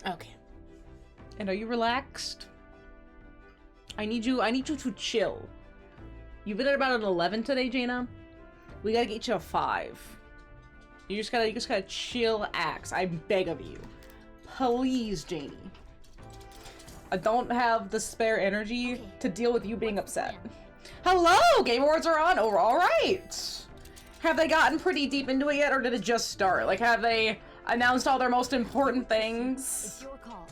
Okay. And are you relaxed? I need you to chill. You've been at about an 11 today, Jaina. We gotta get you a 5. You just gotta chill axe. I beg of you. Please, Janie. I don't have the spare energy to deal with you being upset. Hello! Game Awards are on! Oh, alright! Have they gotten pretty deep into it yet, or did it just start? Like, have they announced all their most important things? It's your call.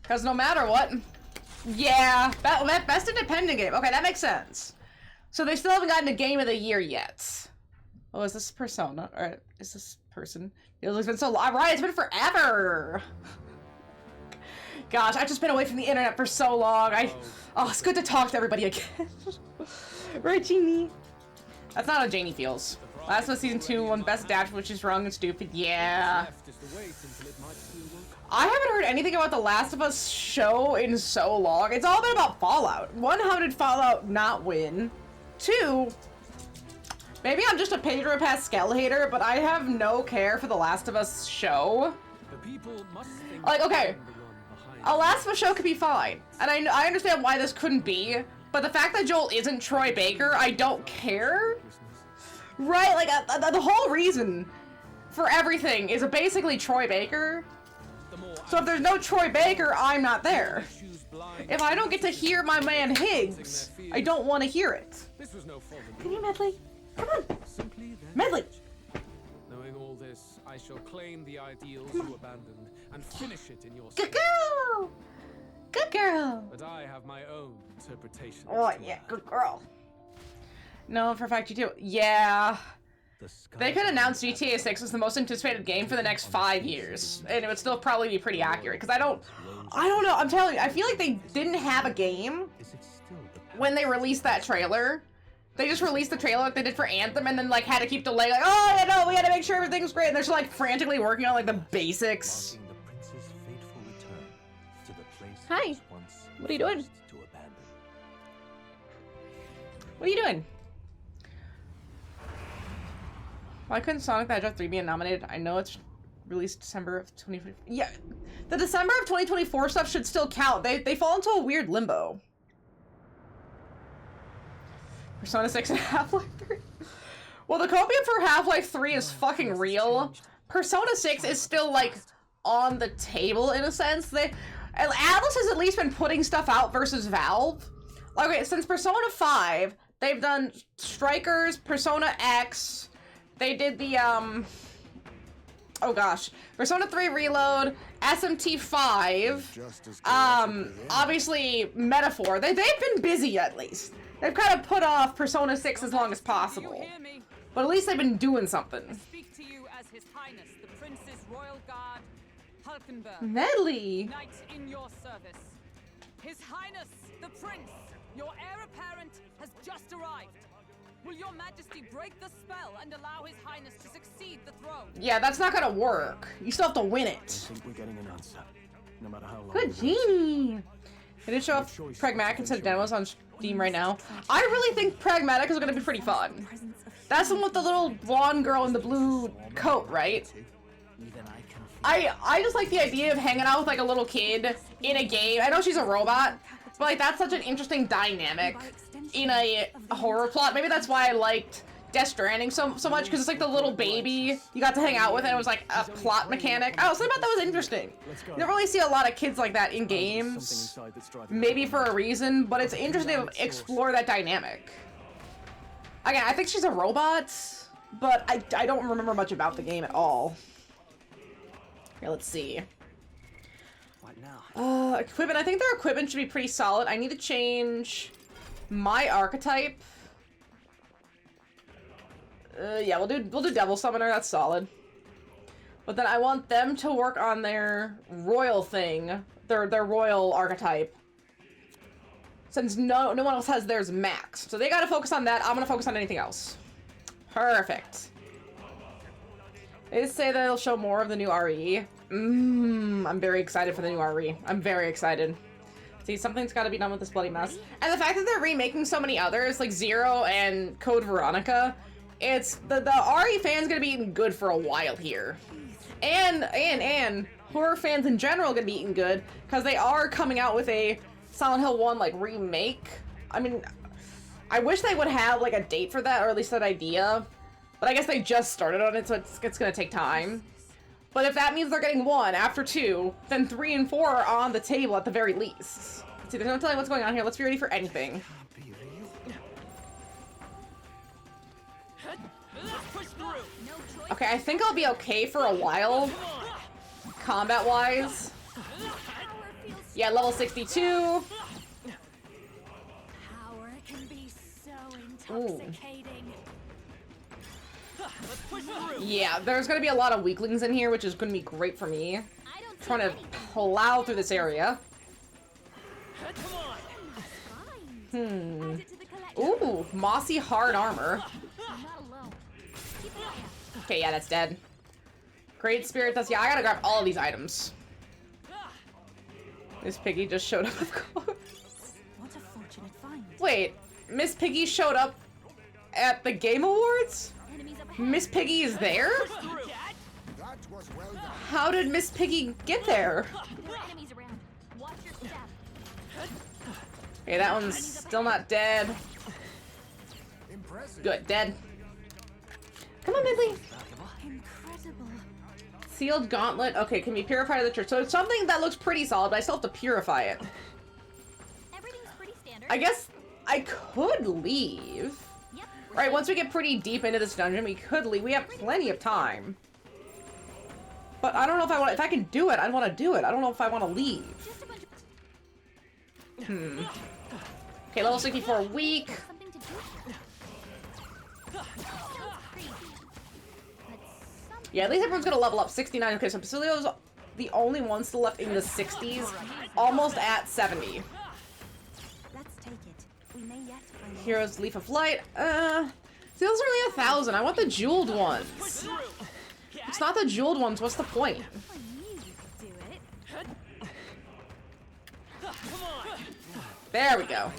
Because no matter what... Yeah, best independent game. Okay, that makes sense. So they still haven't gotten a Game of the Year yet. Oh, is this Persona? Or is this person? It's been so long. Right, it's been forever! Gosh, I've just been away from the internet for so long. Oh, it's good to talk to everybody again. Right, Jeannie? That's not how Janie feels. Last of Us Season 2 won Best Adaptation, which is wrong and stupid. Yeah. I haven't heard anything about the Last of Us show in so long. It's all been about Fallout. 1, how did Fallout not win? 2, maybe I'm just a Pedro Pascal hater, but I have no care for the Last of Us show. Like, okay, a Last of Us show could be fine, and I understand why this couldn't be, but the fact that Joel isn't Troy Baker, I don't care. Right, like, the whole reason for everything is basically Troy Baker. So if there's no Troy Baker, I'm not there. If I don't get to hear my man Higgs, I don't want to hear it. Come here, Medley. Come on. Medley. Knowing all this, I shall claim the ideals you abandoned and finish it in your Good girl. Good girl. But I have my own interpretation. Oh, yeah, good girl. No, for a fact you do. Yeah. They could announce GTA 6 as the most anticipated game for the next 5 years, and it would still probably be pretty accurate, because I don't know, I'm telling you, I feel like they didn't have a game when they released that trailer. They just released the trailer like they did for Anthem, and then, like, had to keep delaying, like, oh, yeah, no, we had to make sure everything's great, and they're just, like, frantically working on, like, the basics. Hi. What are you doing? What are you doing? Why couldn't Sonic the Hedgehog 3 be nominated? I know it's released December of 2024. Yeah, the December of 2024 stuff should still count. They fall into a weird limbo. Persona 6 and Half-Life 3. Well, the copium for Half-Life 3 is fucking real. Persona 6 is still, like, on the table in a sense. Atlas has at least been putting stuff out versus Valve. Okay, since Persona 5, they've done Strikers, Persona X. They did the, oh gosh, Persona 3 Reload, SMT5, obviously Metaphor. They've been busy at least. They've kind of put off Persona 6 as long as possible. But at least they've been doing something. I speak to you as His Highness, the Prince's Royal Guard, Hulkenberg. Medley! Knight in your service. His Highness, the Prince, your heir apparent, has just arrived. Will your Majesty break the spell and allow His Highness to succeed the throne? Yeah, that's not gonna work. You still have to win it. I think we're getting an answer, no matter how long. Good genie. It did show off Pragmatic instead of demos on Steam right now. I really think Pragmatic is gonna be pretty fun. That's the one with the little blonde girl in the blue coat, right? I just like the idea of hanging out with like a little kid in a game. I know she's a robot, but like that's such an interesting dynamic in a horror plot. Maybe that's why I liked Death Stranding so much, because it's like the little baby you got to hang out with, and it was like a plot mechanic. Oh, something about that was interesting. You don't really see a lot of kids like that in games, maybe for a reason, but it's interesting to explore that dynamic. Again, I think she's a robot, but I don't remember much about the game at all. Here, let's see. What now? Equipment. I think their equipment should be pretty solid. I need to change my archetype. Yeah, we'll do Devil Summoner. That's solid. But then I want them to work on their royal thing, their royal archetype. Since no one else has theirs maxed, so they gotta focus on that. I'm gonna focus on anything else. Perfect. They just say that they'll show more of the new RE. I'm very excited for the new RE. I'm very excited. See, something's got to be done with this bloody mess. And the fact that they're remaking so many others, like Zero and Code Veronica, it's the RE fans gonna be eating good for a while here, and horror fans in general gonna be eating good because they are coming out with a Silent Hill 1 like remake. I mean, I wish they would have like a date for that, or at least that idea, but I guess they just started on it, so it's gonna take time. But if that means they're getting 1 after 2, then 3 and 4 are on the table at the very least. See, there's no telling what's going on here. Let's be ready for anything. Okay, I think I'll be okay for a while, combat-wise. Yeah, level 62. Power can be so Ooh. intoxicating. Yeah, there's gonna be a lot of weaklings in here, which is gonna be great for me. Trying to plow through this area. Ooh, mossy hard armor. Okay, yeah, that's dead. Great spirit dust. Yeah, I gotta grab all of these items. Miss Piggy just showed up, of course. What a fortunate find. Wait, Miss Piggy showed up at the Game Awards? Enemies up ahead. Miss Piggy is there? How did Miss Piggy get there? There are enemies around. Watch your step. Okay, that one's still not dead. Good, dead. Come on, Midley. Incredible. Sealed gauntlet. Okay, can be purified at the church. So it's something that looks pretty solid, but I still have to purify it. Everything's pretty standard. I guess I could leave. Yep. Right, once we get pretty deep into this dungeon, we could leave. We have plenty of time. But I don't know if I want. If I can do it, I want to do it. I don't know if I want to leave. Just a bunch of Okay, level 64 weak. something to do here. Sounds crazy. But something Yeah, at least everyone's gonna level up. 69. Okay, so Basilio's the only one still left in the 60s, almost at 70. Let's take it. We may yet find Hero's Leaf of Light. See, those are only 1,000. I want the jeweled ones. It's not the jeweled ones. What's the point? I knew you could do it. There we go.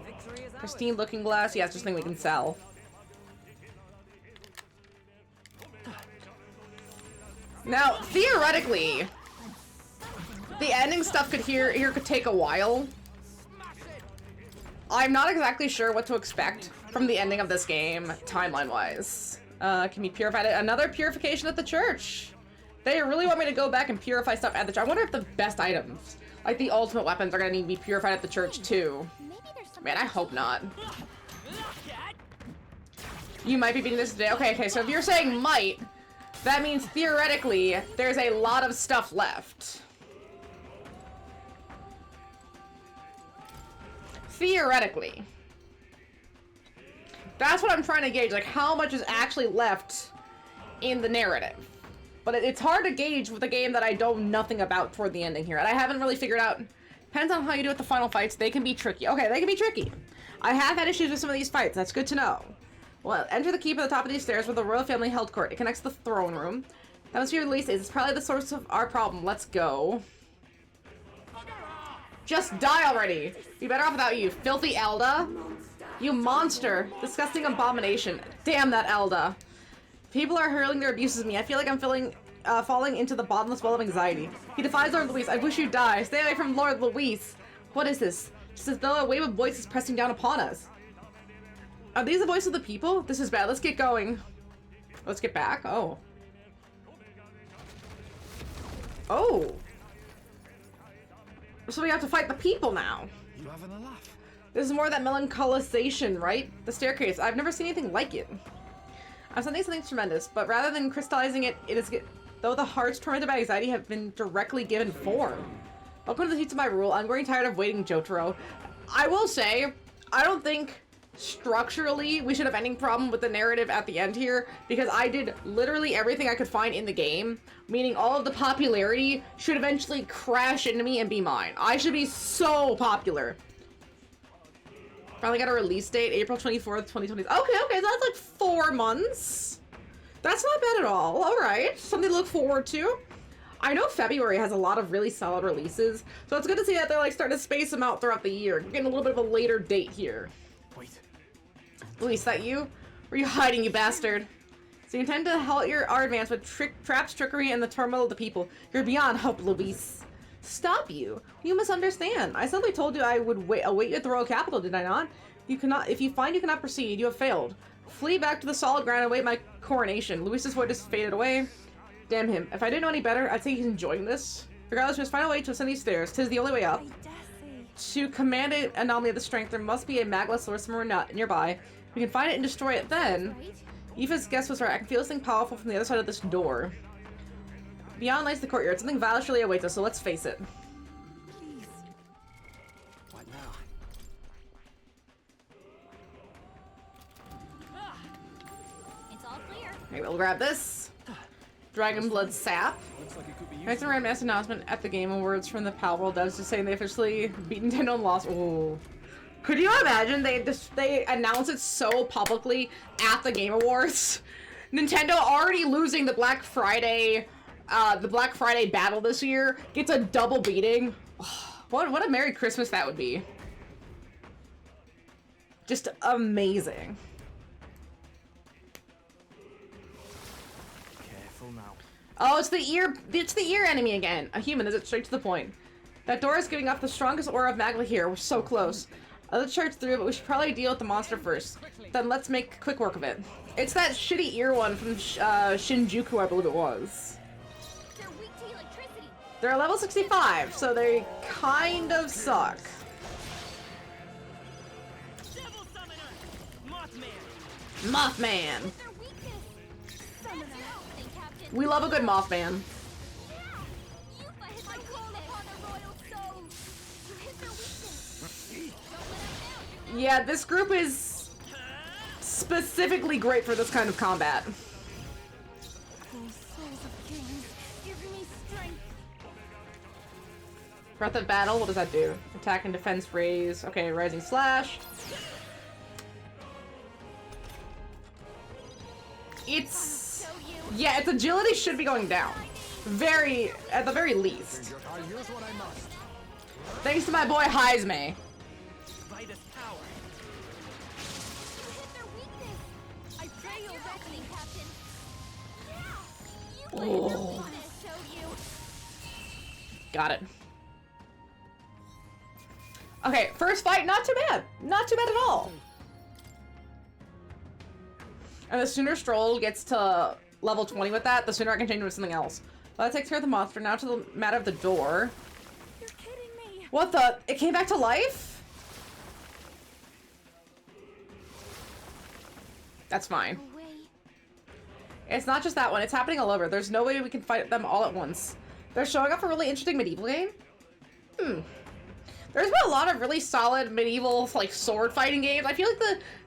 Victory is ours. Pristine looking glass. Yeah, it's just a thing we can sell. Now, theoretically, the ending stuff could could take a while. I'm not exactly sure what to expect from the ending of this game, timeline-wise. Can be purified. Another purification at the church. They really want me to go back and purify stuff at the church. I wonder if the best items, like the ultimate weapons, are gonna need to be purified at the church too. Maybe there's something. Man, I hope not. You might be beating this today. Okay, so if you're saying might, that means theoretically there's a lot of stuff left. Theoretically. That's what I'm trying to gauge, like how much is actually left in the narrative. But it's hard to gauge with a game that I know nothing about toward the ending here. And I haven't really figured out, depends on how you do with the final fights, they can be tricky. Okay, they can be tricky. I have had issues with some of these fights, that's good to know. Well, enter the keep at the top of these stairs where the royal family held court. It connects to the throne room. That must be released. It's probably the source of our problem. Let's go. Just die already. Be better off without you, filthy Elda. You monster. Disgusting abomination. Damn that Elda. People are hurling their abuses at me. I feel like I'm falling into the bottomless well of anxiety. He defies Lord Luis. I wish you'd die. Stay away from Lord Luis. What is this? Just as though a wave of voices pressing down upon us. Are these the voices of the people? This is bad. Let's get going. Let's get back. Oh. Oh. So we have to fight the people now. You having a laugh? This is more of that melancholisation, right? The staircase. I've never seen anything like it. Something's tremendous, but rather than crystallizing it, though the hearts tormented by anxiety have been directly given form. Welcome to the seats of my rule. I'm growing tired of waiting, Jotaro. I will say, I don't think structurally we should have any problem with the narrative at the end here, because I did literally everything I could find in the game, meaning all of the popularity should eventually crash into me and be mine. I should be so popular. Finally got a release date, April 24th, 2020. Okay, so that's like 4 months. That's not bad at all. All right, something to look forward to. I know February has a lot of really solid releases, so it's good to see that they're like starting to space them out throughout the year. We're getting a little bit of a later date here. Wait. Luis, that you? Where are you hiding, you bastard? So you intend to halt our advance with traps, trickery, and the turmoil of the people. You're beyond hope, Luis. Stop you. You misunderstand. I simply told you I would await you at the royal capital, did I not? You cannot. If you find you cannot proceed, you have failed. Flee back to the solid ground and await my coronation. Luis's voice just faded away. Damn him. If I didn't know any better, I'd say he's enjoying this. Regardless, we must find a way to ascend these stairs. 'Tis the only way up. To command an anomaly of the strength, there must be a magma source somewhere nearby. We can find it and destroy it then. Eva's guess was right. I can feel something powerful from the other side of this door. Beyond lies the courtyard. Something vile surely awaits us, so let's face it. Please. What now? It's all clear. Maybe we'll grab this. Dragon Blood Sap. Looks like it could be Nice and random announcement at the Game Awards from the Palworld devs just saying they officially beat Nintendo and lost. Ooh. Could you imagine they announce it so publicly at the Game Awards? Nintendo already losing the Black Friday battle this year gets a double beating. What a Merry Christmas that would be. Just amazing. Careful now. Oh, it's the ear enemy again. A human, is it straight to the point? That door is giving off the strongest aura of magma here. We're so close. Let's charge through, but we should probably deal with the monster first. Then let's make quick work of it. It's that shitty ear one from Shinjuku, I believe it was. They're weak to electricity. They're level 65, so they kind of suck. Devil Summoner! Mothman! Mothman. Their weakness. Summoner. Captain. We love a good Mothman. Yufa hit my call upon the royal soul. You hit their weakness. Don't let them down. Yeah, this group is specifically great for this kind of combat. Those souls of kings, give me strength. Breath of Battle, what does that do? Attack and defense raise. Okay, Rising Slash. It's... yeah, its agility should be going down. At the very least. I'll use what I must. Thanks to my boy Heisme. By this power. You hit their weakness. I pray your reckoning, Captain. You let them want to show you. Got it. Okay, first fight, not too bad. Not too bad at all. And the sooner Stroll gets to level 20 with that, the sooner I can change him to something else. Well, that takes care of the monster. Now to the matter of the door. You're kidding me. What the? It came back to life? That's fine. Away. It's not just that one. It's happening all over. There's no way we can fight them all at once. They're showing off a really interesting medieval game. There's been a lot of really solid medieval, like, sword fighting games. I feel like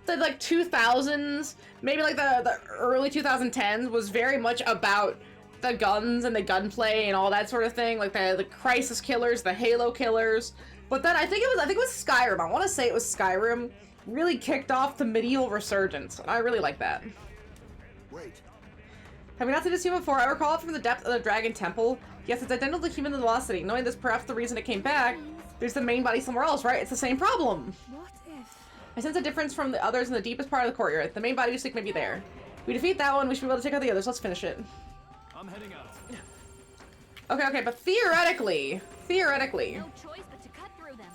the like 2000s, maybe like the early 2010s was very much about the guns and the gunplay and all that sort of thing. Like the Crisis killers, the Halo killers. But then I think it was Skyrim. I want to say it was Skyrim. Really kicked off the medieval resurgence. And I really like that. Wait. Have we not seen this human before? I recall it from the depth of the Dragon Temple. Yes, it's identical to human velocity. Knowing this, perhaps the reason it came back, there's the main body somewhere else, right? It's the same problem. What if? I sense a difference from the others in the deepest part of the courtyard. The main body you think may be there. If we defeat that one, we should be able to take out the others. Let's finish it. I'm heading out. Okay, but theoretically, No choice but to cut through them.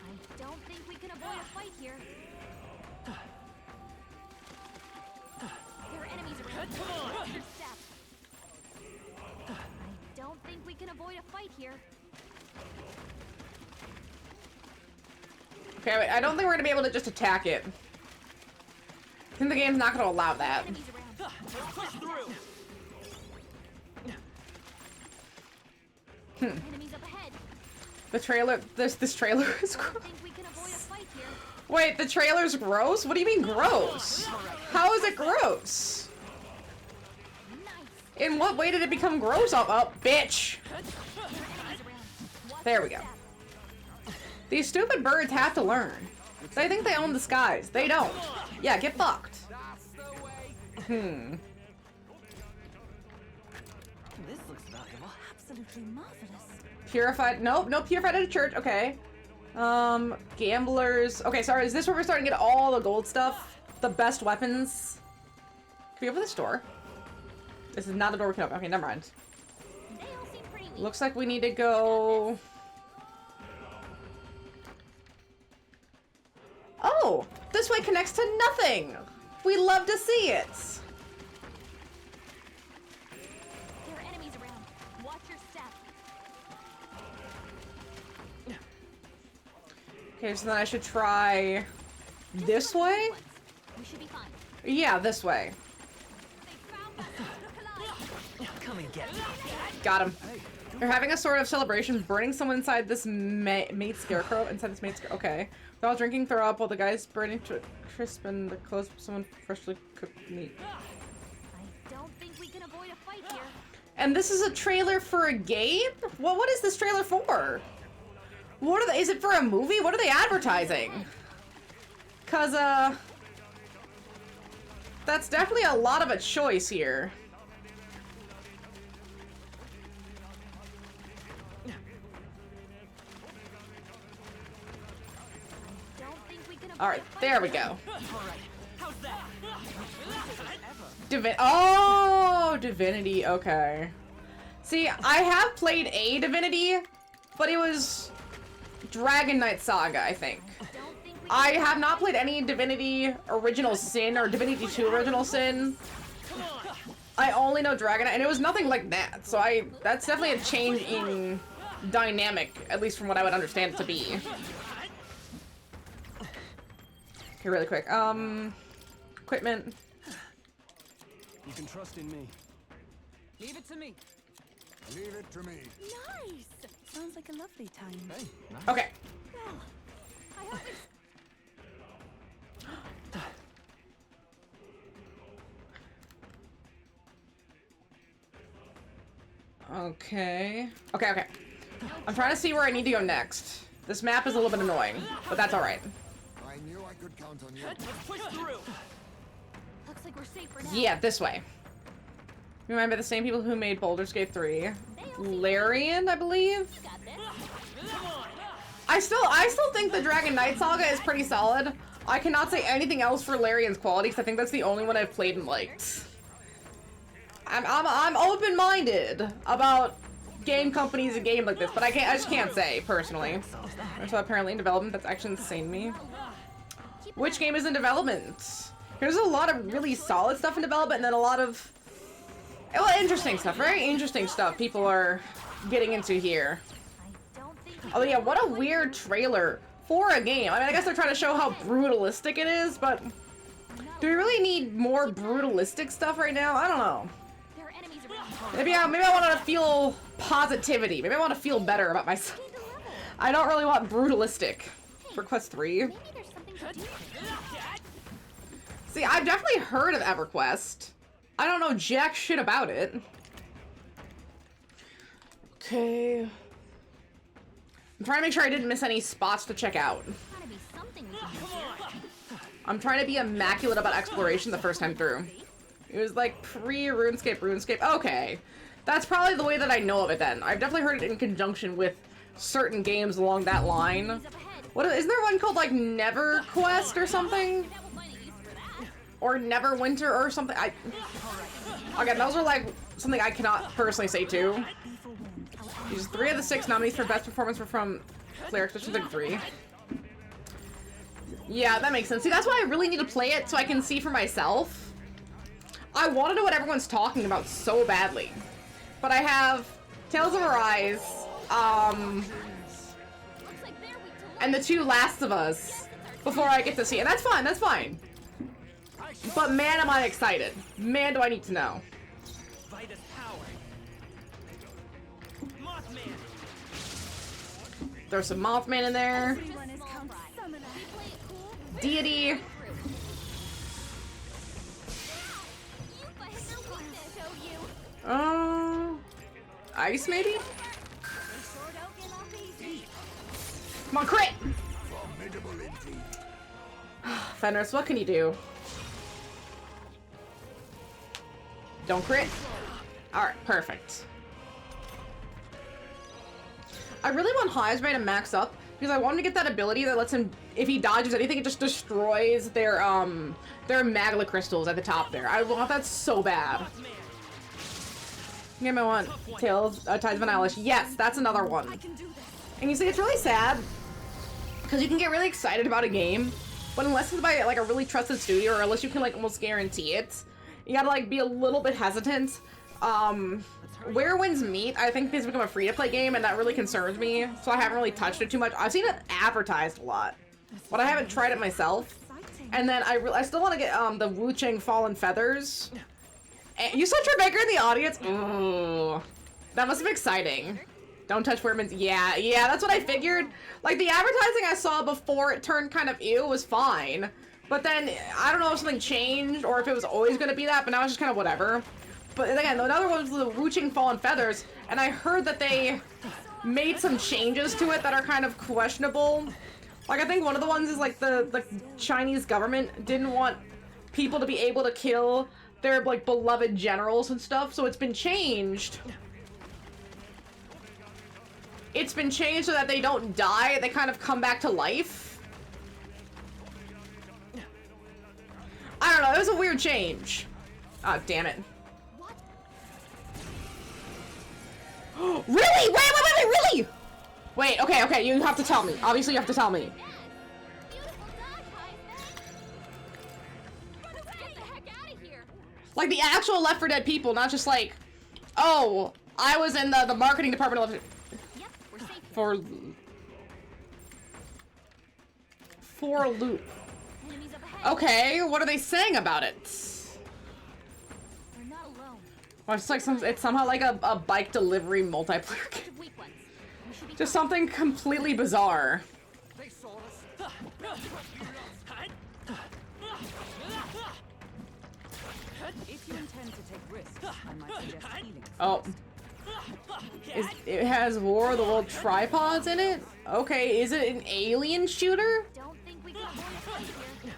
I don't think we can avoid a fight here. There are enemies around. Watch your step. I don't think we can avoid a fight here. okay, wait, I don't think we're gonna be able to just attack it. I think the game's not gonna allow that. Enemies around. Push through! Enemies up ahead. The trailer, this trailer is gross. Don't think we can avoid a fight here. Wait, the trailer's gross? What do you mean gross? How is it gross? Nice. In what way did it become gross? Oh, bitch. Enemies around. Watch There we your go. step. These stupid birds have to learn. They think they own the skies. They don't. Yeah, get fucked. That's the way. This looks valuable. Absolutely marvelous. Purified, nope, no purified at a church, okay. Gamblers. Okay, sorry, is this where we're starting to get all the gold stuff? The best weapons? Can we open this door? This is not a door we can open. Okay, never mind. They all seem pretty weak. Looks like we need to go... Oh! This way connects to nothing! We love to see it! There are enemies around. Watch your step. Okay, so then I should try this way? We should be fine. Yeah, this way. They found us. Come and get me. Got him. They're having a sort of celebration, burning someone inside this mate scarecrow. Okay. They're all drinking throw up while the guy's burning to crisp and the clothes of someone freshly cooked meat. I don't think we can avoid a fight here. And this is a trailer for a game? What is this trailer for? What are they? Is it for a movie? What are they advertising? Cause that's definitely a lot of a choice here. Don't think we can avoid All right, a fight there we here. go. All right. How's that? Oh, Divinity. Okay. See, I have played a Divinity, but it was Dragon Knight Saga, I think. Don't think we I have not played any Divinity Original Sin or Divinity 2 Original Sin. I only know Dragon Knight, and it was nothing like that. So that's definitely a change in dynamic, at least from what I would understand it to be. Okay, really quick. Equipment. You can trust in me. Leave it to me. Leave it to me. Nice. Sounds like a lovely time. Hey, nice. Okay. Well, I hope it's Okay. Okay. I'm trying to see where I need to go next. This map is a little bit annoying, but that's alright. I knew I could count on you. Let's push through. looks like we're safe for now. Yeah, this way. Remember the same people who made Baldur's Gate 3. Larian, I believe? You got this. Come on. I still think the Dragon Knight Saga is pretty solid. I cannot say anything else for Larian's quality, because I think that's the only one I've played and liked. I'm open-minded about game companies and games like this, but I just can't say personally. So apparently in development, that's actually insane to me. Which game is in development? There's a lot of really solid stuff in development, and then a lot of interesting stuff. Very interesting stuff people are getting into here. I don't think we Oh can yeah, avoid what a fight weird trailer for a game. I mean, I guess they're trying to show how brutalistic it is, but do we really need more brutalistic stuff right now? I don't know. There are enemies around. Maybe I want to feel positivity. Maybe I want to feel better about myself. Need to level. I don't really want brutalistic for Quest 3. Maybe there's something to do here. See, I've definitely heard of EverQuest. I don't know jack shit about it. Okay. I'm trying to make sure I didn't miss any spots to check out. Gotta be something we can do here. I'm trying to be immaculate about exploration the first time through. It was like pre-RuneScape. Okay. That's probably the way that I know of it then. I've definitely heard it in conjunction with certain games along that line. Enemies up ahead. Isn't there one called like NeverQuest or something? That will find a use for that. Or Neverwinter or something? Again, those are like something I cannot personally say too. These 3 of the 6 nominees for best performance were from Cleric Edition 3. Yeah, that makes sense. See, that's why I really need to play it so I can see for myself. I want to know what everyone's talking about so badly. But I have Tales of Arise, Looks like they're weak to and the 2 Last of Us before I get to see it. And that's fine, that's fine. But man, am I excited. Man, do I need to know. Vitus power. Mothman. There's some Mothman in there. Everyone is Count Summoner. we play it cool. Deity. You but hit their weakness. Show you. Ice maybe? They sure don't give up easy. Come on, crit! Formidable indeed. Fenris, what can you do? Don't crit? Alright, perfect. I really want Highsbane to max up, Because I want him to get that ability that lets him, if he dodges anything, it just destroys their magma crystals at the top there. I want that so bad. Game I want. Tails, Tides of Annihilation. Yes, that's another one. And you see, it's really sad because you can get really excited about a game, but unless it's by like a really trusted studio, or unless you can like almost guarantee it, you gotta like be a little bit hesitant. Where Winds Meet, I think it's become a free-to-play game, and that really concerns me, so I haven't really touched it too much. I've seen it advertised a lot, but I haven't tried it myself. And then I still want to get the Wu Chang Fallen Feathers. And you saw Troy Baker in the audience? Ooh, that must have been exciting. Don't touch Weirman's. Yeah, that's what I figured. Like, the advertising I saw before it turned kind of ew was fine. But then, I don't know if something changed or if it was always going to be that, but now it's just kind of whatever. But again, another one was the Wu Chang Fallen Feathers, and I heard that they made some changes to it that are kind of questionable. Like, I think one of the ones is like the Chinese government didn't want people to be able to kill their like beloved generals and stuff, so it's been changed. It's been changed so that they don't die, they kind of come back to life. I don't know, it was a weird change. Oh, damn it. Really? Wait, really? Wait, okay, you have to tell me. Obviously, you have to tell me. Beautiful dog, Heisman. Get the heck out of here. Like, the actual Left 4 Dead people, not just like, oh, I was in the marketing department of... Yep, we're safe here. For loop. Enemies up ahead. Okay, what are they saying about it? We're not alone. Well, it's like it's somehow like a bike delivery multiplayer game. Weak ones. We should be Just something completely bizarre. They saw us. If you intend to take risks, I might suggest healing. Oh. It has War of the World tripods in it? Okay, is it an alien shooter? Don't think we can avoid a fight here.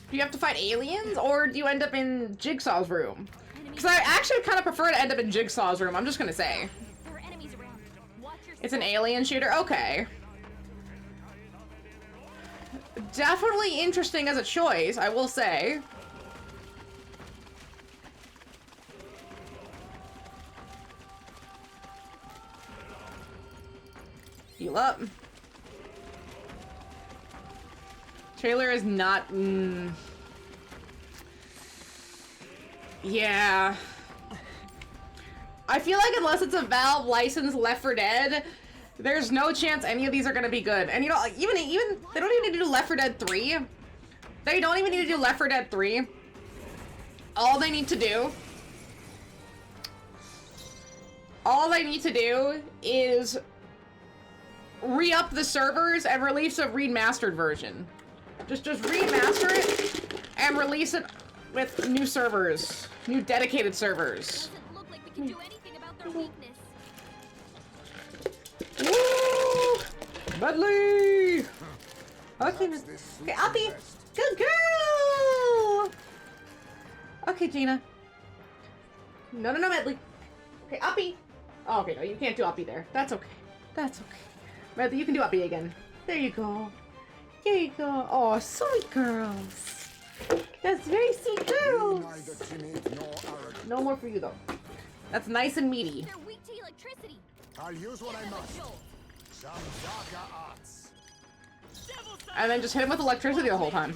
Do you have to fight aliens, or do you end up in Jigsaw's room? Because I actually kind of prefer to end up in Jigsaw's room, I'm just gonna say. There are enemies around. Watch your It's an alien shooter? Okay. Definitely interesting as a choice, I will say. Heal up. Trailer is not... Yeah. I feel like unless it's a Valve licensed Left 4 Dead, there's no chance any of these are gonna be good. And you know, even they don't even need to do Left 4 Dead 3. They don't even need to do Left 4 Dead 3. All they need to do is re-up the servers and release a remastered version. Just remaster it and release it with new servers, new dedicated servers. doesn't look like we can do anything about their weakness. Woo! Medley! Okay, okay, Uppy! Good girl! Okay, Gina. No, Medley. Okay, Uppy! Oh, okay, no, you can't do Uppy there. That's okay. That's okay. Medley, you can do Uppy again. There you go. There you go. Oh, sweet girls. That's very sweet girls. Neither timid nor arrogant. No more for you, though. That's nice and meaty. They're weak to electricity. I'll use what I Give them a must. jolt. Some darker arts. And then just hit him with electricity the whole time.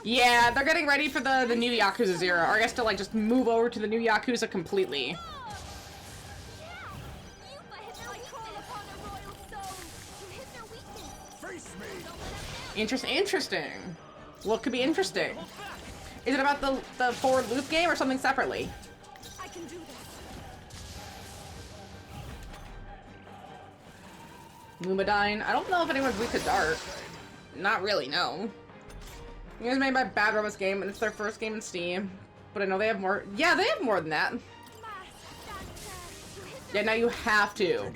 Yeah, they're getting ready for the new Yakuza 0. Or I guess to like just move over to the new Yakuza completely. Face me. Interesting. What could be interesting? Is it about the forward loop game or something separately? I can do this. Lumadine. I don't know if anyone's weak to dark. Not really, no. It was made by Bad Robots Game, and it's their first game in Steam. But I know they have more. Yeah, they have more than that. Yeah, now you have to.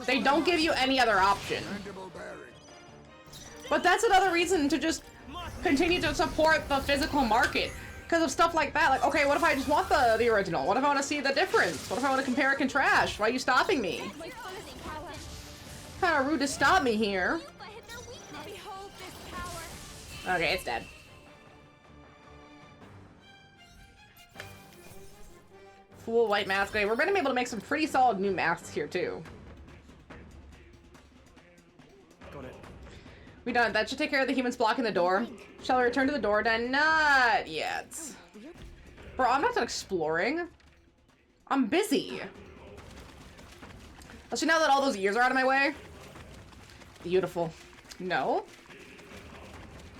They don't give you any other option. Mandible bearing. But that's another reason to just continue to support the physical market. Because of stuff like that. Like, okay, what if I just want the original? What if I want to see the difference? What if I want to compare and contrast? Why are you stopping me? My fuzzy, Captain. Kind of rude to stop me here. Yupa hit their weakness. Behold this power. Okay, it's dead. Full white mask. Okay, we're gonna be able to make some pretty solid new masks here too. Got it. We done. That should take care of the humans blocking the door. Shall we return to the door then? Not yet. Bro, I'm not done exploring. I'm busy. Especially now that all those years are out of my way. Beautiful. No?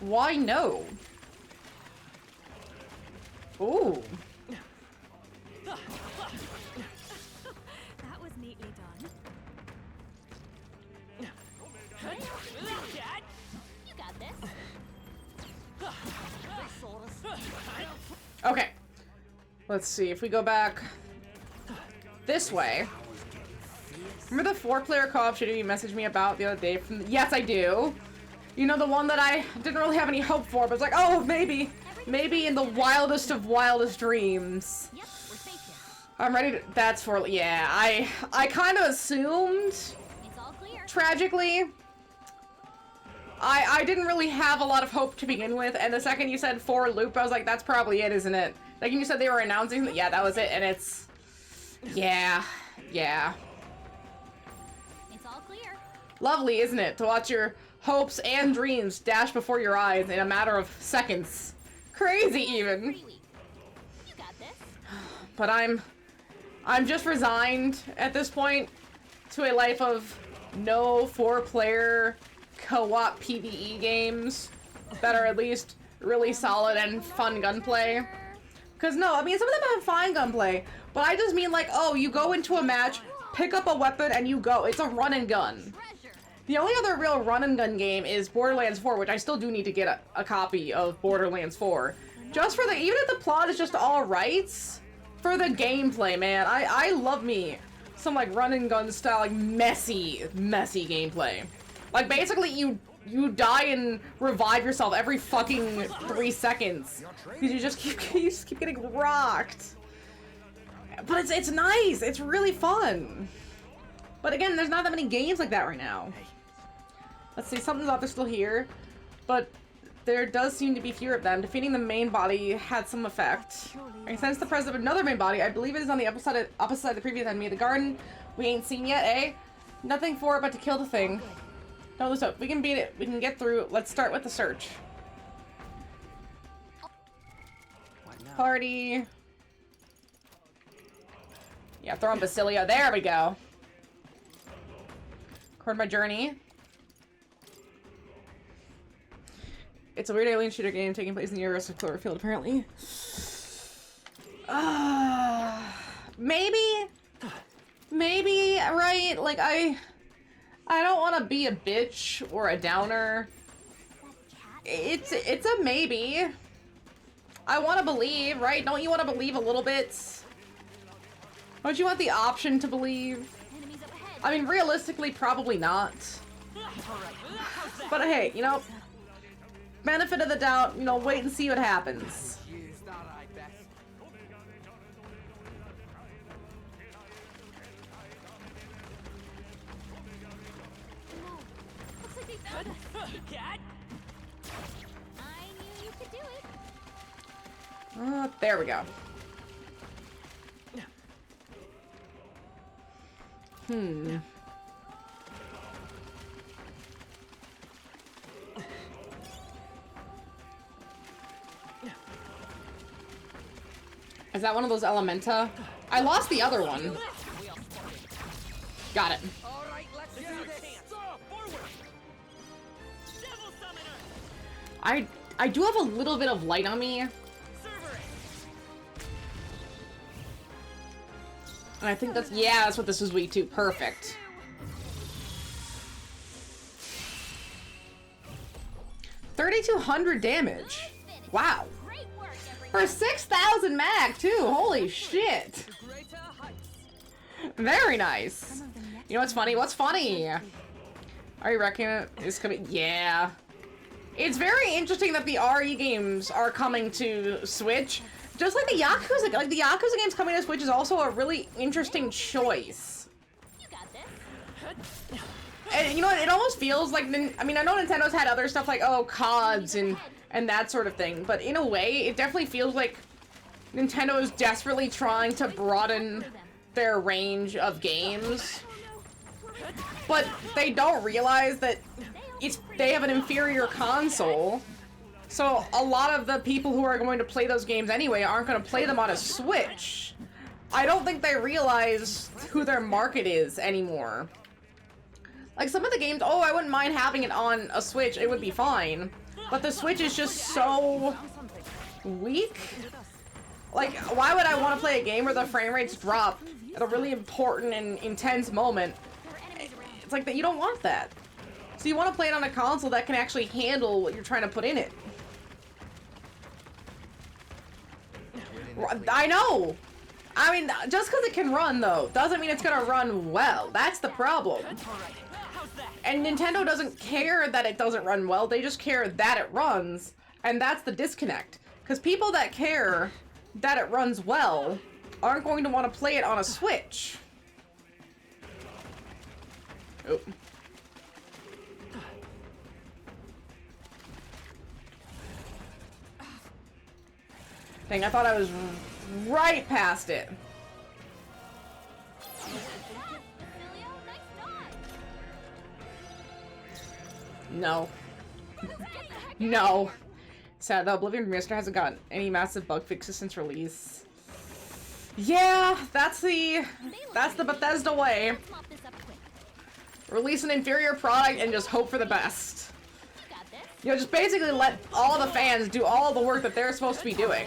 Why no? Ooh. That was neatly done. You got this. Okay. Let's see. If we go back this way. Remember the 4-player co-op shooting you messaged me about the other day? Yes, I do. You know, the one that I didn't really have any hope for, but it's like, oh, maybe. Maybe in the wildest of wildest dreams. Yep, we're safe here. I'm ready to... That's for... Yeah, I kind of assumed... It's all clear. Tragically, I didn't really have a lot of hope to begin with, and the second you said 4 loop, I was like, that's probably it, isn't it? Like, you said they were announcing... Yeah, that was it, and it's... Yeah. Yeah. It's all clear. Lovely, isn't it? To watch your hopes and dreams dash before your eyes in a matter of seconds. Crazy, even. Freely. You got this. But I'm just resigned at this point to a life of no 4-player co-op PvE games that are at least really solid and fun gunplay. Because no, I mean, some of them have fine gunplay, but I just mean like, oh, you go into a match, pick up a weapon, and you go. It's a run and gun. Treasure. The only other real run and gun game is Borderlands 4, which I still do need to get a copy of Borderlands 4. Just for the, even if the plot is just alright, for the gameplay, man. I love me some like run and gun style, like messy gameplay. Like basically you die and revive yourself every fucking 3 seconds. Because you just keep getting rocked. But it's nice, it's really fun. But again, there's not that many games like that right now. Let's see, something's out there still here. But there does seem to be fewer of them. Defeating the main body had some effect. I sense the presence of another main body. I believe it is on the opposite side of the previous enemy of the garden. We ain't seen yet, eh? Nothing for it but to kill the thing. Don't lose hope. We can beat it. We can get through. Let's start with the search. Party. Yeah, throw on Basilia. There we go. Record my journey. It's a weird alien shooter game taking place in the universe of Cloverfield, apparently. Maybe, right? Like, I don't want to be a bitch or a downer. It's a maybe. I want to believe, right? Don't you want to believe a little bit? Don't you want the option to believe? Enemies up ahead. I mean, realistically, probably not. But hey, you know, benefit of the doubt, you know, wait and see what happens. Use that, I bet. Looks like they found us. Cat? I knew you could do it. There we go. Is that one of those Elementa? I lost the other one. Got it. All right, let's do this. Forward. Devil summoner. I do have a little bit of light on me. And I think that's, yeah, that's what this is weak to. Perfect. $3,200 damage. Wow. Great work, For everyone. 6,000 mag too. Holy shit. Greater heights. Very nice. You know what's funny? What's funny? Are you reckoning it's coming? Yeah. It's very interesting that the RE games are coming to Switch. Just like the Yakuza, like the Yakuza games coming to Switch is also a really interesting choice. You got this. And you know what? It almost feels like, I mean, I know Nintendo's had other stuff like, oh, CODs and that sort of thing, but in a way, it definitely feels like Nintendo is desperately trying to broaden their range of games, but they don't realize that they have an inferior console, so a lot of the people who are going to play those games anyway aren't going to play them on a Switch. I don't think they realize who their market is anymore. Like, some of the games, oh, I wouldn't mind having it on a Switch, it would be fine. But the Switch is just so weak. Like, why would I want to play a game where the frame rates drop at a really important and intense moment? It's like that, you don't want that. So you want to play it on a console that can actually handle what you're trying to put in it. I know! I mean, just because it can run, though, doesn't mean it's gonna run well. That's the problem. And Nintendo doesn't care that it doesn't run well, they just care that it runs, and that's the disconnect. Because people that care that it runs well aren't going to want to play it on a Switch. Oh. Dang, I thought I was right past it. No. No. Sad, the Oblivion Remaster hasn't gotten any massive bug fixes since release. Yeah, that's the Bethesda way. Release an inferior product and just hope for the best. You know, just basically let all the fans do all the work that they're supposed to be doing.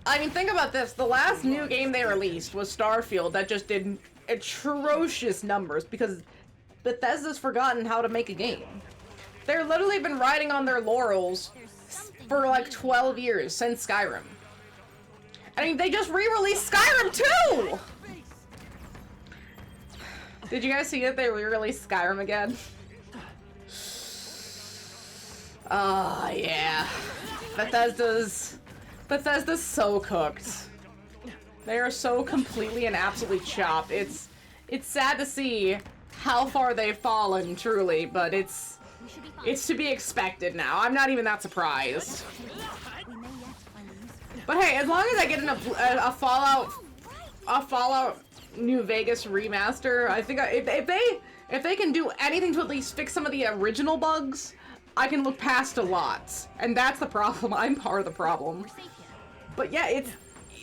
I mean, think about this. The last new game they released was Starfield that just did atrocious numbers because Bethesda's forgotten how to make a game. They're literally been riding on their laurels for like 12 years since Skyrim. I mean, they just re-released Skyrim too! Did you guys see that they re-released Skyrim again? Oh, yeah. Bethesda's so cooked. They are so completely and absolutely chopped. It's sad to see how far they've fallen, truly, but it's to be expected now. I'm not even that surprised. But hey, as long as I get a Fallout New Vegas remaster, I think if they can do anything to at least fix some of the original bugs, I can look past a lot. And that's the problem. I'm part of the problem. But yeah,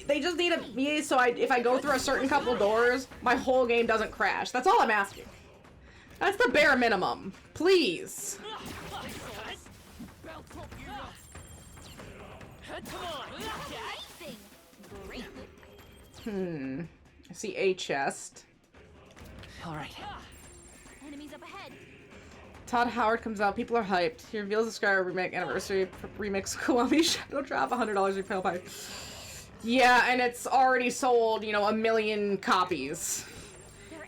they just need me so if I go through a certain couple doors, my whole game doesn't crash. That's all I'm asking. That's the bare minimum. Please. I see a chest. Alright. Enemies up ahead. Todd Howard comes out. People are hyped. He reveals the Skyrim remake anniversary remix Kiwami Shadow Drop $100 retail price. Yeah, and it's already sold, you know, 1 million copies.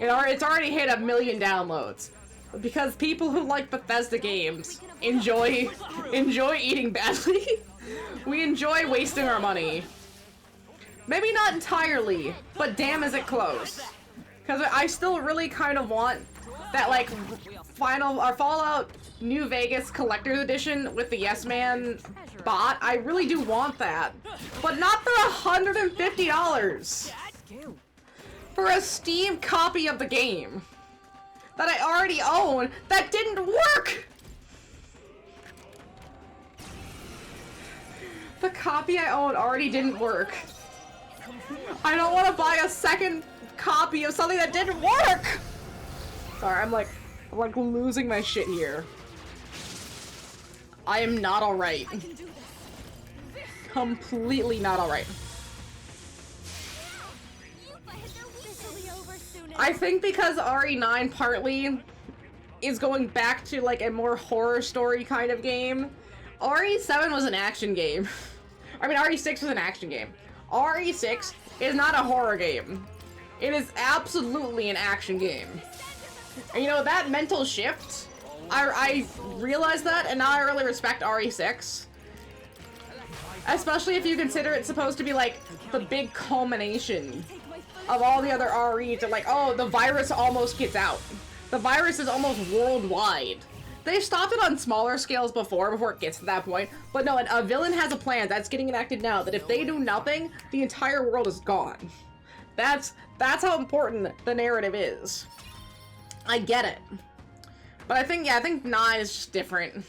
It's already hit 1 million downloads. Because people who like Bethesda games enjoy eating badly. We enjoy wasting our money. Maybe not entirely, but damn is it close. Because I still really kind of want that, like, Fallout New Vegas Collector's Edition with the Yes Man bot. I really do want that. But not for $150! For a Steam copy of the game that I already own that didn't work! The copy I own already didn't work. I don't want to buy a second copy of something that didn't work! Sorry, I'm like losing my shit here. I am not alright. Completely not alright. I think because RE9 partly is going back to like a more horror story kind of game. RE7 was an action game. I mean, RE6 was an action game. RE6 is not a horror game. It is absolutely an action game. And you know, that mental shift, I realized that, and now I really respect RE6. Especially if you consider it's supposed to be like the big culmination of all the other REs. They're like, oh, the virus almost gets out. The virus is almost worldwide. They've stopped it on smaller scales before it gets to that point. But no, a villain has a plan that's getting enacted now that if they do nothing, the entire world is gone. That's how important the narrative is. I get it. But I think 9 is just different.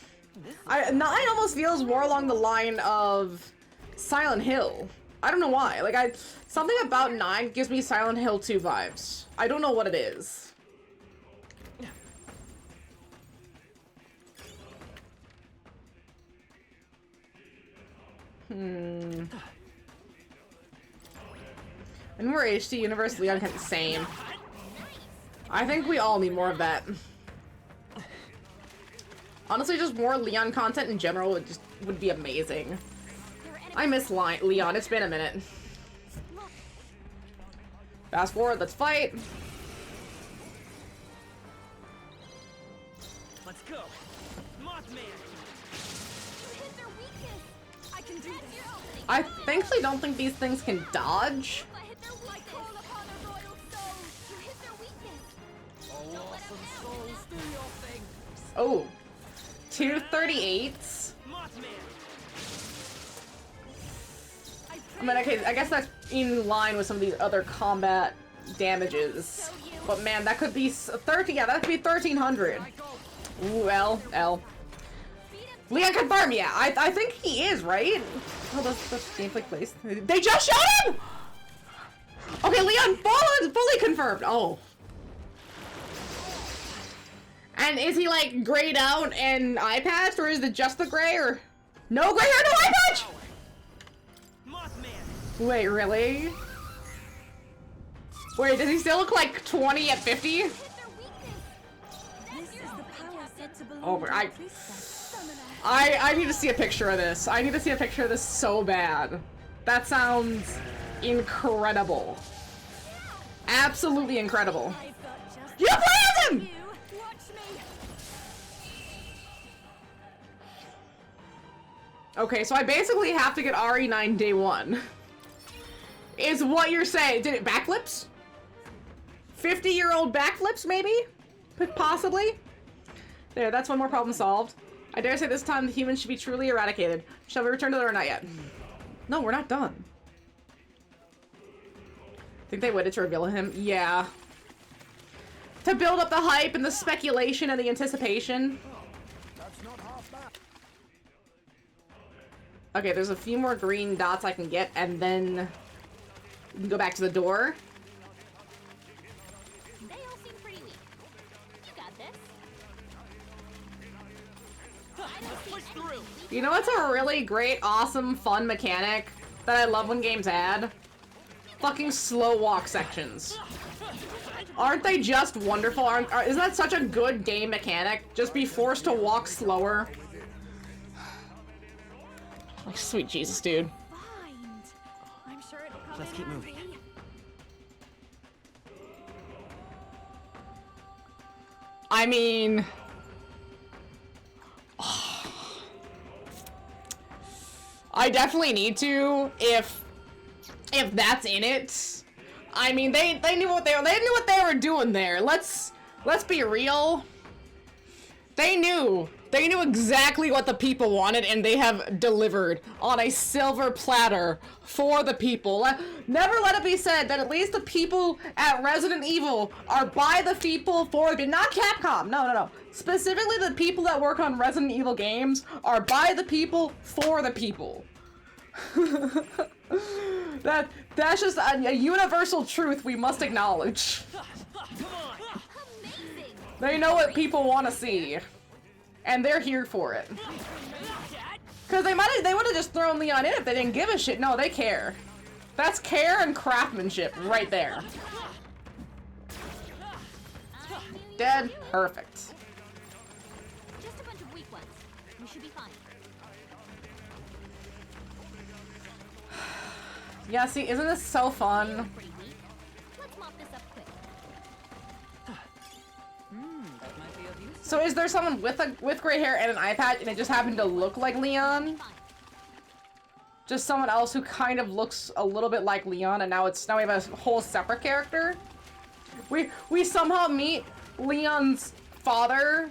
9 almost feels more along the line of Silent Hill. I don't know why. Like, something about 9 gives me Silent Hill 2 vibes. I don't know what it is. In more HD universe, Leon can same. I think we all need more of that. Honestly, just more Leon content in general would be amazing. I miss Leon. It's been a minute. Fast forward. Let's fight. Let's go. Mothman. Hit their weakness. I can do this. I thankfully don't think these things can dodge. If I hit their weakness, I call upon a royal soul. You hit their weakness. Oh, awesome souls, do your thing. Oh, 238s. Mothman. I mean, okay, I guess that's in line with some of these other combat damages. But man, that could be 30. Yeah, that could be 1300. Ooh, L. Leon confirm, yeah. I think he is, right? Oh, that's gameplay place. They just shot him! Okay, Leon fully confirmed. Oh. And is he like grayed out and eye patched, or is it just the gray, or no gray hair, no eye patch? Mothman. Wait, really? Wait, does he still look like 20 at 50? Hit their weakness. This is the power set to belong Oh, to I- the priestess. I need to see a picture of this. I need to see a picture of this so bad. That sounds incredible. Absolutely incredible. I've got just You planted him! you. Watch me. Okay, so I basically have to get RE9 day 1. Is what you're saying. Did it backflips? 50-year-old backflips, maybe? Possibly? There, that's one more problem solved. I dare say this time the humans should be truly eradicated. Shall we return to or not yet? No, we're not done. Think they waited to reveal him? Yeah. To build up the hype and the speculation and the anticipation. That's not half bad. Okay, there's a few more green dots I can get, and then we can go back to the door. They all seem pretty weak. You got this. Push through. You know what's a really great, awesome, fun mechanic that I love when games add? Fucking slow walk sections. Aren't they just wonderful? Isn't that such a good game mechanic? Just be forced to walk slower. Oh, sweet Jesus, dude. Find. I'm sure it'll come Let's in keep moving. handy. I mean... I definitely need to if that's in it. I mean, they knew what they were doing there. Let's be real. They knew exactly what the people wanted, and they have delivered on a silver platter for the people. Never let it be said that at least the people at Resident Evil are by the people for the not Capcom. No. Specifically, the people that work on Resident Evil games are by the people for the people. That's just a universal truth we must acknowledge. Amazing. They know what people want to see, and they're here for it. Cause they would have just thrown Leon in if they didn't give a shit. No, they care. That's care and craftsmanship right there. Dead. Perfect. Just a bunch of weak ones. We should be fine. Yeah, see, isn't this so fun? Pretty weak. Let's mop this up quick. That might be of use. So is there someone with gray hair and an eye patch, and it just happened to look like Leon? Fine. Just someone else who kind of looks a little bit like Leon, and now we have a whole separate character. We somehow meet Leon's father,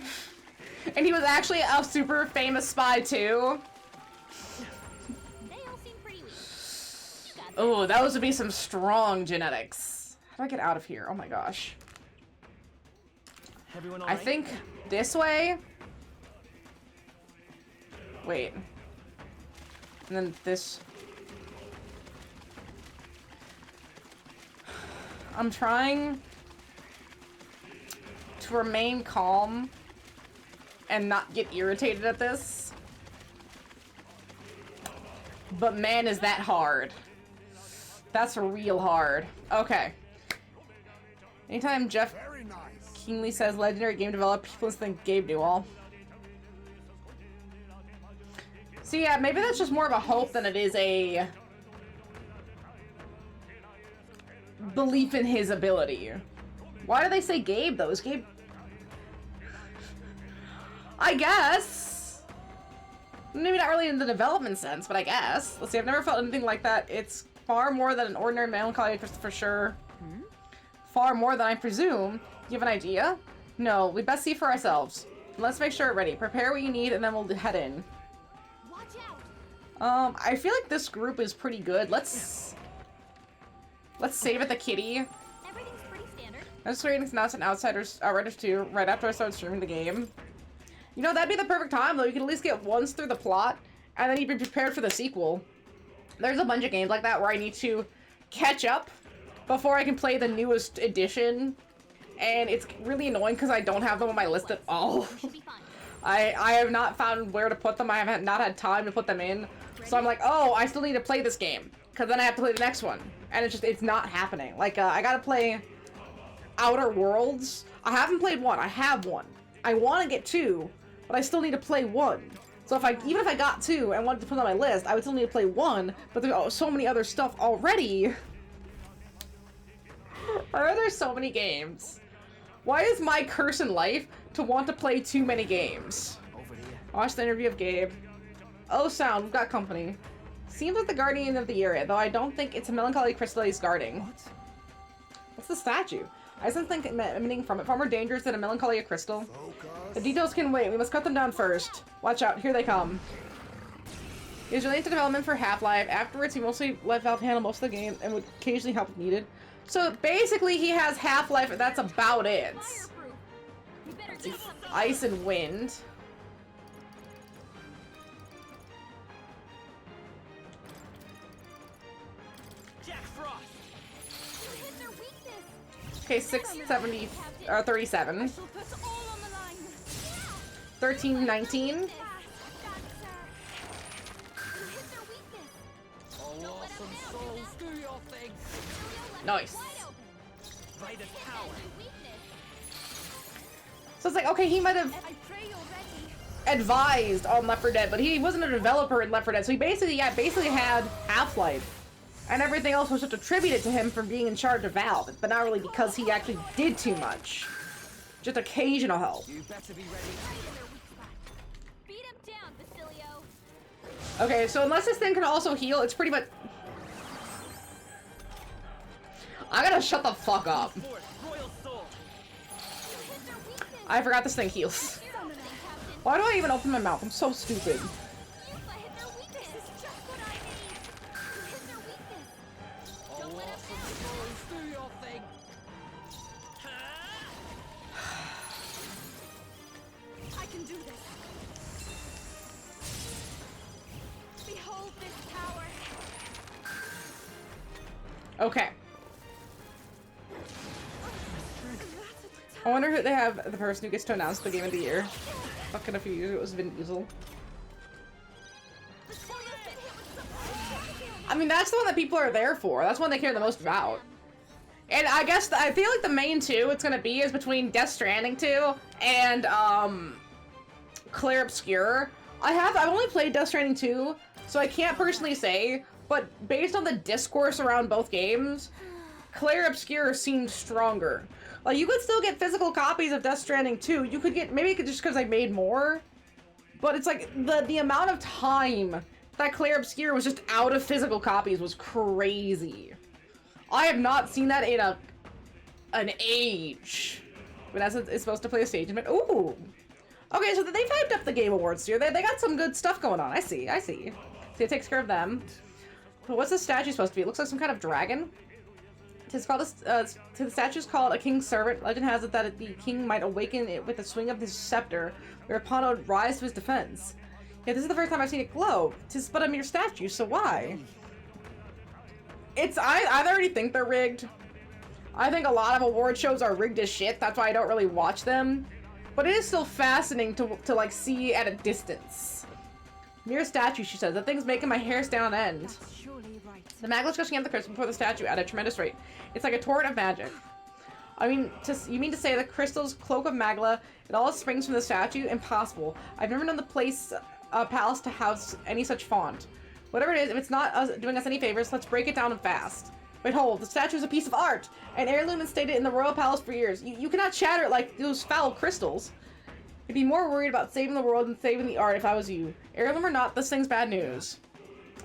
and he was actually a super famous spy too. They all seem pretty weak. You got this. Oh, those would be some strong genetics. How do I get out of here? Oh my gosh. Everyone all I right? think this way. Wait. And then this. I'm trying to remain calm and not get irritated at this. But man, is that hard. That's real hard. Okay. Anytime Jeff Very nice. Kingsley says legendary game developer, people think Gabe knew all. See, yeah, maybe that's just more of a hope than it is a belief in his ability. Why do they say Gabe, though? Is Gabe... I guess. Maybe not really in the development sense, but I guess. Let's see, I've never felt anything like that. It's far more than an ordinary melancholy for sure. Far more than I presume. You have an idea? No, we best see for ourselves. Let's make sure we're ready. Prepare what you need, and then we'll head in. Watch out. I feel like this group is pretty good. Let's save at the kitty. Everything's pretty standard. I'm just waiting to announce an Outsiders Outriders 2 right after I start streaming the game. You know, that'd be the perfect time, though. You can at least get once through the plot, and then you'd be prepared for the sequel. There's a bunch of games like that where I need to catch up before I can play the newest edition, and it's really annoying because I don't have them on my list at all. Should be fine. I have not found where to put them. I have not had time to put them in. So I'm like, oh, I still need to play this game, because then I have to play the next one. And it's not happening. Like, I gotta play Outer Worlds. I haven't played one. I have one. I want to get two, but I still need to play one. So even if I got two and wanted to put it on my list, I would still need to play one, but there's so many other stuff already. Why are there so many games? Why is my curse in life to want to play too many games? Over here. Watch the interview of Gabe. Oh, sound, we've got company. Seems like the guardian of the area, though I don't think it's a melancholy crystal he's guarding. What? What's the statue? I sense something emanating from it, far more dangerous than a melancholia crystal. The Focus. details can wait, we must cut them down first. Watch out, here they come. He is related to development for Half-Life. Afterwards, he mostly let Valve handle most of the game and would occasionally help if needed. So basically, he has Half-Life, and that's about it. Fireproof. You better do something. Ice and wind. Jack Frost! You hit their weakness. Okay, 670, 37. I shall put all on the line. 13, 19. You hit their weakness. Oh, Don't let awesome him down, souls, Nina. do your thing! Nice. Wide open. By the Hit power! that new weakness. So it's like, okay, he might have I pray you're ready. advised on Left 4 Dead, but he wasn't a developer in Left 4 Dead, so he basically had Half-Life. And everything else was just attributed to him for being in charge of Valve, but not really because he actually did too much. Just occasional help. You better be ready. Beat him down, Basilio. Okay, so unless this thing can also heal, it's pretty much... I gotta shut the fuck up. Forth, Royal Soul! You hit their weakness. I forgot this thing heals. Something, Captain. Why do I even open my mouth? I'm so stupid. You hit their weakness. This is just what I need. You hit their weakness. Oh, Don't let him awesome down. souls, do your thing! I can do this. Behold this power. Okay. I wonder who they have the person who gets to announce the game of the year. Fucking a few years ago, it was Vin Diesel. Basilio's been hit with some. I mean, that's the one that people are there for. That's one they care the most about. And I guess, I feel like the main two it's gonna be is between Death Stranding 2 and, Claire Obscure. I've only played Death Stranding 2, so I can't personally say, but based on the discourse around both games, Claire Obscure seemed stronger. Like, you could still get physical copies of Death Stranding 2. You could get, maybe just because I made more, but it's like, the amount of time that Claire Obscure was just out of physical copies was crazy. I have not seen that in an age. Vanessa is supposed to play a stage event. Ooh! Okay, so they've hyped up the Game Awards here. They got some good stuff going on. I see. See, it takes care of them. But what's the statue supposed to be? It looks like some kind of dragon. It's called the statue is called a king's servant. Legend has it that the king might awaken it with a swing of his scepter, whereupon it would rise to his defense. Yeah, this is the first time I've seen it glow. 'Tis but a mere statue, so why? I already think they're rigged. I think a lot of award shows are rigged as shit. That's why I don't really watch them. But it is still fascinating to like see at a distance. Mere statue, she says. That thing's making my hair stand on end. Surely right. The Magla's gushing out the crystal before the statue at a tremendous rate. It's like a torrent of magic. I mean, you mean to say the crystal's cloak of Magla, it all springs from the statue? Impossible. I've never known the palace to house any such font. Whatever it is, if it's not doing us any favors, let's break it down and fast. Wait, hold. The statue is a piece of art. An heirloom and stayed in the royal palace for years. You cannot shatter it like those foul crystals. I'd be more worried about saving the world than saving the art if I was you. Heirloom or not, this thing's bad news.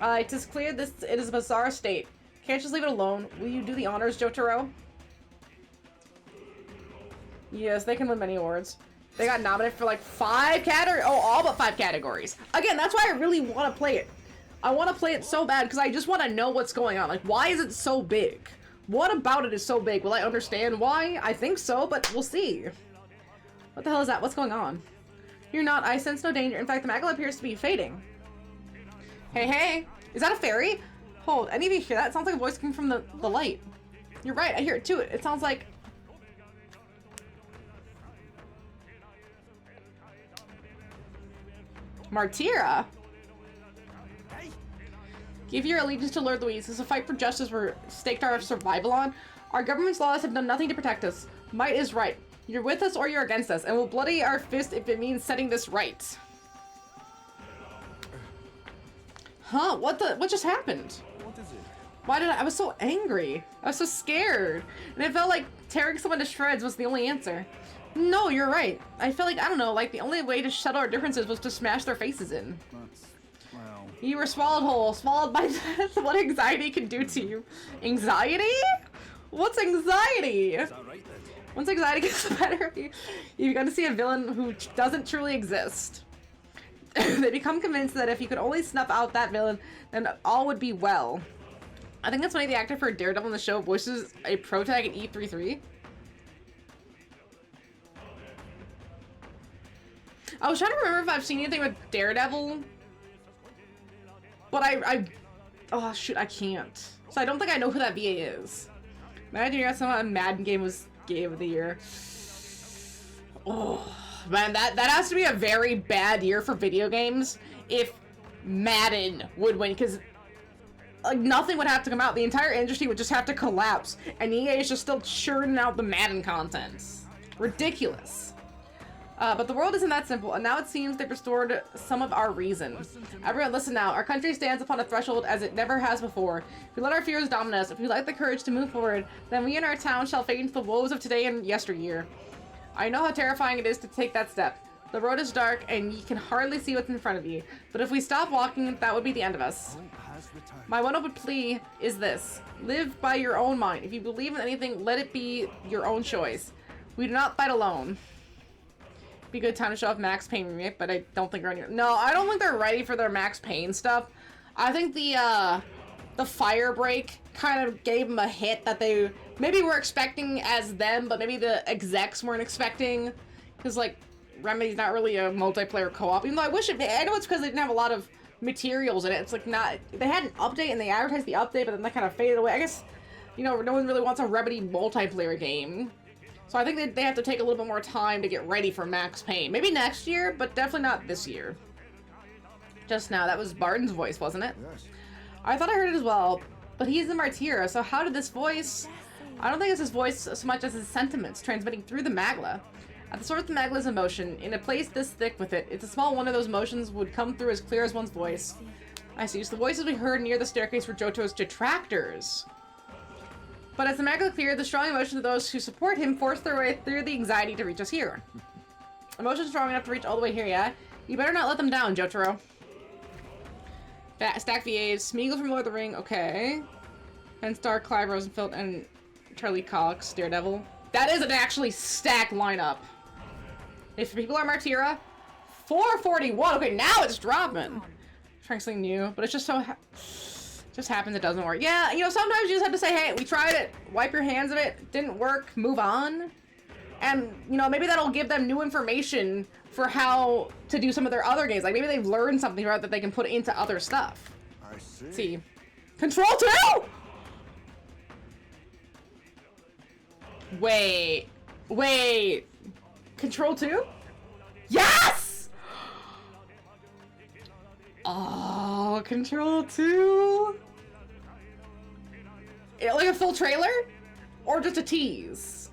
It is clear it is a bizarre state. Can't just leave it alone. Will you do the honors, Jotaro? Yes, they can win many awards. They got nominated for like 5 categories. Oh, all but 5 categories. Again, that's why I really want to play it. I want to play it so bad because I just want to know what's going on. Like, why is it so big? What about it is so big? Will I understand why? I think so, but we'll see. What the hell is that? What's going on? You're not. I sense no danger. In fact, the Magla appears to be fading. Hey, hey. Is that a fairy? Hold. Any of you hear that? It sounds like a voice coming from the light. You're right. I hear it too. It sounds like... Martyra? Give your allegiance to Lord Louise. This is a fight for justice we're staked our survival on. Our government's laws have done nothing to protect us. Might is right. You're with us or you're against us, and we'll bloody our fist if it means setting this right. Huh? What just happened? What is it? Why did I was so angry. I was so scared. And it felt like tearing someone to shreds was the only answer. No, you're right. I felt like, I don't know, like the only way to settle our differences was to smash their faces in. That's, well... You were swallowed whole, swallowed by death. What anxiety can do to you. Anxiety? What's anxiety? Is that right then? Once anxiety gets the better of you, you've got to see a villain who doesn't truly exist. They become convinced that if you could only snuff out that villain, then all would be well. I think that's funny the actor for Daredevil in the show voices a protag in E33. I was trying to remember if I've seen anything with Daredevil, but oh shoot, I can't. So I don't think I know who that VA is. Imagine you got someone a Madden game was Game of the Year. Oh man, that has to be a very bad year for video games if Madden would win, because like nothing would have to come out. The entire industry would just have to collapse, and EA is just still churning out the Madden content. Ridiculous. But the world isn't that simple, and now it seems they've restored some of our reason. Everyone listen now. Our country stands upon a threshold as it never has before. If we let our fears dominate us, if we lack the courage to move forward, then we in our town shall fade into the woes of today and yesteryear. I know how terrifying it is to take that step. The road is dark, and you can hardly see what's in front of you. But if we stop walking, that would be the end of us. My one open plea is this. Live by your own mind. If you believe in anything, let it be your own choice. We do not fight alone. Be a good time to show off Max Payne remake, but I don't think they're ready. No, I don't think they're ready for their Max Payne stuff. I think the fire break kind of gave them a hit that they maybe were expecting as them, but maybe the execs weren't expecting, because like Remedy's not really a multiplayer co-op. Even though I wish it. I know it's because they didn't have a lot of materials in it. It's like not. They had an update and they advertised the update, but then that kind of faded away. I guess, you know, no one really wants a Remedy multiplayer game. So I think they have to take a little bit more time to get ready for Max Payne. Maybe next year, but definitely not this year. Just now, that was Barton's voice, wasn't it? Yes. I thought I heard it as well, but he's the Martyra, so how did this voice... I don't think it's his voice so much as his sentiments transmitting through the Magla. At the source of the Magla's emotion, in a place this thick with it, it's a small wonder those emotions would come through as clear as one's voice. I see, so the voices we heard near the staircase were Jotaro's detractors. But as the Magla cleared, the strong emotions of those who support him forced their way through the anxiety to reach us here. Emotions strong enough to reach all the way here, yeah? You better not let them down, Jotaro. Stack VAs, Smeagol from Lord of the Ring, okay. And Star, Clive Rosenfeld, and Charlie Cox, Daredevil. That is an actually stacked lineup. If people are Martyra, 441. Okay, now it's dropping. Trying something new, but it's just so just happens it doesn't work. Yeah, you know, sometimes you just have to say, hey, we tried it. Wipe your hands of it. Didn't work. Move on. And, you know, maybe that'll give them new information for how to do some of their other games. Like, maybe they've learned something about that they can put into other stuff. I see. Let's see. Control 2? Wait. Control 2? Yes! Oh, Control 2? Like a full trailer? Or just a tease?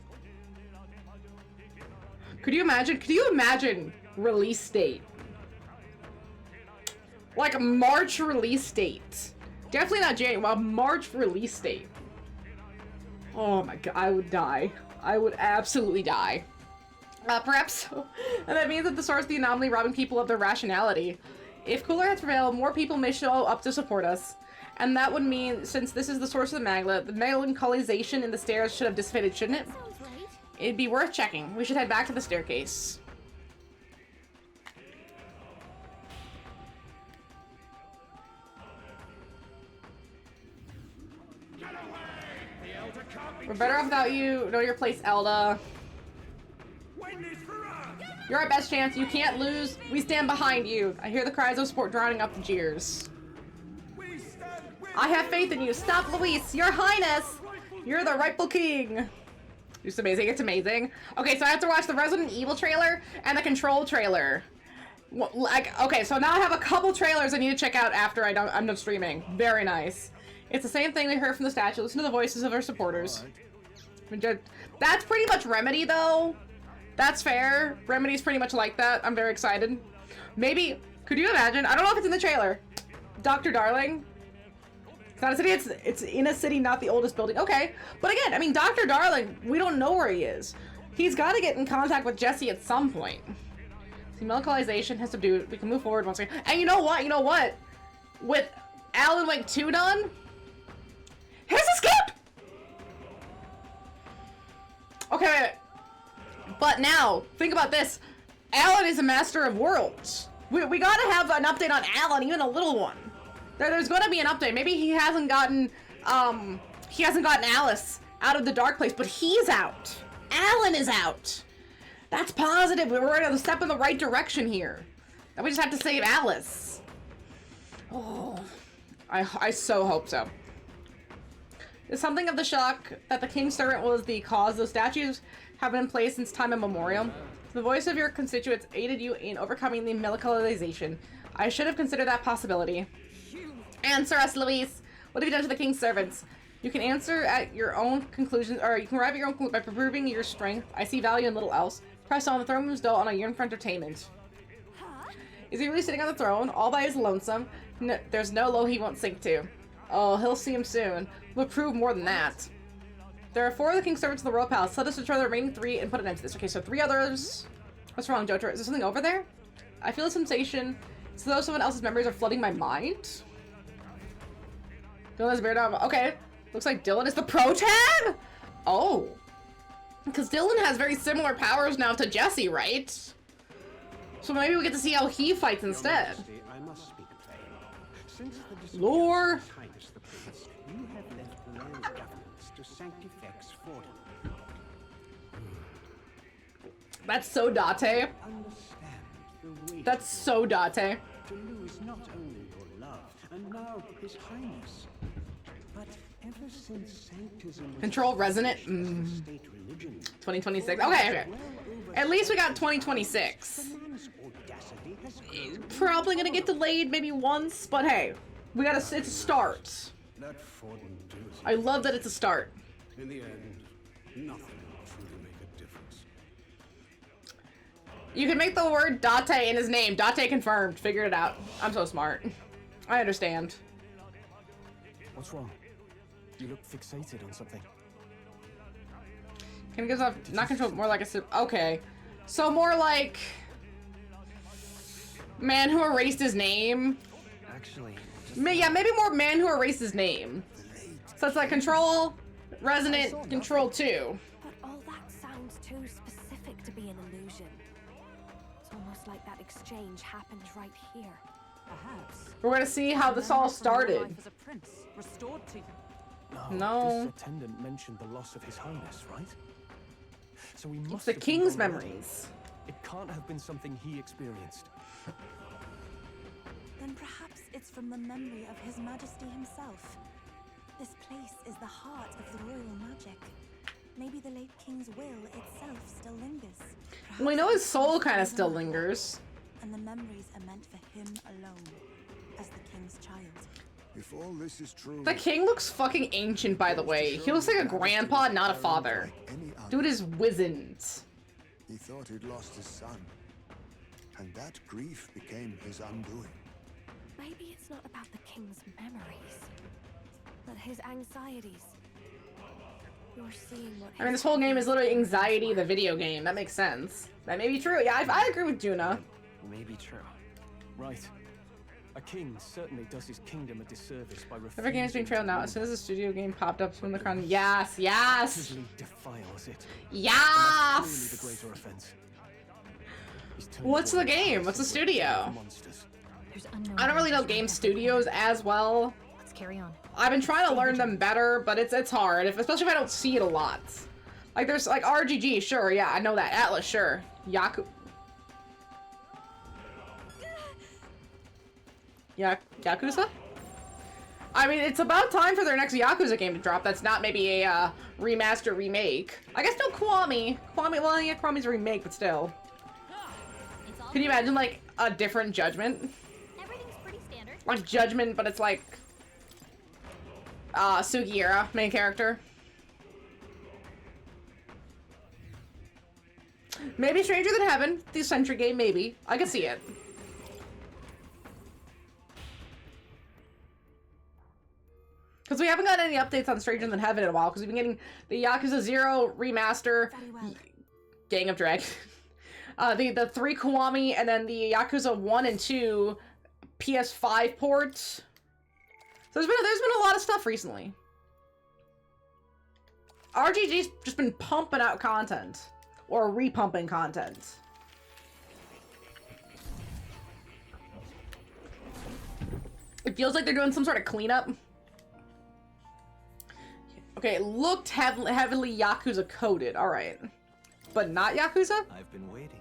Could you imagine release date? Like a March release date. Definitely not January, well, March release date. Oh my god, I would die. I would absolutely die. Perhaps so. And that means that the source of the anomaly robbing people of their rationality. If cooler heads prevail, more people may show up to support us. And that would mean, since this is the source of the magla, the melancholisation in the stairs should have dissipated, shouldn't it? Sounds right. It'd be worth checking. We should head back to the staircase. We're better off without you. Know your place, Elda. You're our best chance. You can't lose. We stand behind you. I hear the cries of support drowning out the jeers. I have faith in you. Stop, Luis. Your Highness. You're the rightful king. It's amazing. It's amazing. Okay, so I have to watch the Resident Evil trailer and the Control trailer. Like, okay, so now I have a couple trailers I need to check out after I'm done streaming. Very nice. It's the same thing we heard from the statue. Listen to the voices of our supporters. That's pretty much Remedy, though. That's fair. Remedy's pretty much like that. I'm very excited. Maybe, could you imagine? I don't know if it's in the trailer. Dr. Darling. It's not a city, it's in a city, not the oldest building. Okay. But again, I mean, Dr. Darling, we don't know where he is. He's got to get in contact with Jesse at some point. See, melancholisation has subdued. We can move forward once again. And you know what? You know what? With Alan Wake 2 done, here's a skip! Okay, wait. But now, think about this. Alan is a master of worlds. We gotta have an update on Alan, even a little one. There's gonna be an update. Maybe he hasn't gotten Alice out of the dark place, but he's out. Alan is out. That's positive. We're on a step in the right direction here. And we just have to save Alice. Oh, I so hope so. Is something of the shock that the King's Servant was the cause those statues have been in place since time immemorial? The voice of your constituents aided you in overcoming the melancholisation. I should have considered that possibility. Answer us, Luis. What have you done to the King's servants? You can answer at your own conclusions, or you can arrive at your own conclusion by proving your strength. I see value in little else. Press on, the throne room's dull, and I yearn for entertainment. Is he really sitting on the throne, all by his lonesome? No, there's no low he won't sink to. Oh, he'll see him soon. We'll prove more than that. There are 4 of the King's servants in the royal palace. Let us destroy the remaining 3 and put an end to this. Okay, so 3 others. What's wrong, Jotaro? Is there something over there? I feel a sensation. It's as though someone else's memories are flooding my mind. Dylan has a beard on. Okay. Looks like Dylan is the pro-tag? Oh. Because Dylan has very similar powers now to Jesse, right? So maybe we get to see how he fights instead. I must speak plain. Since the Lore. His Highness the Prince, you have left the royal governance to Sanctifex Fordham. That's so Date. Understand the weight That's so Date. to lose not only your love, and now His Highness, but ever since Sanctism was Control Resonant. state religion, 2026. Okay. At least we got 2026. the man's audacity has grown. Probably gonna get delayed maybe once, but hey, we gotta. It's a start. Let Fordham do it. I love that it's a start. In the end, nothing will truly make a difference. You can make the word Date in his name. Date confirmed. Figured it out. I'm so smart. I understand. What's wrong? You look fixated on something. Can give off not control, more like a okay. So more like man who erased his name. Actually, Yeah, maybe more man who erased his name. So it's like Control, Resonant, Control 2. But all that too specific to be an illusion. It's almost like that exchange happened right here. Perhaps. We're gonna see how this all Remember from your started. life as a prince, restored to you. No. This attendant mentioned the loss of His Highness, right? So we must It's the have been king's gone already. memories. It can't have been something he experienced. Then perhaps it's from the memory of His Majesty himself. This place is the heart of the royal magic. Maybe the late king's will itself still lingers. We know his soul kind of Perhaps still it's lingers. and the memories are meant for him alone, as the king's child. If all this is true, The king looks fucking ancient, by the way. He looks like a grandpa, not a father. Dude is wizened. he thought he'd lost his son, and that grief became his undoing. Maybe it's not about the king's memories, but his anxieties. You're seeing what I mean, this whole game is literally Anxiety, the video game. That makes sense. That may be true. Yeah, I agree with Juna. Maybe true. Right. A king certainly does his kingdom a disservice by refusing. Every game's being trailed now. to As soon as the studio game popped up from the crown. Yes, yes, actively defiles it. yes. Clearly the greater offense. He's turned What's the away game? What's the from studio? monsters. There's unknown I don't really know dangers game ahead. studios as well. Let's carry on. I've been trying to learn them better, but it's hard, especially if I don't see it a lot. Like there's like RGG, sure, yeah, I know that. Atlas, sure. Yakuza? I mean, it's about time for their next Yakuza game to drop. That's not maybe a remaster remake. I guess no Kiwami. Well, yeah, Kiwami's a remake, but still. It's all Can you imagine like a different Judgment? Everything's pretty standard. Like Judgment, but it's like Sugiura, main character. Maybe Stranger Than Heaven, the Century game, maybe. I could see it. Because we haven't gotten any updates on Stranger Than Heaven in a while, because we've been getting the Yakuza 0 remaster, Very well. Gang of Dragon, the 3 Kiwami, and then the Yakuza 1 and 2 PS5 ports. So there's been a lot of stuff recently. RGG's just been pumping out content. Or repumping content. It feels like they're doing some sort of cleanup. Okay, it looked heavily Yakuza coded. Alright. But not Yakuza? I've been waiting.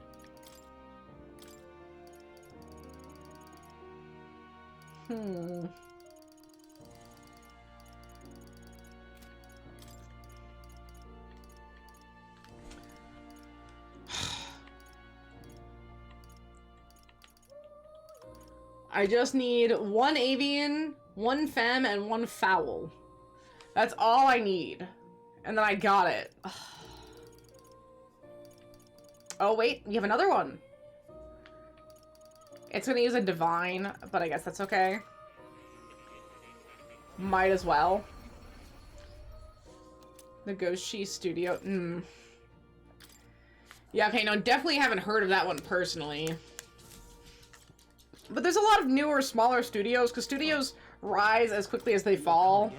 I just need 1 avian, 1 femme, and 1 fowl. That's all I need. And then I got it. Oh wait, you have another one. It's gonna use a divine, but I guess that's okay. Might as well. The Goshi Studio. Yeah, okay, no, definitely haven't heard of that one personally. But there's a lot of newer, smaller studios, because studios rise as quickly as they fall.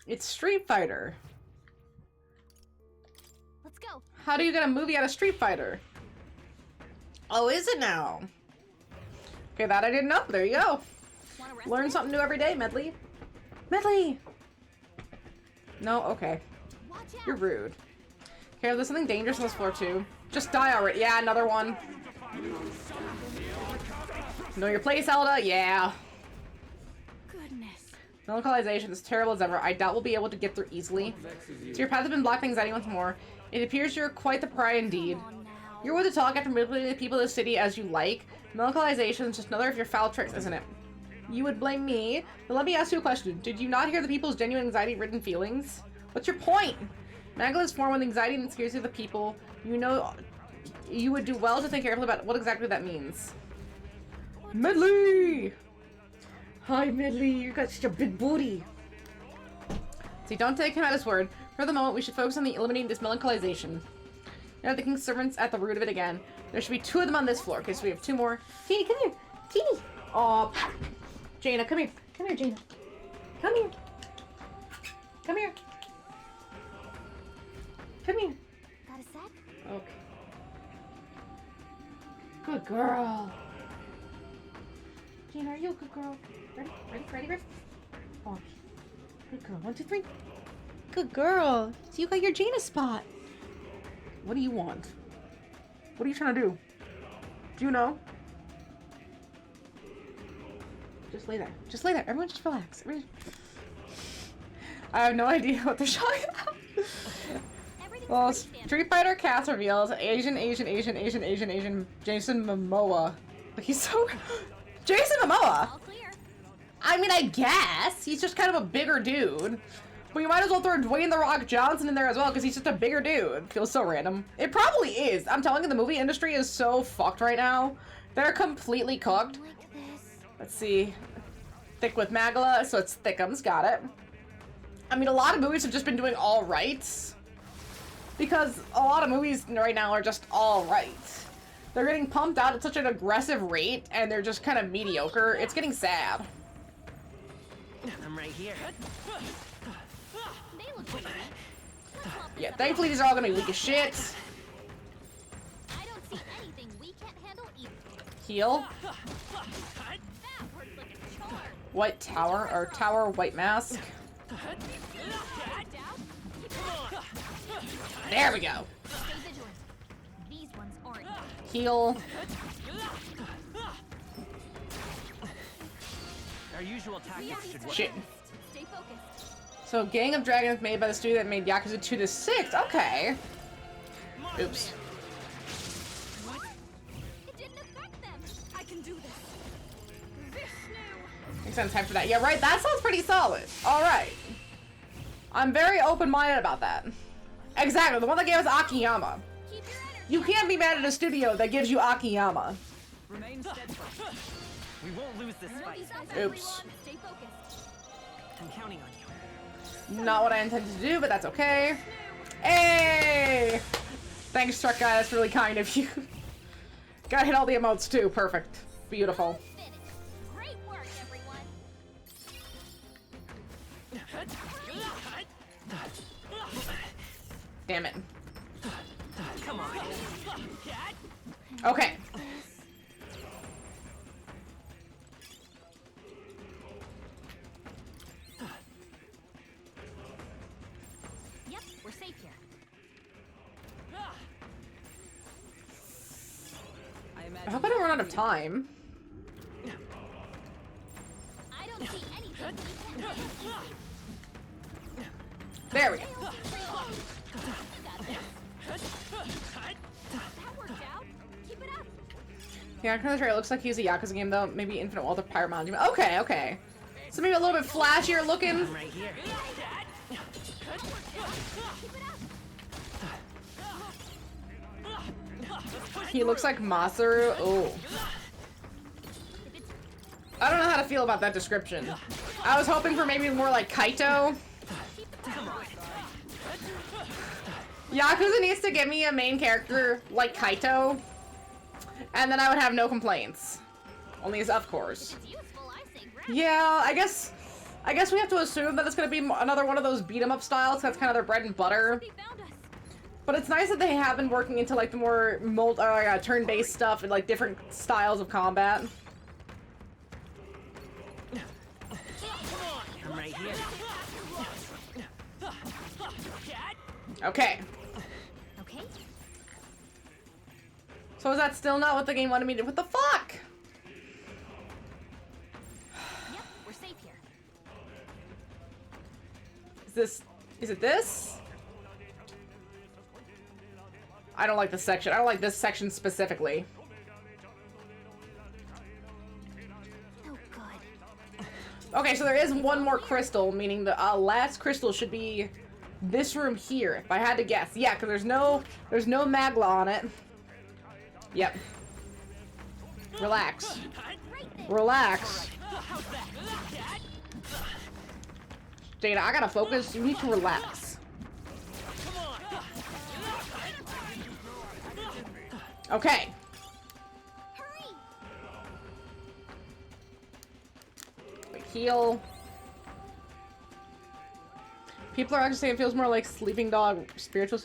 It's Street Fighter. Let's go. How do you get a movie out of Street Fighter? Oh, is it now? Okay, that I didn't know. There you go. Wanna rest Learn something new every day, Medley. Medley! No? Okay. Watch out. You're rude. Okay, there's something dangerous on this floor, too. Just die already. Yeah, another one. Know your place, Zelda? Yeah. Goodness. No localization is terrible as ever. I doubt we'll be able to get through easily. So your path has been blocked by anxiety once more. It appears you're quite the pariah indeed. Come on now. You're worth to talk after manipulating the people of the city as you like. No localization is just another of your foul tricks, isn't it? You would blame me? But let me ask you a question. Did you not hear the people's genuine anxiety-ridden feelings? What's your point? Magla is formed with anxiety and insecurity of the people. You know, you would do well to think carefully about what exactly that means. Medley! Hi, Medley. You got such a big booty. See, don't take him at his word. For the moment, we should focus on eliminating this melanchalization. Now the king's servants at the root of it again. There should be 2 of them on this floor. Okay, so we have 2 more. Teeny, come here. Teeny. Aw. Jaina, come here. Come here, Jaina. Come here. Come here. Come here. Got a sec? Okay. Good girl. Gina, are you a good girl? Ready? Ready? Ready? Ready? On. Good girl. 1, 2, 3. Good girl. So you got your Gina spot. What do you want? What are you trying to do? Do you know? Just lay there. Just lay there. Everyone just relax. Everyone... I have no idea what they're talking about. Well, Street Fighter cast reveals Asian Jason Momoa. He's so... Jason Momoa! All clear. I mean, I guess. He's just kind of a bigger dude. But you might as well throw Dwayne The Rock Johnson in there as well, because he's just a bigger dude. Feels so random. It probably is. I'm telling you, the movie industry is so fucked right now. They're completely cooked. Like this. Let's see. Thick with Magala, so it's Thickums. Got it. I mean, a lot of movies have just been doing all right. Because a lot of movies right now are just all right. They're getting pumped out at such an aggressive rate, and they're just kind of mediocre. It's getting sad. I'm right here. They look pretty. Let's swap this Yeah, up. thankfully these are all gonna be weak as shit. I don't see anything we can't handle either. Heal. That works like a charm. White tower, or tower, white mask. Down. Keep it up. There we go. Stay vigilant. These ones aren't. Heal. Our usual tactics should work. Shit. Stay focused. So, Gang of Dragons made by the studio that made Yakuza 2 to 6. Okay. Oops. It didn't affect them. I can do this. Makes sense, time for that. Yeah, right, that sounds pretty solid. Alright. I'm very open-minded about that. Exactly, the one that gave us Akiyama. Keep your energy. You can't be mad at a studio that gives you Akiyama. Remain steadfast. We won't lose this I know fight. these guys are Oops. Stay focused. I'm counting on you. Not what I intended to do, but that's okay. Hey! Thanks, Truck Guy, that's really kind of you. Gotta hit all the emotes too, perfect. Beautiful. Finished. Great work, everyone. Damn it. Come on. Okay. Yep, we're safe here. I hope I don't run out of time. I don't see anything we can't handle. There we go. That worked out. Keep it up. Yeah, kind of sure it looks like he's a Yakuza game though. Maybe Infinite Wealth of Pirate Management. Okay, okay. So maybe a little bit flashier looking. I'm right here. He looks like Masaru. Oh. I don't know how to feel about that description. I was hoping for maybe more like Kaito. Yakuza needs to give me a main character like Kaito, and then I would have no complaints. Only as of course. It's useful, I say grab. Yeah, I guess we have to assume that it's gonna be another one of those beat 'em up styles. That's kind of their bread and butter. They found us. But it's nice that they have been working into like the more turn-based stuff and like different styles of combat. I'm right here. Okay. Okay. So is that still not what the game wanted me to do? What the fuck? Yep, we're safe here. Is it this? I don't like this section. I don't like this section specifically. Oh, good. Okay, so there is one more crystal, meaning the last crystal should be this room here, if I had to guess. Yeah, because there's no magla on it. Yep. Relax. Relax. Dana, I gotta focus. You need to relax. Okay. Hurry. Heal. People are actually saying it feels more like Sleeping Dog spiritual.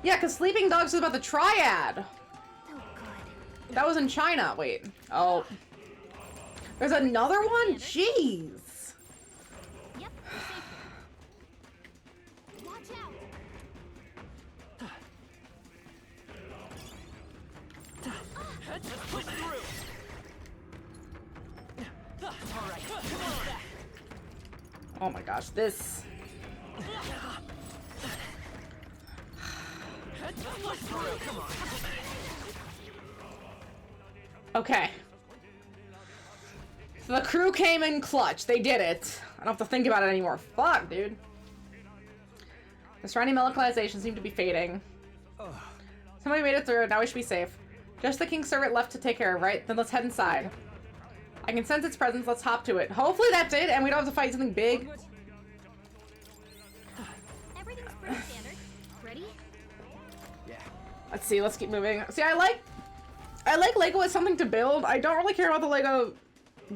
Yeah, because Sleeping Dogs is about the triad. Oh, good. That was in China. Wait. Oh. There's another one? Jeez. Yep, we're safe here. Watch out. Let's push through. All right, come on back. Oh my gosh, this. Let's push through. Come on. Okay. So the crew came in clutch. They did it. I don't have to think about it anymore. Fuck, dude. The surrounding localization seemed to be fading. Somebody made it through. Now we should be safe. Just the king's servant left to take care of, right? Then let's head inside. I can sense its presence. Let's hop to it. Hopefully that's it, and we don't have to fight something big. Everything's pretty standard. Ready? Yeah. Let's see. Let's keep moving. See, I like Lego as something to build. I don't really care about the Lego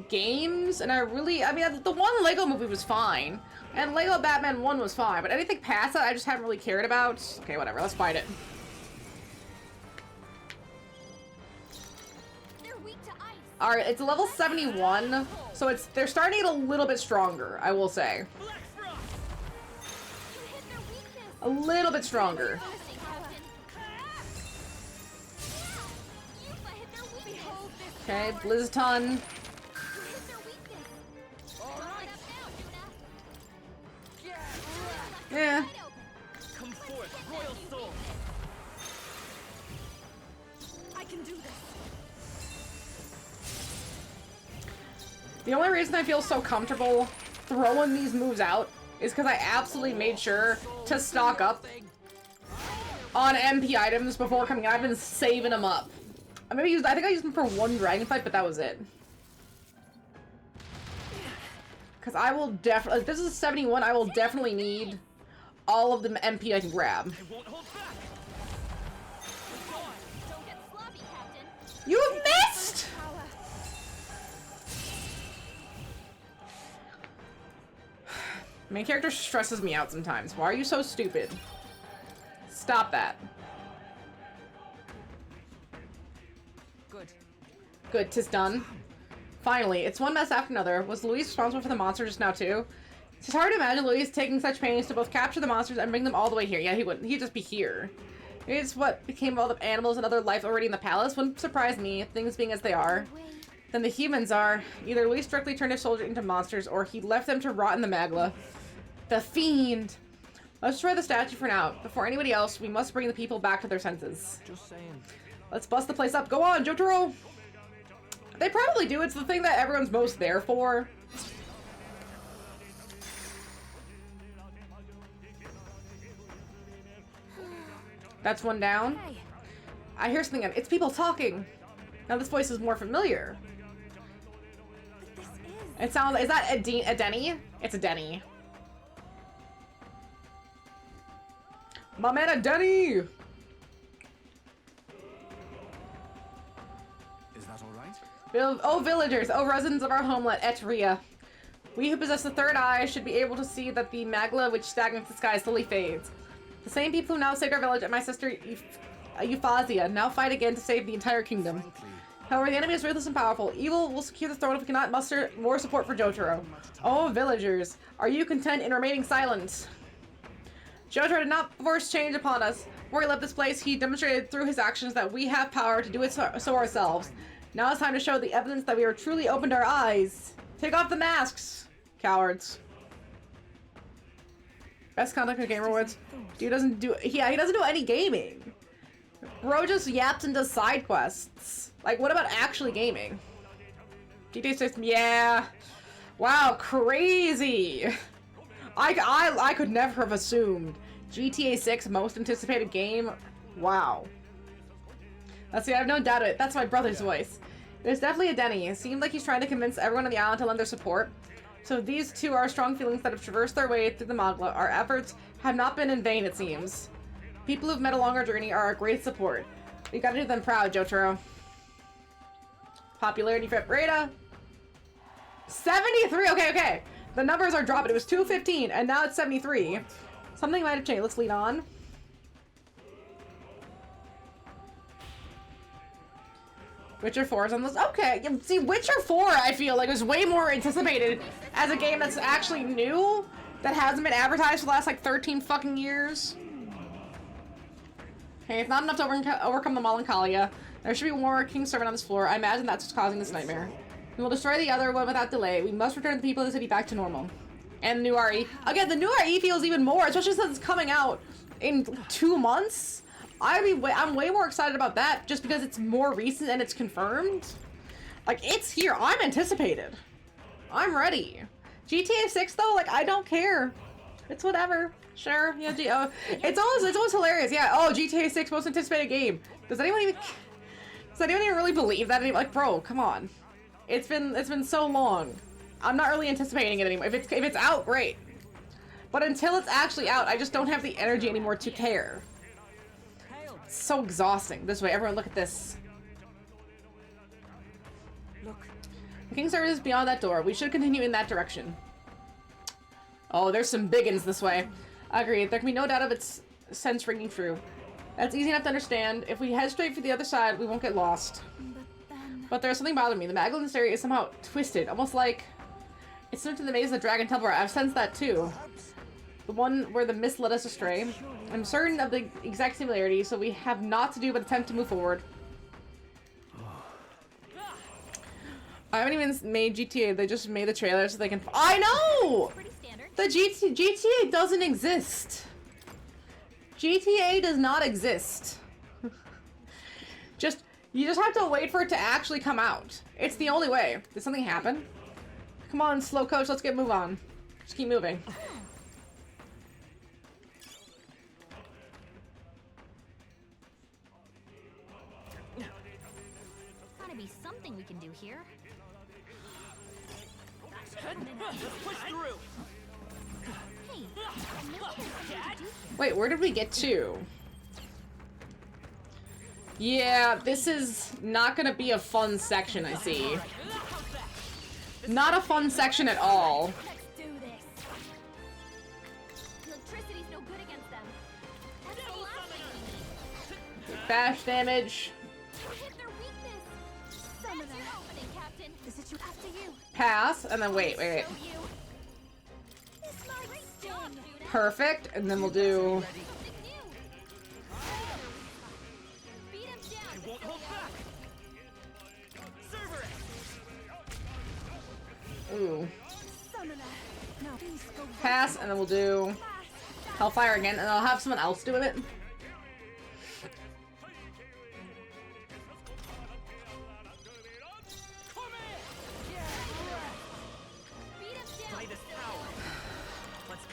games, and I mean, the one Lego movie was fine, and Lego Batman 1 was fine, but anything past that, I just haven't really cared about. Okay, whatever. Let's fight it. They're weak to ice. All right, it's level 71, so they're starting to get a little bit stronger, I will say. You hit their weakness. A little bit stronger. Promising, Captain. Yeah, Yufa hit their weakness. Behold this. Okay, Blizzton. You hit their weakness. All right. Now, Juna. Yeah. Wide open. Come forth, royal soul. I can do this. The only reason I feel so comfortable throwing these moves out is because I absolutely made sure to stock up on MP items before coming in. I've been saving them up. I think I used them for one dragon fight, but that was it. Because I will definitely, this is a 71, I will definitely need all of the MP I can grab. I won't hold back. Don't get sloppy, Captain. You have missed! Main character stresses me out sometimes. Why are you so stupid? Stop that. Good. Good, 'tis done. Finally, it's one mess after another. Was Luis responsible for the monster just now too? It's hard to imagine Luis taking such pains to both capture the monsters and bring them all the way here. Yeah, he wouldn't. He'd just be here. Maybe it's what became of all the animals and other life already in the palace. Wouldn't surprise me, things being as they are. Then the humans are. Either Luis directly turned his soldiers into monsters, or he left them to rot in the Magla. The fiend! Let's destroy the statue for now. Before anybody else, we must bring the people back to their senses. Just saying. Let's bust the place up. Go on, Jotaro! They probably do. It's the thing that everyone's most there for. That's one down. Hey, I hear something. It's people talking. Now this voice is more familiar. but this is... It sounds. Is that a Denny? It's a Denny. My man, a Denny. Is that all right? Oh, villagers, oh, residents of our homeland, Etria. We who possess the third eye should be able to see that the magla which stagnates the sky slowly fades. The same people who now saved our village and my sister Euphazia now fight again to save the entire kingdom. However, the enemy is ruthless and powerful. Evil will secure the throne if we cannot muster more support for Jotaro. Oh, villagers, are you content in remaining silent? Jotaro did not force change upon us. Before he left this place, he demonstrated through his actions that we have power to do it so ourselves. Now it's time to show the evidence that we are truly opened our eyes. Take off the masks, cowards. Best conduct in Game Awards. Dude doesn't do. Yeah, he doesn't do any gaming. Bro just yaps and does side quests. Like, what about actually gaming? GTA 6, yeah. Wow, crazy. I could never have assumed. GTA 6 most anticipated game. Wow. Let's see, I have no doubt of it. That's my brother's voice. There's definitely a Denny. It seemed like he's trying to convince everyone on the island to lend their support. So these two are strong feelings that have traversed their way through the Magla. Our efforts have not been in vain, it seems. People who've met along our journey are our great support. We gotta do them proud, Jotaro. Popularity for Breda. 73! Okay. The numbers are dropping. It was 215, and now it's 73. Something might have changed. Let's lead on. Witcher 4 is on this. Okay, yeah, see, Witcher 4, I feel like, was way more anticipated as a game that's actually new, that hasn't been advertised for the last, like, 13 fucking years. Okay, it's not enough to overcome the Melancholia. There should be more King's Servant on this floor. I imagine that's what's causing this nightmare. We will destroy the other one without delay. We must return the people of the city back to normal. And the new RE. Again, the new RE feels even more, especially since it's coming out in 2 months. I'm way more excited about that just because it's more recent and it's confirmed. Like, it's here. I'm anticipated. I'm ready. GTA 6 though, like, I don't care. It's whatever. Sure. Yeah, it's always hilarious. Yeah. Oh, GTA 6 most anticipated game. Does anyone even really believe that? Like, bro, come on. It's been so long. I'm not really anticipating it anymore. If it's out, great. But until it's actually out, I just don't have the energy anymore to care. It's so exhausting. This way, everyone look at this. Look. The King's Service is beyond that door. We should continue in that direction. Oh, there's some biggins this way. Agreed. There can be no doubt of its sense ringing true. That's easy enough to understand. If we head straight for the other side, we won't get lost. But there's something bothering me. The magnet in this area is somehow twisted, almost like it's similar to the maze of the Dragon Temple. I've sensed that too. The one where the mist led us astray. I'm certain of the exact similarity, so we have naught to do but attempt to move forward. I haven't even made GTA. They just made the trailer so they can. I know. The GTA doesn't exist. GTA does not exist. You just have to wait for it to actually come out. It's the only way. Did something happen? Come on, slow coach, let's move on. Just keep moving. Gotta be something we can do here. Let's push through. Hey, I know there's something to do here. Wait, where did we get to? Yeah, this is not gonna be a fun section, I see. Not a fun section at all. Let's do this. Electricity's no good against them. That's the last thing we need. Bash damage. You hit their weakness. That's your opening, Captain. Is it you after you? Pass, and then wait. Show you. This might sting. Perfect, and then we'll do... Something new. Beat him down. Won't hold back. Server it. Ooh. Summoner. Now please go. Pass, and then we'll do... Hellfire again, and I'll have someone else doing it.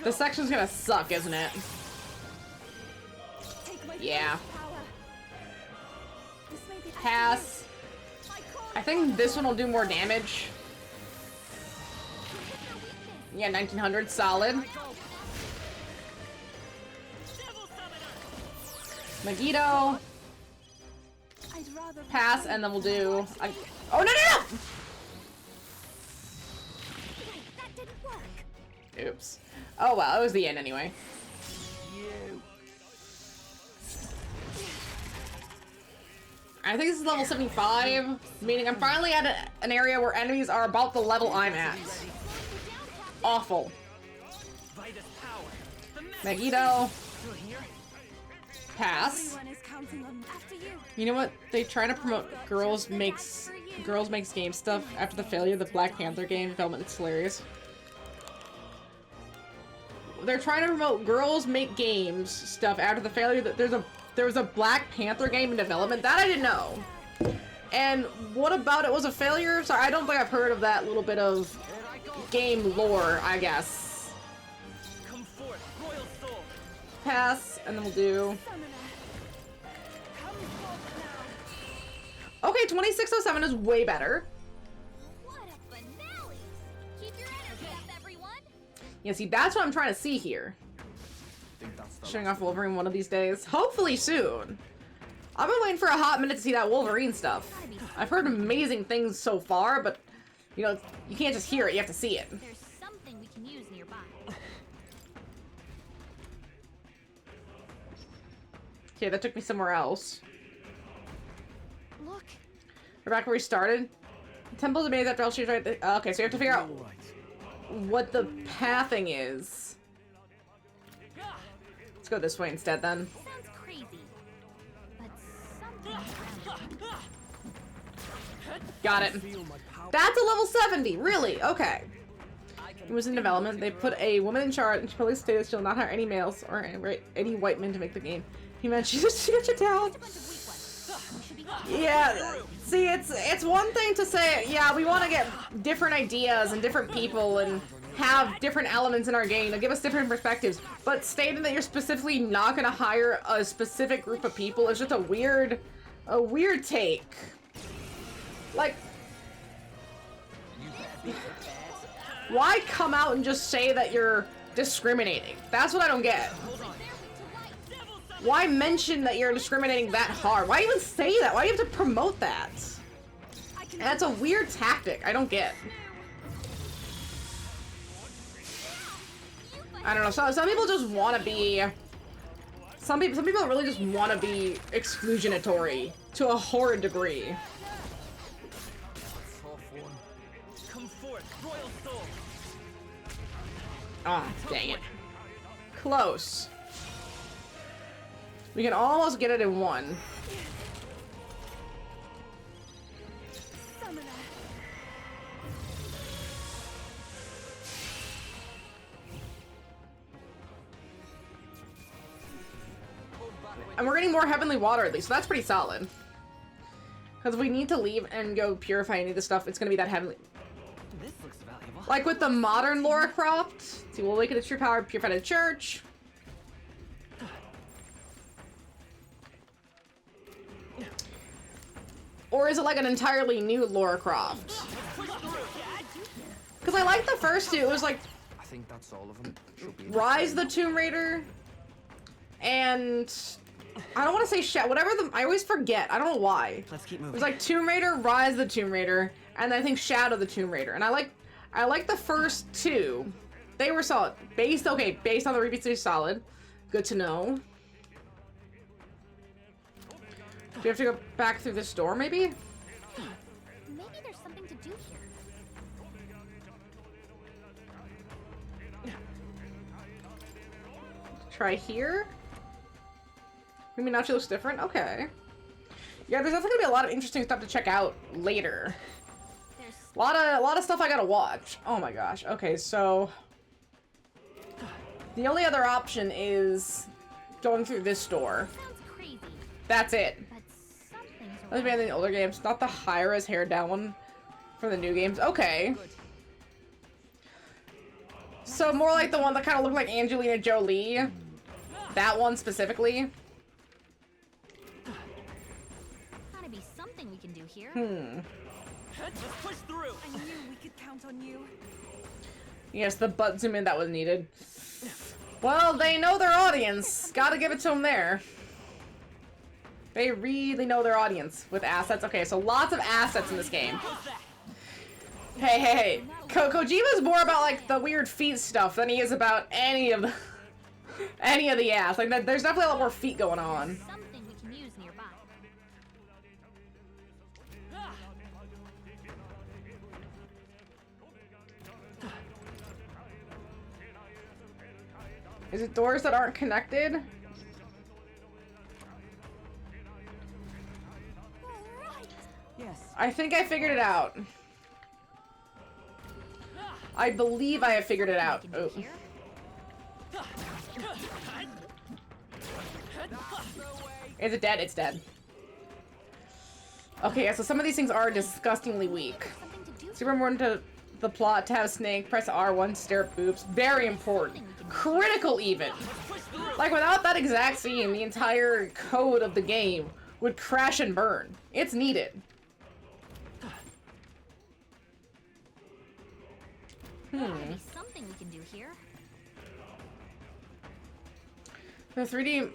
This section's gonna suck, isn't it? Yeah. Pass. I think this one will do more damage. Yeah, 1900, solid. Megiddo. Pass, and then we'll do... Oh, no! That didn't work. Oops. Oh well, it was the end anyway. I think this is level 75, meaning I'm finally at an area where enemies are about the level I'm at. Awful. Megiddo. Pass. You know what? They try to promote girls makes game stuff after the failure of the Black Panther game development. It's hilarious. They're trying to promote girls make games stuff after the failure that there was a Black Panther game in development. That I didn't know. And what about it was a failure? Sorry, I don't think I've heard of that little bit of game lore, I guess. Come forth, royal soul. Pass, and then we'll do... Okay, 2607 is way better. What a finale! Keep your energy up, everyone. Yeah, see, that's what I'm trying to see here. Showing off Wolverine one of these days. Hopefully soon. I've been waiting for a hot minute to see that Wolverine stuff. I've heard amazing things so far, but, you know, you can't just hear it, you have to see it. There's something we can Okay, that took me somewhere else. Look. We're back where we started. The temple's amazed after all she's right there. Okay, so we have to figure out what the pathing is. Let's go this way instead then. Sounds crazy. But something around Got it. That's a level 70, really? Okay. It was in development. They put a woman in charge, and she publicly stated she'll not hire any males or any white men to make the game. He meant she shut it down. Yeah, see, it's one thing to say, yeah, we want to get different ideas and different people and have different elements in our game to give us different perspectives, but stating that you're specifically not going to hire a specific group of people is just a weird take. Like, why come out and just say that you're discriminating? That's what I don't get. Why mention that you're discriminating that hard? Why even say that? Why do you have to promote that? And that's a weird tactic. I don't get. I don't know. Some people just want to be. Some people really just want to be exclusionatory to a horrid degree. Come forth, royal soul. Oh, dang it. Close. We can almost get it in one. And we're getting more heavenly water at least, so that's pretty solid. Because we need to leave and go purify any of the stuff, it's gonna be that heavenly. This looks valuable. Like with the modern Lara Croft. See, we'll awaken its true power, purify the church. Or is it like an entirely new Lara Croft? Because I like the first two. It was like I think that's all of them. Rise the Tomb Raider, and I don't want to say whatever I always forget. I don't know why. Let's keep It moving. was like Tomb Raider, Rise the Tomb Raider, and I think Shadow the Tomb Raider. And I like the first two. They were solid. Based on the repeats, they're solid. Good to know. Do we have to go back through this door, maybe? Maybe there's something to do here. Try here? Maybe now she looks different? Okay. Yeah, there's definitely gonna be a lot of interesting stuff to check out later. A lot of stuff I gotta watch. Oh my gosh. Okay, so the only other option is going through this door. Sounds crazy. That's it. But something's Let's be in the older games, not the high-res hair down one from the new games. Okay. So more like the one that kind of looked like Angelina Jolie. That one specifically. gotta be something we can do here. Let's push through. I knew we could count on you. Yes, the butt zoom in that was needed. Well, they know their audience. Gotta give it to them there. They really know their audience with assets. Okay, so lots of assets in this game. Hey. Kojima's more about like the weird feet stuff than he is about any of the ass. Like there's definitely a lot more feet going on. Something we can use nearby. Is it doors that aren't connected? Yes. I think I figured it out. I believe I have figured it out. Oh. Is it dead? It's dead. Okay, yeah, so some of these things are disgustingly weak. Super important to the plot to have Snake press R1 to stare at boobs. Very important. Critical even. Like without that exact scene, the entire code of the game would crash and burn. It's needed. Gotta be something we can do here. The 3D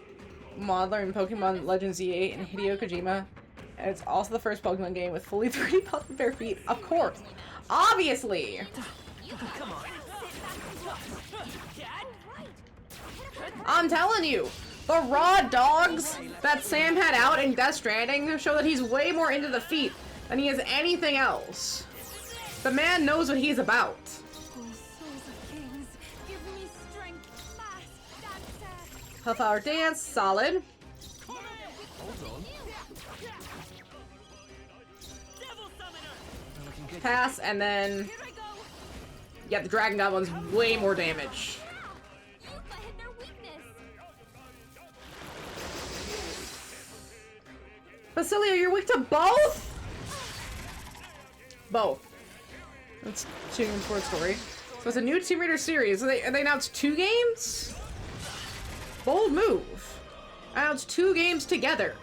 modeler in Pokemon Legends Z8 and Hideo Kojima. And it's also the first Pokemon game with fully 3D puppet bare feet. Of course. Obviously! I'm telling you, the raw dogs that Sam had out in Death Stranding show that he's way more into the feat than he is anything else. The man knows what he's about. Hellfire Dance, solid. Pass, and then... yeah, the Dragon Goblin's way more damage. Basilia, you're weak to both? Both. That's Tomb Raider story. So it's a new Tomb Raider series. They announced 2 games? Bold move. Announced 2 games together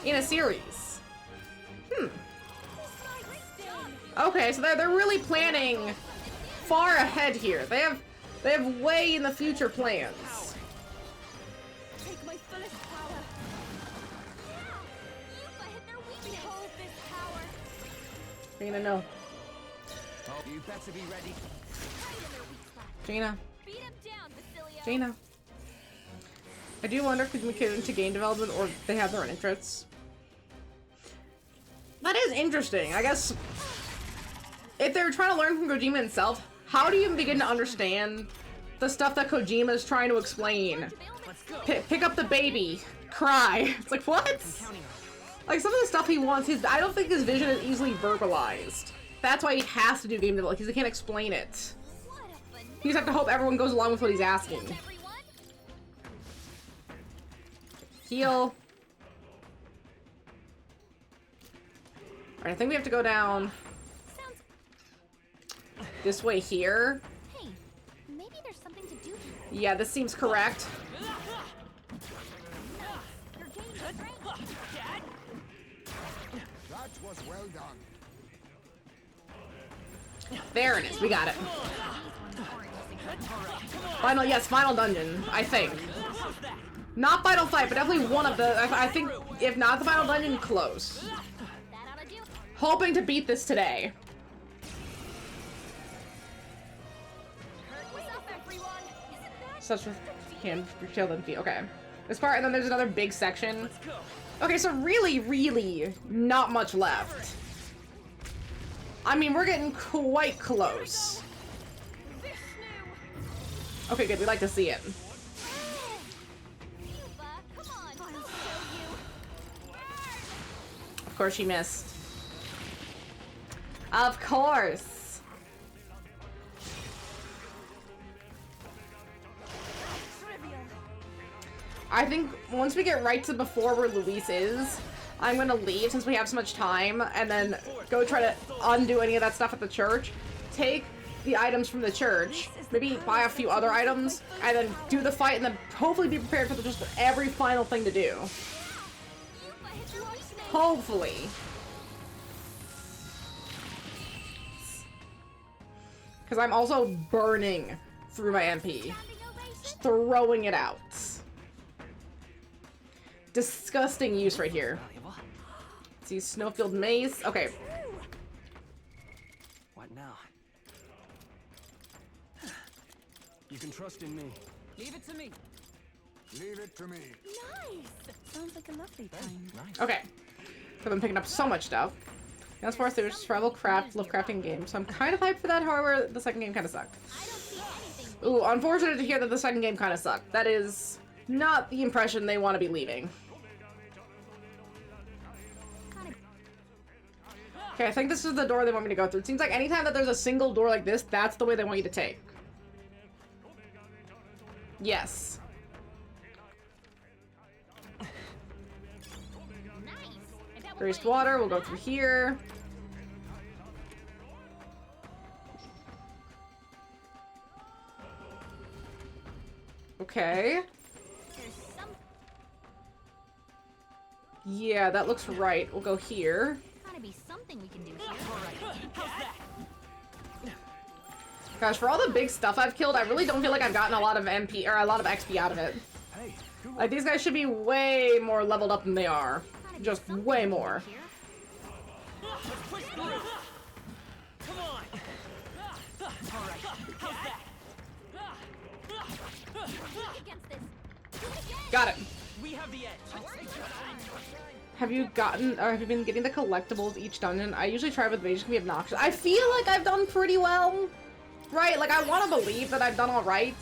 in a series. Okay, so they're really planning far ahead here. They have way in the future plans. Take my fullest power. Behold this power. Gina, no. Oh, you better be ready. Gina. Beat him down, Basilia. Gina. I do wonder if we can get into game development or they have their own interests. That is interesting. I guess if they're trying to learn from Kojima himself, how do you begin to understand the stuff that Kojima is trying to explain? Pick up the baby. Cry. It's like, what? Like, some of the stuff he wants, I don't think his vision is easily verbalized. That's why he has to do game development, because he can't explain it. You just have to hope everyone goes along with what he's asking. Heal. Alright, I think we have to go down this way here. Hey, maybe there's something to do here. Yeah, this seems correct. You're gaining strength. That was well done. There it is. We got it. Final, yes, final dungeon, I think. Not final fight, but definitely one of the, I think, if not the final dungeon, close. Hoping to beat this today. Such a hand shield and feet. Okay. This part, and then there's another big section. Okay, so really not much left. I mean, we're getting quite close. Okay, good. We like to see it. Of course she missed. Of course. I think once we get right to before where Luis is, I'm gonna leave since we have so much time, and then go try to undo any of that stuff at the church. Take the items from the church, maybe buy a few other items, and then do the fight, and then hopefully be prepared for just every final thing to do. Hopefully. Because I'm also burning through my MP. Just throwing it out. Disgusting use right here. Let's see, Snowfield Maze. Okay. What now? You can trust in me. Leave it to me. Leave it to me. Nice! Sounds like a lovely time. Nice. Okay. So I'm picking up so much stuff. As far as there's survival craft, love crafting game. So I'm kind of hyped for that, however, the second game kind of sucked. Ooh, unfortunate to hear that the second game kind of sucked. That is not the impression they want to be leaving. Okay, I think this is the door they want me to go through. It seems like anytime that there's a single door like this, that's the way they want you to take. Yes. Greased water, we'll go through here. Okay. Yeah, that looks right. We'll go here. Gotta be something we can do here. Gosh, for all the big stuff I've killed, I really don't feel like I've gotten a lot of MP or a lot of XP out of it. Like, these guys should be way more leveled up than they are. Just way more. Got it. We have the edge. Have you gotten, or have you been getting the collectibles each dungeon? I usually try, but they just can be obnoxious. I feel like I've done pretty well, right? Like, I want to believe that I've done all right,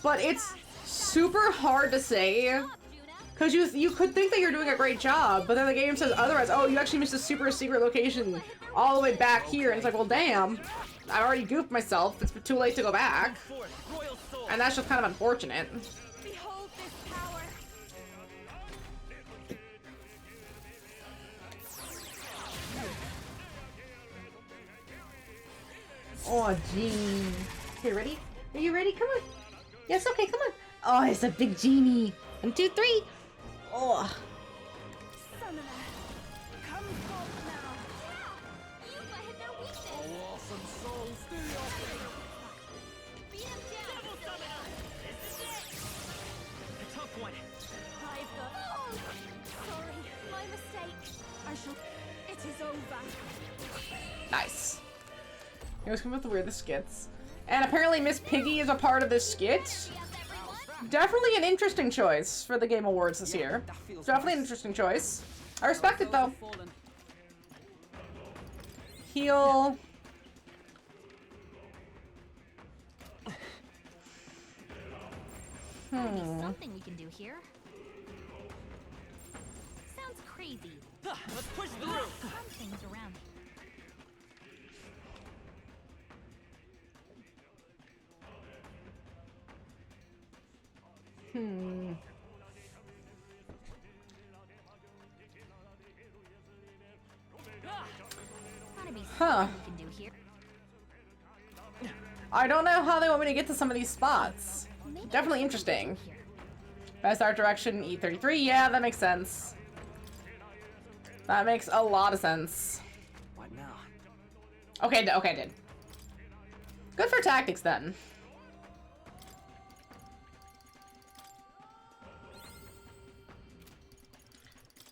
but it's super hard to say, because you could think that you're doing a great job, but then the game says otherwise. Oh, you actually missed a super secret location all the way back here, and it's like, well, damn, I already goofed myself. It's too late to go back, and that's just kind of unfortunate. Behold this power. Oh, genie. Okay, ready? Are you ready? Come on. Yes, okay, come on. Oh, it's a big genie. 1, 2, 3. Oh. Summoner, come forth now. Yuba hit their weakness. Awesome souls, do your thing. Beat him down. Double summoner. This is it. A tough one. I've got. Oh, sorry, my mistake. I shall. It is over. Nice. He was coming with the weirdest skits. And apparently Miss Piggy is a part of this skit. Definitely an interesting choice for the Game Awards this year. Definitely an interesting choice. I respect it though. Heal. Something we can do here. Sounds crazy. Let's push through. Some things around. Huh. We can do here. I don't know how they want me to get to some of these spots. Definitely interesting. Best art direction, E33. Yeah, that makes sense. That makes a lot of sense. What now? Okay, okay, I did. Good for tactics then.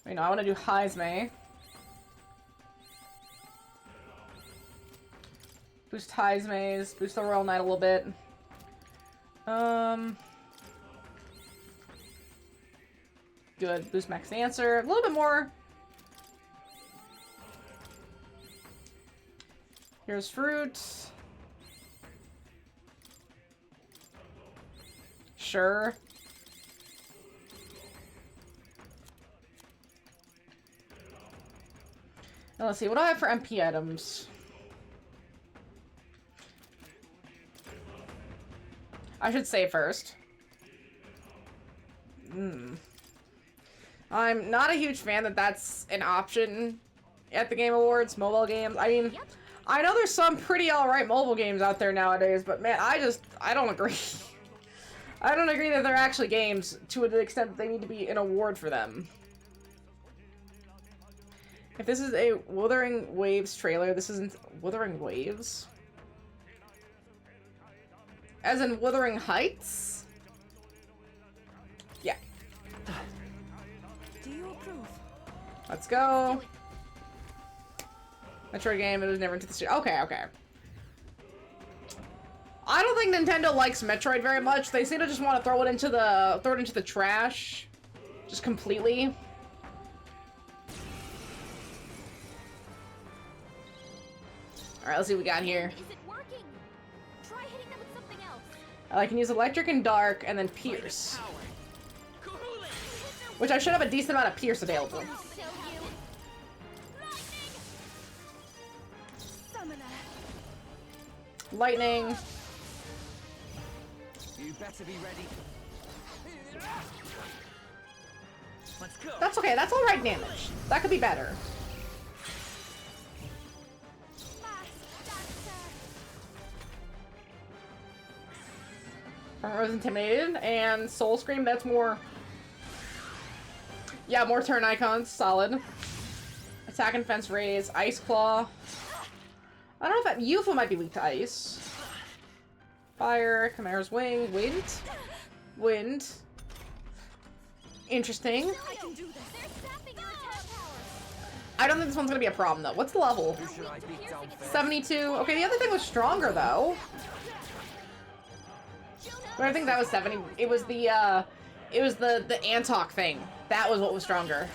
Wait, no, I want to do Heisme. Boost Heisme's, boost the Royal Knight a little bit. Good, boost Max Answer. A little bit more. Here's fruit. Sure. Now let's see, what do I have for MP items? I should save first. I'm not a huge fan that that's an option at the Game Awards, mobile games. I mean, I know there's some pretty alright mobile games out there nowadays, but man, I don't agree. I don't agree that they're actually games to the extent that they need to be an award for them. If this is a Wuthering Waves trailer, this isn't Wuthering Waves? As in Wuthering Heights? Yeah. Do you approve? Let's go. Metroid game, it was never into the studio. Okay, okay. I don't think Nintendo likes Metroid very much. They seem to just want to throw it into the trash. Just completely. Alright, let's see what we got here. Is it working? Try hitting them with something else. I can use electric and dark, and then pierce. Which I should have a decent amount of pierce available. Lightning. You better be ready. Let's go. That's okay, that's alright damage. That could be better. I was intimidated, and Soul Scream, that's more... Yeah, more turn icons, solid. Attack and Fence Raise, Ice Claw. I don't know if that... Yuffie might be weak to ice. Fire, Chimera's Wing, Wind. Wind. Interesting. I don't think this one's gonna be a problem, though. What's the level? 72. Okay, the other thing was stronger, though. But I think that was 70. It was the It was the Antok thing. That was what was stronger.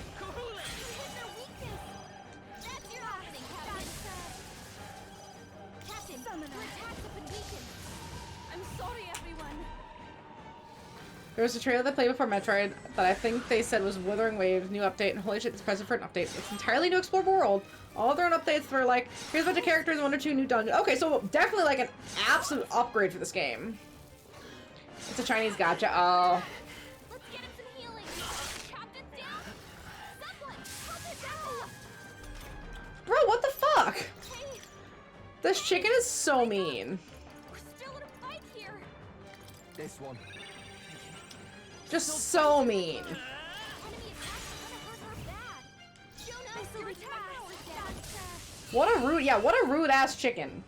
That's your happening, Captain. Captain, your attacks have been weakened. I'm sorry, everyone. There was a trailer that played before Metroid that I think they said was Withering Waves, new update, and holy shit, it's present for an update. It's entirely new explorable world. All their own updates were like, here's a bunch of characters, 1 or 2 new dungeons. Okay, so definitely like an absolute upgrade for this game. It's a Chinese gacha. Oh. Let's get him some healing. Captain's down. Someone, help his down. Bro, what the fuck? Hey, This chicken is so mean. we're still in a fight here. This one. Just so mean. Enemy attacks are gonna hurt her bad. Jonas, your attack power is down. What a rude, yeah, what a rude ass chicken.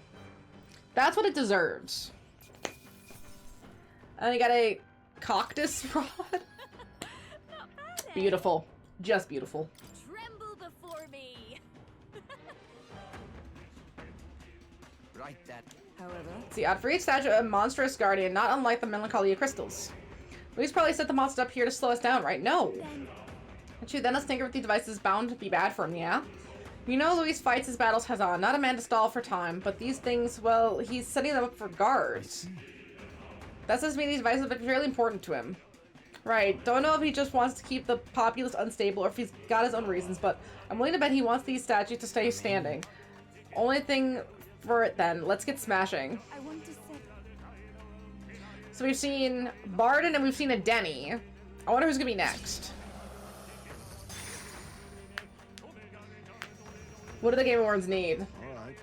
That's what it deserves. And you got a cactus rod. Beautiful. Just beautiful. Tremble before me. Right that. However, See, for each statue, a monstrous guardian, not unlike the Melancholia crystals. Luis probably set the monster up here to slow us down, right? No. And shoot, then us tinker with these devices bound to be bad for him, yeah? You know Luis fights his battles head-on, not a man to stall for time, but these things, well, he's setting them up for guards. That says to me these devices are really important to him. Right, don't know if he just wants to keep the populace unstable or if he's got his own reasons, but I'm willing to bet he wants these statues to stay standing. Only thing for it then, let's get smashing. I want to say. So we've seen Barden and we've seen a Denny. I wonder who's gonna be next. What do the Game Awards need? Alright.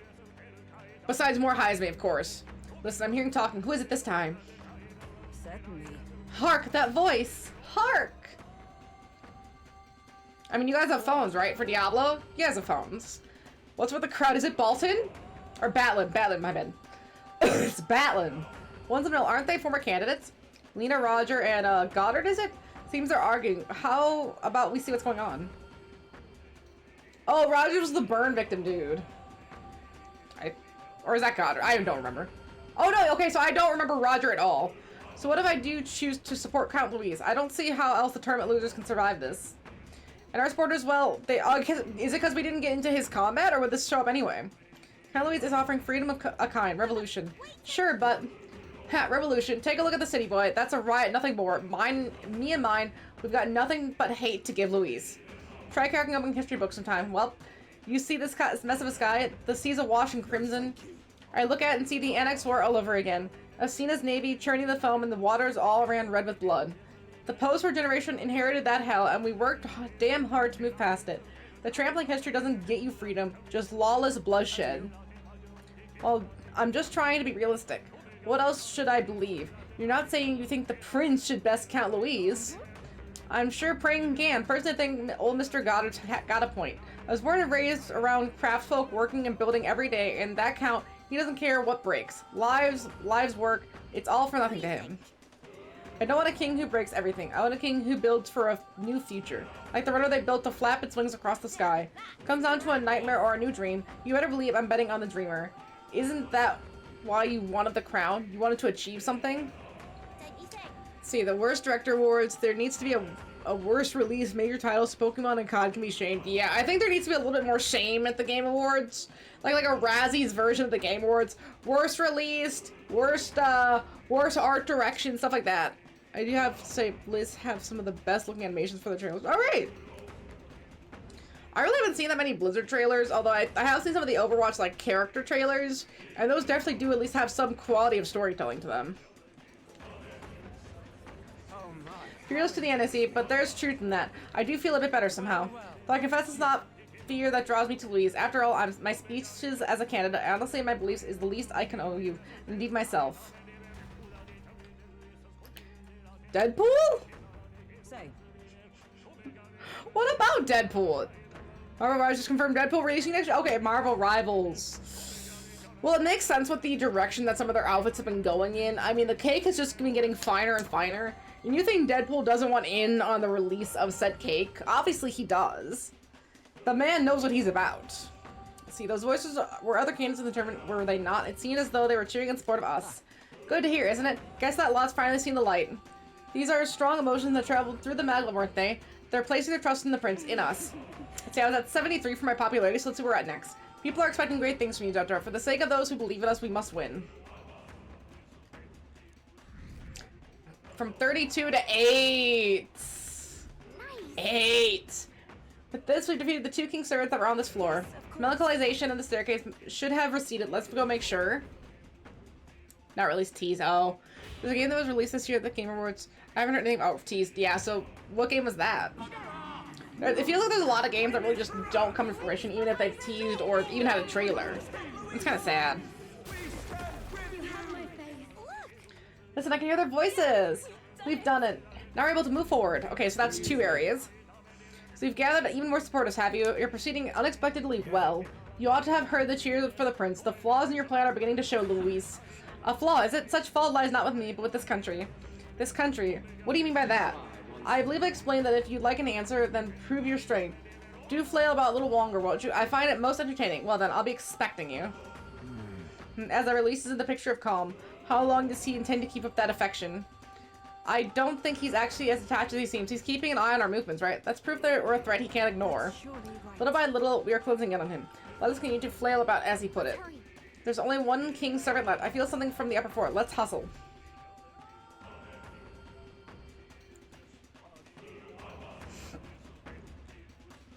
Besides more Heisman, of course. Listen, I'm hearing talking. Who is it this time? certainly. Hark, that voice! Hark! I mean, you guys have phones, right? For Diablo? You guys have phones. What's with the crowd? Is it Balton? Or Batlin? Batlin, my bad. It's Batlin. Ones in the middle, aren't they former candidates? Lena, Roger, and Goddard, is it? Seems they're arguing. How about we see what's going on? Oh, Roger was the burn victim dude. Or is that Goddard? I don't remember. Oh no, okay, so I don't remember Roger at all. So what if I do choose to support Count Louise? I don't see how else the tournament losers can survive this. And our supporters, well, they is it because we didn't get into his combat, or would this show up anyway? Count Louise is offering freedom of a kind, revolution. Sure, but revolution. Take a look at the city, boy. That's a riot, nothing more. Me and mine, we've got nothing but hate to give Louise. Try cracking open history books sometime. Well, you see this mess of a sky, the seas awash in crimson. I look at it and see the Annex War all over again. Asena's navy churning the foam and the waters all ran red with blood. The post-war generation inherited that hell, and we worked damn hard to move past it. The trampling history doesn't get you freedom, just lawless bloodshed. Well, I'm just trying to be realistic. What else should I believe? You're not saying you think the prince should best count Louise. I'm sure praying can. Personally, I think old Mr. Goddard's got a point. I was born and raised around craftsfolk working and building every day, and that count, he doesn't care what breaks. Lives work, it's all for nothing to him. I don't want a king who breaks everything. I want a king who builds for a new future. Like the runner they built to flap its wings across the sky. Comes down to a nightmare or a new dream. You better believe I'm betting on the dreamer. Isn't that why you wanted the crown? You wanted to achieve something? See, the worst director awards, there needs to be a worst release major title so Pokemon and COD can be shamed. Yeah, I think there needs to be a little bit more shame at the Game Awards. Like a Razzie's version of the Game Awards. Worst released, worst art direction, stuff like that. I do have to say, Blizz have some of the best looking animations for the trailers. Alright! I really haven't seen that many Blizzard trailers, although I have seen some of the Overwatch like character trailers, and those definitely do at least have some quality of storytelling to them. Fearless to the NSE, but there's truth in that. I do feel a bit better somehow. Though I confess it's not fear that draws me to Louise. After all, my speeches as a candidate, honestly my beliefs is the least I can owe you, and indeed myself. Deadpool? Say, What about Deadpool? Marvel Rivals just confirmed Deadpool releasing next year? Okay, Marvel Rivals. Well, it makes sense with the direction that some of their outfits have been going in. I mean, the cake has just been getting finer and finer. And you think Deadpool doesn't want in on the release of said cake? Obviously he does. The man knows what he's about. See, those voices were other candidates in the tournament, were they not? It seemed as though they were cheering in support of us. Good to hear, isn't it? Guess that lot's finally seen the light. These are strong emotions that traveled through the Magla, weren't they? They're placing their trust in the prince, in us. See, I was at 73 for my popularity, so let's see where we're at next. People are expecting great things from you, Jotaro. For the sake of those who believe in us, we must win. From 32 to 8. 8. With this, we've defeated the 2 king servants that were on this floor. Melanchalization and the staircase should have receded. Let's go make sure. Not released. Tease. Oh. There's a game that was released this year at the Game Awards. I haven't heard anything. Oh, teased. Yeah, so what game was that? It feels like there's a lot of games that really just don't come to fruition, even if they've teased or even had a trailer. It's kind of sad. Listen, I can hear their voices. We've done it. Now we're able to move forward. Okay, so that's 2 areas. So you've gathered even more supporters, have you? You're proceeding unexpectedly well. You ought to have heard the cheers for the prince. The flaws in your plan are beginning to show, Louise. A flaw, is it? Such fault lies not with me, but with this country. This country? What do you mean by that? I believe I explained that if you'd like an answer, then prove your strength. Do flail about a little longer, won't you? I find it most entertaining. Well then, I'll be expecting you. As I releases in the picture of calm, how long does he intend to keep up that affection? I don't think he's actually as attached as he seems. He's keeping an eye on our movements, right? That's proof that we're a threat he can't ignore. Little by little, we are closing in on him. Let us continue to flail about, as he put it. There's only 1 king's servant left. I feel something from the upper floor. Let's hustle.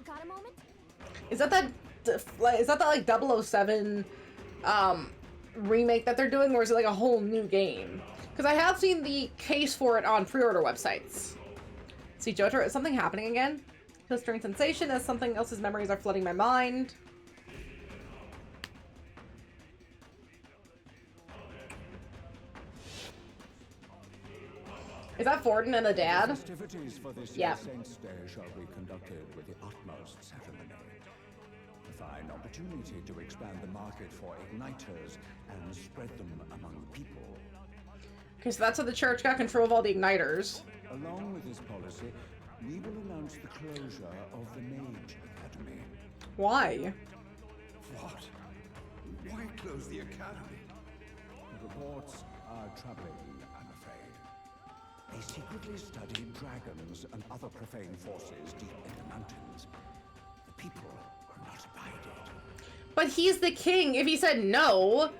Got a moment? Is that like 007 remake that they're doing, or is it like a whole new game? Because I have seen the case for it on pre-order websites. See, Jotaro, is something happening again? Feels strange sensation as something else's memories are flooding my mind. Is that Forden and the dad? The festivities for this Yeah. Saint's Day shall be conducted with the utmost ceremony. A fine opportunity to expand the market for igniters and spread them among the people. Okay, so that's how the church got control of all the igniters. Along with this policy, we will announce the closure of the Mage Academy. Why? What? Why close the academy? The reports are troubling, I'm afraid. They secretly study dragons and other profane forces deep in the mountains. The people are not abided. But he's the king. If he said no,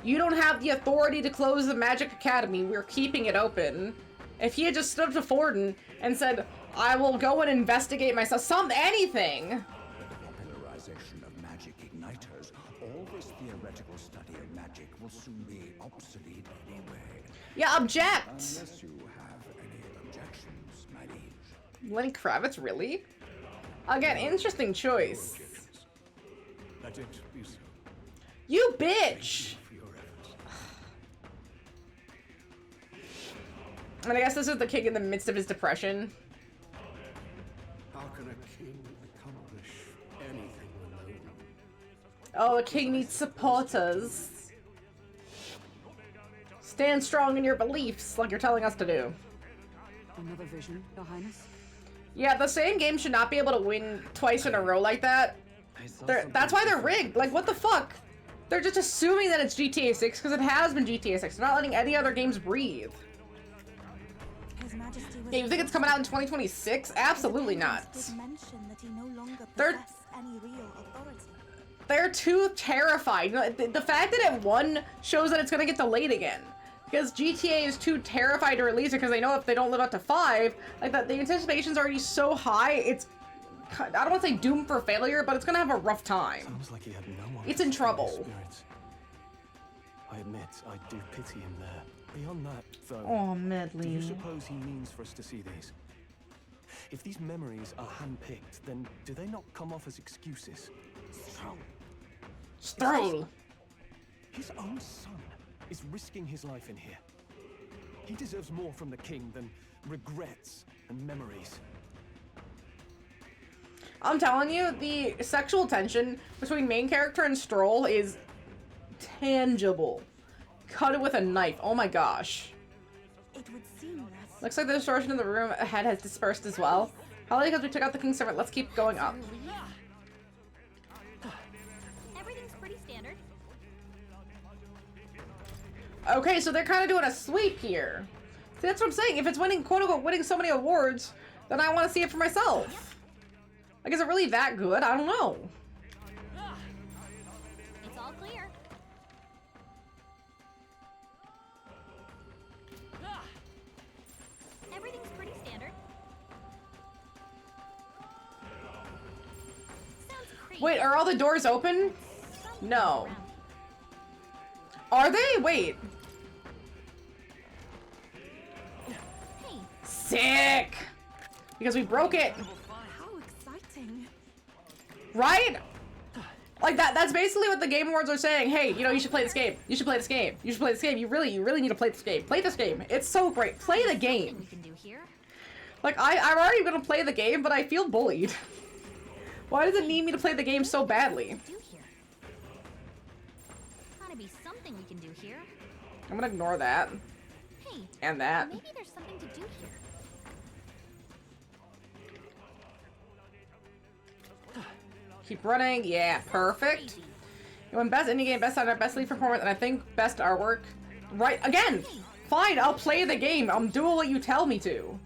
you don't have the authority to close the Magic Academy. We're keeping it open. If he had just stood up to Forden and said, I will go and investigate myself, anything. With the popularization of magic igniters, all this theoretical study of magic will soon be obsolete anyway. Yeah, object! Unless you have any objections, my liege. Lenny Kravitz, really? Again, interesting choice. Let it be so. You bitch! For your efforts. And I guess this is the king in the midst of his depression. How can a king accomplish anything alone? Oh, a king needs supporters. Stand strong in your beliefs, like you're telling us to do. Another vision, Your Highness? Yeah, the same game should not be able to win twice in a row like that. That's why they're rigged. Like, what the fuck? They're just assuming that it's GTA 6 because it has been GTA 6. They're not letting any other games breathe. His Majesty was Yeah, you think it's coming out in 2026? Absolutely not. did mention that he no longer They're- possessed any real authority. They're too terrified. You know, the fact that it won shows that it's gonna get delayed again. Because GTA is too terrified to release it because they know if they don't live up to 5, like that, the anticipation's already so high, it's, I don't want to say doomed for failure, but it's gonna have a rough time. Sounds like he had no one. It's in to trouble. steady his spirits. I admit, I do pity him there. Beyond that, though, Oh, do you Medley. suppose he means for us to see these? If these memories are handpicked, then do they not come off as excuses? Stroll. His own son is risking his life in here. He deserves more from the king than regrets and memories. I'm telling you, the sexual tension between main character and Stroll is tangible. Cut it with a knife. Oh my gosh. It would seem that Looks like the distortion in the room ahead has dispersed as well. Probably because we took out the king's servant. Let's keep going up. Everything's pretty standard. Okay, so they're kind of doing a sweep here. See, that's what I'm saying. If it's winning, quote unquote, winning so many awards, then I want to see it for myself. Like, is it really that good? I don't know. It's all clear. Everything's pretty standard. Sounds crazy. Wait, are all the doors open? No. Are they? Wait. Hey. Sick! Because we broke it. How exciting. Right? Like that's basically what the Game Awards are saying. Hey, you know, you should play this game. You should play this game. You should play this game. You really need to play this game. Play this game. It's so great. Play the game. We can do here. Like I'm already gonna play the game, but I feel bullied. Why does it need me to play the game so badly? Do here. Gotta be something we can do here. I'm gonna ignore that. Hey. And that. Maybe there's something to do here. Keep running. Yeah, perfect. You won best indie game, best designer, best lead performance, and I think best artwork. Right, again! Fine, I'll play the game. I'm doing what you tell me to.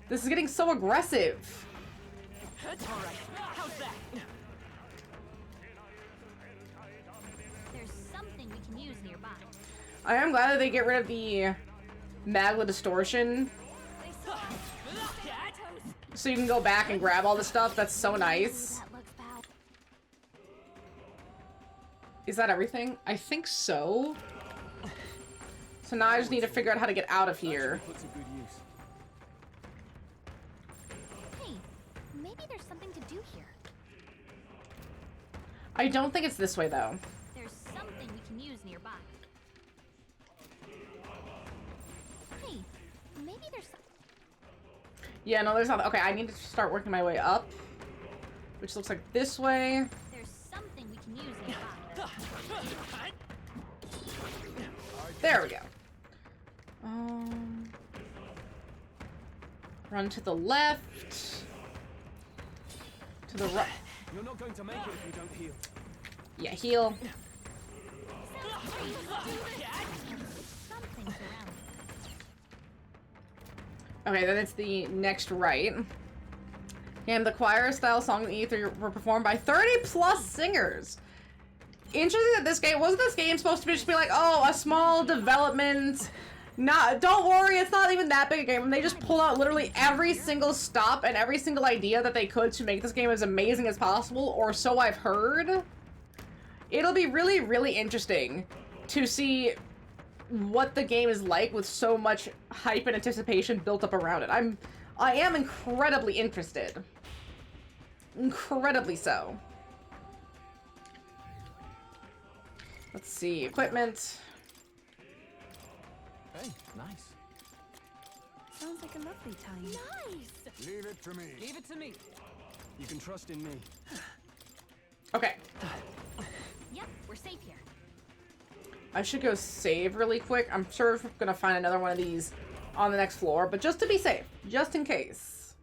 This is getting so aggressive. There's something we can use nearby. I am glad that they get rid of the magma distortion. So you can go back and grab all the stuff. That's so nice. That looks bad. Is that everything? I think so. So now I just need to figure out how to get out of here. Put to good use. Hey, maybe there's something to do here. I don't think it's this way though. There's something we can use nearby. Hey, maybe there's some... Yeah, no, there's not. Okay, I need to start working my way up, which looks like this way. There's something we can use nearby. There we go. Run to the left. To the right. You're not going to make it if you don't heal. Yeah, heal. Something's around. Okay, then it's the next right. And the choir style song that E3 were performed by 30+ singers. Interesting that this game wasn't this game supposed to just be like, oh, a small development. Don't worry, it's not even that big a game. And they just pulled out literally every single stop and every single idea that they could to make this game as amazing as possible, or so I've heard. It'll be really, really interesting to see what the game is like with so much hype and anticipation built up around it. I am incredibly interested. Incredibly so. Let's see, equipment. Hey, nice. Sounds like a lovely time. Nice! Leave it to me. Leave it to me. You can trust in me. Okay. Yep, we're safe here. I should go save really quick. I'm sure we're gonna find another one of these on the next floor, but just to be safe, just in case.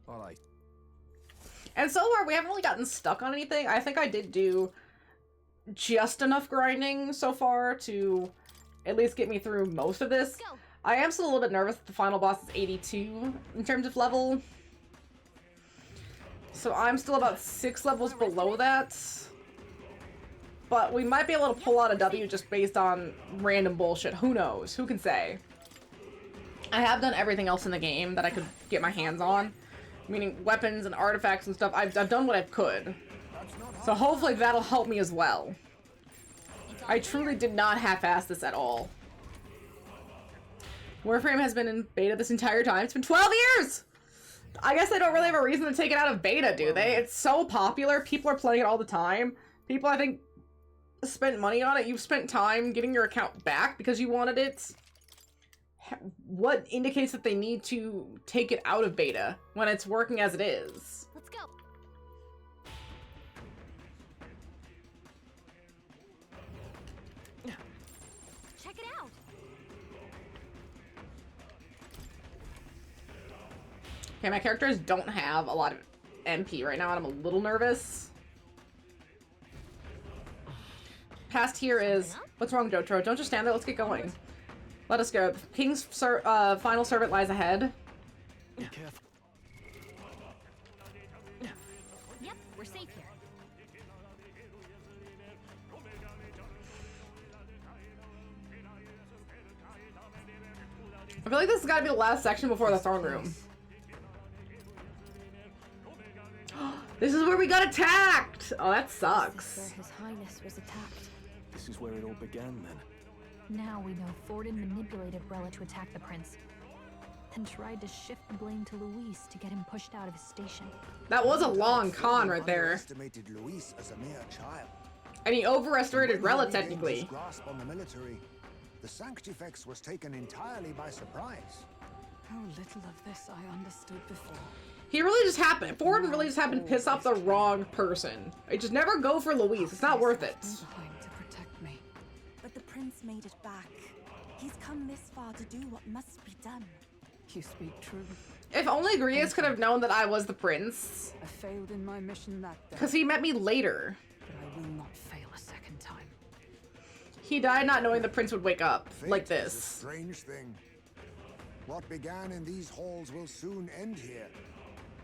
All right. And so far, we haven't really gotten stuck on anything. I think I did do just enough grinding so far to at least get me through most of this. Go. I am still a little bit nervous that the final boss is 82 in terms of level. So I'm still about 6 levels below that. But we might be able to pull out a W just based on random bullshit. Who knows? Who can say? I have done everything else in the game that I could get my hands on. Meaning weapons and artifacts and stuff. I've done what I could. So hopefully that'll help me as well. I truly did not half-ass this at all. Warframe has been in beta this entire time. It's been 12 years! I guess they don't really have a reason to take it out of beta, do they? It's so popular. People are playing it all the time. People, I think, spent money on it. You've spent time getting your account back because you wanted it. What indicates that they need to take it out of beta when it's working as it is? Let's go. Check it out. Okay, my characters don't have a lot of MP right now, and I'm a little nervous. Past here is... What's wrong, Jotaro? Don't just stand there, let's get going. Let us go. The king's final servant lies ahead. Be careful. Yep, we're safe here. I feel like this has got to be the last section before the throne room. This is where we got attacked! Oh, that sucks. Where His Highness was attacked. This is where it all began, then. Now we know Forden manipulated Rella to attack the prince, then tried to shift the blame to Luis to get him pushed out of his station. That was a long con right there. Underestimated Luis as a mere child. And he overestimated When he Rella, regained technically. his grasp on the military, the Sanctifex was taken entirely by surprise. How little of this I understood before. He really just happened. Forden really just happened to piss off the wrong person. I just never go for Luis. It's not worth it. Behind to protect me. But the prince made it back. He's come this far to do what must be done. You speak true. If only Grius could have known that I was the prince. I failed in my mission that day. Because he met me later. But I will not fail a second time. He died not knowing the prince would wake up like Fate is a this. strange thing. What began in these halls will soon end here.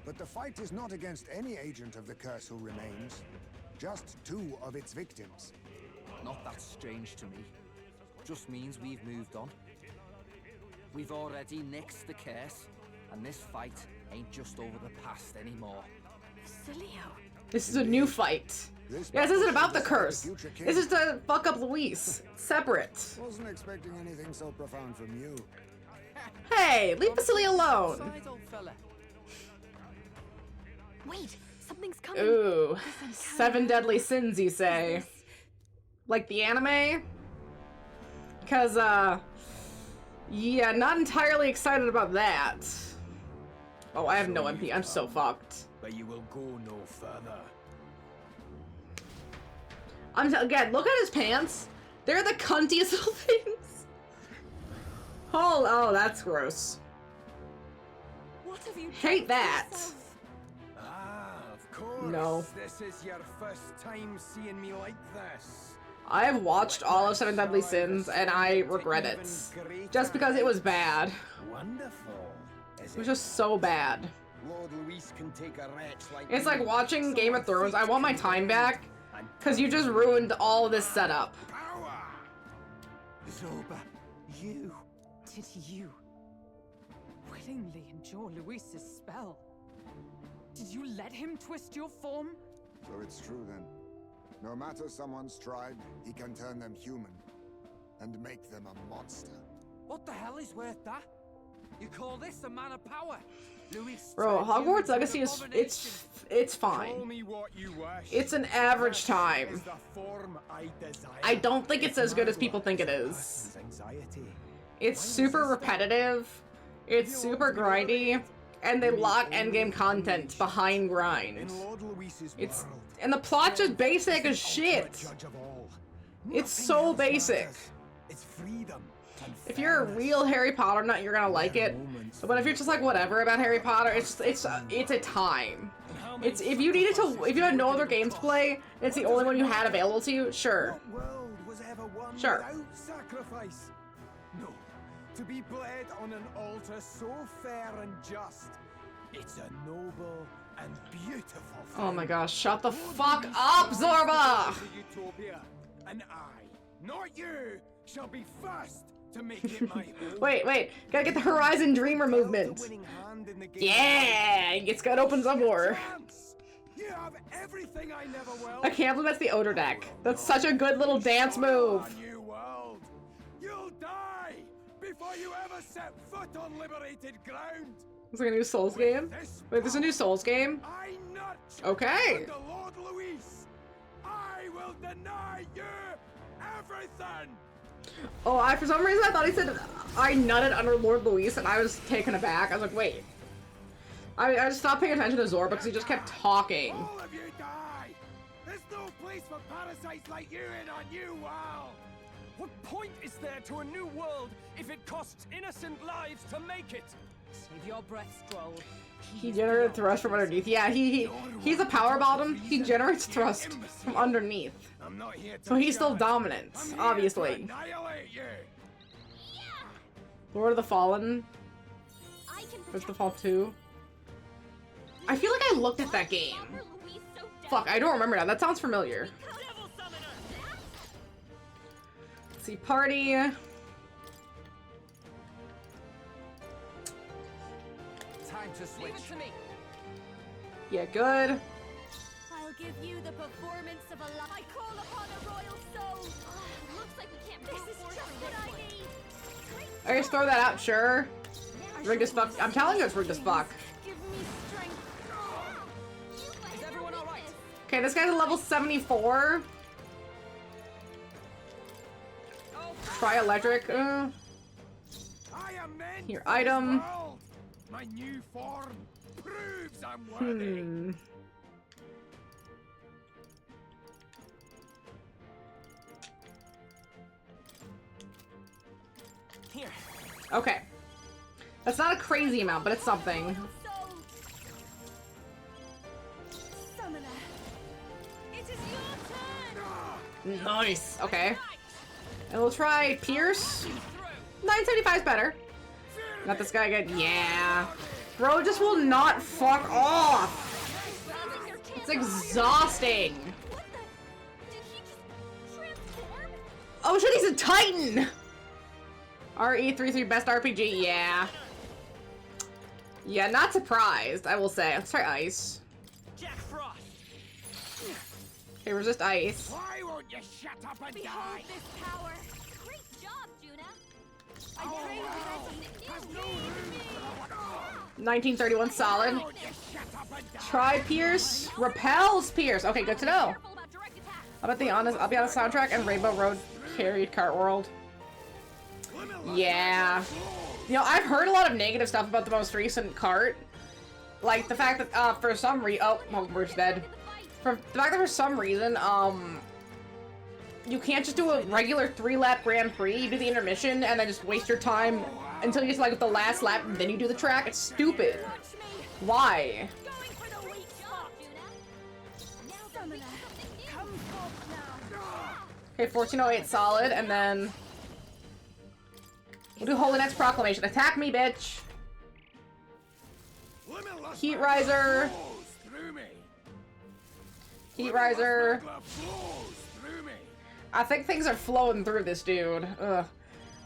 But the fight is not against any agent of the curse who remains. Just 2 of its victims. Not that strange to me. Just means we've moved on. We've already nixed the curse, and this fight ain't just over the past anymore. Basilio. This is a new fight. Yeah, this isn't about the curse. This is to fuck up Luis. Separate. Wasn't expecting anything so profound from you. Hey, leave Basilio alone. Besides, old fella. Wait, something's coming. Ooh, 7 deadly sins, you say? Like the anime? Because, yeah, not entirely excited about that. Oh, I have no MP. I'm so fucked. But you will go no further. Again, look at his pants. They're the cuntiest little things. Oh, that's gross. What have you Hate that. Of course. No. This is your first time seeing me like this. I have watched all of 7 Deadly Sins, and I regret it. Just because it was bad. Wonderful. It was just so bad. Lord Luis can take a wretch like It's like watching Game of Thrones. I want my time back, because you just ruined all of this setup. Power. Zoba, you. Did you willingly endure Luis's spell? Did you let him twist your form? So it's true then. No matter someone's tribe, he can turn them human. And make them a monster. What the hell is worth that? You call this a man of power? Luis Bro, turned Hogwarts you into Legacy an is abomination. it's Call fine. me what you wish. It's an average time. Is the form I desire. I don't think it's as good as people think it is. Person's anxiety. It's super repetitive. It's super grindy. And they lock endgame content behind grind. In Lord Luis's It's world, and the plot's just basic as the shit. ultimate judge of all. It's Nothing so else basic. matters. It's freedom and If you're a fairness. real Harry Potter nut, you're gonna like it. But if you're just like whatever about Harry Potter, it's a time. It's if you had no other games to play, it's the only one you had available to you. Sure. What world was ever won Sure. without sacrifice? No. To be bled on an altar so fair and just. It's a noble and beautiful thing. Oh my gosh, shut the fuck up, Zorba! Utopia, and I, not you, shall be first to make it my own. Wait, gotta get the Horizon Dreamer movement. The winning hand in the game. Yeah, it's gotta open some more. You have everything I never will. I can't believe that's the Odor deck. That's such a good little dance move. A new world. You'll die before you ever set foot on liberated ground. Is there a new Souls game? Wait, there's a new Souls game? I nudge Okay. under Lord Luis. I will deny you everything. Oh, for some reason I thought he said I nutted under Lord Luis, and I was taken aback. I was like, wait. I just stopped paying attention to Zorba because he just kept talking. All of you die. There's no place for parasites like you in our new world. What point is there to a new world if it costs innocent lives to make it? Save your breath, Stroll. He generated thrust from underneath. Yeah, he's a power bottom. He generates thrust from underneath. I'm not here to So he's still judge. dominant, I'm here obviously. to annihilate you. Lord of the Fallen. I can Where's the Fall 2? I feel like I looked at that game. Fuck, I don't remember that. That sounds familiar. Let's see, party. Time to switch. Leave it to me. Yeah, good. I'll give you the performance of a life. I call upon a royal soul. Looks like we can't. This is just what I need. I just throw that out, sure. Rigged as fuck. I'm telling you it's rigged as fuck. Give me strength. Is everyone all right? Okay, this guy's a level 74. Try electric. I am meant Here, for this item. world. My new form proves I'm worthy. Here. Okay. That's not a crazy amount, but it's something. Summoner. It is your turn. Nice. Okay. And we'll try Pierce. 975 is better. Got this guy again. Yeah. Bro just will not fuck off. It's exhausting. Did he just transform? Oh shit, he's a Titan! RE33 best RPG, yeah. Yeah, not surprised, I will say. Let's try ice. Jack Frost. Okay, resist ice. Why won't you shut up and Behold die? this power. Great job, Juna. I Oh, pray wow. you Has resonate. no room for what? 1931 solid. Why won't you shut up and die? Try Pierce. Repels Pierce. Okay, good to know. Careful about direct attacks. I'll be on the soundtrack and Rainbow Road carried Kart World. Yeah. You know, I've heard a lot of negative stuff about the most recent Kart. Like the fact that for some reason, oh, we're dead. For the fact that for some reason, you can't just do a regular 3-lap Grand Prix. You do the intermission and then just waste your time until you get to like the last lap and then you do the track. It's stupid. Why? Going for the weak spot, Juna. Now Summoner. Come forth now. Okay, 1408 solid, and then we'll do Holy Knight's Proclamation. Attack me, bitch. Limitless Heat Riser. flows through me. Heat Riser. Magma flows through me. I think things are flowing through this dude. Ugh.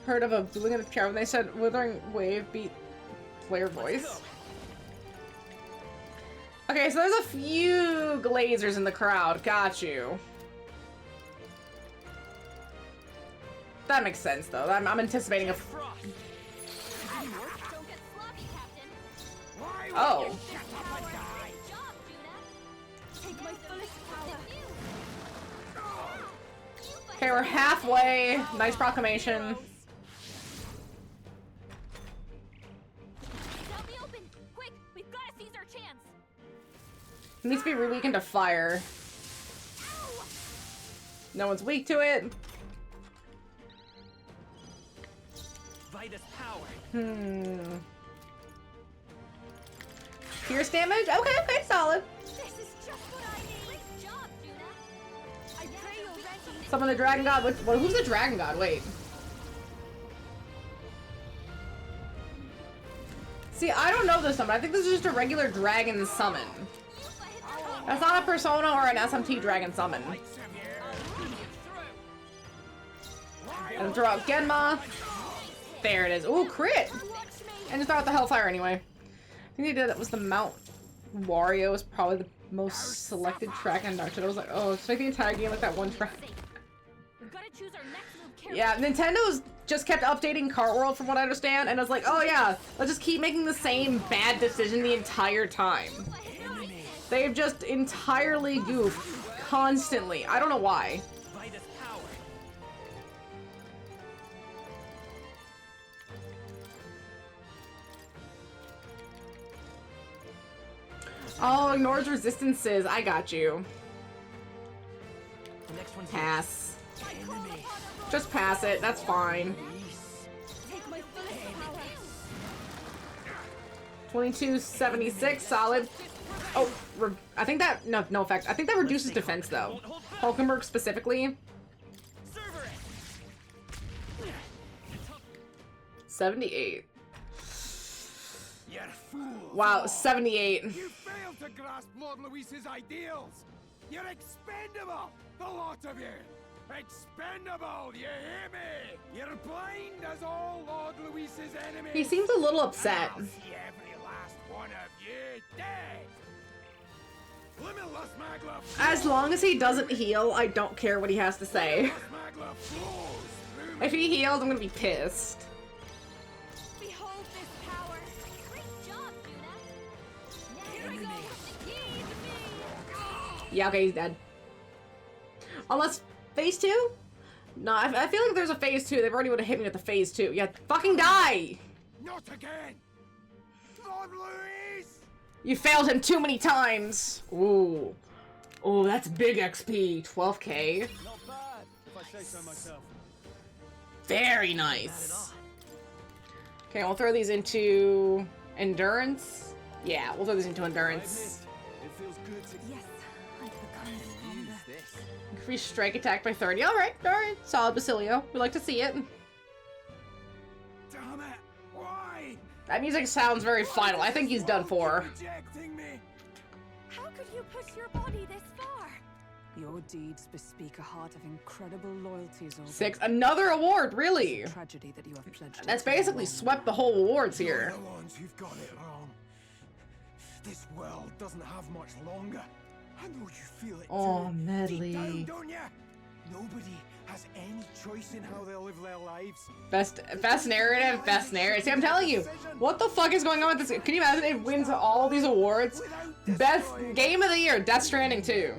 Heard of a dueling in the chat when they said Withering Wave beat player voice. Okay, so there's a few Glazers in the crowd. Got you. That makes sense, though. I'm anticipating a... Don't get sloppy, Captain. Why won't Oh. you shut up and die? Great job, Juna. Take my fullest power. Okay, we're halfway. Nice proclamation. Help me open. Quick, we've got to seize our chance. It needs to be re-weakened to fire. No one's weak to it. Vitus power. Pierce damage? Okay, solid. This is just what I need. Great job, Juna. I pray you're ready. Summon the Dragon God. Who's the Dragon God? Wait. See, I don't know this summon. I think this is just a regular dragon summon. That's not a Persona or an SMT dragon summon. And throw out Genma. There it is. Ooh, crit! And just throw out the Hellfire anyway. I think they did that was the Mount Wario was probably the most selected track in Naruto. I was like, oh, it's like the entire game like that one track. We've got to choose our next move carefully. Yeah, Nintendo's just kept updating Kart World from what I understand, and I was like, oh yeah, let's just keep making the same bad decision the entire time. They've just entirely goofed constantly. I don't know why. Vitus power. Oh, ignores resistances. I got you. The next one's Pass. enemy. Just pass it. That's fine. Take my fullest power. 2276, solid. Oh, I think that no effect. I think that reduces defense though. Hulkenberg specifically. 78. You're fools. Wow, 78. You failed to grasp Lord Luis's ideals. You're expendable, the lot of you. Expendable, you hear me? You're blind as all Lord Luis's enemies. He seems a little upset. I'll see every last one of you dead. Limitless magla flows. As long as he doesn't heal, I don't care what he has to say. Limitless magla flows through me. If he heals, I'm gonna be pissed. Behold this power. Great job, Yuna. Here I go. Heed me. Yeah, okay, he's dead. Unless phase 2? No, I feel like there's a phase 2. They've already would have hit me with the phase 2. Yeah, fucking die! Not again. Lord Luis. You failed him too many times. Ooh. Oh, that's big XP. 12k. Not bad, if I say so myself. Very nice. Okay, we'll throw these into endurance. Yeah, we'll throw these into endurance. It feels good to Yes, I've become stronger. Increase strike attack by 30. Alright, alright. Solid Basilio. We like to see it. Damn it! Why? That music sounds very final. I think he's done for. Rejecting me. How could you push your body this far? Your deeds bespeak a heart of incredible loyalty, Zorba. 6. Another award, really? Tragedy that you have pledged. That's basically swept the whole awards You're here. the ones who've got it wrong. This world doesn't have much longer. I know you feel it Oh, too. Medley. Deep down, don't ya? Nobody has any choice in how they'll live their lives. Best narrative, best narrative. See, I'm telling you, what the fuck is going on with this? Can you imagine it wins all these awards? Best game of the year, Death Stranding 2.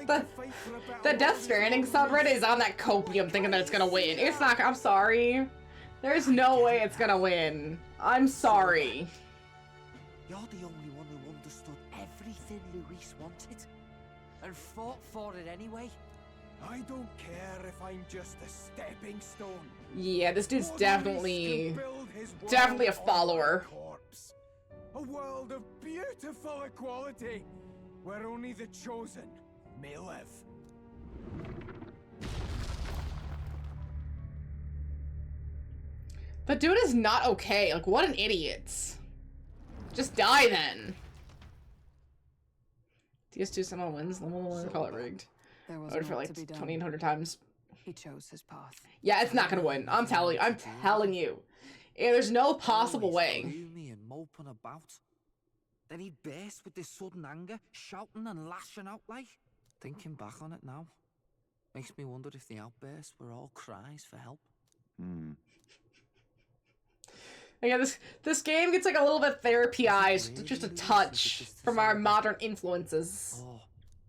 The Death Stranding subreddit is on that copium thinking that it's gonna win. It's not. I'm sorry. There's no way it's gonna win. I'm sorry. You're the only one who understood everything Luis wanted. And fought for it anyway. I don't care if I'm just a stepping stone. Yeah, this dude's Lord definitely, Luis can build his world definitely a on my follower. corpse. A world of beautiful equality, where only the chosen may live. But dude is not okay. Like, what an idiot. Just die then. DS2 somehow wins. We'll call it rigged. There was Voted for more like to be done. 2,800 times. He chose his path. Yeah, it's not gonna win. I'm telling you. I'm telling you. Yeah, there's no possible Always way. gloomy and moping about. Then he'd burst with this sudden anger, shouting and lashing out like. Thinking back on it now, makes me wonder if the outbursts were all cries for help. Again, this game gets like a little bit therapyized, just a touch from our modern influences. Oh,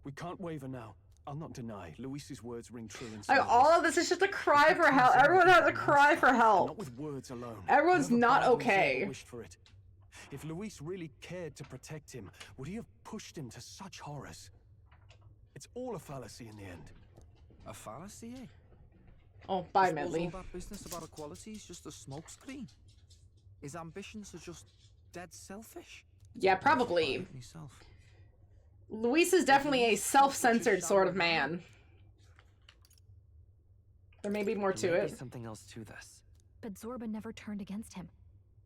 we can't waver now. I'll not deny. Luis's words ring true in Like, all of this is just a cry for help. Everyone has a cry for help. Not with words alone. Everyone's Whoever not badly okay. wished for it. If Luis really cared to protect him, would he have pushed him to such horrors? It's all a fallacy in the end. A fallacy, eh? Oh, bye, Suppose Medley. all that business about equality is just a smokescreen. His ambitions are just dead selfish. Yeah, probably. Myself. Luis is definitely a self-censored sort of man. There may be more to There may be it. something else to this. But Zorba never turned against him.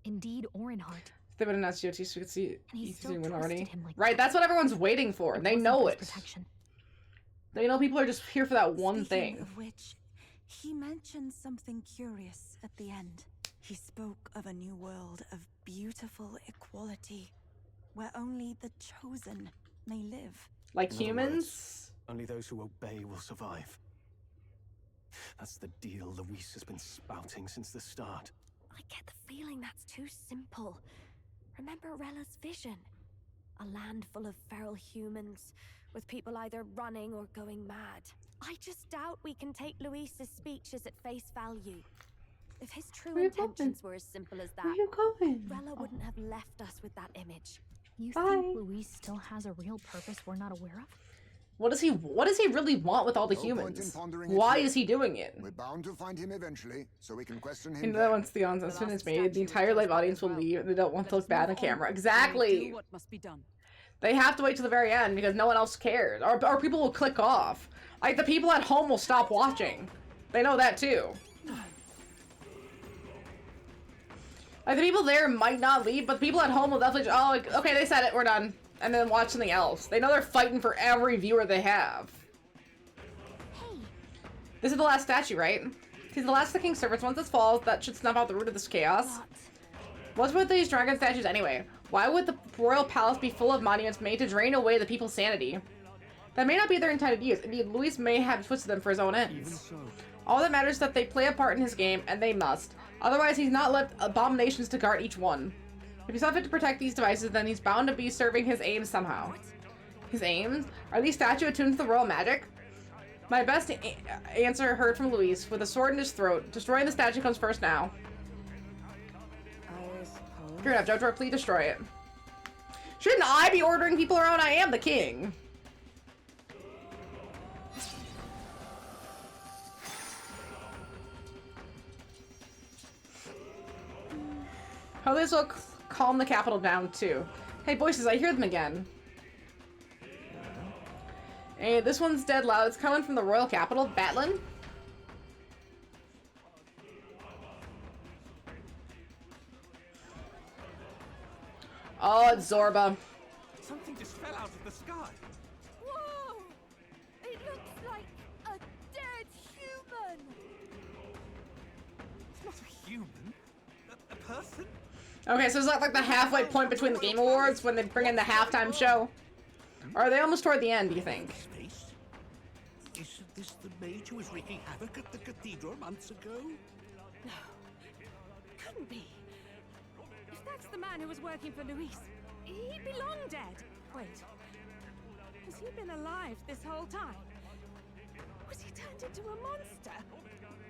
Indeed or in heart. They would announce GOT so we could see And he still win trusted already. him like Right, that. that's what everyone's waiting for. They wasn't know for it. his protection. They know people are just here for that one Speaking thing. of which, he mentioned something curious at the end. He spoke of a new world of beautiful equality, where only the chosen may live. Like In other humans? words, only those who obey will survive. That's the deal Luis has been spouting since the start. I get the feeling that's too simple. Remember Rella's vision? A land full of feral humans, with people either running or going mad. I just doubt we can take Luis's speeches at face value. If his true Where you going? intentions were as simple as Where that, you going? Rella wouldn't have left us with that image. You Bye. think Luis still has a real purpose we're not aware of? What does he really want with all the No point in humans? pondering it Why here. is he doing it? We're bound to find him eventually, so we can question him. And there. then once the announcement is made, the entire live audience will leave. They don't want to look bad on camera. Exactly. Do what must be done. They have to wait till the very end because no one else cares. Or people will click off. Like, the people at home will stop watching. They know that too. Like, the people there might not leave, but the people at home will definitely, oh, like, okay, they said it, we're done. And then watch something else. They know they're fighting for every viewer they have. Hey. This is the last statue, right? He's the last of the king's servants. Once this falls, that should snuff out the root of this chaos. What's with these dragon statues anyway? Why would the royal palace be full of monuments made to drain away the people's sanity? That may not be their intended use. Indeed, Luis may have twisted them for his own ends. So, All that matters is that they play a part in his game, and they must. Otherwise, he's not left abominations to guard each one. If he's not fit to protect these devices, then he's bound to be serving his aims somehow. His aims? Are these statues attuned to the royal magic? My best answer heard from Luis, with a sword in his throat. Destroying the statue comes first now. I suppose. Fair enough, Jojo, please destroy it. Shouldn't I be ordering people around? I am the king. How this will calm the capital down too. Hey voices, I hear them again. Hey, this one's dead loud. It's coming from the royal capital, Batlin. Oh, it's Zorba. Something just fell out of the sky. Whoa! It looks like a dead human. It's not a human. A person? Okay, so is that like the halfway point between the Game Awards when they bring in the halftime show? Or are they almost toward the end, do you think? Space? Isn't this the mage who was wreaking havoc at the cathedral months ago? No. Couldn't be. If that's the man who was working for Luis, he'd be long dead. Wait. Has he been alive this whole time? Was he turned into a monster?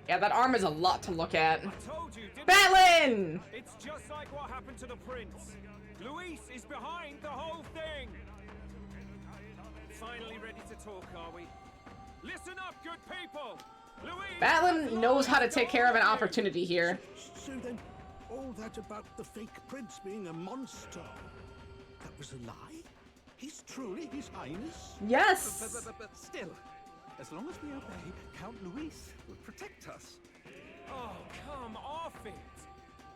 Yeah, that arm is a lot to look at. I told you, didn't Batlin! It's just like what happened to the prince. Luis is behind the whole thing. Finally ready to talk, are we? Listen up, good people. Luis. Batlin knows how to take care of an opportunity here. So then, all that about the fake prince being a monster, that was a lie? He's truly His Highness? Yes! But still, as long as we obey, Count Luis will protect us. Oh, come off it.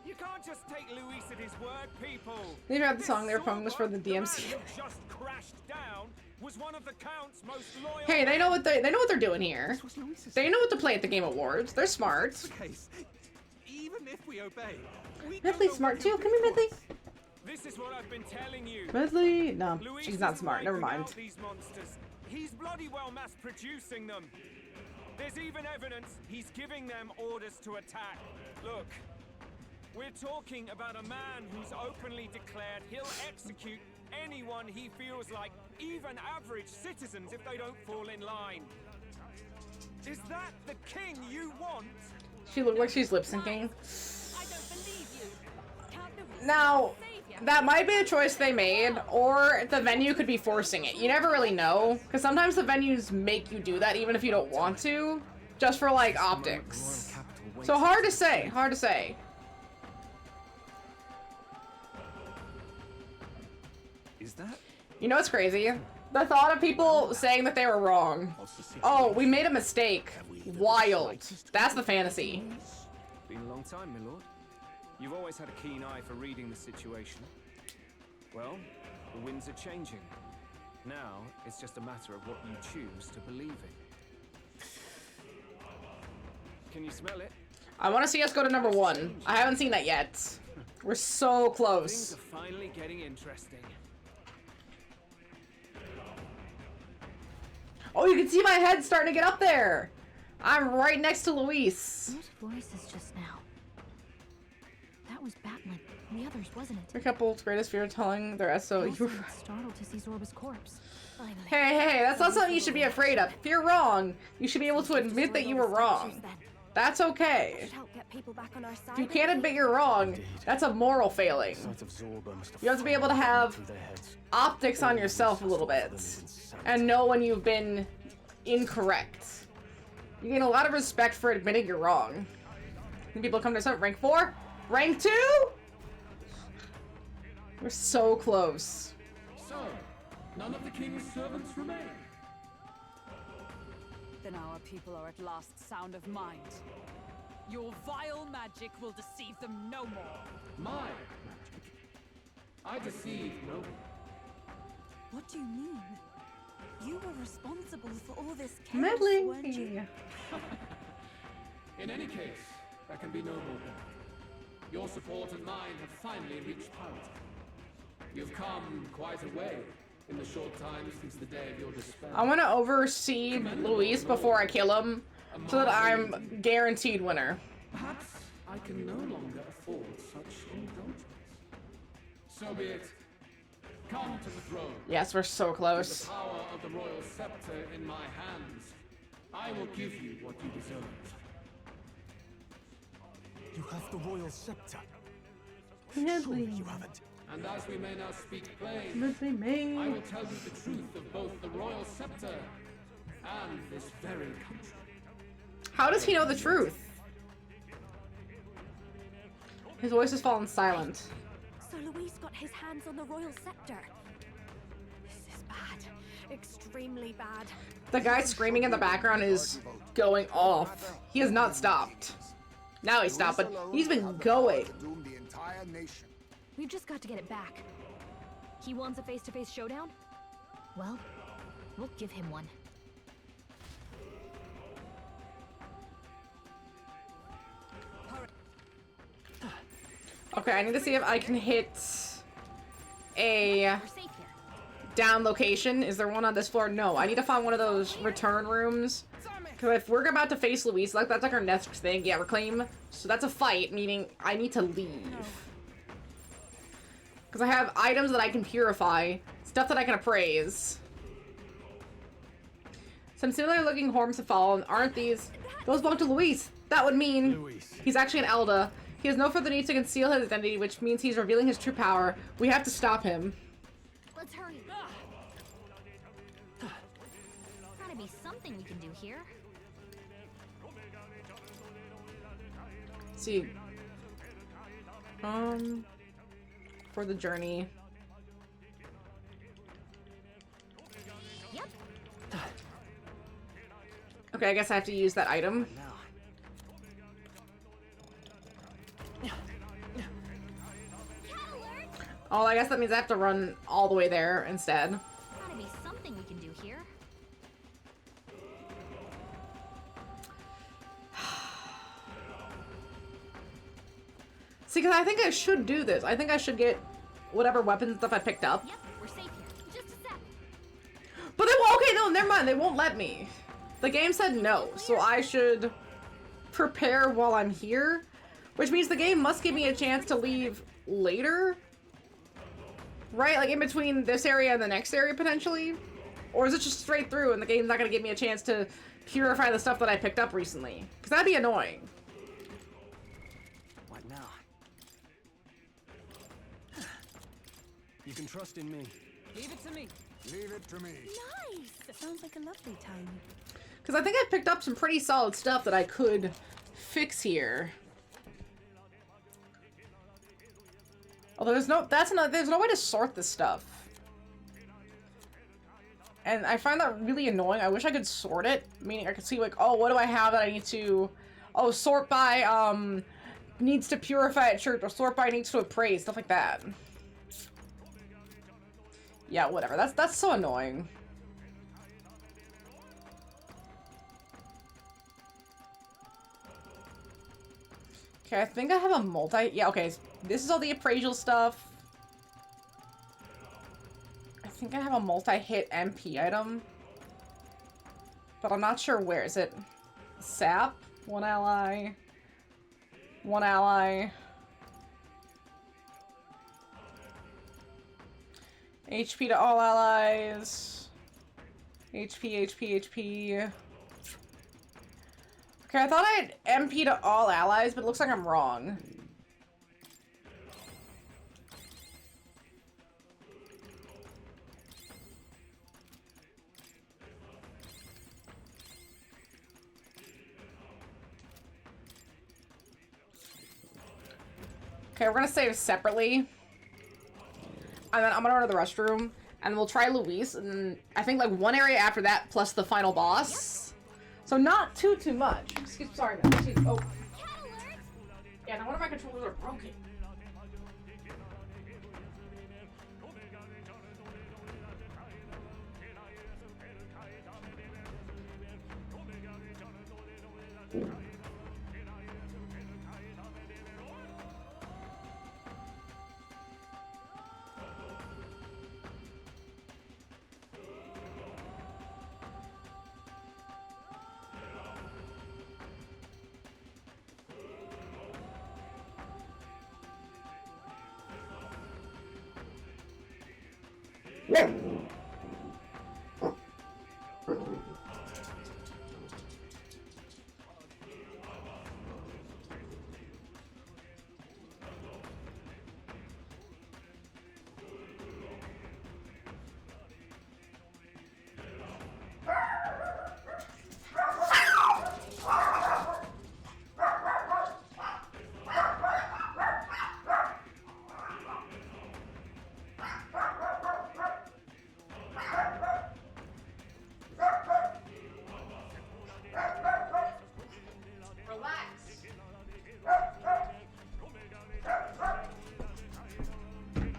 You can't just take Luis at his word, people. They have the song they were playing was for the DMC. Man who just crashed down was one of the Count's most loyal. Hey, they know what they're doing here. They know what to play at the Game Awards. They're smart. The case. Even if we obey, we Medley's smart too. Come here, Medley. This is what I've been telling you. Medley? No, Luis she's not isn't smart. Never wiping mind. out these monsters. He's bloody well mass-producing them. There's even evidence he's giving them orders to attack. Look, we're talking about a man who's openly declared he'll execute anyone he feels like, even average citizens, if they don't fall in line. Is that the king you want? She looked like she's lip syncing. I don't believe you. Count Luis. Now, that might be a choice they made, or the venue could be forcing it. You never really know, because sometimes the venues make you do that even if you don't want to, just for like optics. So hard to say, hard to say. Is that? You know what's crazy? The thought of people saying that they were wrong. Oh, we made a mistake. Wild. That's the fantasy. Been a long time, my lord. You've always had a keen eye for reading the situation. Well, the winds are changing. Now, it's just a matter of what you choose to believe in. Can you smell it? I want to see us go to number 1. I haven't seen that yet. We're so close. Things are finally getting interesting. Oh, you can see my head starting to get up there. I'm right next to Luis. Whose voices just now? That was Batlin. And the others, wasn't it? The couple's greatest fear telling their SO. Also, it's startled to see Zorba's corpse. Finally. Hey, that's not something you should be afraid of. If you're wrong, you should be able to admit that you were wrong. That's okay. Should help get people back on our side. If you can't admit you're wrong, that's a moral failing. You have to be able to have optics on yourself a little bit and know when you've been incorrect. You gain a lot of respect for admitting you're wrong. When people come to something, rank 4? Rank 2? We're so close. So, none of the king's servants remain. Then our people are at last sound of mind. Your vile magic will deceive them no more. My magic? I deceive no one. What do you mean? You were responsible for all this chaos, weren't you? In any case, there can be no more doubt. Your support and mine have finally reached parity. You've come quite a way in the short time since the day of your despair. I want to oversee Luis before I kill him, so that I'm guaranteed winner. Perhaps I can no longer afford such indulgence. So be it. Come to the throne. Yes, we're so close. With the power of the royal scepter in my hands, I will give you what you deserve. You have the royal scepter. Surely you haven't. And as we may now speak plain, But they may. I will tell you the truth of both the royal scepter and this very country. How does he know the truth? His voice has fallen silent. So Luis got his hands on the royal scepter. This is bad. Extremely bad. The guy screaming in the background is going off. He has not stopped. Now he stopped, but he's been going. The entire nation. We've just got to get it back. He wants a face-to-face showdown? Well, we'll give him one. Okay, I need to see if I can hit a down location. Is there one on this floor? No, I need to find one of those return rooms. Because if we're about to face Luis, like that's like our next thing. Yeah, reclaim. So that's a fight, meaning I need to leave. Because I have items that I can purify, stuff that I can appraise. Some similar looking horns have fallen. Aren't these? Those belong to Luis. That would mean he's actually an Elda. He has no further need to conceal his identity, which means he's revealing his true power. We have to stop him. Let's hurry. Gotta be something we can do here. Let's see. For the journey. Yep. Okay, I guess I have to use that item. Oh, I guess that means I have to run all the way there instead. Gotta be something we can do here. See, because I think I should do this. I think I should get whatever weapons stuff I picked up. Yep, we're safe here. Just a sec. But they won't. Okay, no, never mind. They won't let me. The game said no, so I should prepare while I'm here, which means the game must give me a chance to leave later. Right? Like in between this area and the next area, potentially? Or is it just straight through and the game's not going to give me a chance to purify the stuff that I picked up recently? Because that'd be annoying. What now? You can trust in me. Leave it to me. Leave it to me. Nice! Sounds like a lovely time. Because I think I picked up some pretty solid stuff that I could fix here. Although there's no way to sort this stuff. And I find that really annoying. I wish I could sort it, meaning I could see like, oh, what do I have that I need to, oh, sort by, needs to purify at church, or sort by needs to appraise, stuff like that. Yeah, whatever. That's so annoying. Okay, I think I have a multi... Yeah, okay. This is all the appraisal stuff. I think I have a multi-hit MP item. But I'm not sure where. Is it sap? One ally. One ally. HP to all allies. HP, HP, HP. Okay, I thought I had MP to all allies, but it looks like I'm wrong. Okay, we're gonna save separately. And then I'm gonna run to the restroom, and we'll try Luis, and then I think like one area after that, plus the final boss. So not too much. Sorry, no. Oh. Yeah, no wonder my controllers are broken.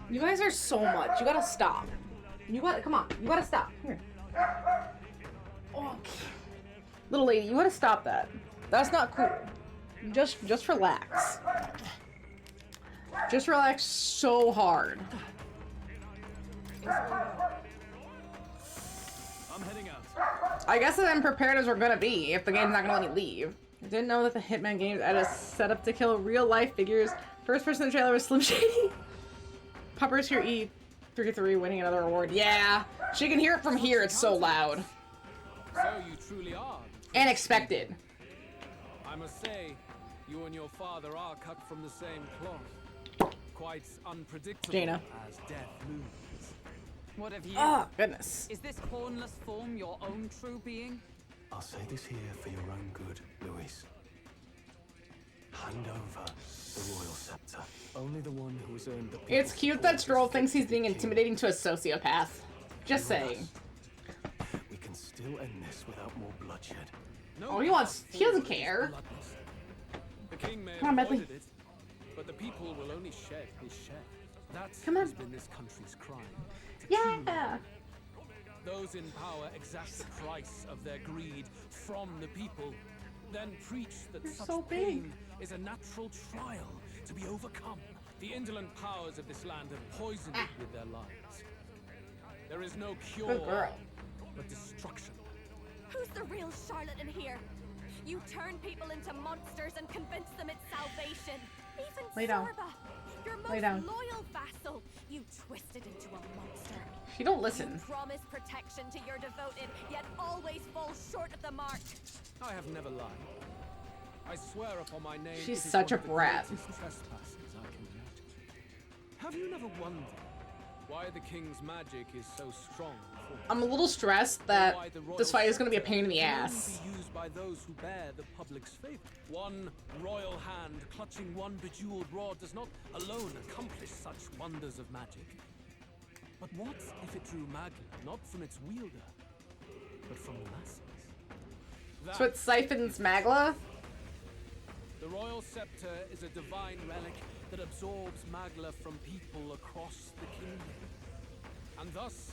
You guys are so much. You gotta stop. You gotta, come on. You gotta stop. Here. Oh, little lady, you gotta stop that. That's not cool. Just relax. Just relax so hard. I'm heading out. I guess as unprepared as we're gonna be if the game's not gonna let me leave. I didn't know that the Hitman games had a setup to kill real life figures. First person in the trailer was Slim Shady. Puppers hear E33 winning another award. Yeah, she can hear it from here. It's so loud. So you truly are. And expected. I must say, you and your father are cut from the same cloth. Quite unpredictable Jaina. as death looms. What have you? Oh, goodness. Is this hornless form your own true being? I'll say this here for your own good, Luis. Hand over the royal scepter. Only the one who has earned the It's cute that Stroll thinks he's being intimidating to a sociopath. Just saying. We can still end this without more bloodshed. Oh, he doesn't care. The king may Come on, have Bentley. avoided it, but the people will only shed his shed. That Come on. has been this country's crime. Yeah. Those in power exact the price of their greed from the people, then preach that You're such so big. pain is a natural trial to be overcome. The indolent powers of this land have poisoned it with their lives. There is no cure, Good girl. but destruction. Who's the real charlatan here? You turn people into monsters and convince them it's salvation. Even Lay down. Sorba, your Lay most down. loyal vassal, you twisted into a monster. She don't listen. You promise protection to your devoted, yet always fall short of the mark. I have never lied. I swear upon my name. She's it is such one a of the brat. greatest trespasses I can imagine. Have you never wondered why the king's magic is so strong? I'm a little stressed that this fight is going to be a pain in the can only ass. be used by those who bear the public's favor. One royal hand clutching one bejeweled rod does not alone accomplish such wonders of magic. But what if it drew Magla not from its wielder, but from the masses? So it siphons Magla? The royal scepter is a divine relic that absorbs Magla from people across the kingdom. And thus,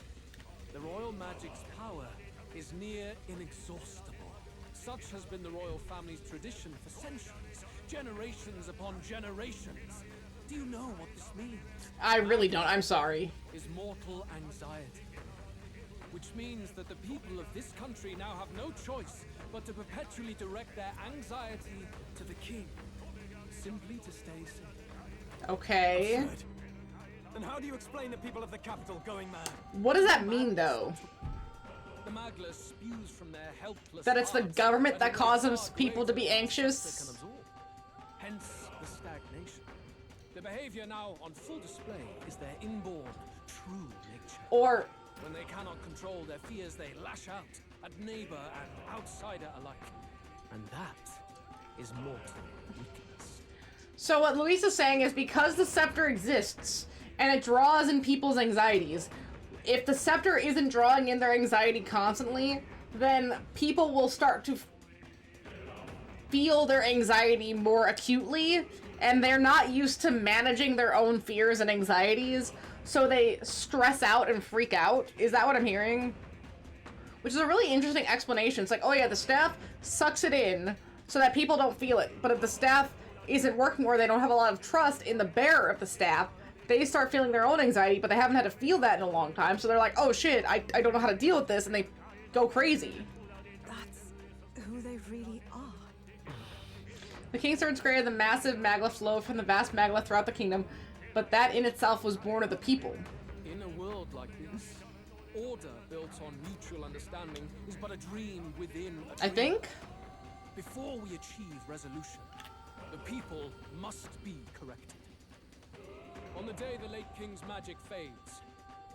the royal magic's power is near inexhaustible. Such has been the royal family's tradition for centuries, generations upon generations. Do you know what this means? I really don't. I'm sorry. Is mortal anxiety. Which means that the people of this country now have no choice but to perpetually direct their anxiety to the king, simply to stay safe. Okay. Absurd. Then how do you explain the people of the capital going mad? What does that mean, though? The Magla spews from their helpless That it's the hearts government and that in causes dark people ways to be that anxious? can absorb. Hence the stagnation. The behavior now on full display is their inborn, true nature. Or when they cannot control their fears, they lash out at neighbor and outsider alike. And that is mortal weakness. So what Luis is saying is because the scepter exists and it draws in people's anxieties, if the scepter isn't drawing in their anxiety constantly, then people will start to feel their anxiety more acutely and they're not used to managing their own fears and anxieties, so they stress out and freak out. Is that what I'm hearing? Which is a really interesting explanation. It's like, oh yeah, the staff sucks it in so that people don't feel it. But if the staff isn't working or they don't have a lot of trust in the bearer of the staff, they start feeling their own anxiety, but they haven't had to feel that in a long time. So they're like, oh shit, I don't know how to deal with this, and they go crazy. That's who they really are. The Kingsword created the massive magla flow from the vast magla throughout the kingdom, but that in itself was born of the people. In a world like this, order built on mutual understanding is but a dream within a dream. I think? Before we achieve resolution, the people must be corrected. On the day the late king's magic fades,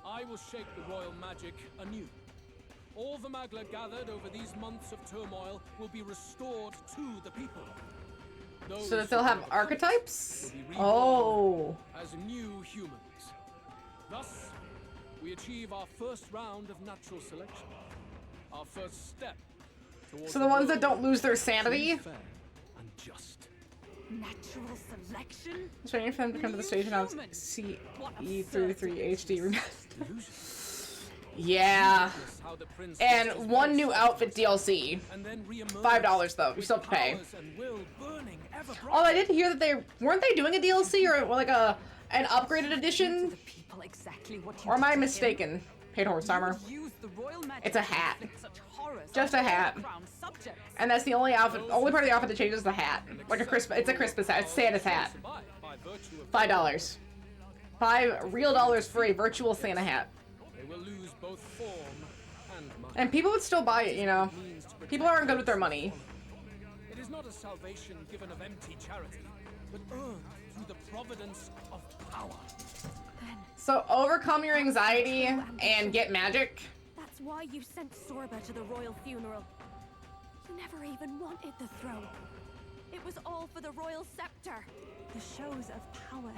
I will shake the royal magic anew. All the Magla gathered over these months of turmoil will be restored to the people. So that they'll have archetypes? Oh. As new humans. Thus, we achieve our first round of natural selection. Our first step towards So the ones that don't lose their sanity? fair and just. Natural selection? It's waiting for them to come to the stage and I'll CE33 HD remastered. Yeah. And one new outfit DLC. $5 though, you still have to pay. Oh, I did hear that they weren't they doing a DLC or like an upgraded edition? Or am I mistaken? Paid horse armor. It's a hat. Just a hat. And that's the only outfit, only part of the outfit that changes the hat. Like a Christmas, it's a Christmas hat. It's Santa's hat. $5. $5 for a virtual Santa hat. And people would still buy it, you know. People aren't good with their money. It is not a salvation given of empty charity, but earned through the providence of power. So overcome your anxiety and get magic. That's why you sent Sorba to the royal funeral. You never even wanted the throne. It was all for the royal scepter. The shows of power,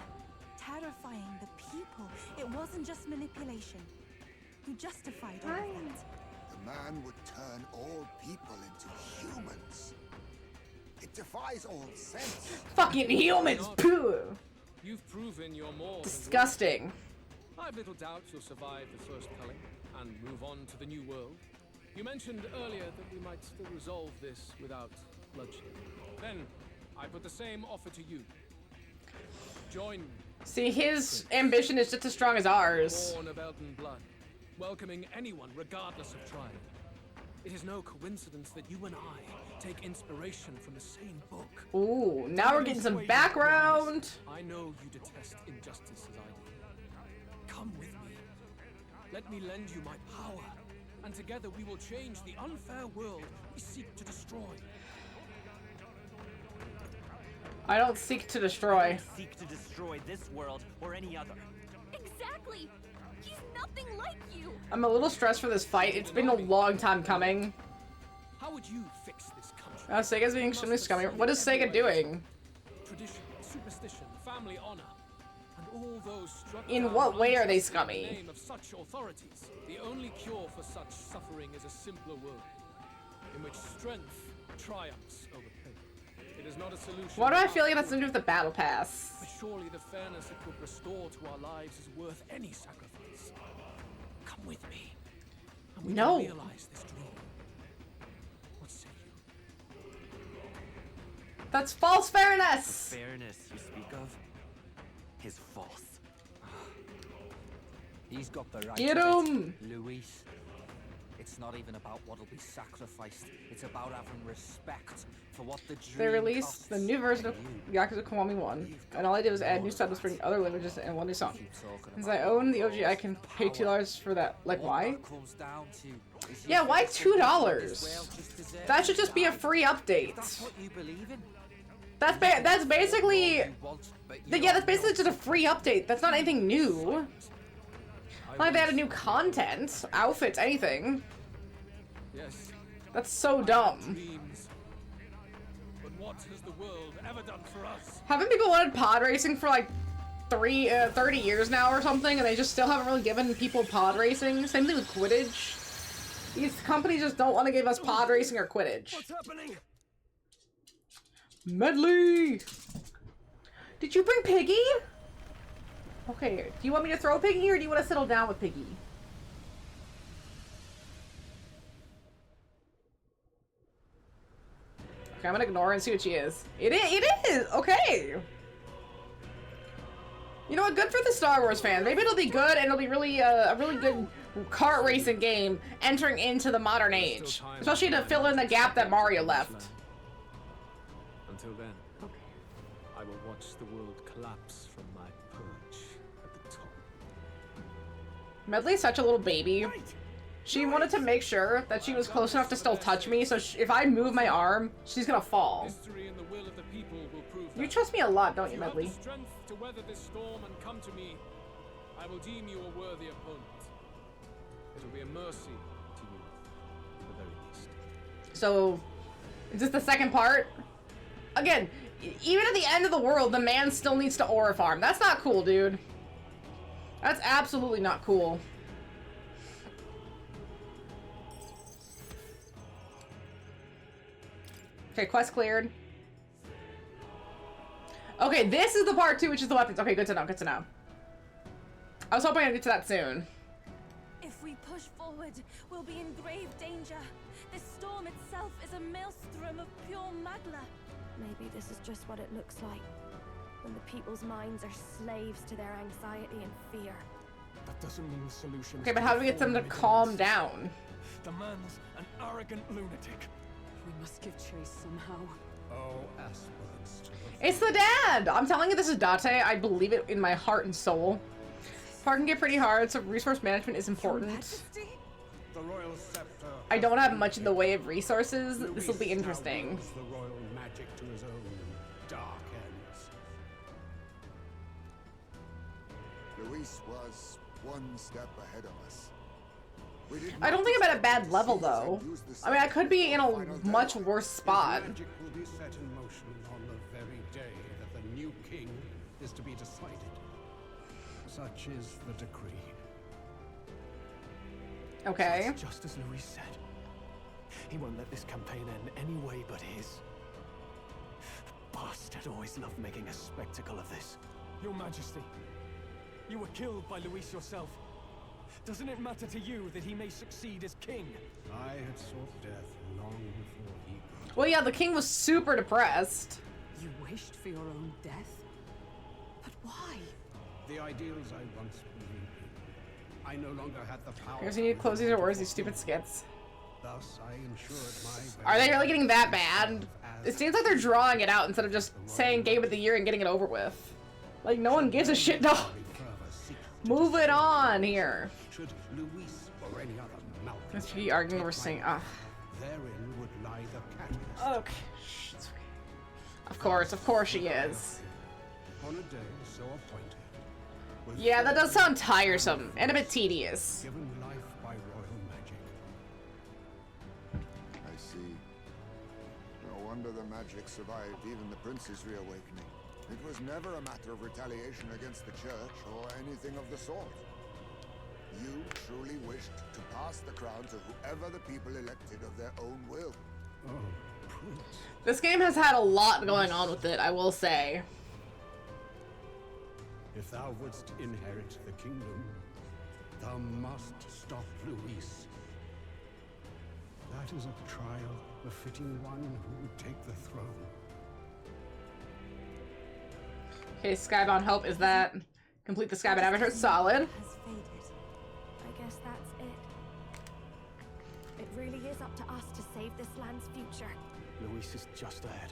terrifying the people. It wasn't just manipulation. You justified all of that. The man would turn all people into humans. It defies all sense. Fucking humans, poo! You've proven you're more Disgusting. I've little doubt you'll survive the first culling and move on to the new world. You mentioned earlier that we might still resolve this without bloodshed. Then, I put the same offer to you. Join me. See, his ambition is just as strong as ours. Born of Elden blood, welcoming anyone regardless of tribe. It is no coincidence that you and I take inspiration from the same book. Ooh, now we're getting some background. I know you detest injustice as I do. Come with me. Let me lend you my power, and together we will change the unfair world we seek to destroy. I don't seek to destroy. Seek to destroy this world or any other. Exactly. He's nothing like you. I'm a little stressed for this fight. It's been a long time coming. How would you fix this country? Sega's being extremely scummy. What is Sega doing? Tradition, superstition, family honor, and all those struck In what way are they scummy? in the name of such authorities. The only cure for such suffering is a simpler world, in which strength triumphs over pain. It is not a solution. Why do I feel like that's something to do with the battle pass? But surely the fairness it would restore to our lives is worth any sacrifice. Come with me, and we No. can realize this dream. What say you? That's false fairness. The fairness you speak of is false. He's got the right Get to it, him! Luis. It's not even about what'll be sacrificed. It's about having respect for what the dream They released costs. the new version of Yakuza Kiwami 1, and all I did was add new subtitles for other languages and one new song. Since I own the OG, I can pay $2 for that. Like, why? Yeah, why $2? That should just be a free update. That's basically... Yeah, that's basically just a free update. That's not anything new. Not like they added new content, outfits, anything. Yes. That's so dumb. Dreams. But what has the world ever done for us? Haven't people wanted pod racing for like 30 years now or something, and they just still haven't really given people pod racing? Same thing with Quidditch. These companies just don't want to give us pod racing or Quidditch. What's happening? Medley! Did you bring Piggy? Okay, do you want me to throw Piggy or do you want to settle down with Piggy? Okay, I'm gonna ignore her and see what she is. It is! Okay! You know what? Good for the Star Wars fans. Maybe it'll be good and it'll be really a really good kart racing game entering into the modern age. Especially to fill in the gap that Mario left. Until then, I will watch the world collapse from my perch at the top. Medley's such a little baby. She wanted to make sure that she was close enough to still touch me, so if I move my arm, she's gonna fall. History and the will of the people will prove You that. trust me a lot, don't you, If have Medley? the strength to weather this storm and come to me, I will deem you a worthy opponent. It will be a mercy to you, at the very least. So, is this the second part? Again, even at the end of the world, the man still needs to aura farm. That's not cool, dude. That's absolutely not cool. Okay, quest cleared. Okay, this is the part 2, which is the weapons. Okay, good to know, good to know. I was hoping I'd get to that soon. If we push forward, we'll be in grave danger. This storm itself is a maelstrom of pure magma. Maybe this is just what it looks like. When the people's minds are slaves to their anxiety and fear. That doesn't mean the solution. Okay, but how do we get them to calm down? The man's an arrogant lunatic. We must give chase somehow. Oh, aspirants. It's the dad! I'm telling you, this is Date. I believe it in my heart and soul. Part can get pretty hard, so resource management is important. The royal scepter. I don't have much in the way of resources. This will be interesting. The royal magic to his own dark ends. Luis was one step ahead of us. I don't think I'm at a bad level, though. I mean, I could be in a much worse spot. Magic will be set in motion on the very day that the new king is to be decided. Such is the decree. Okay. It's just as Luis said. He won't let this campaign end any way but his. The bastard always loved making a spectacle of this. Your Majesty, you were killed by Luis yourself. Doesn't it matter to you that he may succeed as king? I had sought death long before he got. Well, yeah, the king was super depressed. You wished for your own death? But why? The ideals I once believed in. I no longer had the power. Here's you need to close these doors, these stupid skits. Thus, I ensured my. Are they really getting that bad? It seems like they're drawing it out instead of just saying Game of the Year and getting it over with. Like, no one gives a shit, no. Move it on here. Should Luis or any other Malcolm. Let's be arguing over saying, Therein would lie the catalyst. Okay. Shh, it's okay. Of course she is. On a day so appointed. Yeah, that does sound tiresome and a bit tedious. Given life by royal magic. I see. No wonder the magic survived even the prince's reawakening. It was never a matter of retaliation against the church or anything of the sort. You truly wished to pass the crown to whoever the people elected of their own will. Oh, Prince. This game has had a lot going on with it, I will say. If thou wouldst inherit the kingdom, thou must stop Luis. That is a trial befitting one who would take the throne. Okay, Skybound Hope, is that complete the Skybound Avatar? Solid. I guess that's it. It really is up to us to save this land's future. Luis is just ahead.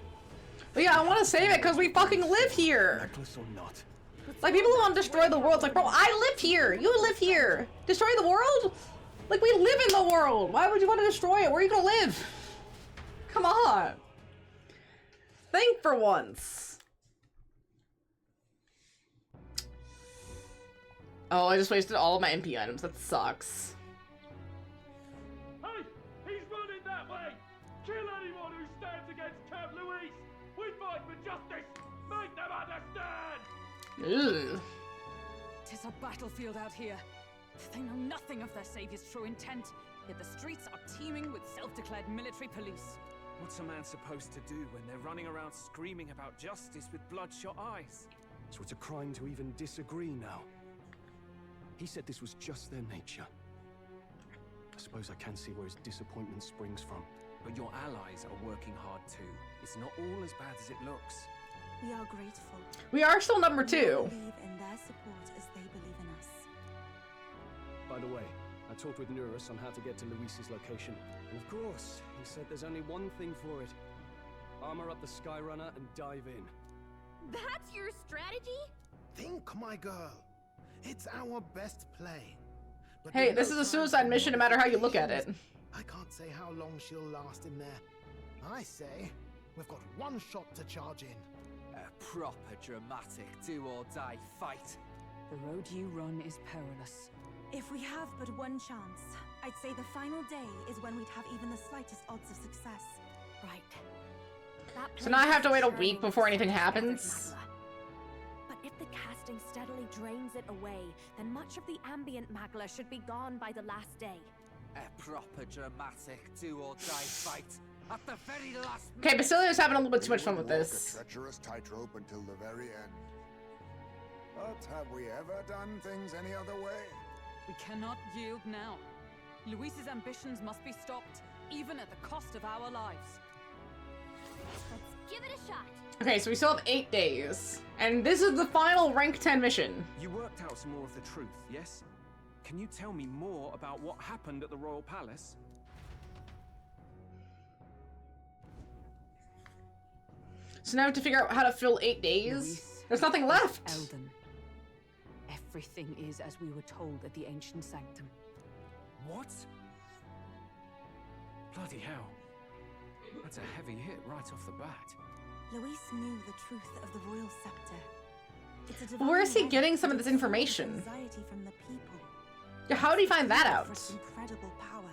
But yeah, I want to save it because we fucking live here. Necklace or not. Like, people who want to destroy the world, it's like, bro, I live here. You live here. Destroy the world? Like, we live in the world. Why would you want to destroy it? Where are you going to live? Come on. Think for once. Oh, I just wasted all of my MP items. That sucks. Hey! He's running that way! Kill anyone who stands against Count Luis! We fight for justice! Make them understand! Ugh. Tis a battlefield out here. They know nothing of their savior's true intent, yet the streets are teeming with self-declared military police. What's a man supposed to do when they're running around screaming about justice with bloodshot eyes? So it's a crime to even disagree now. He said this was just their nature. I suppose I can see where his disappointment springs from. But your allies are working hard too. It's not all as bad as it looks. We are grateful. We are still number We 2. believe in their support as they believe in us. By the way, I talked with Neurus on how to get to Luis's location. And of course, he said there's only one thing for it. Armor up the Skyrunner and dive in. That's your strategy? Think, my girl. It's our best play. But Hey, with this no is a time suicide for mission no matter how you look at it. I can't say how long she'll last in there. I say, we've got one shot to charge in. A proper dramatic do-or-die fight. The road you run is perilous. If we have but one chance, I'd say the final day is when we'd have even the slightest odds of success. Right. So now I have to wait a week before anything happens? But if the casting steadily drains it away, then much of the ambient magla should be gone by the last day. A proper dramatic do-or-die fight. At the very last Okay, Basilio's having a little bit too much fun with Walk this. a treacherous tightrope until the very end. But have we ever done things any other way? We cannot yield now. Luis's ambitions must be stopped, even at the cost of our lives. Let's give it a shot. Okay, so we still have 8 days. And this is the final rank 10 mission. You worked out some more of the truth, yes? Can you tell me more about what happened at the Royal Palace? So now I have to figure out how to fill 8 days? Luis There's nothing left! Elden. Everything is as we were told at the Ancient Sanctum. What? Bloody hell. That's a heavy hit right off the bat. Luis knew the truth of the royal scepter. It's a Where is he divine getting right some of that this information? Anxiety from the people. Yeah, how did he find that out? For its incredible power.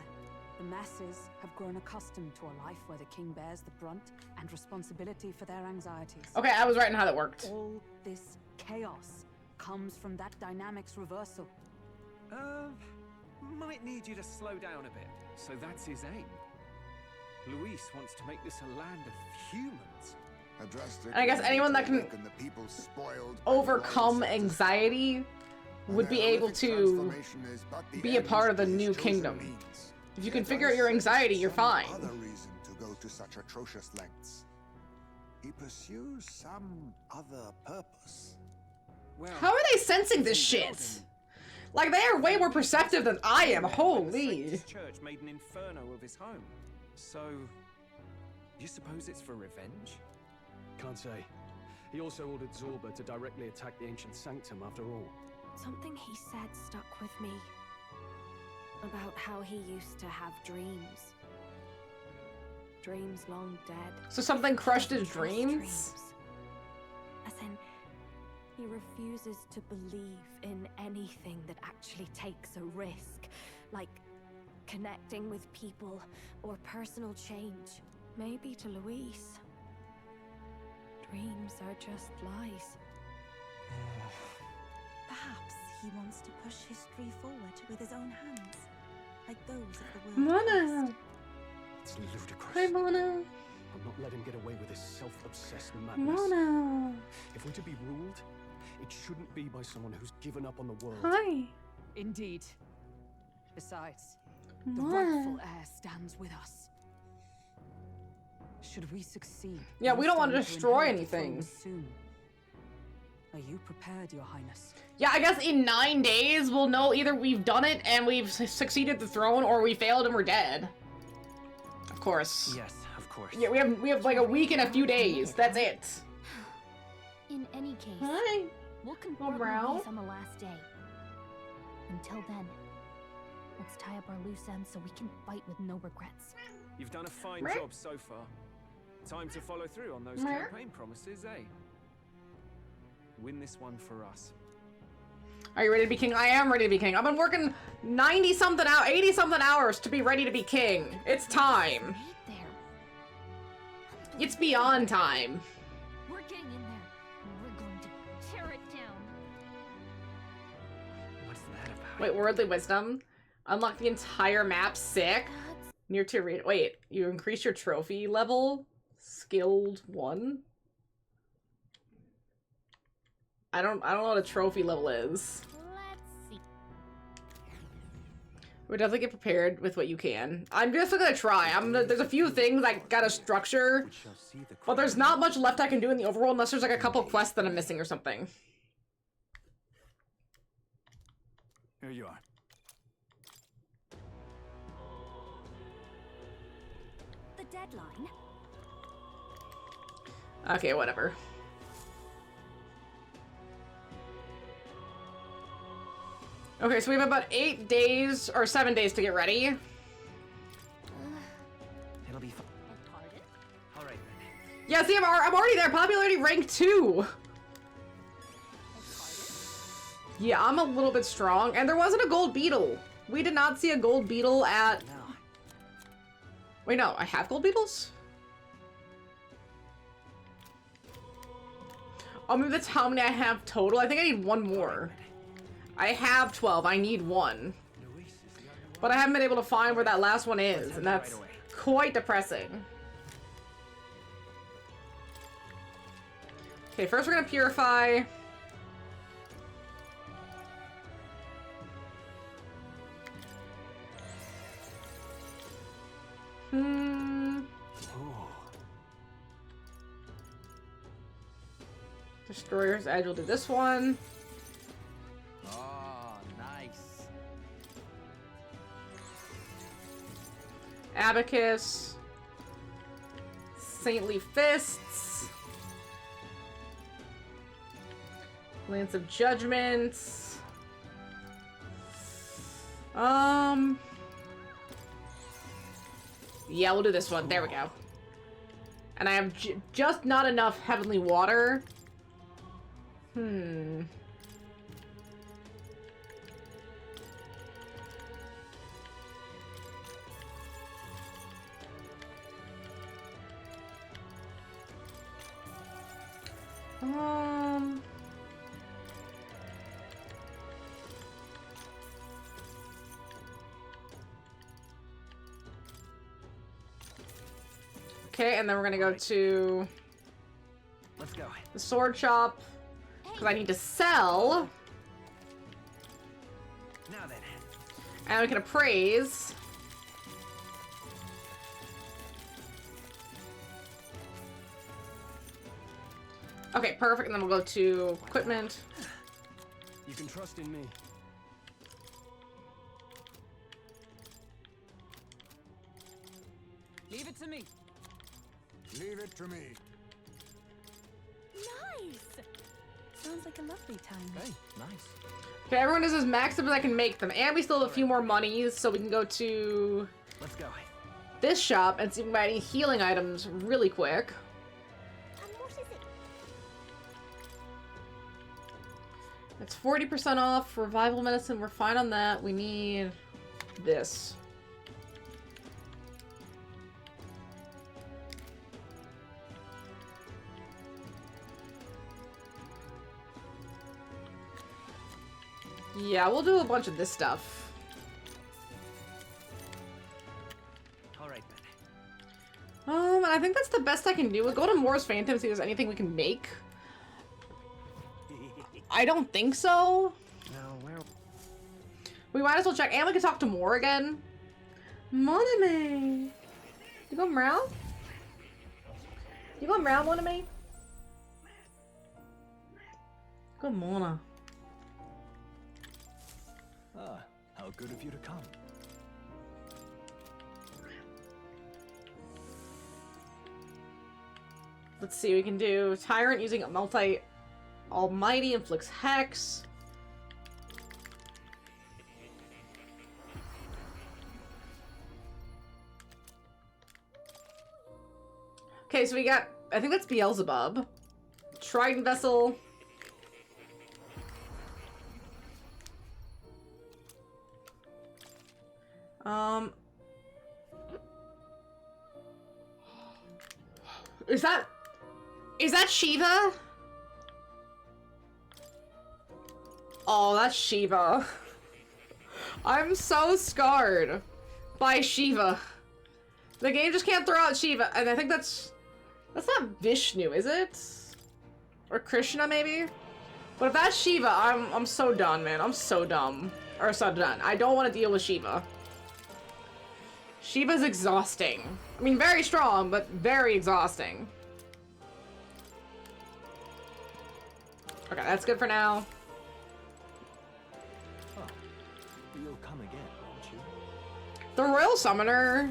The masses have grown accustomed to a life where the king bears the brunt and responsibility for their anxieties. Okay, I was right in how that worked. All this chaos comes from that dynamics reversal. Might need you to slow down a bit. So that's his aim. Luis wants to make this a land of humans. And I guess anyone that can the people spoiled overcome anxiety would be able to be a part of the new kingdom. If you can figure out your anxiety, you're fine. Other reason to go to such atrocious lengths. He pursues some other purpose. Well, How are they sensing this shit? Like, they are way more perceptive than I am, holy. His church made an inferno of his home. So, you suppose it's for revenge? Can't say. He also ordered Zorba to directly attack the Ancient Sanctum after all. Something he said stuck with me. About how he used to have dreams. Dreams long dead. So something crushed his Trust dreams? As in, he refuses to believe in anything that actually takes a risk. Like connecting with people or personal change. Maybe to Luis, dreams are just lies. Perhaps he wants to push history forward with his own hands, like those of the world Mona! past. It's ludicrous. Hi, Mona. I'll not let him get away with his self-obsessed madness. Mona. If we're to be ruled, it shouldn't be by someone who's given up on the world. Hi. Indeed. Besides, the Mona. rightful heir stands with us. Should we succeed? Yeah, we don't want to stand destroy inherit the anything. throne Soon. Are you prepared, Your Highness? Yeah, I guess in 9 days we'll know either we've done it and we've succeeded the throne, or we failed and we're dead. Of course. Yes, of course. Yeah, we have like a week and a few days. That's it. In any case, Hi. we'll confront Brown. Luis on the last day. Until then, let's tie up our loose ends so we can fight with no regrets. You've done a fine Meh. job so far. Time to follow through on those Meh. campaign promises, eh? Win this one for us. Are you ready to be king? I am ready to be king. I've been working 90-something out, 80-something hours to be ready to be king. It's time. Right there. It's beyond time. We're getting in there, and we're going to tear it down. What's that about? Wait, worldly wisdom. Unlock the entire map. Sick. Near tier read. Wait, you increase your trophy level? Skilled 1? I don't know what a trophy level is. Let's see. We definitely get prepared with what you can. I'm just gonna try. There's a few things I gotta structure, but there's not much left I can do in the overworld unless there's like a couple quests that I'm missing or something. Here you are. The deadline? Okay, whatever. Okay, so we have about 8 days or 7 days to get ready. It'll be fun. Pardon? All right. Yeah, see, I'm already there. Popularity rank 2. Yeah, I'm a little bit strong. And there wasn't a gold beetle. We did not see a gold beetle at... No. Wait, no. I have gold beetles? Oh, maybe that's how many I have total. I think I need one more. I have 12. I need one. But I haven't been able to find where that last one is. And that's quite depressing. Okay, first we're gonna purify. Destroyer's Edge will do this one. Oh, nice. Abacus. Saintly Fists. Lance of Judgments. Yeah, we'll do this one. There we go. And I have just not enough Heavenly Water. Okay, and then we're gonna go to Let's go. the sword shop because I need to sell. Now then. And we can appraise. Okay, perfect. And then we'll go to equipment. You can trust in me. Leave it to me. Leave it to me. Nice! Sounds like a lovely time. Hey, nice. Okay, everyone is as maxed up as I can make them. And we still have a few more monies, so we can go to Let's go. this shop and see if we can buy any healing items really quick. And what is it? It's 40% off. Revival medicine, we're fine on that. We need this. Yeah, we'll do a bunch of this stuff. All right then. And I think that's the best I can do. We'll go to Moore's Phantom, see if there's anything we can make. I don't think so. No, where? We might as well check, and we can talk to Moore again. Mon ami. You go meow? You go meow, mon ami? Good morning. Ah, how good of you to come. Let's see, we can do Tyrant using a Almighty inflicts Hex. Okay, so we got, I think that's Beelzebub. Trident Vessel. Is that Shiva? Oh, that's Shiva. I'm so scarred by Shiva. The game just can't throw out Shiva, and I think that's not Vishnu, is it? Or Krishna, maybe? But if that's Shiva, I'm so done, man. I'm so dumb. Or so done. I don't want to deal with Shiva. Shiva's exhausting. I mean, very strong, but very exhausting. Okay, that's good for now. Oh, you'll come again, won't you? The Royal Summoner.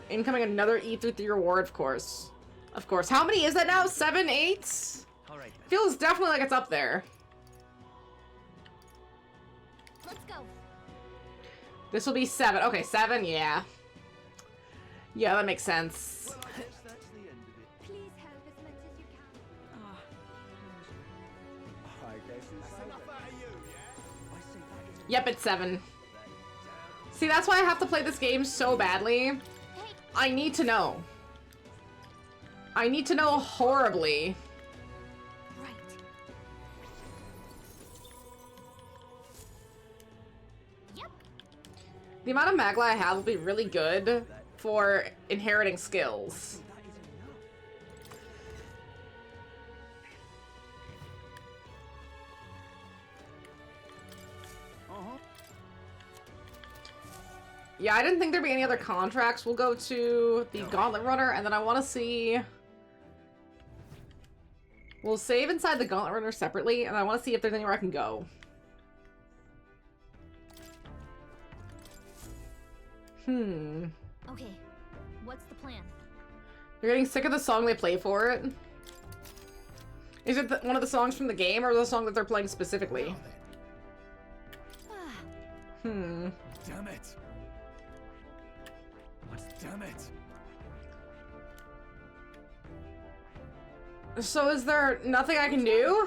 Incoming another E33 reward, of course. Of course. How many is that now? 7, 8? All right. Feels definitely like it's up there. Let's go. This will be 7. Okay, 7, yeah. Yeah, that makes sense. Well, I guess that's the end of it. Please help as much as you can. I guess it's Yep, it's 7. See, that's why I have to play this game so badly. I need to know. I need to know horribly. Right. Yep. The amount of Magla I have will be really good for inheriting skills. Yeah, I didn't think there'd be any other contracts. We'll go to the Gauntlet Runner, and then I want to see... We'll save inside the Gauntlet Runner separately, and I want to see if there's anywhere I can go. Okay, what's the plan? You're getting sick of the song they play for it? Is it one of the songs from the game, or the song that they're playing specifically? Damn it! Damn it! So is there nothing I can do?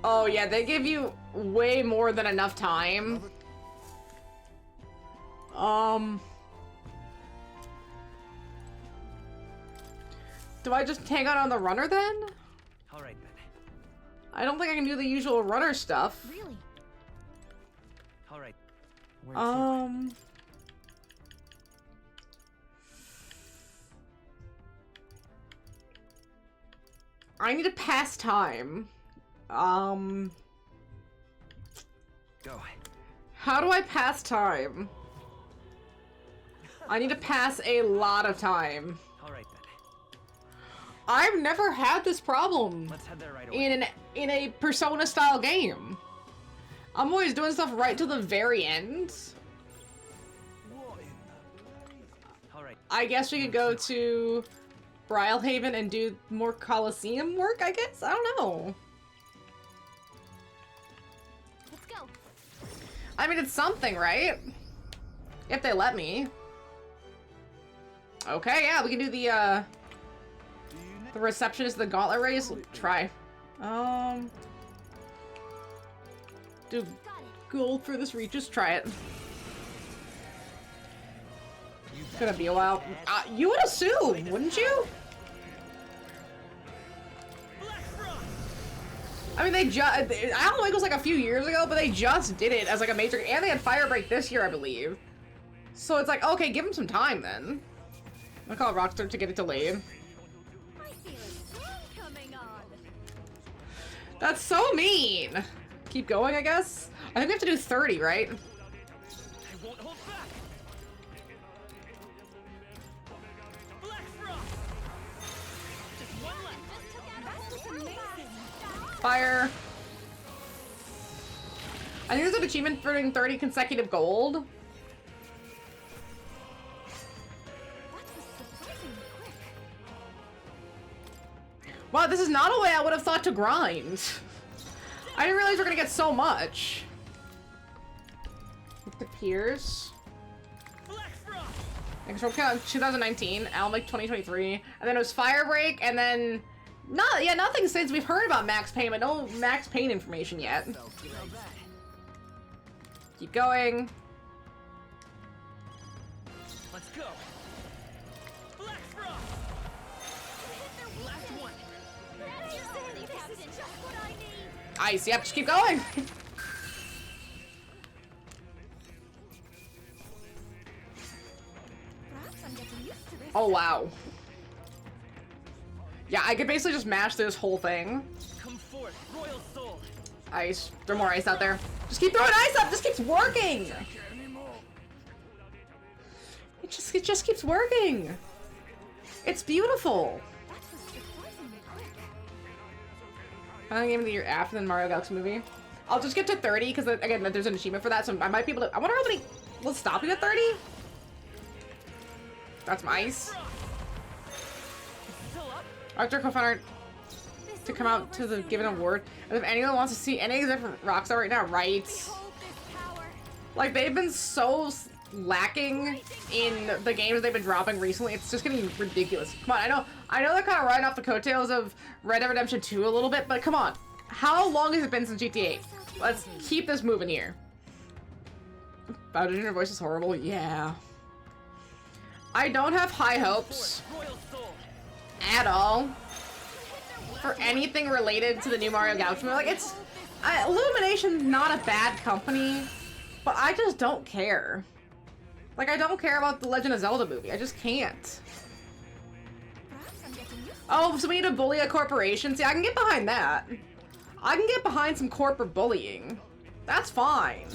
Oh yeah, they give you way more than enough time. Do I just hang out on the runner then? All right then. I don't think I can do the usual runner stuff. Really? All right. I need to pass time. Go. How do I pass time? I need to pass a lot of time. All right then. I've never had this problem Let's head there right away. in a Persona style game. I'm always doing stuff right to the very end. All right. I guess we could go to Brylehaven and do more Colosseum work, I guess? I don't know. Let's go. I mean, it's something, right? If they let me. Okay, yeah, we can do the receptionist of the gauntlet race. Try. Do gold for this reach. Just try it. It's gonna be a while. You would assume, wouldn't you? I mean, they just, I don't know, it was like a few years ago, but they just did it as like a major, and they had Fire Break this year, I believe. So it's like, okay, give them some time then. I'm gonna call Rockstar to get it delayed. That's so mean. Keep going, I guess. I think we have to do 30, right? I won't hold back. Black Frost. Just one left. Fire. I think there's an achievement for doing 30 consecutive gold. Wow, this is not a way I would have thought to grind. I didn't realize we're gonna get so much. With the Piers. Control count 2019, Almec 2023, and then it was Fire Break, and then nothing since we've heard about Max Payne, but no Max Payne information yet. Keep going. Let's go. Black Frost. Last one. Ice, yep, just keep going. Oh wow. Yeah, I could basically just mash this whole thing. Come forth, royal soul. Ice. Throw more ice out there. Just keep throwing ice up. This keeps working. It just keeps working. It's beautiful. I think the year after the Mario Galaxy movie. I'll just get to 30 because again, there's an achievement for that, so I might be able to. I wonder how many will stop you at 30. That's my ice. Arthur co-founder to come out to the given award, and if anyone wants to see any different Rockstar right now, right? Like they've been so lacking in the games they've been dropping recently. It's just getting ridiculous. Come on, I know they're kind of riding off the coattails of Red Dead Redemption 2 a little bit, but come on. How long has it been since GTA 8? Let's keep this moving here. Bowden, your voice is horrible. Yeah. I don't have high hopes at all for anything related to the new Mario Galaxy movie. Like, Illumination's not a bad company, but I just don't care. Like, I don't care about the Legend of Zelda movie. I just can't. Oh, so we need to bully a corporation? See, I can get behind that. I can get behind some corporate bullying. That's fine.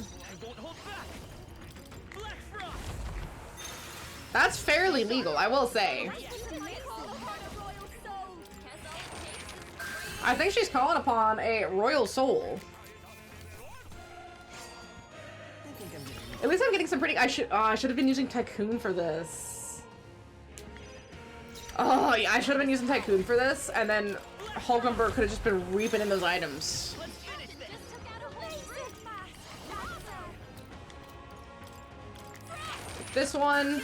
That's fairly legal, I will say. I think she's calling upon a royal soul. At least I'm getting some pretty. I should have been using Tycoon for this. Oh yeah, I should have been using Tycoon for this, and then Hulkenberg could have just been reaping in those items. This one.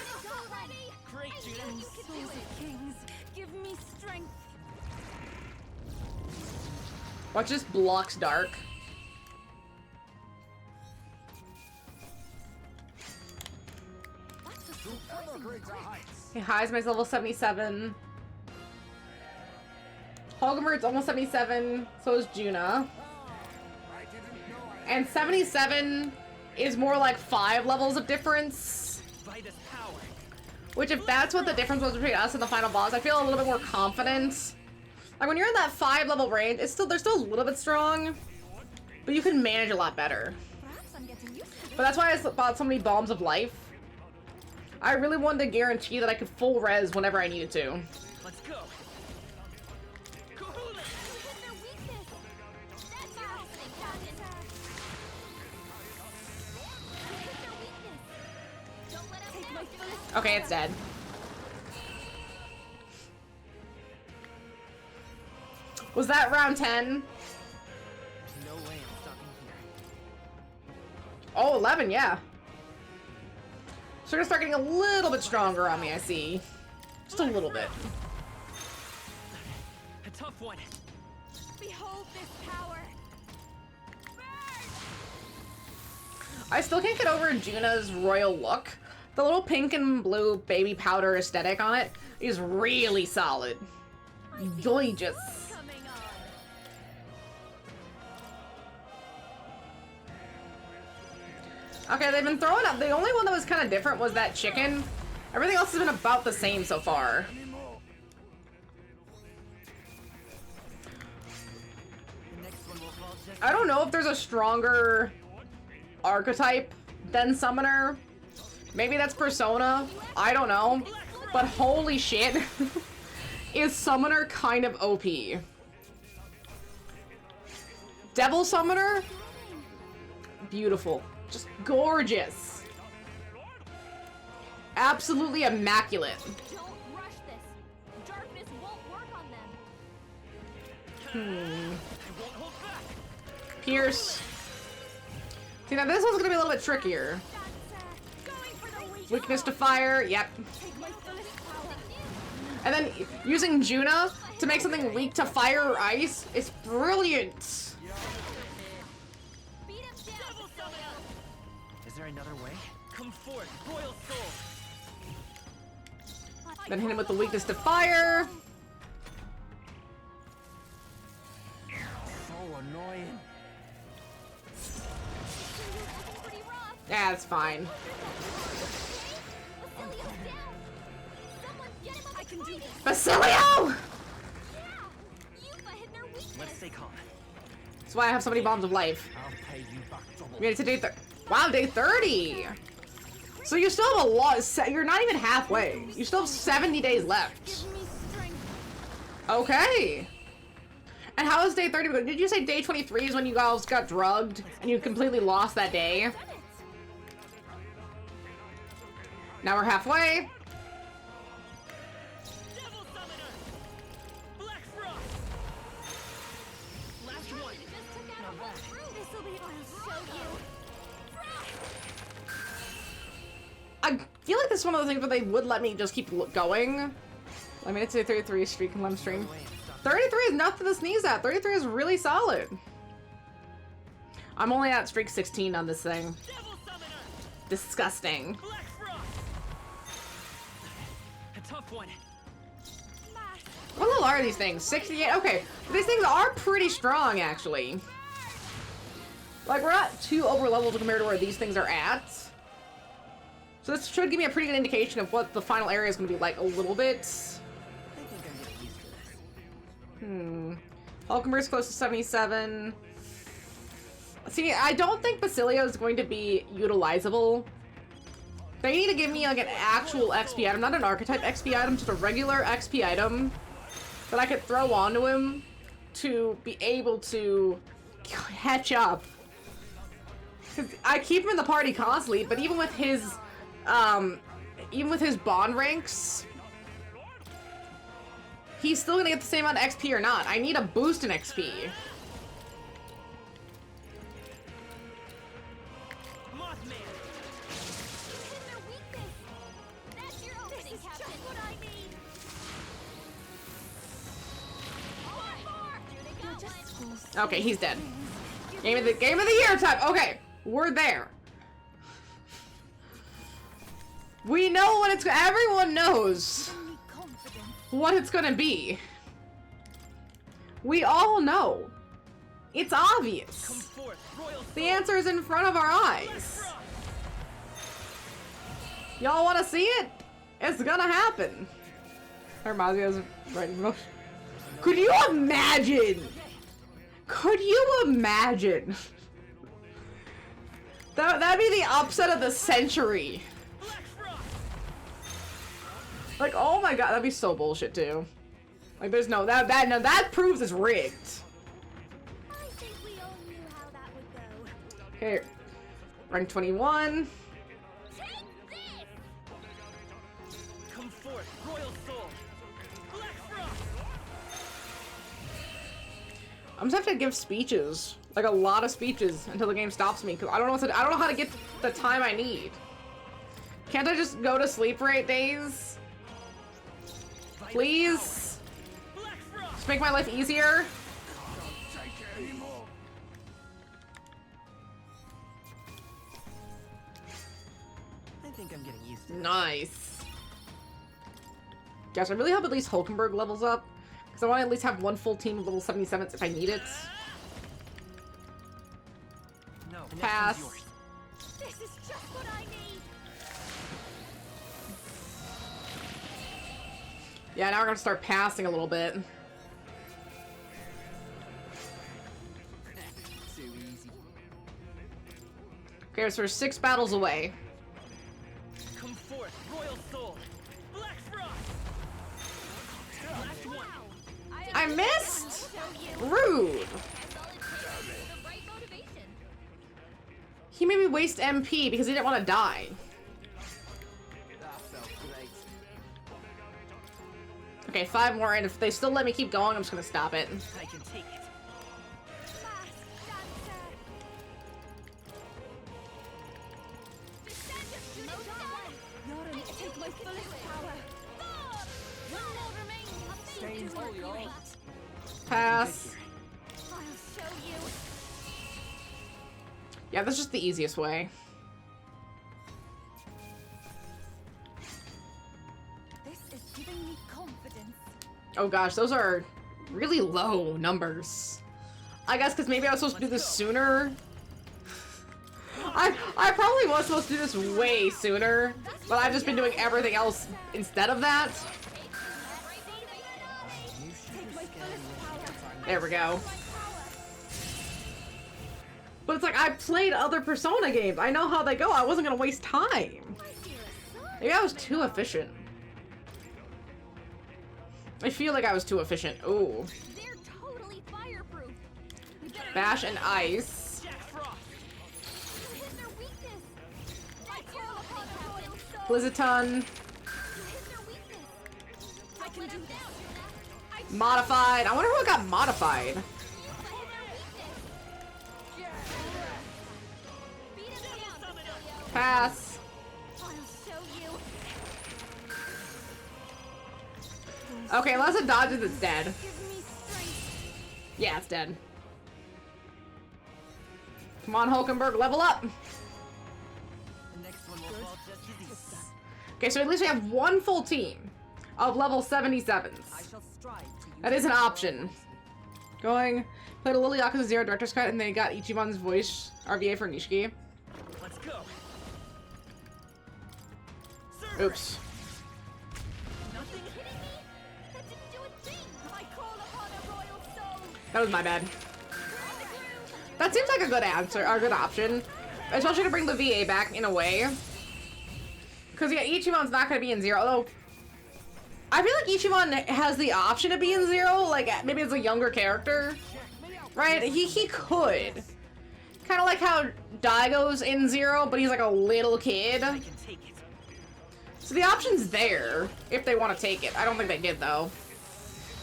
Watch, just blocks dark. Okay, High's my level 77. Hulkenberg's almost 77, so is Juna. And 77 is more like 5 levels of difference. Which, if that's what the difference was between us and the final boss, I feel a little bit more confident. Like, when you're in that 5-level range, they're still a little bit strong, but you can manage a lot better. But that's why I bought so many Bombs of Life. I really wanted to guarantee that I could full res whenever I needed to. Let's go. Okay, it's dead. Was that round 10? No way I'm stopping here. Oh, 11, yeah. So you're gonna start getting a little bit stronger on me, I see. Just a little bit. A tough one. Behold this power. I still can't get over Juna's royal look. The little pink and blue baby powder aesthetic on it is really solid. Gorgeous. Okay, they've been throwing up. The only one that was kind of different was that chicken. Everything else has been about the same so far. I don't know if there's a stronger archetype than Summoner. Maybe that's Persona. I don't know. But holy shit. Is Summoner kind of OP? Devil Summoner? Beautiful. Just gorgeous. Absolutely immaculate. Don't rush this. Darkness won't work on them. Pierce. See, now this one's gonna be a little bit trickier. Weakness to fire, yep. And then using Juna to make something weak to fire or ice is brilliant. Is there another way? Come forth, royal soul. Then hit him with the weakness to fire. So annoying. Yeah, it's fine. I can do this. Basilio! Stay calm. That's why I have so many bombs of life. I'll pay you back double. We made it to day 30. Wow, day 30! So you still have a lot. You're not even halfway. You still have 70 days left. Okay. And how is day 30? Did you say day 23 is when you guys got drugged and you completely lost that day? Now we're halfway. I feel like this is one of the things where they would let me just keep going. I mean, it's a 33 streak and limb stream. 33 is nothing to sneeze at. 33 is really solid. I'm only at streak 16 on this thing. Disgusting. A tough one. What level are these things? 68? Okay. These things are pretty strong, actually. Like, we're not too over-leveled compared to where these things are at. So this should give me a pretty good indication of what the final area is going to be like a little bit. Hulkenberg's close to 77. See, I don't think Basilio is going to be utilizable. They need to give me like an actual XP item, not an archetype XP item, just a regular XP item that I could throw onto him to be able to catch up. Because I keep him in the party constantly, but even with his bond ranks, he's still gonna get the same amount of XP or not. I need a boost in XP. Okay, he's dead. Game of the year time. Okay, we're there. We know what it's. Everyone knows what it's gonna be. We all know. It's obvious. The answer is in front of our eyes. Y'all want to see it? It's gonna happen. Armazio's right in motion. Could you imagine? Could you imagine? That'd be the upset of the century. Like, oh my god, that'd be so bullshit too. Like, there's no that proves it's rigged. I think we all knew how that would go. Okay, rank 21. Take this! Come forth, Royal Soul. Black Frost. I'm just have to give speeches, like a lot of speeches, until the game stops me, because I don't know how to get the time I need. Can't I just go to sleep for 8 days? Please? Just make my life easier? I think I'm getting used to it. Nice. Gosh, I really hope at least Hulkenberg levels up, because I want to at least have one full team of level 77s if I need it. No, Pass. This is just what I need. Yeah, now we're gonna start passing a little bit. Too easy. Okay, so we're 6 battles away. Come forth, Royal Soul. Black Frost. Last one. I missed! Rude! He made me waste MP because he didn't want to die. That felt great. Okay, 5 more, and if they still let me keep going, I'm just gonna stop it. I can take it. Take my fullest power. One more remaining. Pass. I'll show you. Yeah, that's just the easiest way. This is giving me confidence. Oh gosh, those are really low numbers. I guess because maybe I was supposed to do this sooner. I probably was supposed to do this way sooner, but I've just been doing everything else instead of that. There we go. But it's like, I played other Persona games. I know how they go. I wasn't gonna waste time. Maybe I was too efficient. I feel like I was too efficient. Ooh. They're totally fireproof. Bash and ice. Blizzaton. Modified. I wonder who got modified. Pass. Okay, unless it dodges, it's dead. Yeah, it's dead. Come on, Hulkenberg, level up. Okay, so at least we have one full team of level 77s. That is an option. Going, played a Lily Yakuza Zero Director's Cut, and they got Ichiban's voice RVA for Nishiki. Let's go. Oops. That was my bad. That seems like a good answer, or a good option. Especially to bring the VA back in a way. Because yeah, Ichimon's not going to be in Zero, although I feel like Ichimon has the option to be in Zero, like maybe as a younger character. Right? He could. Kind of like how Daigo's in Zero, but he's like a little kid. So the option's there, if they want to take it. I don't think they did, though.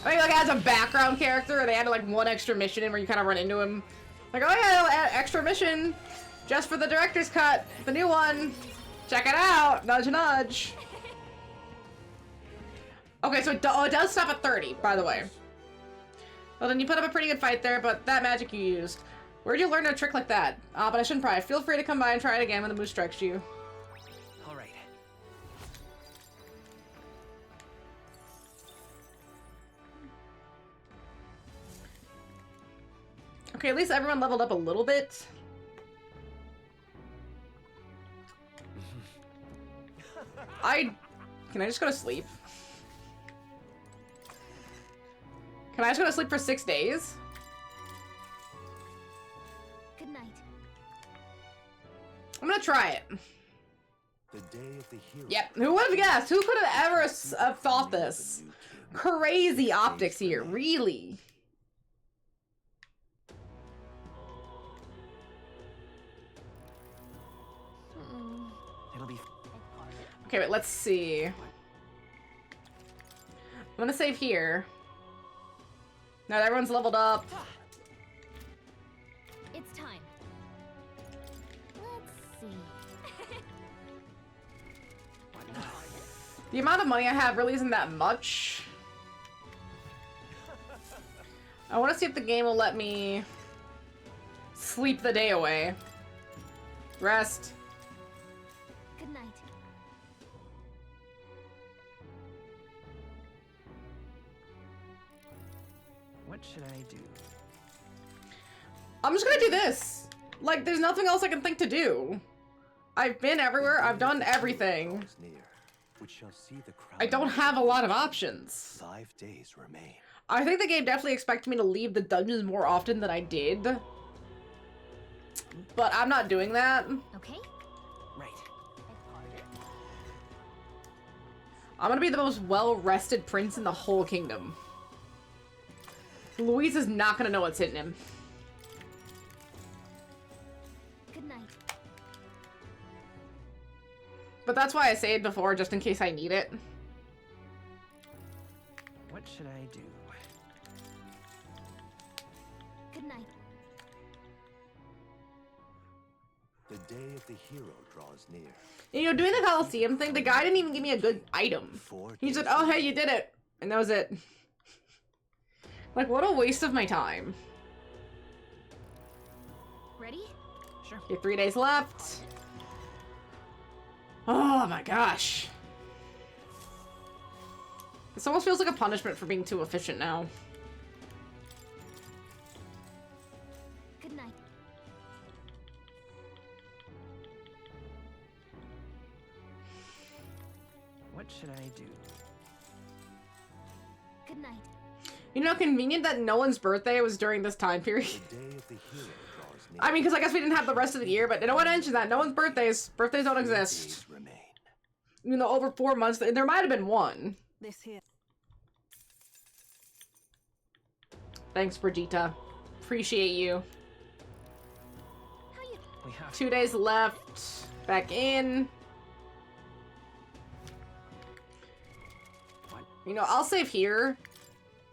I mean, like, as a background character, they added, like, one extra mission in where you kind of run into him. Like, oh yeah, extra mission. Just for the director's cut. The new one. Check it out. Nudge, nudge. Okay, so it does stop at 30, by the way. Well, then you put up a pretty good fight there, but that magic you used. Where'd you learn a trick like that? But I shouldn't pry. Feel free to come by and try it again when the moose strikes you. All right. Okay, at least everyone leveled up a little bit. Can I just go to sleep? Can I just go to sleep for 6 days? Good night. I'm gonna try it. The day of the hero. Yep. Who would have guessed? Who could have ever thought this? Crazy optics here, really. It'll be. Okay, wait, let's see. I'm gonna save here. Now that everyone's leveled up. It's time. Let's see. The amount of money I have really isn't that much. I want to see if the game will let me sleep the day away. Rest. Good night. What should I do? I'm just gonna do this. Like, there's nothing else I can think to do. I've been everywhere. I've done everything. I don't have a lot of options. 5 days remain. I think the game definitely expected me to leave the dungeons more often than I did. But I'm not doing that. Okay. Right. I'm gonna be the most well-rested prince in the whole kingdom. Luis is not gonna know what's hitting him. Good night. But that's why I say it before, just in case I need it. What should I do? Good night. The day of the hero draws near. You know, doing the Coliseum thing, the guy didn't even give me a good item. He said, oh, hey, you did it. And that was it. Like, what a waste of my time. Ready? Sure. Okay, 3 days left. Oh my gosh. This almost feels like a punishment for being too efficient now. Good night. What should I do? Good night. You know, convenient that no one's birthday was during this time period. The day of the hero draws I mean, because I guess we didn't have the rest of the year, but no one mentioned that. No one's birthdays. Birthdays don't exist. Even though over 4 months, there might have been one. This here. Thanks, Brigitte. Appreciate you. We have 2 days left. Back in. You know, I'll save here.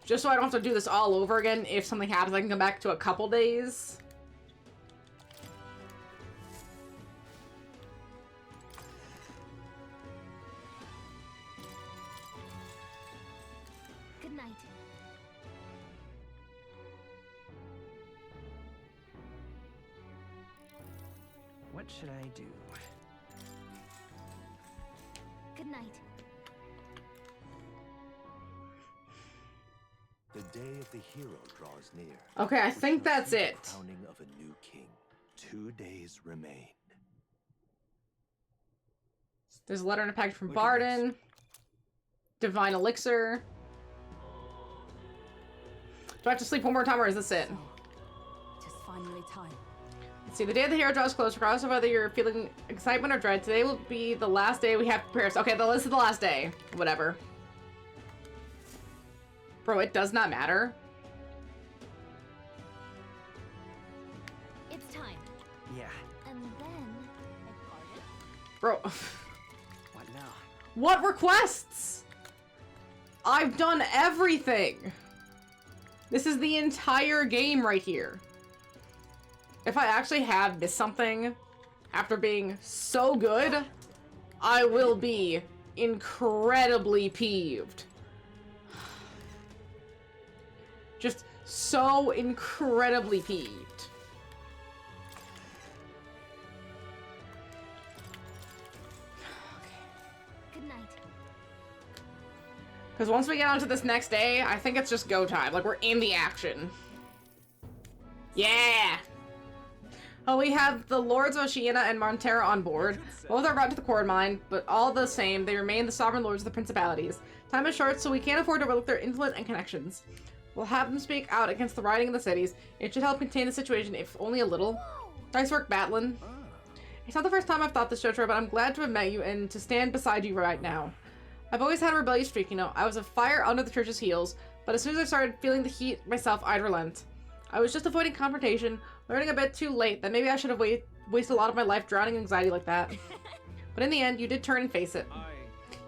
Just so I don't have to do this all over again. If something happens, I can come back to a couple days. Good night. What should I do? Good night. The day of the hero draws near. Okay, I think that's it. Crowning of a new king. 2 days remain. There's a letter in a package from Barden. Divine Elixir. Do I have to sleep one more time or is this it? It is finally time. Let's see, the day of the hero draws close. Regardless of whether you're feeling excitement or dread, today will be the last day we have to prepare. Okay, this is the last day. Whatever. Bro, it does not matter. It's time. Yeah. And then I parted. Bro. What now? What requests? I've done everything. This is the entire game right here. If I actually have missed something after being so good, I will be incredibly peeved. Just so incredibly peeved. Good night. Because once we get onto this next day, I think it's just go time. Like, we're in the action. Yeah! Oh, we have the Lords of Oceania and Montera on board. Both are brought to the Cord Mine, but all the same, they remain the sovereign lords of the principalities. Time is short, so we can't afford to overlook their influence and connections. We'll have them speak out against the rioting in the cities. It should help contain the situation, if only a little. Nice work, Batlin. It's not the first time I've thought this, Jotra, but I'm glad to have met you and to stand beside you right now. I've always had a rebellious streak, you know. I was a fire under the church's heels, but as soon as I started feeling the heat myself, I'd relent. I was just avoiding confrontation, learning a bit too late that maybe I should have wasted a lot of my life drowning in anxiety like that. But in the end, you did turn and face it.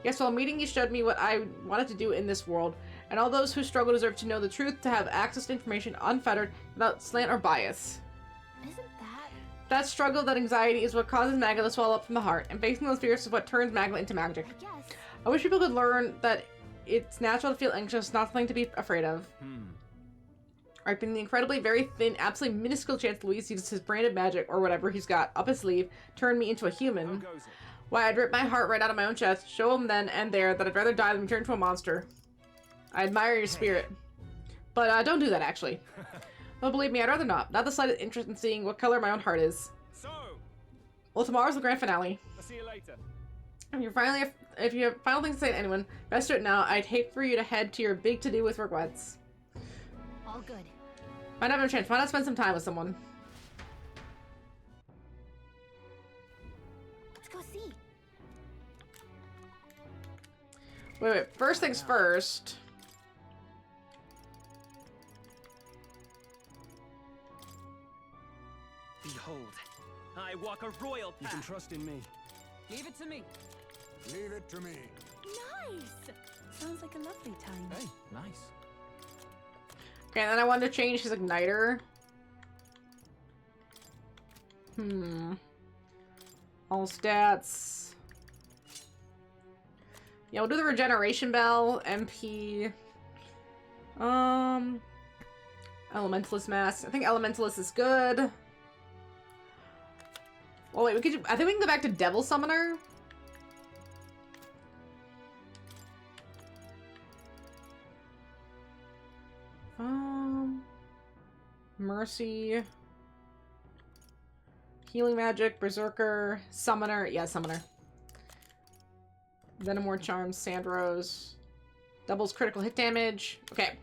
Yes, while meeting you showed me what I wanted to do in this world, and all those who struggle deserve to know the truth, to have access to information unfettered, without slant or bias. Isn't that? That struggle, that anxiety, is what causes Magla to swell up from the heart, and facing those fears is what turns Magla into magic. I guess. I wish people could learn that it's natural to feel anxious, not something to be afraid of. Alright, being the incredibly very thin, absolutely minuscule chance Luis uses his branded magic, or whatever he's got up his sleeve, turned me into a human. Why, I'd rip my heart right out of my own chest, show him then and there that I'd rather die than turn into a monster. I admire your spirit. But don't do that, actually. Well, believe me, I'd rather not. Not the slightest interest in seeing what color my own heart is. So, Well, tomorrow's the grand finale. I'll see you later. If you have final things to say to anyone, best do it now. I'd hate for you to head to your big to-do with regrets. All good. Might not have a chance. Why not spend some time with someone? Let's go see. Wait. First things first. Behold, I walk a royal path. You can trust in me. Leave it to me. Leave it to me. Nice! Sounds like a lovely time. Hey, nice. Okay, and then I wanted to change his igniter. All stats. Yeah, we'll do the regeneration bell, MP. Elementalist mask. I think Elementalist is good. Oh wait, I think we can go back to Devil Summoner. Mercy. Healing Magic, Berserker, Summoner. Yeah, Summoner. Venomore Charms, Sandrose. Doubles critical hit damage. Okay.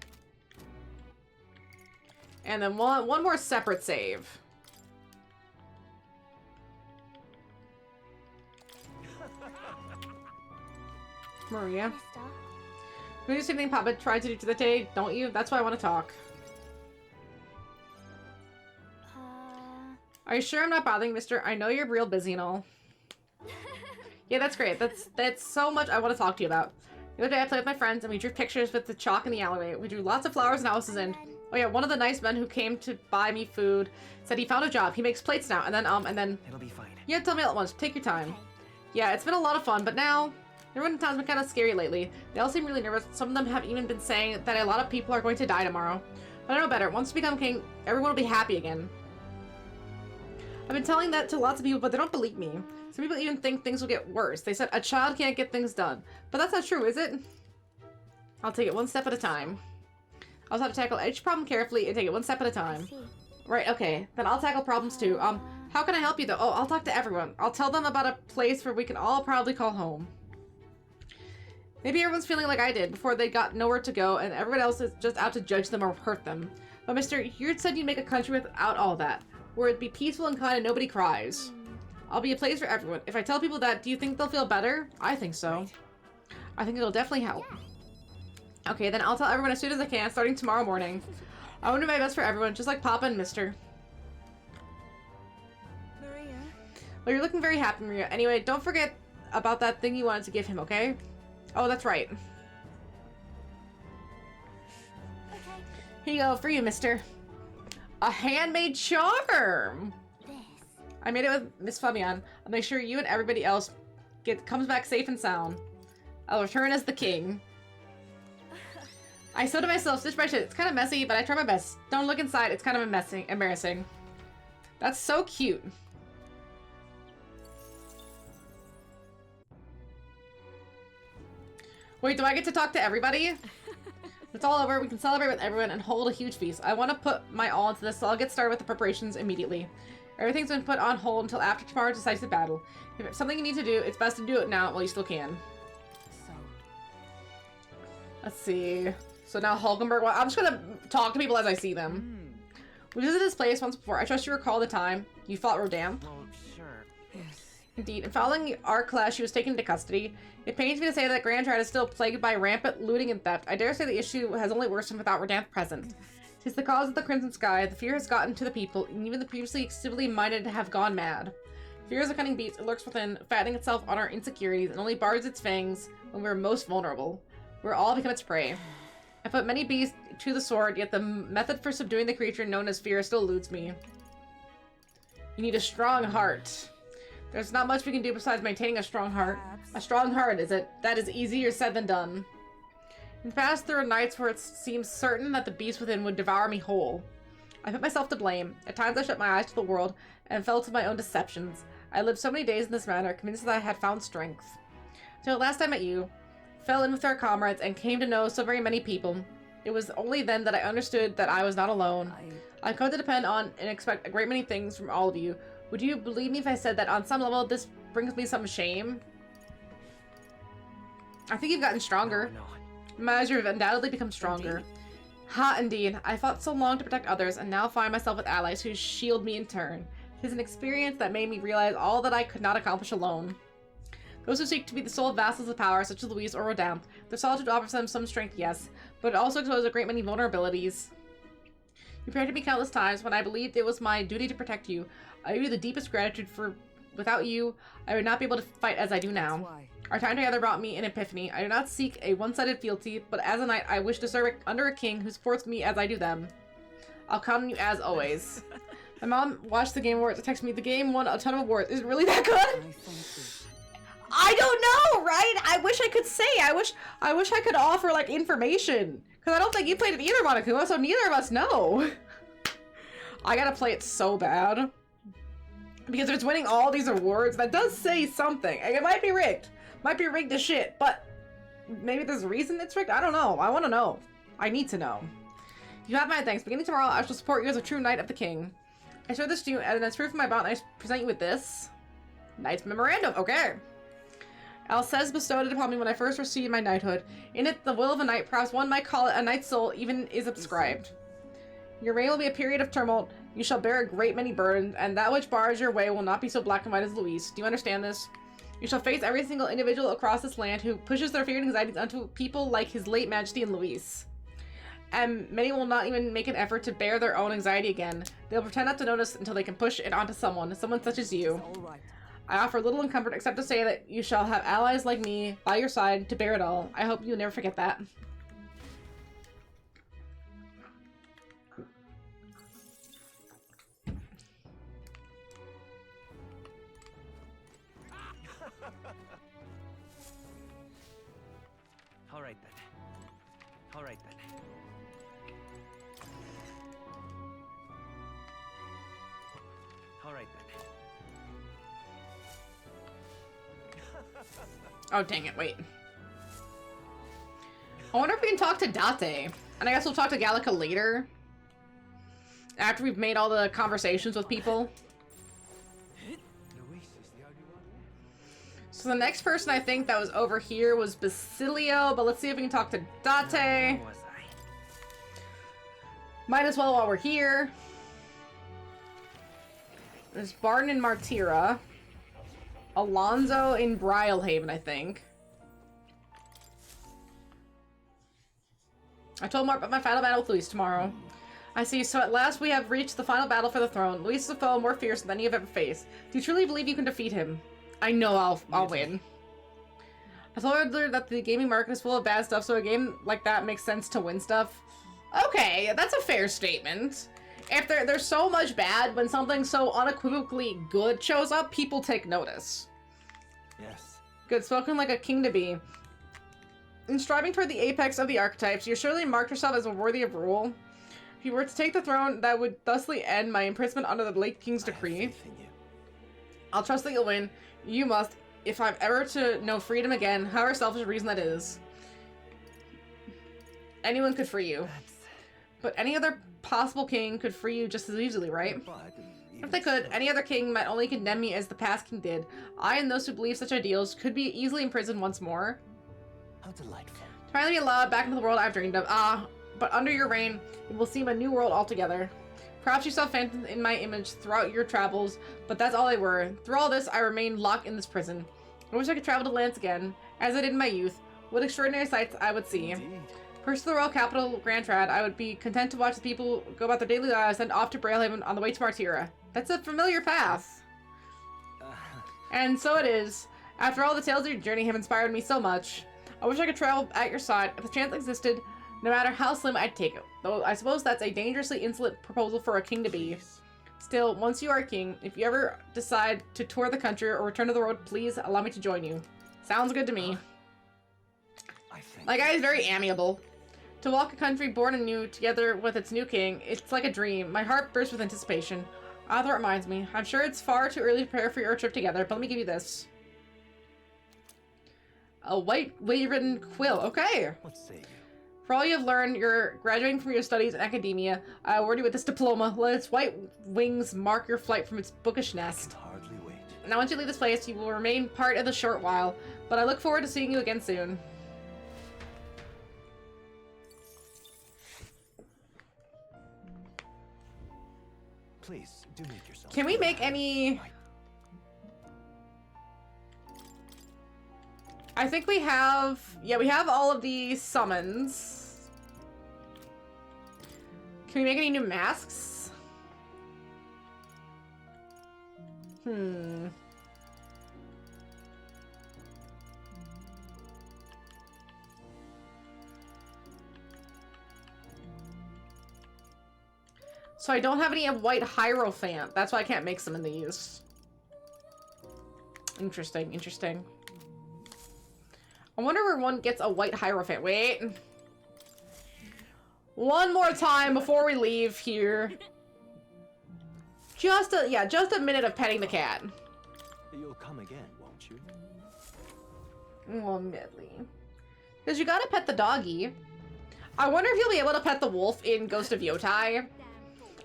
And then one more separate save. Maria. You do the same thing Papa tried to do to the day, don't you? That's why I want to talk. Are you sure I'm not bothering, mister? I know you're real busy and all. Yeah, that's great. That's so much I want to talk to you about. The other day I played with my friends and we drew pictures with the chalk in the alleyway. We drew lots of flowers and houses and... Oh yeah, one of the nice men who came to buy me food said he found a job. He makes plates now, and then... It'll be fine. Yeah, tell me all at once. Take your time. Yeah, it's been a lot of fun, but now... Everyone in town's been kind of scary lately. They all seem really nervous. Some of them have even been saying that a lot of people are going to die tomorrow. But I know better. Once we become king, everyone will be happy again. I've been telling that to lots of people, but they don't believe me. Some people even think things will get worse. They said a child can't get things done. But that's not true, is it? I'll take it one step at a time. I'll have to tackle each problem carefully and take it one step at a time. Right, okay. Then I'll tackle problems too. How can I help you though? Oh, I'll talk to everyone. I'll tell them about a place where we can all probably call home. Maybe everyone's feeling like I did before they got nowhere to go and everyone else is just out to judge them or hurt them. But mister, you said you'd make a country without all that. Where it'd be peaceful and kind and nobody cries. I'll be a place for everyone. If I tell people that, do you think they'll feel better? I think so. I think it'll definitely help. Okay, then I'll tell everyone as soon as I can, starting tomorrow morning. I want to do my best for everyone, just like Papa and Mister. Maria? Well, you're looking very happy, Maria. Anyway, don't forget about that thing you wanted to give him, okay? Oh, that's right. Okay. Here you go, for you, Mister. A handmade charm! This. I made it with Miss Fabian. I'll make sure you and everybody else comes back safe and sound. I'll return as the king. I sewed it myself, stitch by stitch. It's kind of messy, but I try my best. Don't look inside. It's kind of embarrassing. That's so cute. Wait, do I get to talk to everybody? It's all over. We can celebrate with everyone and hold a huge feast. I want to put my all into this, so I'll get started with the preparations immediately. Everything's been put on hold until after tomorrow's decisive battle. If it's something you need to do, it's best to do it now while you still can. Let's see. So now Hulkenberg. Well, I'm just gonna talk to people as I see them. We visited this place once before. I trust you recall the time you fought Rodan. Well, sure. Yes. Indeed. In following our class, she was taken into custody. It pains me to say that Grand Triad is still plagued by rampant looting and theft. I dare say the issue has only worsened without Rodan present. Tis the cause of the Crimson Sky. The fear has gotten to the people, and even the previously civilly minded have gone mad. Fear is a cunning beast. It lurks within, fattening itself on our insecurities, and only bars its fangs when we're most vulnerable. We're all become its prey. I put many beasts to the sword, yet the method for subduing the creature known as fear still eludes me. You need a strong heart. There's not much we can do besides maintaining a strong heart. A strong heart, is it? That is easier said than done. In the past, there were nights where it seemed certain that the beast within would devour me whole. I put myself to blame. At times I shut my eyes to the world and fell to my own deceptions. I lived so many days in this manner, convinced that I had found strength. Till last I met you, fell in with our comrades, and came to know so very many people. It was only then that I understood that I was not alone. I've come to depend on and expect a great many things from all of you. Would you believe me if I said that on some level this brings me some shame? I think you've gotten stronger. As you've undoubtedly become stronger. Ha, indeed. I fought so long to protect others, and now find myself with allies who shield me in turn. It is an experience that made me realize all that I could not accomplish alone. Those who seek to be the sole vassals of power, such as Louise or Rodan, their solitude offers them some strength, yes, but it also exposes a great many vulnerabilities. You protected me countless times when I believed it was my duty to protect you. I owe you the deepest gratitude for without you, I would not be able to fight as I do now. Our time together brought me an epiphany. I do not seek a one-sided fealty, but as a knight, I wish to serve under a king who supports me as I do them. I'll count on you as always. My mom watched the Game Awards and texted me, the game won a ton of awards. Is it really that good? I don't know, right? I wish I could say. I wish I could offer like information. Because I don't think you played it either, Monokuma, so neither of us know. I gotta play it so bad. Because it's winning all these awards. That does say something. It might be rigged. Might be rigged as shit, but maybe there's a reason it's rigged? I don't know. I want to know. I need to know. You have my thanks. Beginning tomorrow, I shall support you as a true knight of the king. I show this to you, and as proof of my bond, I present you with this. Knight's Memorandum. Okay. Alceste bestowed it upon me when I first received my knighthood. In it, the will of a knight, perhaps one might call it a knight's soul, even is subscribed. Your reign will be a period of tumult. You shall bear a great many burdens, and that which bars your way will not be so black and white as Louise. Do you understand this? You shall face every single individual across this land who pushes their fear and anxieties onto people like His late Majesty and Luis. And many will not even make an effort to bear their own anxiety again. They'll pretend not to notice until they can push it onto someone such as you. I offer little in comfort except to say that you shall have allies like me by your side to bear it all. I hope you never forget that. All right then. All right then. All right then. Oh, dang it, wait. I wonder if we can talk to Date. And I guess we'll talk to Gallica later. After we've made all the conversations with people. So the next person I think that was over here was Basilio, but let's see if we can talk to Date. Might as well while we're here. There's Barton in Martira. Alonzo in Brylehaven, I think. I told Mark about my final battle with Luis tomorrow. I see, so at last we have reached the final battle for the throne. Luis is a foe more fierce than any you've ever faced. Do you truly believe you can defeat him? I know I'll win. I told her that the gaming market is full of bad stuff, so a game like that makes sense to win stuff. Okay, that's a fair statement. If there's so much bad, when something so unequivocally good shows up, people take notice. Yes. Good, spoken like a king to be. In striving toward the apex of the archetypes, you surely marked yourself as worthy of rule. If you were to take the throne, that would thusly end my imprisonment under the late king's decree. I'll trust that you'll win. You must, if I'm ever to know freedom again, however selfish a reason that is. Anyone could free you. But any other possible king could free you just as easily, right? If they could, any other king might only condemn me as the past king did. I and those who believe such ideals could be easily imprisoned once more. How delightful. To finally be allowed back into the world I've dreamed of. But under your reign, it will seem a new world altogether. Perhaps you saw phantoms in my image throughout your travels, but that's all they were. Through all this, I remained locked in this prison. I wish I could travel to lands again, as I did in my youth. What extraordinary sights I would see. First to the royal capital, Grand Trad, I would be content to watch the people go about their daily lives and off to Brylehaven on the way to Martira. That's a familiar path. And so it is. After all the tales of your journey have inspired me so much. I wish I could travel at your side. If the chance existed, no matter how slim, I'd take it. Though I suppose that's a dangerously insolent proposal for a king to be. Still, once you are king, if you ever decide to tour the country or return to the road, please allow me to join you. Sounds good to me. That guy is very amiable. To walk a country born anew together with its new king, it's like a dream. My heart bursts with anticipation. Arthur reminds me. I'm sure it's far too early to prepare for your trip together, but let me give you this. A white wave-written quill. Okay. What say you? For all you have learned, you're graduating from your studies in academia. I award you with this diploma. Let its white wings mark your flight from its bookish nest. I can hardly wait. Now, once you leave this place, you will remain part of the short while, but I look forward to seeing you again soon. Please, do make yourself. Can we make any... I think we have... Yeah, we have all of the summons. Can we make any new masks? So I don't have any of White Hierophant. That's why I can't make some of these. Interesting, interesting. I wonder where one gets a White Hierophant. Wait. One more time before we leave here. Just a minute of petting the cat. You'll come again, won't you? Oh, Medley. Because you gotta pet the doggy. I wonder if you'll be able to pet the wolf in Ghost of Yotai.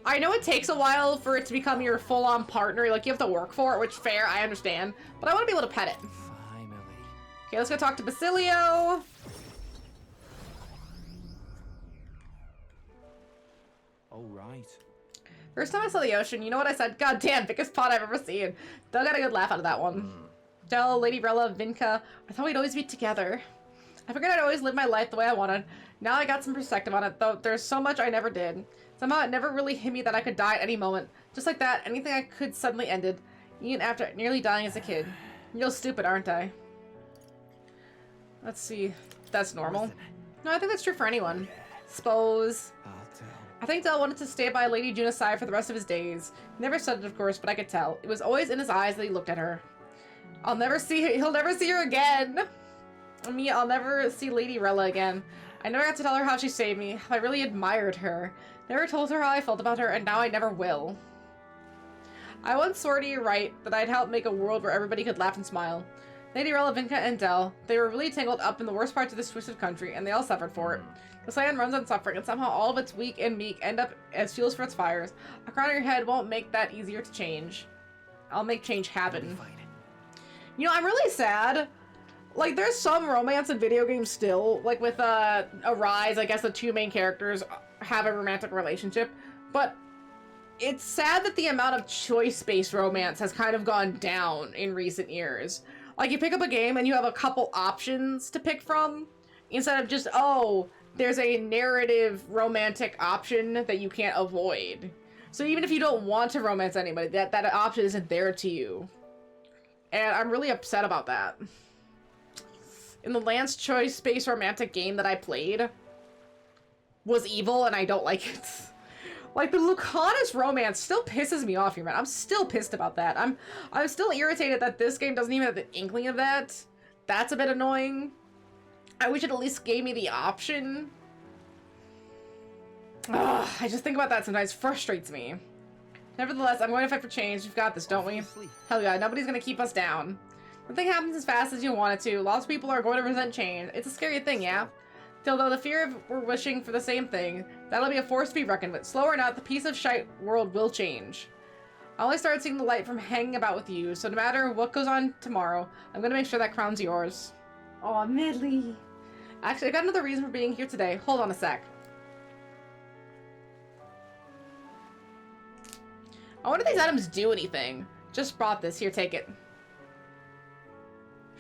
I know it takes a while for it to become your full-on partner. Like, you have to work for it, which, fair, I understand. But I want to be able to pet it. Finally. Okay, let's go talk to Basilio. All right. First time I saw the ocean, you know what I said? God damn, biggest pot I've ever seen. Doug got a good laugh out of that one. Del, Lady Rella, Vinca. I thought we'd always be together. I figured I'd always live my life the way I wanted. Now I got some perspective on it, though there's so much I never did. Somehow it never really hit me that I could die at any moment. Just like that, anything I could suddenly ended, even after nearly dying as a kid. Real stupid, aren't I? Let's see. That's normal. No, I think that's true for anyone. Suppose. I think Del wanted to stay by Lady Juna's side for the rest of his days. He never said it, of course, but I could tell. It was always in his eyes that he looked at her. He'll never see her again. I'll never see Lady Rella again. I never got to tell her how she saved me, how I really admired her. Never told her how I felt about her, and now I never will. I once swore to you right that I'd help make a world where everybody could laugh and smile. Lady Rella, Vinca, and Del, they were really tangled up in the worst parts of this twisted country, and they all suffered for it. This land runs on suffering, and somehow all of its weak and meek end up as fuels for its fires. A crown on your head won't make that easier to change. I'll make change happen. You know, I'm really sad. Like, there's some romance in video games still. Like, with Arise, I guess the two main characters have a romantic relationship. But it's sad that the amount of choice-based romance has kind of gone down in recent years. Like, you pick up a game and you have a couple options to pick from, instead of just, oh, there's a narrative romantic option that you can't avoid. So even if you don't want to romance anybody, that option isn't there to you. And I'm really upset about that. In the last choice-based romantic game that I played was evil, and I don't like it. Like, the Lucanus romance still pisses me off here, man. I'm still pissed about that. I'm still irritated that this game doesn't even have the inkling of that. That's a bit annoying. I wish it at least gave me the option. Ugh, I just think about that sometimes. It frustrates me. Nevertheless, I'm going to fight for change. We've got this, don't we? Hell yeah, nobody's gonna keep us down. Nothing happens as fast as you want it to. Lots of people are going to resent change. It's a scary thing, yeah? Till though the fear of we're wishing for the same thing, that'll be a force to be reckoned with. Slow or not, the piece of shite world will change. I only started seeing the light from hanging about with you, so no matter what goes on tomorrow, I'm gonna make sure that crown's yours. Aw, Medley. Actually, I got another reason for being here today. Hold on a sec. I wonder if these items do anything. Just brought this. Here, take it.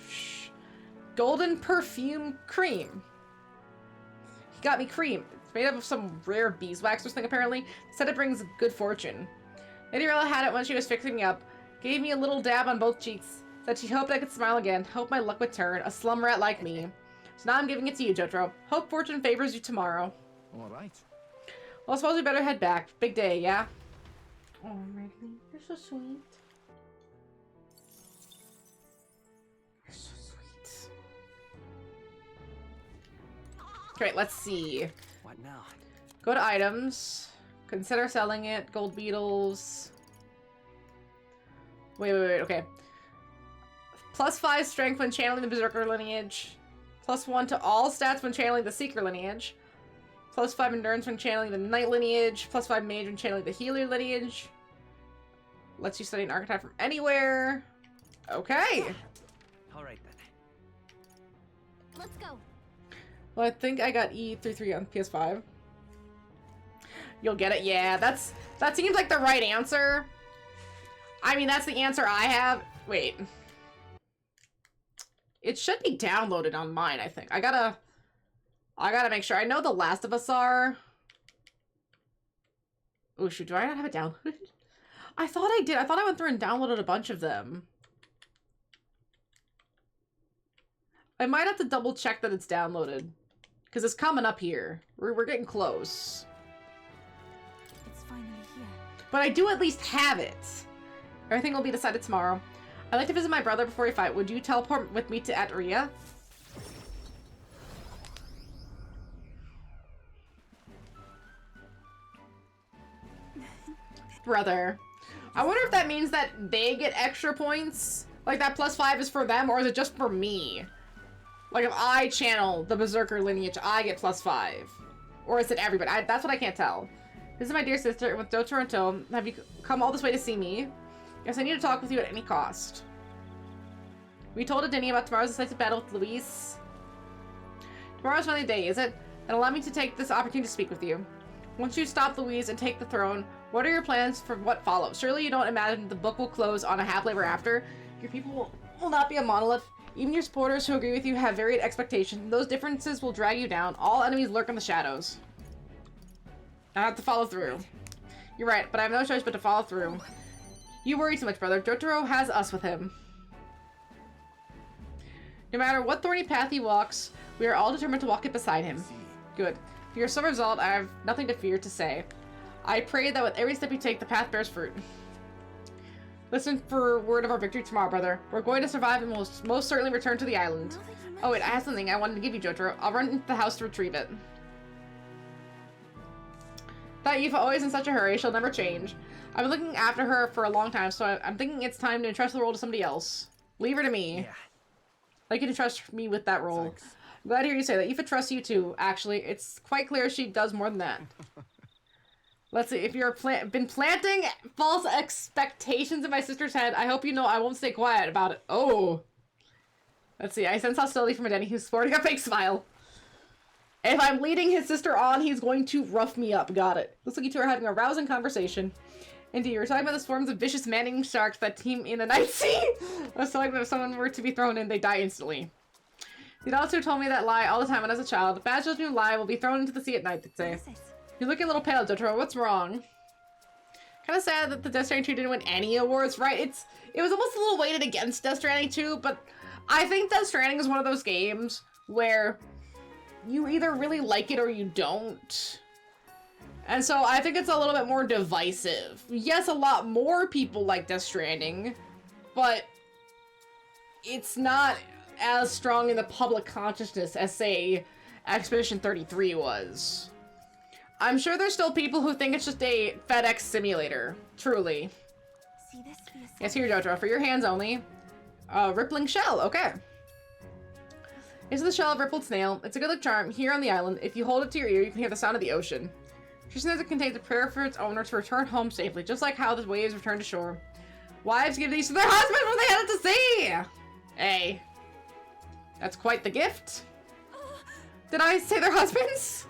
Shh. Golden perfume cream. He got me cream. It's made up of some rare beeswax or something, apparently. Said it brings good fortune. Lady Rella had it when she was fixing me up. Gave me a little dab on both cheeks. Said she hoped I could smile again. Hope my luck would turn. A slum rat like me. So now I'm giving it to you, Jotaro. Hope fortune favors you tomorrow. All right. Well, I suppose we better head back. Big day, yeah? Oh, Ridley, you're so sweet. You're so sweet. Great, let's see. What now? Go to items. Consider selling it. Gold beetles. Wait, okay. +5 strength when channeling the Berserker lineage. +1 to all stats when channeling the Seeker lineage. +5 endurance when channeling the Knight lineage. +5 mage when channeling the Healer lineage. Lets you study an archetype from anywhere. Okay. Alright then. Let's go. Well, I think I got E33 on PS5. You'll get it? Yeah, that seems like the right answer. I mean, that's the answer I have. Wait. It should be downloaded on mine, I think. I gotta make sure. I know The Last of Us are. Oh shoot, do I not have it downloaded? I thought I did. I thought I went through and downloaded a bunch of them. I might have to double check that it's downloaded. Because it's coming up here. We're getting close. It's finally here. But I do at least have it. Everything will be decided tomorrow. I'd like to visit my brother before we fight. Would you teleport with me to Atria? Brother. I wonder if that means that they get extra points? Like that +5 is for them, or is it just for me? Like if I channel the Berserker lineage, I get +5. Or is it everybody? That's what I can't tell. This is my dear sister, and with Jotaro in tow, have you come all this way to see me? Yes, I need to talk with you at any cost. We told Adini about tomorrow's decisive battle with Luis. Tomorrow's my day, is it? Then allow me to take this opportunity to speak with you. Once you stop Luis and take the throne, what are your plans for what follows? Surely you don't imagine the book will close on a happily ever after? Your people will will not be a monolith. Even your supporters who agree with you have varied expectations. Those differences will drag you down. All enemies lurk in the shadows. I have to follow through. You're right, but I have no choice but to follow through. You worry too much, brother. Jotaro has us with him. No matter what thorny path he walks, we are all determined to walk it beside him. Good. For your sole result, I have nothing to fear to say. I pray that with every step you take, the path bears fruit. Listen for word of our victory tomorrow, brother. We're going to survive and will most certainly return to the island. Oh wait, I have something I wanted to give you, Jotaro. I'll run into the house to retrieve it. That Yufa always in such a hurry, she'll never change. I've been looking after her for a long time, so I'm thinking it's time to entrust the role to somebody else. Leave her to me. Yeah. I'd like you to trust me with that role. Thanks. I'm glad to hear you say that. Yufa trusts you too, actually. It's quite clear she does more than that. Let's see, if you're been planting false expectations in my sister's head, I hope you know I won't stay quiet about it. Oh. Let's see, I sense hostility from a Denny who's sporting a fake smile. If I'm leading his sister on, he's going to rough me up. Got it. Looks like you two are having a rousing conversation. Indeed, you're talking about the swarms of vicious man-eating sharks that team in the night sea. I was telling them if someone were to be thrown in, they die instantly. The adults who told me that lie all the time when I was a child. Bad children who lie will be thrown into the sea at night, they'd say. You're looking a little pale, Jotaro. What's wrong? Kind of sad that the Death Stranding 2 didn't win any awards, right? It was almost a little weighted against Death Stranding 2, but I think Death Stranding is one of those games where you either really like it or you don't. And so I think it's a little bit more divisive. Yes, a lot more people like Death Stranding, but it's not as strong in the public consciousness as, say, Expedition 33 was. I'm sure there's still people who think it's just a FedEx simulator. Truly. See this for yourself. Yes, here, Jotaro. For your hands only. Rippling shell. Okay. This is the shell of rippled snail. It's a good luck charm here on the island. If you hold it to your ear, you can hear the sound of the ocean. She says it contains a prayer for its owner to return home safely, just like how the waves return to shore. Wives give these to their husbands when they head out to sea! Hey. That's quite the gift. Did I say their husbands?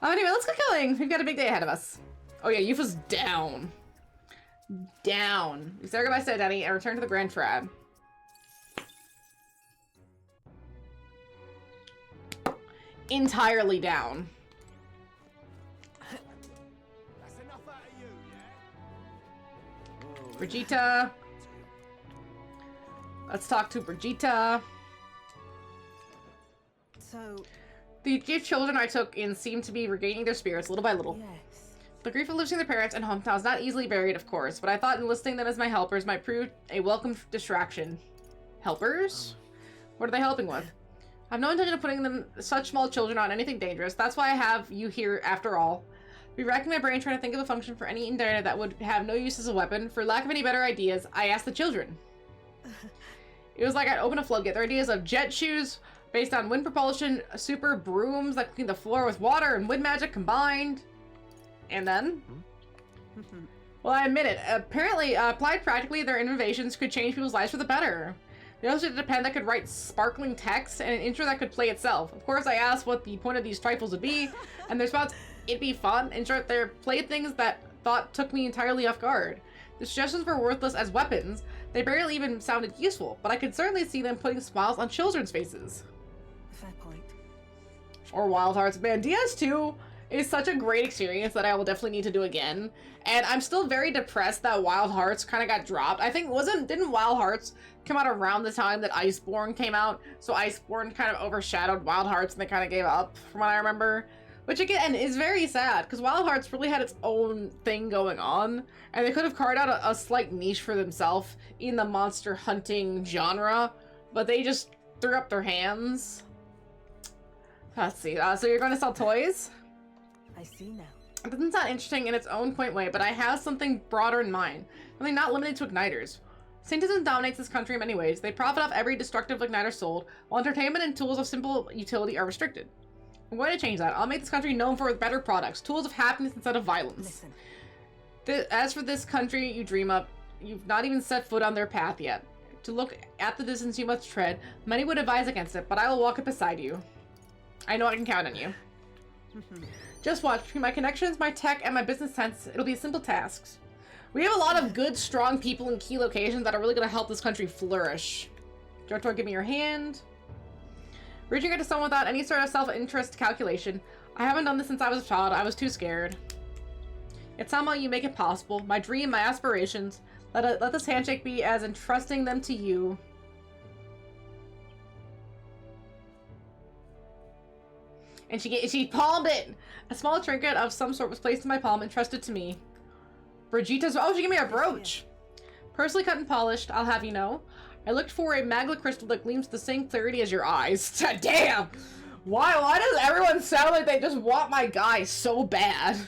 Anyway, let's go killing. We've got a big day ahead of us. Oh yeah, Yufa's down. Down. You say goodbye, said Danny, and return to the Grand Trab. Entirely down. That's enough out of you, yeah? Brigitte. Let's talk to Brigitte. So... The gift children I took in seem to be regaining their spirits little by little. Yes. The grief of losing their parents and hometown is not easily buried, of course, but I thought enlisting them as my helpers might prove a welcome distraction. Helpers? What are they helping with? I have no intention of putting them, such small children, on anything dangerous. That's why I have you here, after all. I've been racking my brain trying to think of a function for any Indiana that would have no use as a weapon. For lack of any better ideas, I asked the children. It was like I'd open a floodgate. Their ideas of jet shoes, based on wind propulsion, super brooms that clean the floor with water and wind magic combined. And then? Well, I admit it. Apparently, applied practically, their innovations could change people's lives for the better. They also did a pen that could write sparkling text and an intro that could play itself. Of course, I asked what the point of these trifles would be, and their response, it'd be fun. In short, they're playthings that thought took me entirely off guard. The suggestions were worthless as weapons. They barely even sounded useful, but I could certainly see them putting smiles on children's faces. Fair point. Or Wild Hearts. Man, DS2 is such a great experience that I will definitely need to do again. And I'm still very depressed that Wild Hearts kind of got dropped. I think, didn't Wild Hearts come out around the time that Iceborne came out? So Iceborne kind of overshadowed Wild Hearts and they kind of gave up, from what I remember. Which again is very sad, because Wild Hearts really had its own thing going on, and they could have carved out a slight niche for themselves in the monster hunting genre, but they just threw up their hands. Let's see, so you're going to sell toys? I see now. It doesn't sound interesting in its own quaint way, but I have something broader in mind. Something not limited to igniters. Saintism dominates this country in many ways. They profit off every destructive igniter sold, while entertainment and tools of simple utility are restricted. I'm going to change that. I'll make this country known for better products, tools of happiness instead of violence. Listen. As for this country you dream of, you've not even set foot on their path yet. To look at the distance you must tread, many would advise against it, but I will walk it beside you. I know I can count on you. Just watch. Between my connections, my tech, and my business sense, it'll be simple tasks. We have a lot of good, strong people in key locations that are really going to help this country flourish. Jotor, give me your hand. Reaching out to someone without any sort of self-interest calculation. I haven't done this since I was a child. I was too scared. It's somehow you make it possible. My dream, my aspirations. Let this handshake be as entrusting them to you. And she palmed it. A small trinket of some sort was placed in my palm, entrusted to me. Brigitta's. Oh, she gave me a brooch. Personally cut and polished, I'll have you know. I looked for a magla crystal that gleams the same clarity as your eyes. Damn! Why does everyone sound like they just want my guy so bad?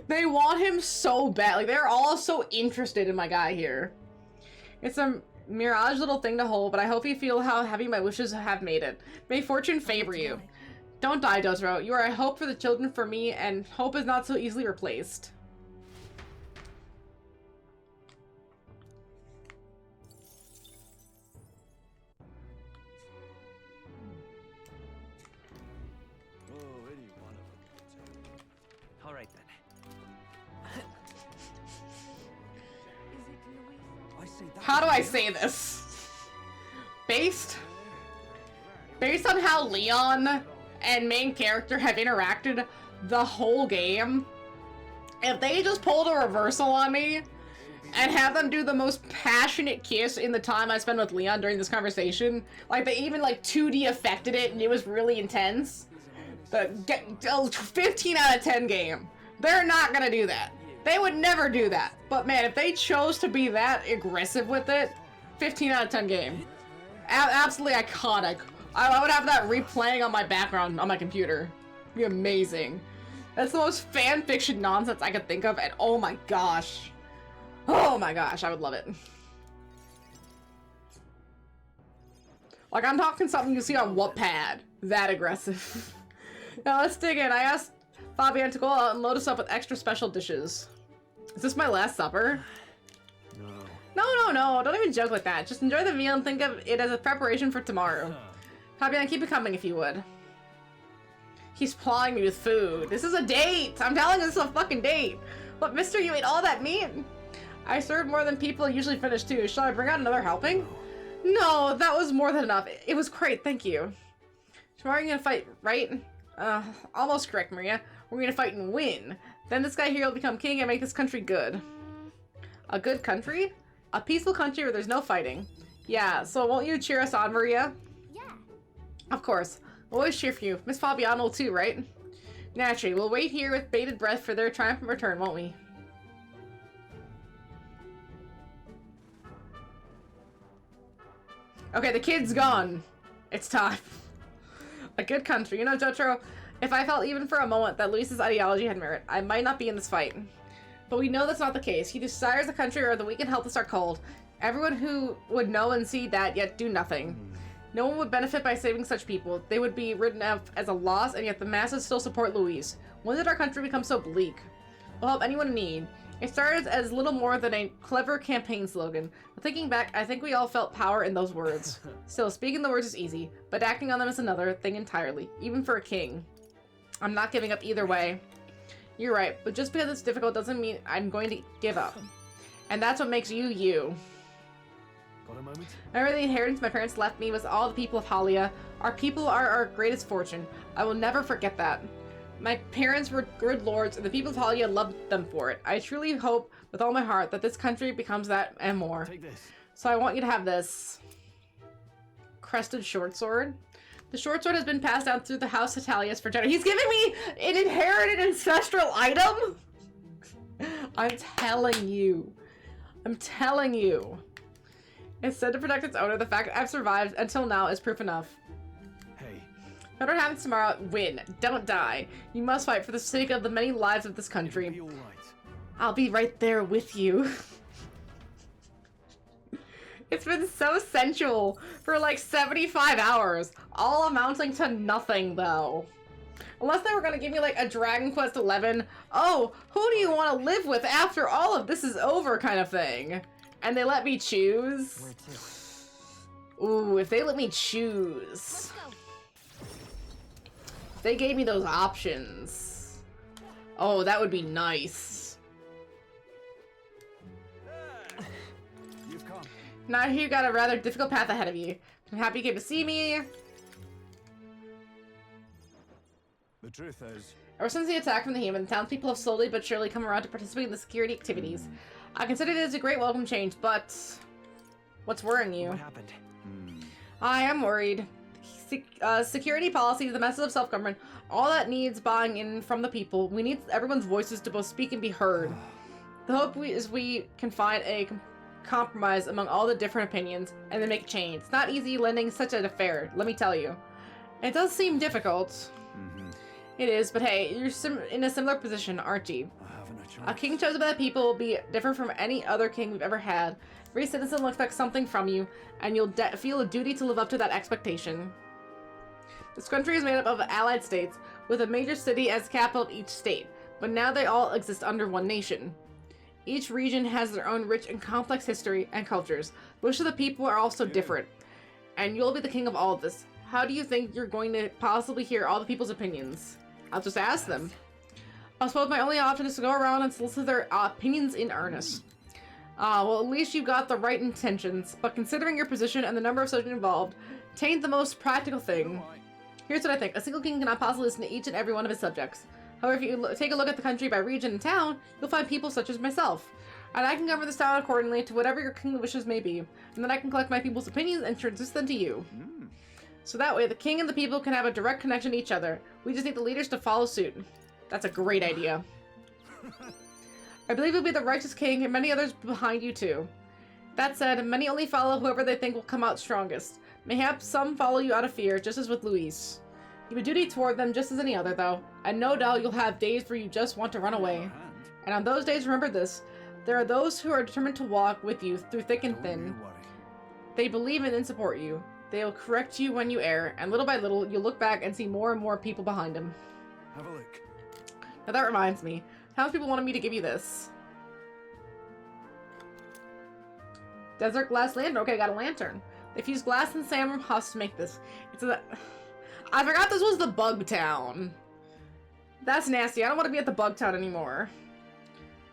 They want him so bad. Like, they're all so interested in my guy here. It's a mirage little thing to hold, but I hope you feel how heavy my wishes have made it. May fortune favor you. Don't die, Dotaro. You are a hope for the children, for me, and hope is not so easily replaced. Alright then. How do I say this? Based on how Leon and main character have interacted the whole game, if they just pulled a reversal on me and have them do the most passionate kiss in the time I spent with Leon during this conversation, like they even like 2D affected it and it was really intense, the 15 out of 10 game. They're not gonna do that. They would never do that. But man, if they chose to be that aggressive with it, 15 out of 10 game. Absolutely iconic. I would have that replaying on my background on my computer. It'd be amazing. That's the most fan fiction nonsense I could think of, and oh my gosh. Oh my gosh, I would love it. Like, I'm talking something you see on Wattpad. That aggressive. Now let's dig in. I asked Fabian to go out and load us up with extra special dishes. Is this my last supper? No, don't even joke like that. Just enjoy the meal and think of it as a preparation for tomorrow. Fabian, keep it coming if you would. He's plying me with food. This is a date! I'm telling you, this is a fucking date! What, mister, you ate all that meat? I served more than people usually finish too. Shall I bring out another helping? No, that was more than enough. It was great, thank you. Tomorrow you're gonna fight, right? Almost correct, Maria. We're gonna fight and win. Then this guy here will become king and make this country good. A good country? A peaceful country where there's no fighting. Yeah, so won't you cheer us on, Maria? Yeah. Of course. We'll always cheer for you. Miss Fabian will too, right? Naturally, we'll wait here with bated breath for their triumphant return, won't we? Okay, the kid's gone. It's time. A good country. You know, Jotaro, if I felt even for a moment that Luis's ideology had merit, I might not be in this fight. But we know that's not the case. He desires a country where the weak and helpless are cold. Everyone who would know and see that, yet do nothing. No one would benefit by saving such people. They would be written off as a loss, and yet the masses still support Luis. When did our country become so bleak? We'll help anyone in need. It started as little more than a clever campaign slogan. But thinking back, I think we all felt power in those words. Still, speaking the words is easy, but acting on them is another thing entirely, even for a king. I'm not giving up either way. You're right, but just because it's difficult doesn't mean I'm going to give up. And that's what makes you, you. Got a moment? Remember the inheritance my parents left me was all the people of Halia. Our people are our greatest fortune. I will never forget that. My parents were good lords, and the people of Halia loved them for it. I truly hope, with all my heart, that this country becomes that and more. Take this. So I want you to have this. Crested short sword. The short sword has been passed down through the House Hatalius for generations. He's giving me an inherited ancestral item? I'm telling you. I'm telling you. It's said to protect its owner. The fact I've survived until now is proof enough. Hey. Whatever happens tomorrow, win. Don't die. You must fight for the sake of the many lives of this country. It'll be all right. I'll be right there with you. It's been so sensual for like 75 hours, all amounting to nothing though. Unless they were gonna give me like a Dragon Quest 11, oh, who do you want to live with after all of this is over kind of thing. And they let me choose. Where to? Ooh, if they let me choose. If they gave me those options. Oh, that would be nice. Now you got a rather difficult path ahead of you. I'm happy you came to see me. The truth is... Ever since the attack from the human, townspeople have slowly but surely come around to participate in the security activities. I consider this a great welcome change, but... What's worrying you? What happened? I am worried. Security policies, the message of self-government, all that needs buying in from the people. We need everyone's voices to both speak and be heard. The hope is we can find a compromise among all the different opinions and then make a change. It's not easy lending such an affair, let me tell you. It does seem difficult. It is, but hey, you're in a similar position, aren't you? A king chosen by the people will be different from any other king we've ever had. Every citizen will expect something from you, and you'll feel a duty to live up to that expectation. This country is made up of allied states, with a major city as the capital of each state, but now they all exist under one nation. Each region has their own rich and complex history and cultures. Most of the people are also different, and you'll be the king of all of this. How do you think you're going to possibly hear all the people's opinions? I'll just ask them. I suppose my only option is to go around and solicit their opinions in earnest. Well, at least you've got the right intentions, but considering your position and the number of subjects involved, tain't the most practical thing. Here's what I think. A single king cannot possibly listen to each and every one of his subjects. However, if you take a look at the country by region and town, you'll find people such as myself. And I can govern this town accordingly to whatever your king wishes may be. And then I can collect my people's opinions and transmit them to you. So that way, the king and the people can have a direct connection to each other. We just need the leaders to follow suit. That's a great idea. I believe you'll be the righteous king and many others behind you too. That said, many only follow whoever they think will come out strongest. Mayhaps some follow you out of fear, just as with Luis. You have a duty toward them just as any other, though, and no doubt you'll have days where you just want to run away. And on those days, remember this. There are those who are determined to walk with you through thick and thin. They believe in and support you. They will correct you when you err, and little by little, you'll look back and see more and more people behind them. Have a look. Now that reminds me. Townspeople wanted me to give you this. Desert glass lantern. Okay, got a lantern. They fused glass and sand from husk to make this. I forgot this was the Bug Town. That's nasty. I don't want to be at the Bug Town anymore.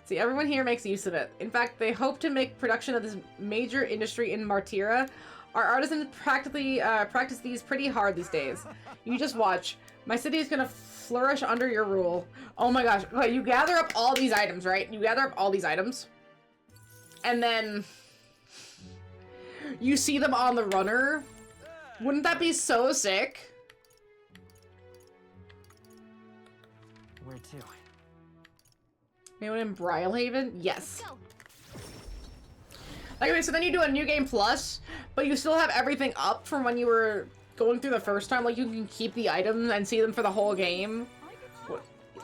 See, everyone here makes use of it. In fact, they hope to make production of this major industry in Martira. Our artisans practically practice these pretty hard these days. You just watch. My city is gonna flourish under your rule. Oh my gosh. Okay, you gather up all these items, right? You gather up all these items. And then you see them on the runner. Wouldn't that be so sick? Where to? Anyone in Brylehaven? Yes. Okay, so then you do a new game plus, but you still have everything up from when you were going through the first time. Like, you can keep the items and see them for the whole game.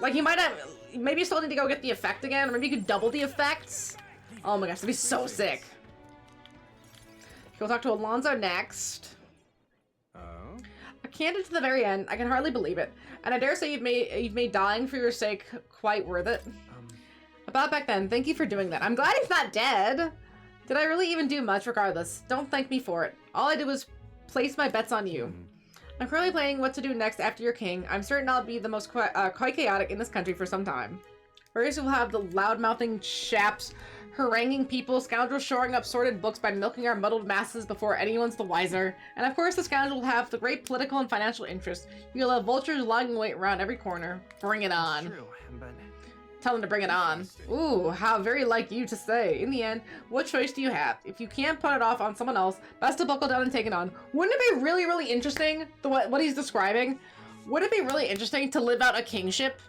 Like, you might have... Maybe you still need to go get the effect again, or maybe you could double the effects. Oh my gosh, that'd be so sick. We'll talk to Alonzo next. Oh? A candidate to the very end. I can hardly believe it. And I dare say you've made dying for your sake quite worth it. About back then, thank you for doing that. I'm glad he's not dead. Did I really even do much? Regardless, don't thank me for it. All I did was place my bets on you. I'm currently planning what to do next after you're king. I'm certain I'll be the most quite chaotic in this country for some time. First, we'll have the loud-mouthing chaps haranguing people, scoundrels shoring up sordid books by milking our muddled masses before anyone's the wiser. And of course, the scoundrel will have the great political and financial interests. You'll have vultures lying in wait around every corner. Bring it on. True, but... Tell them to bring it on. Ooh, how very like you to say. In the end, what choice do you have? If you can't put it off on someone else, best to buckle down and take it on. Wouldn't it be really, really interesting, what he's describing? Wouldn't it be really interesting to live out a kingship?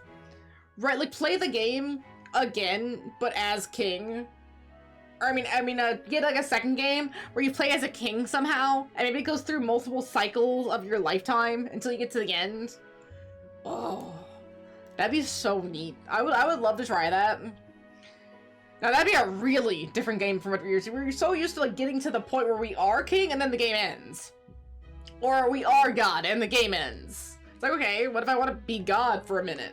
Right, like play the game again, but as king. Or get like a second game where you play as a king somehow, and maybe it goes through multiple cycles of your lifetime until you get to the end. Oh. That'd be so neat. I would love to try that. Now that'd be a really different game from what we're used to. We're so used to like getting to the point where we are king and then the game ends. Or we are God and the game ends. It's like, okay, what if I want to be God for a minute?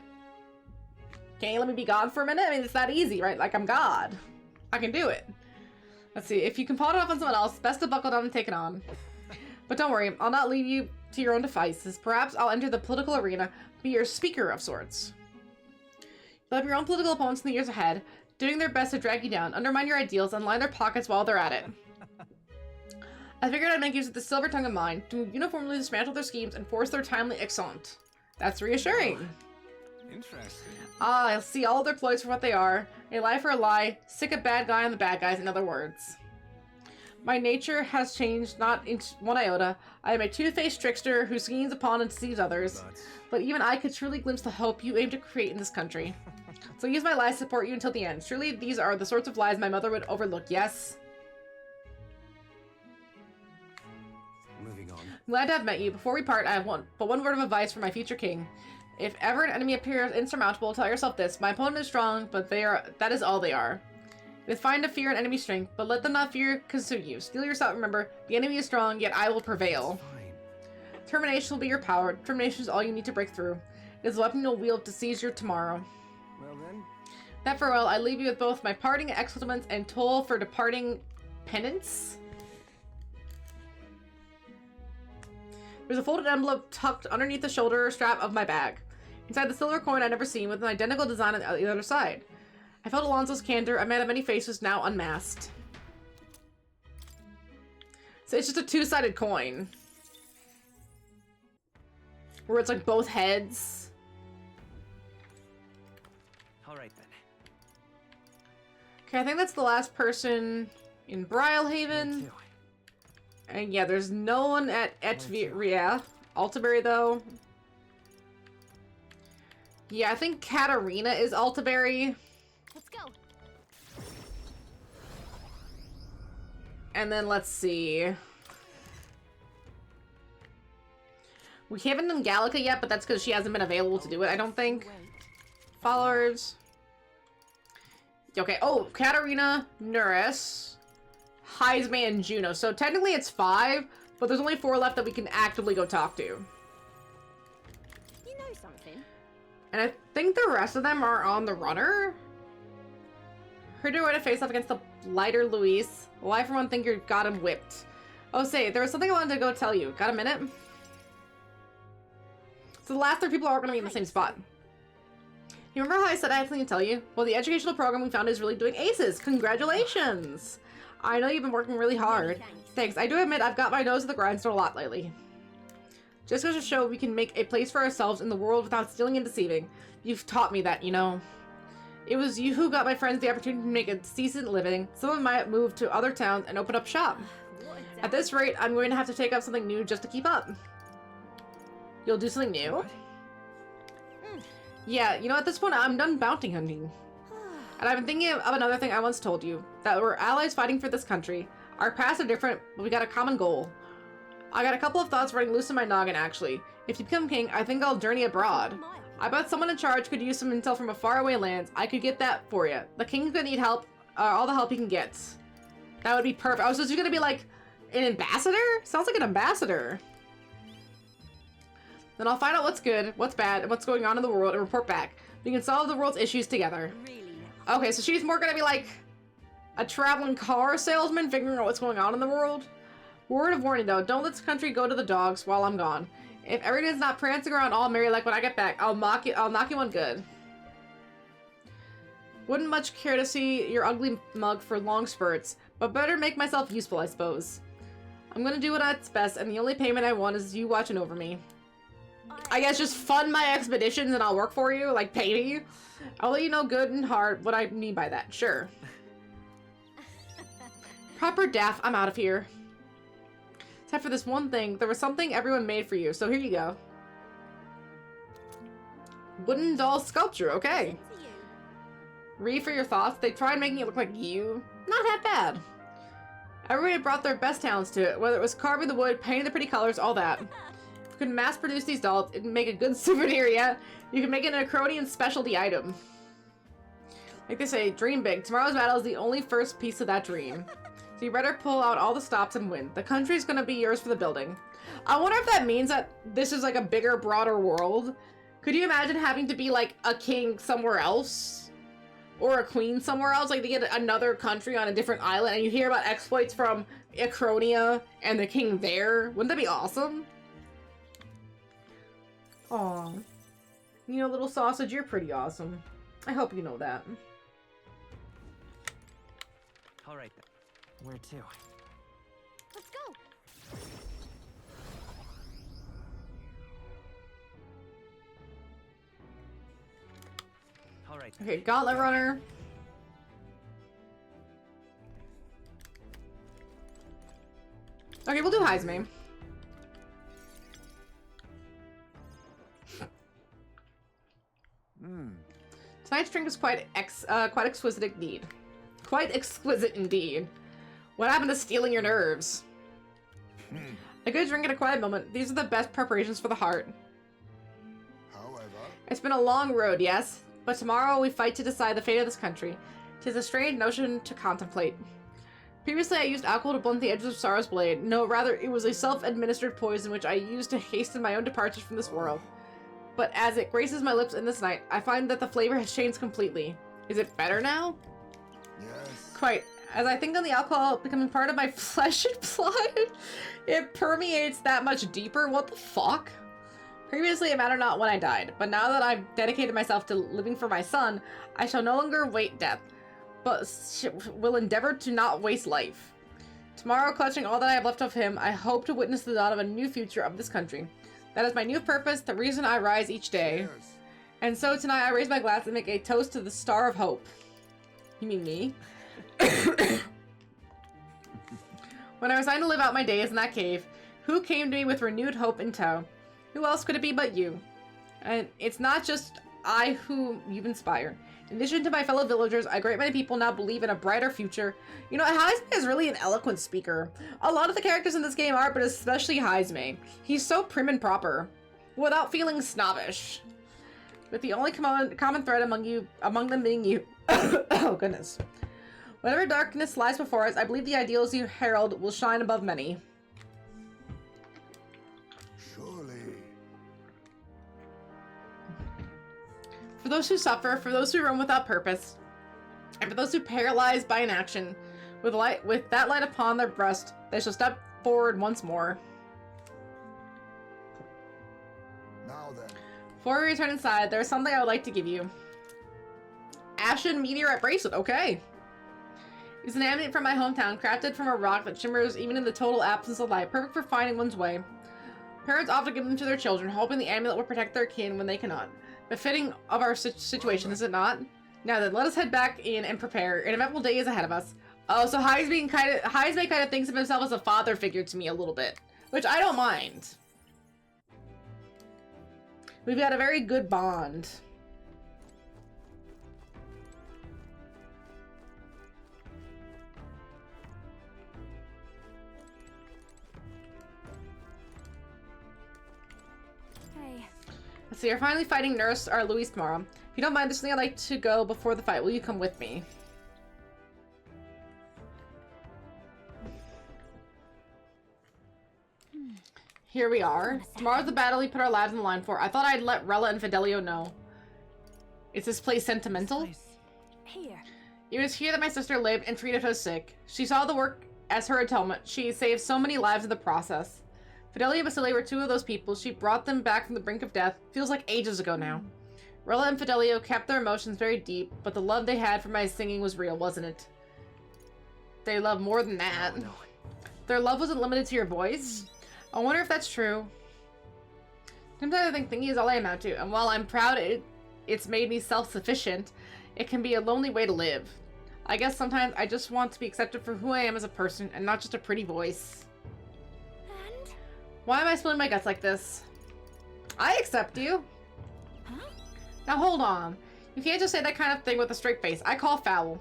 Can you let me be God for a minute? I mean, it's that easy, right? Like, I'm God. I can do it. Let's see, if you can pawn it off on someone else, best to buckle down and take it on. But don't worry, I'll not leave you to your own devices. Perhaps I'll enter the political arena, be your speaker of sorts. You'll have your own political opponents in the years ahead, doing their best to drag you down, undermine your ideals, and line their pockets while they're at it. I figured I'd make use of the silver tongue of mine to uniformly dismantle their schemes and force their timely exeunt. That's reassuring. Interesting. Ah, I'll see all their ploys for what they are. A lie for a lie. Sick of bad guy on the bad guys, in other words. My nature has changed not in one iota. I am a two-faced trickster who schemes upon and deceives others. But even I could truly glimpse the hope you aim to create in this country. So use my lies to support you until the end. Surely these are the sorts of lies my mother would overlook, yes? Moving on. I'm glad to have met you. Before we part, I have one word of advice for my future king. If ever an enemy appears insurmountable, tell yourself this. My opponent is strong, but that is all they are. It is fine to fear an enemy's strength, but let them not fear consume you. Steel yourself, remember, the enemy is strong, yet I will prevail. Determination will be your power. Determination is all you need to break through. It is the weapon you'll wield to seize your tomorrow. Well then. That farewell, I leave you with both my parting excellence and toll for departing penance. There's a folded envelope tucked underneath the shoulder strap of my bag. Inside the silver coin I'd never seen with an identical design on the other side. I felt Alonso's candor, a man of many faces now unmasked. So it's just a two-sided coin. Where it's like both heads. Alright then. Okay, I think that's the last person in Brylehaven. And yeah, there's no one at Etveria. Altaberry, though. Yeah, I think Katarina is Altaberry. Let's go. And then let's see. We haven't done Gallica yet, but that's because she hasn't been available to do it, I don't think. Followers. Okay, oh, Katarina, Nuris, Heisme, and Juno. So technically it's 5, but there's only 4 left that we can actively go talk to. You know something? And I think the rest of them are on the runner. Heard your way to face off against the lighter Luis. Well, I for one think you got him whipped. Oh, say, there was something I wanted to go tell you. Got a minute? So the last 3 people are going to be in the same spot. You remember how I said I had something to tell you? Well, the educational program we found is really doing aces. Congratulations! I know you've been working really hard. Thanks. I do admit I've got my nose to the grindstone a lot lately. Just goes to show we can make a place for ourselves in the world without stealing and deceiving. You've taught me that, you know. It was you who got my friends the opportunity to make a decent living. Someone might move to other towns and open up shop. At this rate, I'm going to have to take up something new just to keep up. You'll do something new? Yeah, you know, at this point, I'm done bounty hunting. And I've been thinking of another thing I once told you. That we're allies fighting for this country. Our paths are different, but we got a common goal. I got a couple of thoughts running loose in my noggin, actually. If you become king, I think I'll journey abroad. I bet someone in charge could use some intel from a faraway lands. I could get that for you. The king's gonna need help, all the help he can get. That would be perfect. I was just gonna be like, an ambassador? Sounds like an ambassador. Then I'll find out what's good, what's bad, and what's going on in the world and report back. We can solve the world's issues together. Okay, so she's more gonna be like a traveling car salesman figuring out what's going on in the world. Word of warning though, don't let this country go to the dogs while I'm gone. If everything's not prancing around all merry like when I get back, I'll knock you one good. Wouldn't much care to see your ugly mug for long spurts, but better make myself useful, I suppose. I'm gonna do what's best, and the only payment I want is you watching over me. I guess just fund my expeditions and I'll work for you, like pay me. I'll let you know good and hard what I mean by that, sure. Proper daff, I'm out of here. Except for this one thing, there was something everyone made for you, so here you go. Wooden doll sculpture, okay. Read for your thoughts, they tried making it look like you. Not that bad. Everybody brought their best talents to it, whether it was carving the wood, painting the pretty colors, all that. If you could mass produce these dolls, it'd make a good souvenir, yeah? You can make it an Acronian specialty item. Like they say, dream big. Tomorrow's battle is the only first piece of that dream. So you better pull out all the stops and win. The country's gonna be yours for the building. I wonder if that means that this is like a bigger, broader world. Could you imagine having to be like a king somewhere else? Or a queen somewhere else? Like they get another country on a different island and you hear about exploits from Acronia and the king there? Wouldn't that be awesome? Aw. You know, little sausage, you're pretty awesome. I hope you know that. Alright then. Where to? Let's go. right. Okay, Gauntlet Runner. Okay, we'll do Heisme. Tonight's drink is quite exquisite indeed. Quite exquisite indeed. What happened to stealing your nerves? A good drink at a quiet moment. These are the best preparations for the heart. However, it's been a long road, yes, but tomorrow we fight to decide the fate of this country. 'Tis a strange notion to contemplate. Previously, I used alcohol to blunt the edges of sorrow's blade. No, rather, it was a self-administered poison which I used to hasten my own departure from this world. But as it graces my lips in this night, I find that the flavor has changed completely. Is it better now? Yes. Quite. As I think on the alcohol becoming part of my flesh and blood, it permeates that much deeper. What the fuck? Previously, it mattered not when I died, but now that I've dedicated myself to living for my son, I shall no longer wait death, but will endeavor to not waste life. Tomorrow, clutching all that I have left of him, I hope to witness the dawn of a new future of this country. That is my new purpose, the reason I rise each day. Cheers. And so tonight I raise my glass and make a toast to the Star of Hope. You mean me? When I resigned to live out my days in that cave, who came to me with renewed hope in tow? Who else could it be but you? And it's not just I who you've inspired. In addition to my fellow villagers, a great many people now believe in a brighter future. You know, Heisme is really an eloquent speaker. A lot of the characters in this game are, but especially Heisme. He's so prim and proper, without feeling snobbish. With the only common thread among them being you. Oh, goodness. Whatever darkness lies before us, I believe the ideals you herald will shine above many. Surely. For those who suffer, for those who roam without purpose, and for those who paralyzed by inaction, with that light upon their breast, they shall step forward once more. Now then. Before we return inside, there is something I would like to give you. Ashen Meteorite Bracelet, okay. It's an amulet from my hometown, crafted from a rock that shimmers even in the total absence of light, perfect for finding one's way. Parents often give them to their children, hoping the amulet will protect their kin when they cannot. Befitting of our situation, is it not? Now then, let us head back in and prepare. An eventful day is ahead of us. Oh, so Heisme kind of thinks of himself as a father figure to me a little bit, which I don't mind. We've got a very good bond. So you're finally fighting Nurse or Louise tomorrow. If you don't mind, there's something I'd like to go before the fight. Will you come with me? Here we are. Tomorrow's the battle we put our lives on the line for. I thought I'd let Rella and Fidelio know. Is this place sentimental? Here. It was here that my sister lived and treated her sick. She saw the work as her atonement. She saved so many lives in the process. Fidelio and Basile were two of those people. She brought them back from the brink of death. Feels like ages ago now. Rella and Fidelio kept their emotions very deep, but the love they had for my singing was real, wasn't it? They loved more than that. Oh, no. Their love wasn't limited to your voice? I wonder if that's true. Sometimes I think thinking is all I amount to, and while I'm proud it's made me self-sufficient, it can be a lonely way to live. I guess sometimes I just want to be accepted for who I am as a person, and not just a pretty voice. Why am I spilling my guts like this? I accept you. Huh? Now hold on. You can't just say that kind of thing with a straight face. I call foul.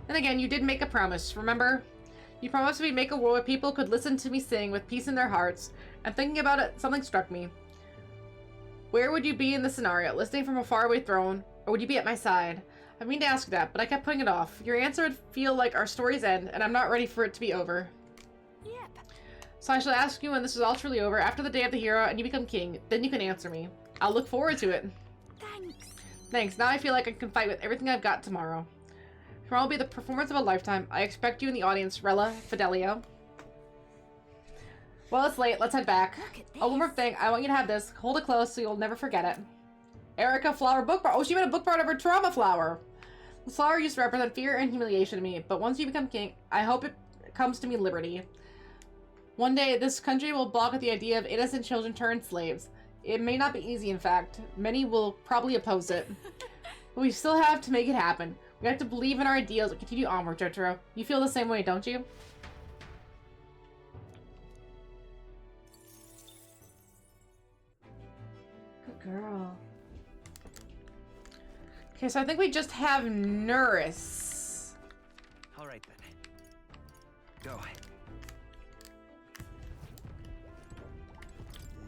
Then again, you did make a promise, remember? You promised me make a world where people could listen to me sing with peace in their hearts. And thinking about it, something struck me. Where would you be in this scenario? Listening from a faraway throne? Or would you be at my side? I mean to ask that, but I kept putting it off. Your answer would feel like our story's end, and I'm not ready for it to be over. So I shall ask you when this is all truly over, after the day of the hero and you become king. Then you can answer me. I'll look forward to it. Thanks. Now I feel like I can fight with everything I've got tomorrow. Tomorrow will be the performance of a lifetime. I expect you in the audience, Rella, Fidelio. Well, it's late. Let's head back. Oh, one more thing. I want you to have this. Hold it close so you'll never forget it. Erica Flower book bar. Oh, she made a book part of her trauma flower. The flower used to represent fear and humiliation to me, but once you become king, I hope it comes to me liberty. One day, this country will balk at the idea of innocent children turned slaves. It may not be easy, in fact. Many will probably oppose it. But we still have to make it happen. We have to believe in our ideals and continue onward, Jotaro. You feel the same way, don't you? Good girl. Okay, so I think we just have Nurse. All right then. Go.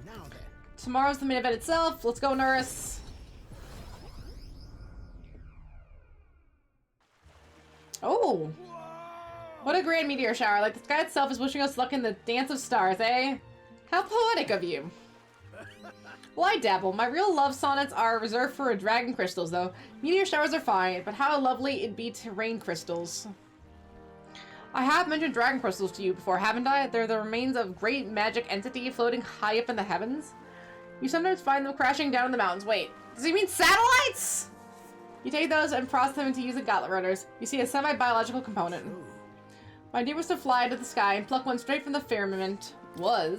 Now then. Tomorrow's the main event itself. Let's go, Nurse. Oh. What a grand meteor shower. Like the sky itself is wishing us luck in the dance of stars, eh? How poetic of you. Well, I dabble. My real love sonnets are reserved for dragon crystals, though. Meteor showers are fine, but how lovely it'd be to rain crystals. I have mentioned dragon crystals to you before, haven't I? They're the remains of great magic entity floating high up in the heavens. You sometimes find them crashing down in the mountains. Wait, does he mean satellites? You take those and process them into using gauntlet runners. You see a semi-biological component. My idea was to fly into the sky and pluck one straight from the firmament. Well,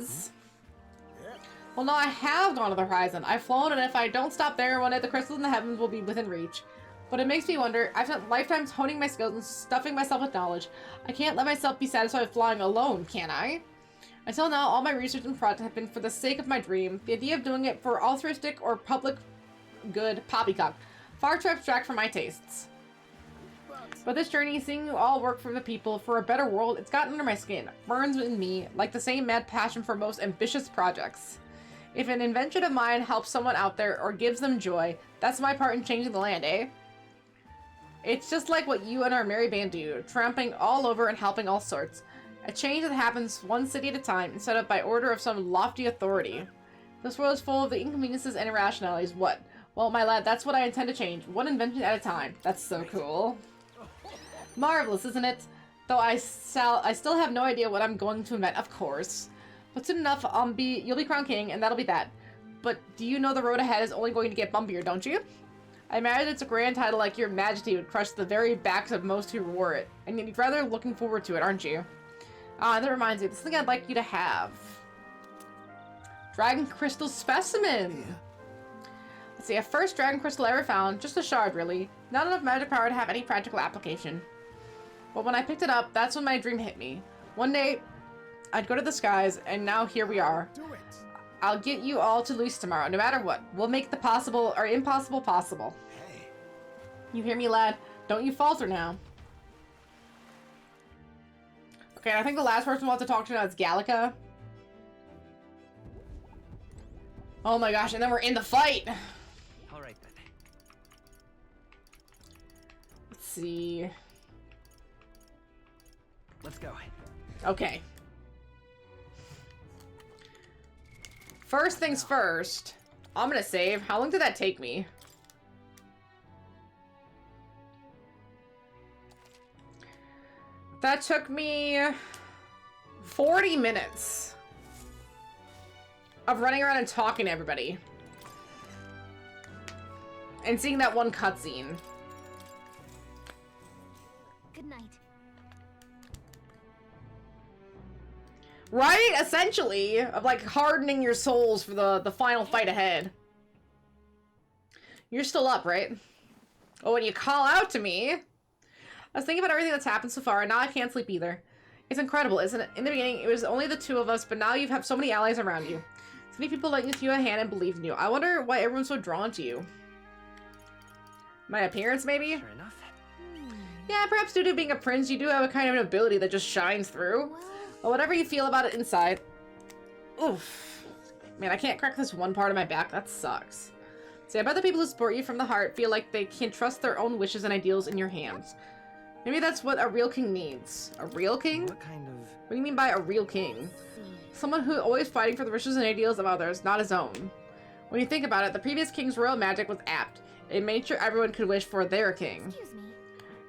no, I have gone to the horizon. I've flown, and if I don't stop there, one day the crystals in the heavens will be within reach. But it makes me wonder, I've spent lifetimes honing my skills and stuffing myself with knowledge. I can't let myself be satisfied with flying alone, can I? Until now, all my research and projects have been for the sake of my dream. The idea of doing it for altruistic or public good poppycock. Far too abstract for my tastes. But this journey, seeing you all work for the people, for a better world, it's gotten under my skin. Burns in me, like the same mad passion for most ambitious projects. If an invention of mine helps someone out there or gives them joy, that's my part in changing the land, eh? It's just like what you and our merry band do, tramping all over and helping all sorts. A change that happens one city at a time, instead of by order of some lofty authority. This world is full of the inconveniences and irrationalities. What? Well, my lad, that's what I intend to change, one invention at a time. That's so cool. Marvelous, isn't it? Though I still have no idea what I'm going to invent, of course. But soon enough, you'll be crowned king, and that'll be that. But do you know the road ahead is only going to get bumpier, don't you? I imagine it's a grand title like your majesty would crush the very backs of most who wore it. And you're rather looking forward to it, aren't you? Ah, that reminds me, this is something I'd like you to have. Dragon Crystal Specimen! Let's see, a first Dragon Crystal I ever found. Just a shard, really. Not enough magic power to have any practical application. But when I picked it up, that's when my dream hit me. One day, I'd go to the skies, and now here we are. I'll get you all to Luis tomorrow, no matter what. We'll make the possible or impossible possible. Hey. You hear me, lad? Don't you falter now. Okay, I think the last person we'll have to talk to now is Gallica. Oh my gosh, and then we're in the fight! Alright then. Let's see. Let's go. Okay. First things first, I'm gonna save. How long did that take me? That took me 40 minutes of running around and talking to everybody. And seeing that one cutscene. Good night. Right? Essentially, of like hardening your souls for the final fight ahead. You're still up, right? Oh, and you call out to me. I was thinking about everything that's happened so far, and now I can't sleep either. It's incredible, isn't it? In the beginning, it was only the two of us, but now you have so many allies around you. So many people let you a hand and believe in you. I wonder why everyone's so drawn to you. My appearance, maybe? Sure enough. Yeah, perhaps due to being a prince, you do have a kind of an ability that just shines through. But whatever you feel about it inside. Oof. Man, I can't crack this one part of my back. That sucks. See, I bet the people who support you from the heart feel like they can trust their own wishes and ideals in your hands. Maybe that's what a real king needs. A real king? What kind of... What do you mean by a real king? Someone who always fighting for the wishes and ideals of others, not his own. When you think about it, the previous king's royal magic was apt. It made sure everyone could wish for their king. Excuse me.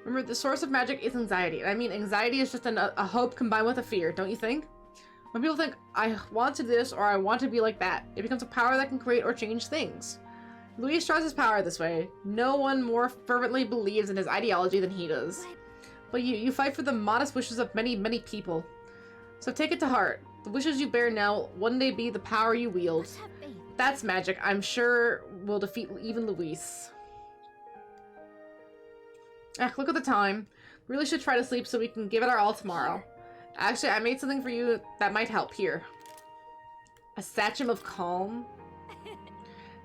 Remember, the source of magic is anxiety. And I mean, anxiety is just a hope combined with a fear, don't you think? When people think, I want to do this or I want to be like that, it becomes a power that can create or change things. Luis draws his power this way. No one more fervently believes in his ideology than he does. But you fight for the modest wishes of many, many people. So take it to heart. The wishes you bear now one day be the power you wield. That's magic. I'm sure will defeat even Luis. Look at the time. We really should try to sleep so we can give it our all tomorrow. Actually, I made something for you that might help. Here. A sachet of calm.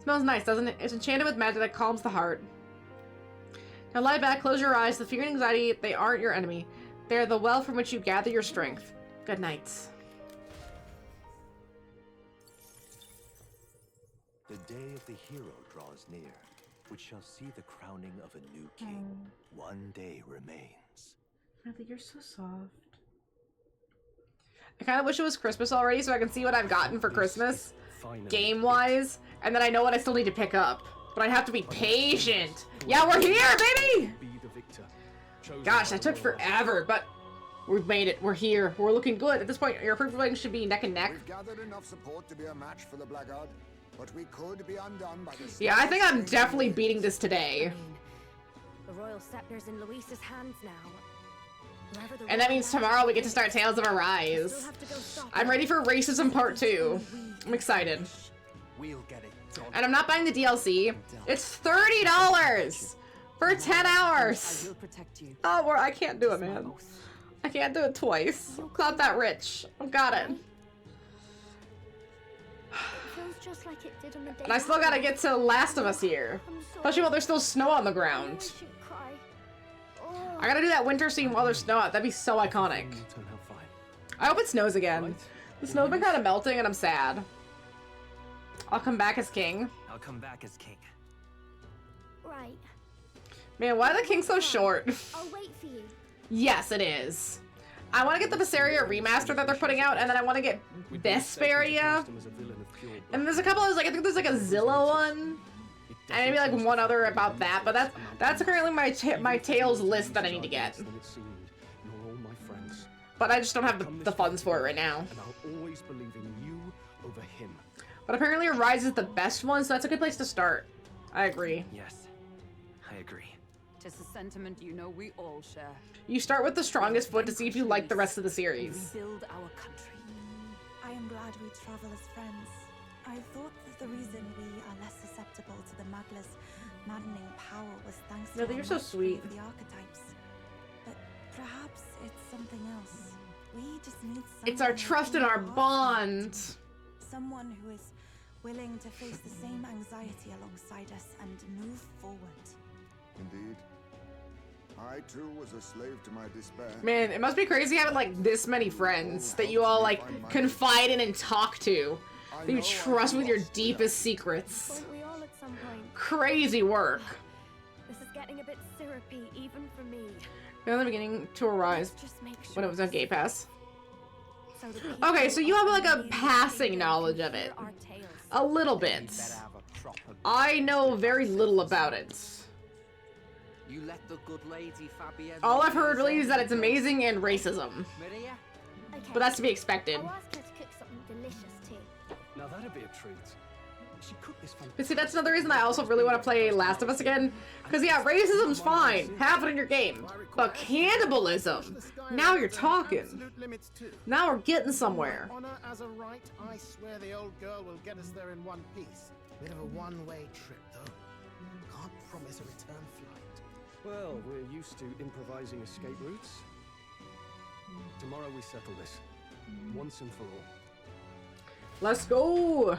Smells nice, doesn't it? It's enchanted with magic that calms the heart. Now lie back, close your eyes. The fear and anxiety, they aren't your enemy. They're the well from which you gather your strength. Good night. The day of the hero draws near, which shall see the crowning of a new king. One day remains. Bradley, you're so soft. I kind of wish it was Christmas already so I can see what I've gotten for Christmas, game-wise, and then I know what I still need to pick up. But I have to be patient. Yeah, we're here, baby! Gosh, that took forever, but we've made it. We're here. We're looking good. At this point, your approval rating should be neck and neck. We've gathered enough support to be a match for the Blackguard, but we could be undone by the... Yeah, I think I'm definitely beating this today. The royal scepter's in Luis's hands now. And that means tomorrow we get to start Tales of Arise. I'm ready for Racism Part 2. I'm excited. We'll get it done. And I'm not buying the DLC. It's $30 for 10 hours. Oh, well, I can't do it, man. I can't do it twice. I'm not that rich. I've got it. Just like it did on the day. And I still gotta get to Last of Us here. Especially while there's still snow on the ground. I gotta do that winter scene while there's snow out. That'd be so iconic. I hope it snows again. The snow's been kind of melting and I'm sad. I'll come back as king. I'll come back as king. Right. Man, why are the kings so short? I'll wait for you. Yes, it is. I want to get the Visseria remaster that they're putting out, and then I want to get Vesperia. And there's a couple of, like, I think there's like a Zilla one. And maybe like one other about that, but that's currently my Tales list that I need to get. But I just don't have the funds for it right now. And I'll always believe in you over him. But apparently Arise is the best one, so that's a good place to start. I agree. Yes, I agree. Tis a sentiment you know we all share. You start with the strongest foot to see if you like the rest of the series. We build our country. I am glad we travel as friends. I thought that the reason we are less susceptible to the Magla's maddening power was thanks to You're so sweet. the archetypes. But perhaps it's something else. We just need someone. It's our trust and our bond. Someone who is willing to face the same anxiety alongside us and move forward. Indeed. I too was a slave to my despair. Man, it must be crazy having like this many friends that you all like confide in and talk to. That you trust with your deepest secrets. We all at some point. Crazy work. This is getting a bit syrupy, even for me. In the beginning to Arise when it was on Game Pass. So Okay, so you have like a passing knowledge of it. A little bit. I know very little about it. You let the good lady Fabienne... All I've heard really is that it's amazing and racism. Maria? But that's to be expected. I'll ask her to cook something delicious too. Now that'd be a treat. She cooked this But see, that's another reason I also really want to play Last of Us again. Because yeah, racism's fine. Have it in your game. But cannibalism, now you're talking. Now we're getting somewhere. Honor as a right, I swear the old girl will get us there in one piece. Bit of a one-way trip, though. Can't promise a return flight. Well, we're used to improvising escape routes. Tomorrow we settle this. Once and for all. Let's go!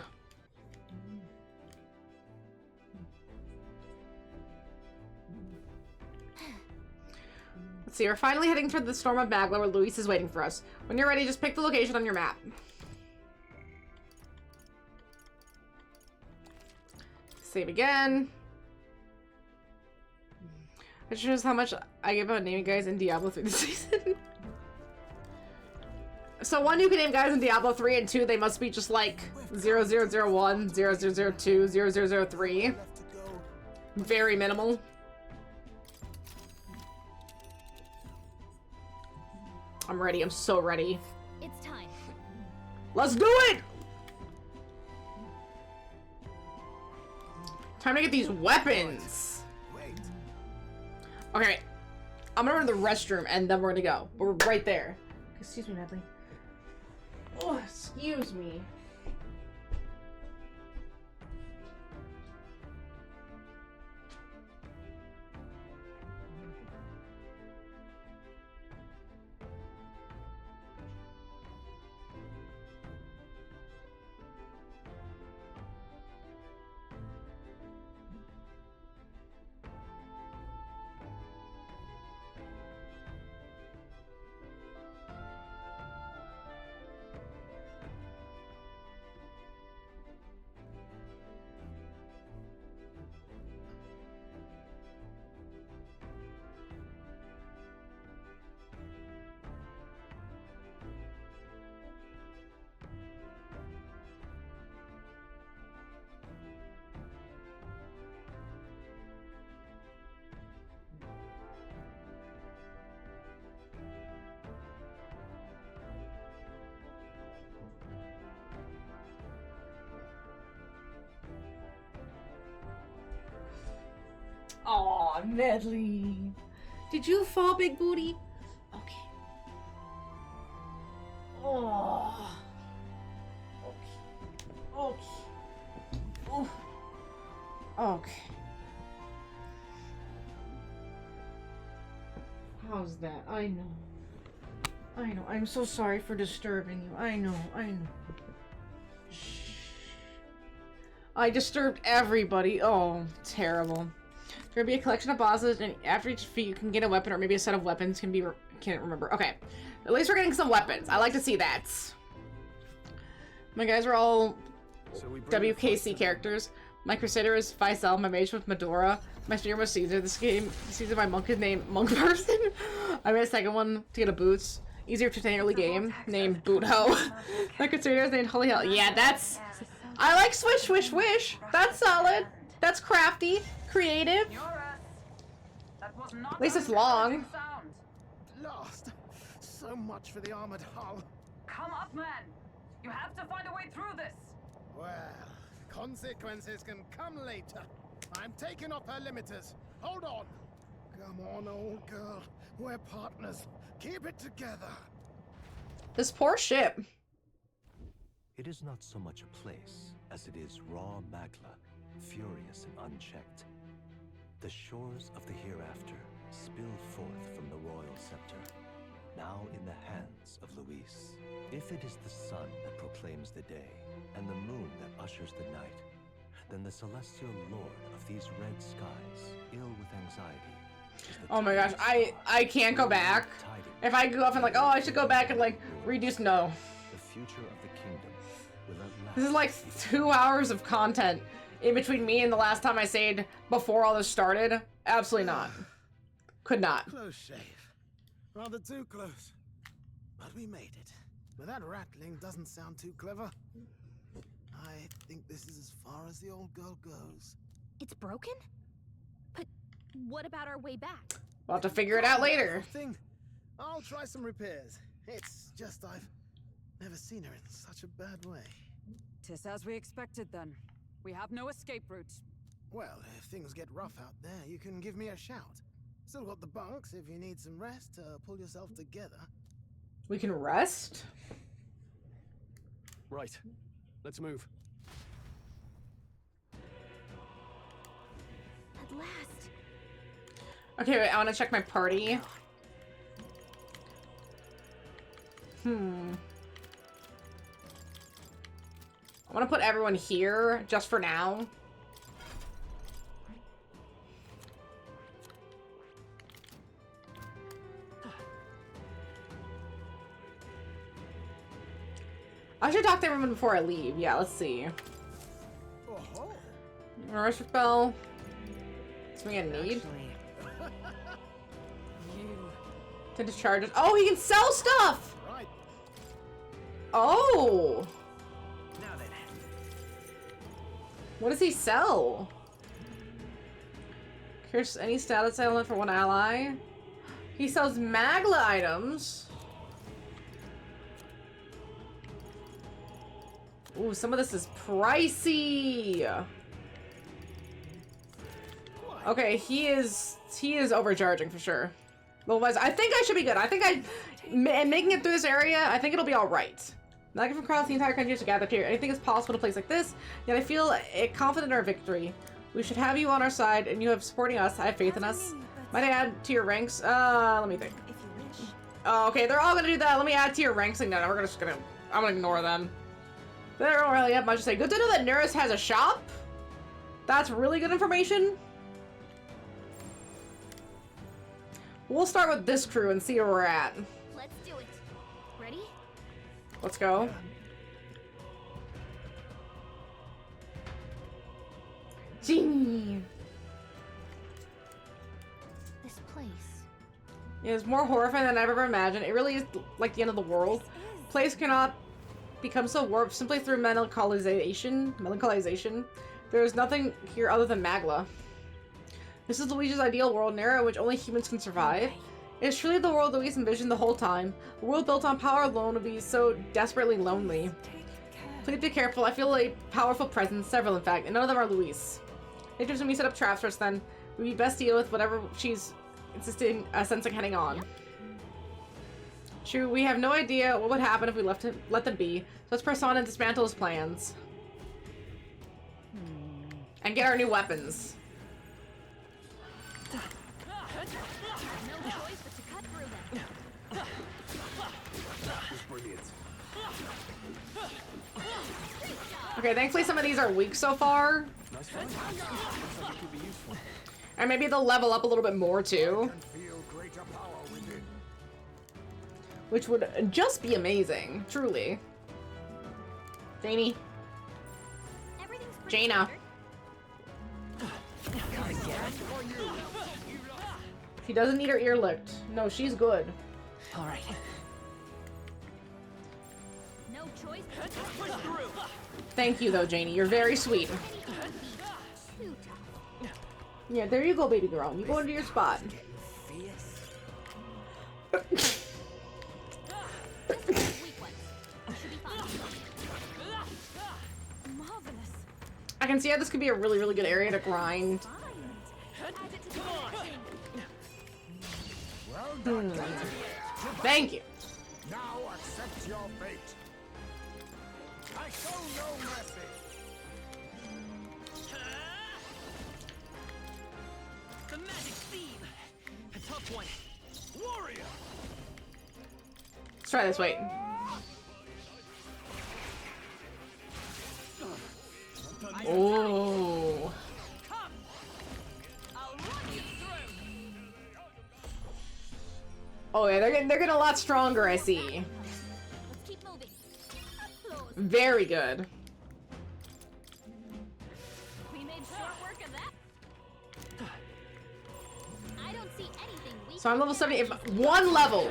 Let's see, we're finally heading toward the Storm of Magla where Luis is waiting for us. When you're ready, just pick the location on your map. Save again. It shows how much I give about naming guys in Diablo 3 this season. So 1, you can name guys in Diablo 3, and 2, they must be just like 0001, 0002, 0003. Very minimal. I'm ready. I'm so ready. It's time. Let's do it! Time to get these weapons. Okay. I'm gonna run to the restroom and then we're gonna go. But we're right there. Excuse me, Natalie. Oh, excuse me. Aw, Medley. Did you fall, big booty? Okay. Oh. Okay. Okay. Oof. Okay. How's that? I know. I know. I'm so sorry for disturbing you. I know. I know. Shh. I disturbed everybody. Oh, terrible. There'll be a collection of bosses, and after each defeat, you can get a weapon, or maybe a set of weapons can be. Can't remember. Okay. At least we're getting some weapons. I like to see that. My guys are all WKC characters. My Crusader is Faisal, my mage with Medora, my streamer was Caesar. This game, Caesar, my monk is named Monk Person. I made a second one to get a boots. Easier to obtain early game, named Boot Ho. My Crusader is named Holy Hell. Yeah, that's... I like Swish, Swish, Swish. That's solid. That's crafty, creative. At least it's long. Lost. So much for the armored hull. Come up, man. You have to find a way through this. Well, consequences can come later. I'm taking off her limiters. Hold on. Come on, old girl. We're partners. Keep it together. This poor ship. It is not so much a place as it is raw magla, furious and unchecked. The shores of the hereafter spill forth from the royal scepter, now in the hands of Luis. If it is the sun that proclaims the day, and the moon that ushers the night, then the celestial lord of these red skies, ill with anxiety, is the oh my gosh, I can't go back. If I go off and like, oh, I should go back and like reduce, no. The future of the kingdom will at last. This is like 2 hours of content in between me and the last time I saved before all this started. Absolutely not. Could not. Close shave. Rather too close. But we made it. But that rattling doesn't sound too clever. I think this is as far as the old girl goes. It's broken? But what about our way back? We'll have to figure it out later. I'll try some repairs. It's just I've never seen her in such a bad way. 'Tis as we expected then. We have no escape route. Well, if things get rough out there, you can give me a shout. Still got the bunks if you need some rest to pull yourself together. We can rest? Right. Let's move. At last. Okay, wait, I want to check my party. I want to put everyone here, just for now. I should talk to everyone before I leave. Yeah, let's see. Rush spell. Something I need. To discharge it. Oh, he can sell stuff! Right. Oh! What does he sell? Here's any status element for one ally. He sells Magla items. Ooh, some of this is pricey. Okay, he is overcharging for sure. Otherwise, I think I should be good. I think making it through this area, I think it'll be all right. Not from across the entire country to gather here. Anything is possible in a place like this, yet I feel confident in our victory. We should have you on our side, and you have supporting us. I have faith in us. Might I add to your ranks? Let me think. Oh, okay, they're all gonna do that. Let me add to your ranks. Like, no, I'm gonna ignore them. They don't really have much to say. Good to know that Neris has a shop. That's really good information. We'll start with this crew and see where we're at. Let's do it. Ready? Let's go. Gee. This place. It is more horrifying than I've ever imagined. It really is like the end of the world. Place cannot become so warped simply through melancholiization. There is nothing here other than Magla. This is Luigi's ideal world, an era in which only humans can survive. It is truly the world Luigi envisioned the whole time. A world built on power alone would be so desperately lonely. Please be careful. I feel a powerful presence, several in fact, and none of them are Luis. Interesting, we set up traps for us then. We best deal with whatever she's insisting, sensing heading on. True, we have no idea what would happen if we let them be. So let's press on and dismantle his plans. And get our new weapons. Okay, thankfully some of these are weak so far. And maybe they'll level up a little bit more too. Which would just be amazing, truly. Janie. Jaina. She doesn't need her ear licked. No, she's good. All right. No choice. Thank you, though, Janie. You're very sweet. Yeah, there you go, baby girl. You go into your spot. I can see how this could be a really, really good area to grind. Thank you. Now accept your fate. I show no mercy. The magic theme. A tough one. Warrior. Let's try this. Wait. Oh. Oh yeah, they're getting a lot stronger. I see. Very good. We made short work of that. I don't see anything weak. So I'm level 70. If one level,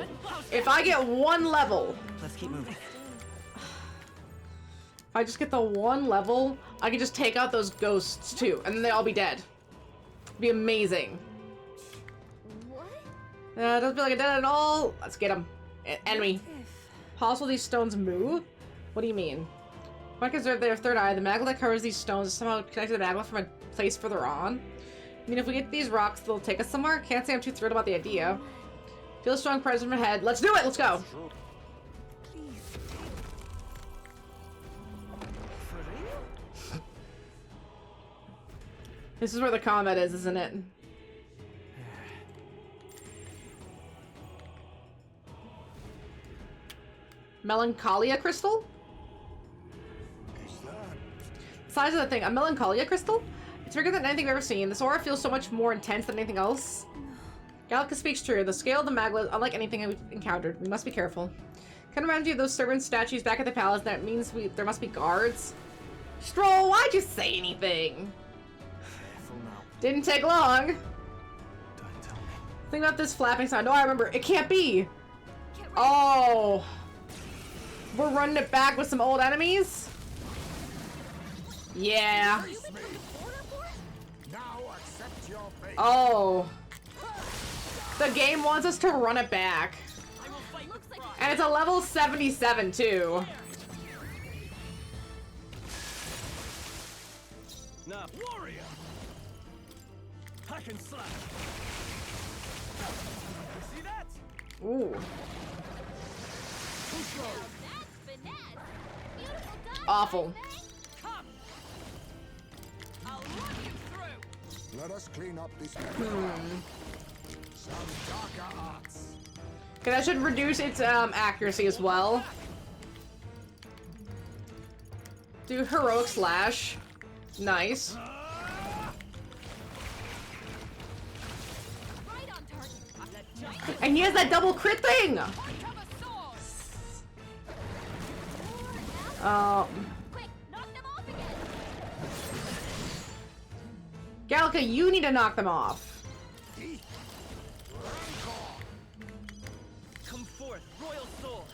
if I get one level, Let's keep moving. if I just get the one level, I can just take out those ghosts too, and then they'll all be dead. It'd be amazing. What? Doesn't feel like a dead at all. Let's get them. Enemy. Possible these stones move? What do you mean? If I conserve their third eye, the magma that covers these stones is somehow connected to the magma from a place further on. I mean, if we get these rocks, they'll take us somewhere? Can't say I'm too thrilled about the idea. Feel a strong presence from ahead. Let's do it! Let's go! This is where the combat is, isn't it? Melancholia crystal? Size of the thing, a melancholia crystal? It's bigger than anything I've ever seen. This aura feels so much more intense than anything else. Gallica speaks true. The scale of the magma is unlike anything I've encountered. We must be careful. Kind of reminds you of those servant statues back at the palace. That means there must be guards. Stroll, why'd you say anything? Didn't take long. Think about this flapping sound. Oh, I remember. It can't be. Oh. We're running it back with some old enemies? Yeah. Oh. The game wants us to run it back. And it's a level 77 too. Now, warrior. I can slap. See that? Ooh. Awful. Let us clean up this some darker arts. Okay, that should reduce its accuracy as well. Do heroic slash. Nice. And he has that double crit thing! Gallica, you need to knock them off. Come forth, royal soul.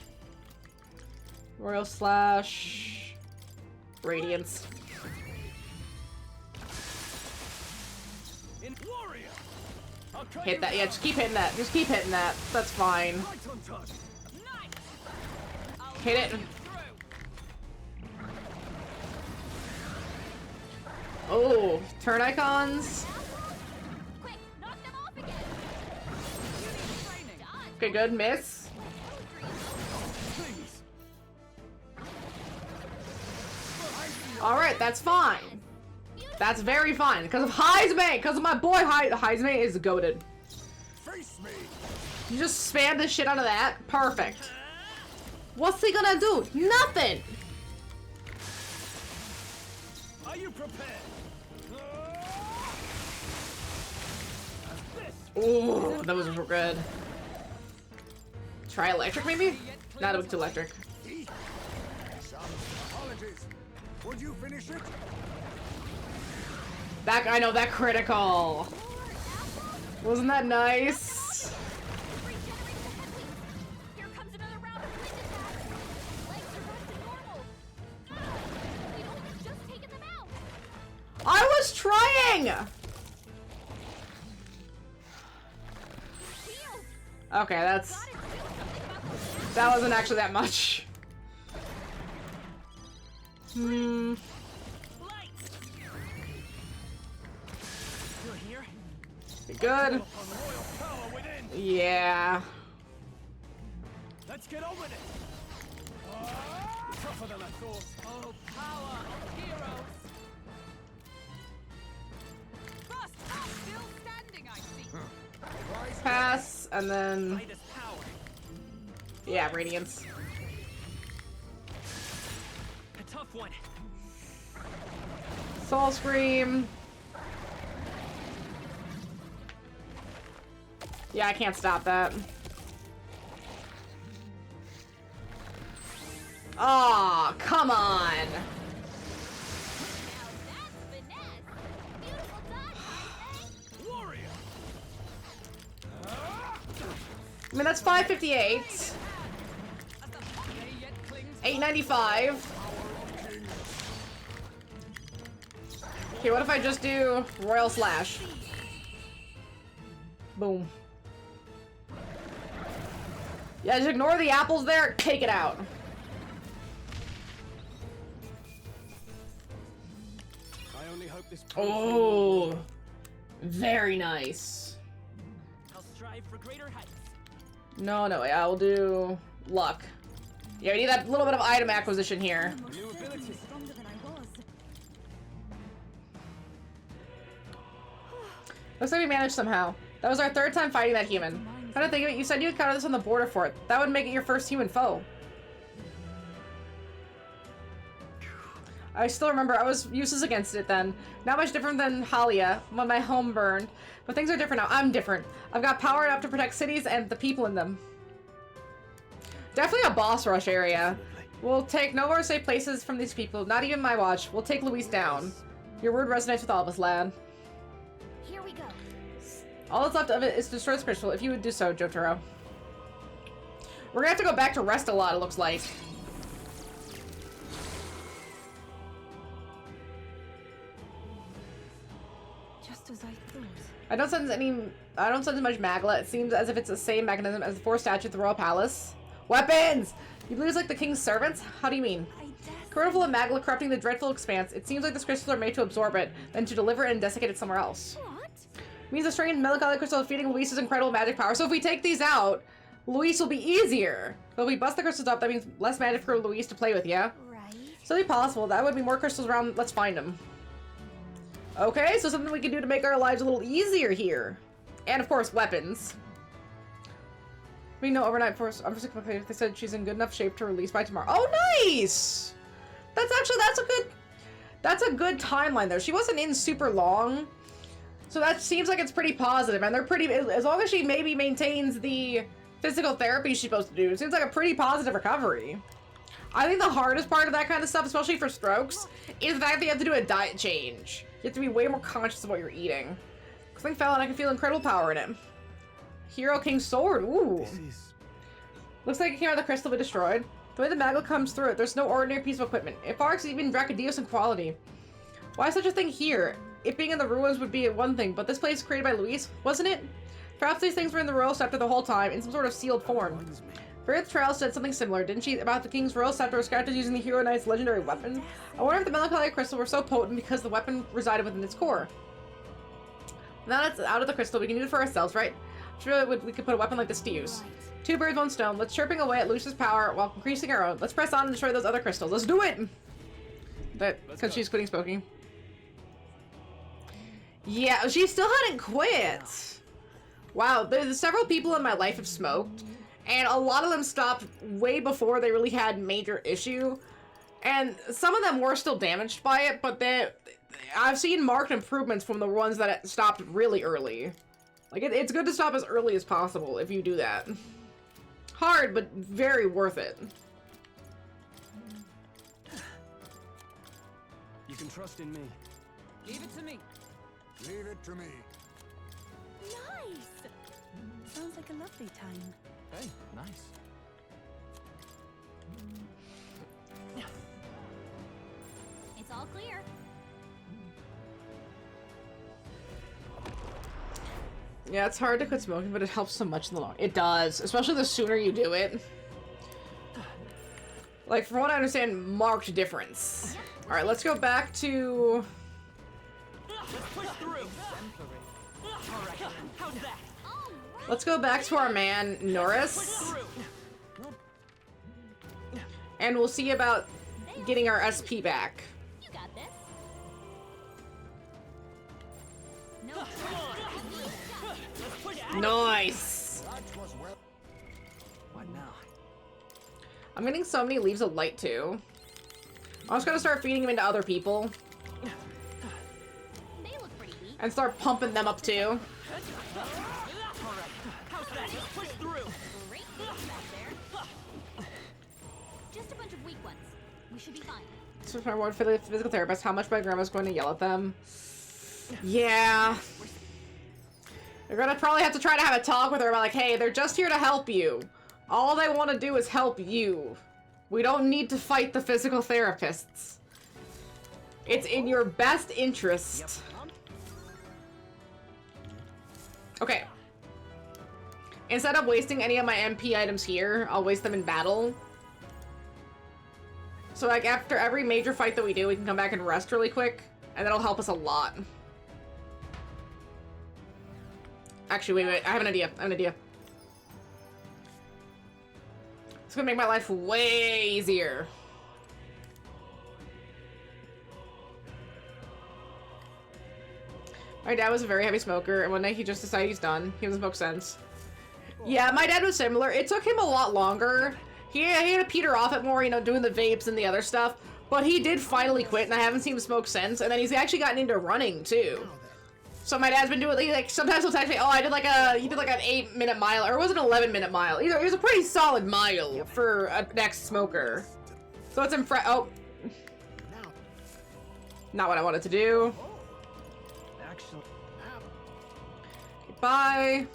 Royal slash. Radiance. Hit that. Yeah, just keep hitting that. Just keep hitting that. That's fine. Hit it. Oh, turn icons. Okay, good. Miss. Alright, that's fine. That's very fine. Because of Heisman! Because of my boy Heisman is goated. You just spam the shit out of that? Perfect. What's he gonna do? Nothing! Are you prepared? Ooh, that was real good. Try electric, maybe? Not a bit too electric. Some apologies. Would you finish it? That, I know, that critical. Wasn't that nice? Here comes another round of wind attacks. Legs are back to normal. We'd only just taken them out. I was trying! Okay, that wasn't actually that much. Hmm. Good. Yeah. Let's get on with it. Tougher than I thought. Oh, power of heroes. First up, still standing, I see. Pass, and then... Yeah, Radiance. A tough one. Soul Scream. Yeah, I can't stop that. Aw, come on! I mean, that's 558. 895. Okay, what if I just do Royal Slash? Boom. Yeah, just ignore the apples there, take it out. I only hope this. Oh, very nice. I'll strive for greater heights. No, I will do luck. Yeah, we need that little bit of item acquisition here. Looks like we managed somehow. That was our third time fighting that human. How to think of it, you said you encountered this on the border fort. That would make it your first human foe. I still remember I was useless against it then. Not much different than Halia when my home burned. But things are different now. I'm different. I've got power enough to protect cities and the people in them. Definitely a boss rush area. We'll take no more safe places from these people. Not even my watch. We'll take Luis down. Your word resonates with all of us, lad. Here we go. All that's left of it is to destroy this crystal, if you would do so, Jotaro. We're gonna have to go back to rest a lot, it looks like. Just as I thought. I don't sense much magla. It seems as if it's the same mechanism as the 4 statues at the Royal Palace. Weapons! You lose like the king's servants? How do you mean? Corruptible of magla corrupting the dreadful expanse. It seems like this crystal are made to absorb it, then to deliver it and desiccate it somewhere else. What? Means the strange melancholy crystal is feeding Luis's incredible magic power. So if we take these out, Luis will be easier. But if we bust the crystals up, that means less magic for Luis to play with, yeah? Right. So it'd be possible. That would be more crystals around. Let's find them. Okay, so something we can do to make our lives a little easier here. And of course, weapons. We know overnight force. They said she's in good enough shape to release by tomorrow. Oh, nice! That's a good timeline though. She wasn't in super long. So that seems like it's pretty positive, and they're pretty, as long as she maybe maintains the physical therapy she's supposed to do, it seems like a pretty positive recovery. I think the hardest part of that kind of stuff, especially for strokes, is the fact that you have to do a diet change. You have to be way more conscious of what you're eating. Something fell and I can feel incredible power in it. Hero King Sword, ooh. Looks like it came out of the crystal but destroyed. The way the magma comes through it, there's no ordinary piece of equipment. It far exceeds even Dracodios in quality. Why such a thing here? It being in the ruins would be one thing, but this place created by Luis, wasn't it? Perhaps these things were in the royal scepter the whole time, in some sort of sealed form. Faith Trail said something similar, didn't she, about the king's royal scepter scattered using the Hero Knight's legendary weapon? I wonder if the melancholy crystal were so potent because the weapon resided within its core. Now that it's out of the crystal, we can use it for ourselves, right? Sure, we could put a weapon like this to use. Two birds, one stone. Let's chirping away at Lucia's power while increasing our own. Let's press on and destroy those other crystals. Let's do it! Because she's quitting smoking. Yeah, she still hadn't quit. Wow, there's several people in my life have smoked, and a lot of them stopped way before they really had major issue. And some of them were still damaged by it, but I've seen marked improvements from the ones that stopped really early. Like, it's good to stop as early as possible if you do that. Hard, but very worth it. You can trust in me. Leave it to me. Leave it to me. Nice! Sounds like a lovely time. Hey, nice. It's all clear. Yeah, it's hard to quit smoking, but it helps so much in the long run. It does, especially the sooner you do it. Like, from what I understand, marked difference. Alright, let's go back to... Let's go back to our man, Norris. And we'll see about getting our SP back. You got this. Nice! What now? I'm getting so many leaves of light, too. I'm just gonna start feeding them into other people. They look pretty weak. And start pumping them up, too. Great back there. Just a bunch of weak ones. We should be fine. So my one physical therapist, how much my grandma's going to yell at them. Yeah. You're gonna probably have to try to have a talk with her about like, hey, they're just here to help you. All they want to do is help you. We don't need to fight the physical therapists. It's in your best interest. Okay. Instead of wasting any of my MP items here, I'll waste them in battle. So like after every major fight that we do, we can come back and rest really quick, and that'll help us a lot. Actually, wait, I have an idea. It's gonna make my life way easier. My dad was a very heavy smoker, and one night he just decided he's done. He doesn't smoke since. Yeah, my dad was similar. It took him a lot longer. He had to peter off it more, you know, doing the vapes and the other stuff. But he did finally quit, and I haven't seen him smoke since. And then he's actually gotten into running, too. So my dad's been doing, like, sometimes he'll text me, oh, he did like an 8-minute mile, or it was an 11-minute mile. Either, it was a pretty solid mile for an ex-smoker. So it's oh. Not what I wanted to do. Actually. Bye.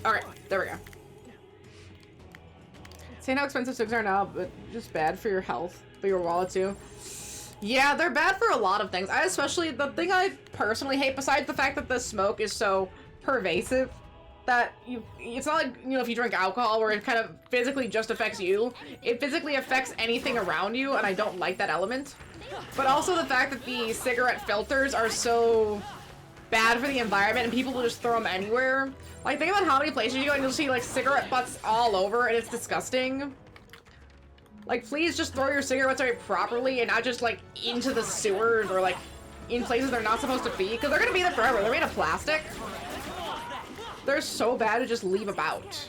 Alright, there we go. Saying how expensive cigs are now, but just bad for your health, for your wallet too. Yeah, they're bad for a lot of things. The thing I personally hate, besides the fact that the smoke is so pervasive, that it's not like, you know, if you drink alcohol where it kind of physically just affects you, it physically affects anything around you, and I don't like that element. But also the fact that the cigarette filters are so bad for the environment and people will just throw them anywhere. Like, think about how many places you go and you'll see, like, cigarette butts all over, and it's disgusting. Like, please just throw your cigarettes away properly and not just, like, into the sewers or, like, in places they're not supposed to be. Because they're gonna be there forever. They're made of plastic. They're so bad to just leave about.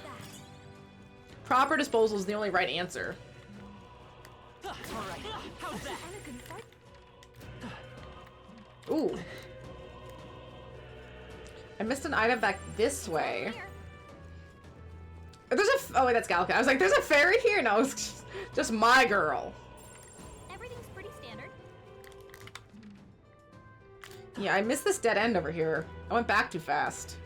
Proper disposal is the only right answer. Ooh. I missed an item back this way. There's oh wait, that's Galka. I was like, there's a ferry here? No, it's just my girl. Everything's pretty standard. Yeah, I missed this dead end over here. I went back too fast.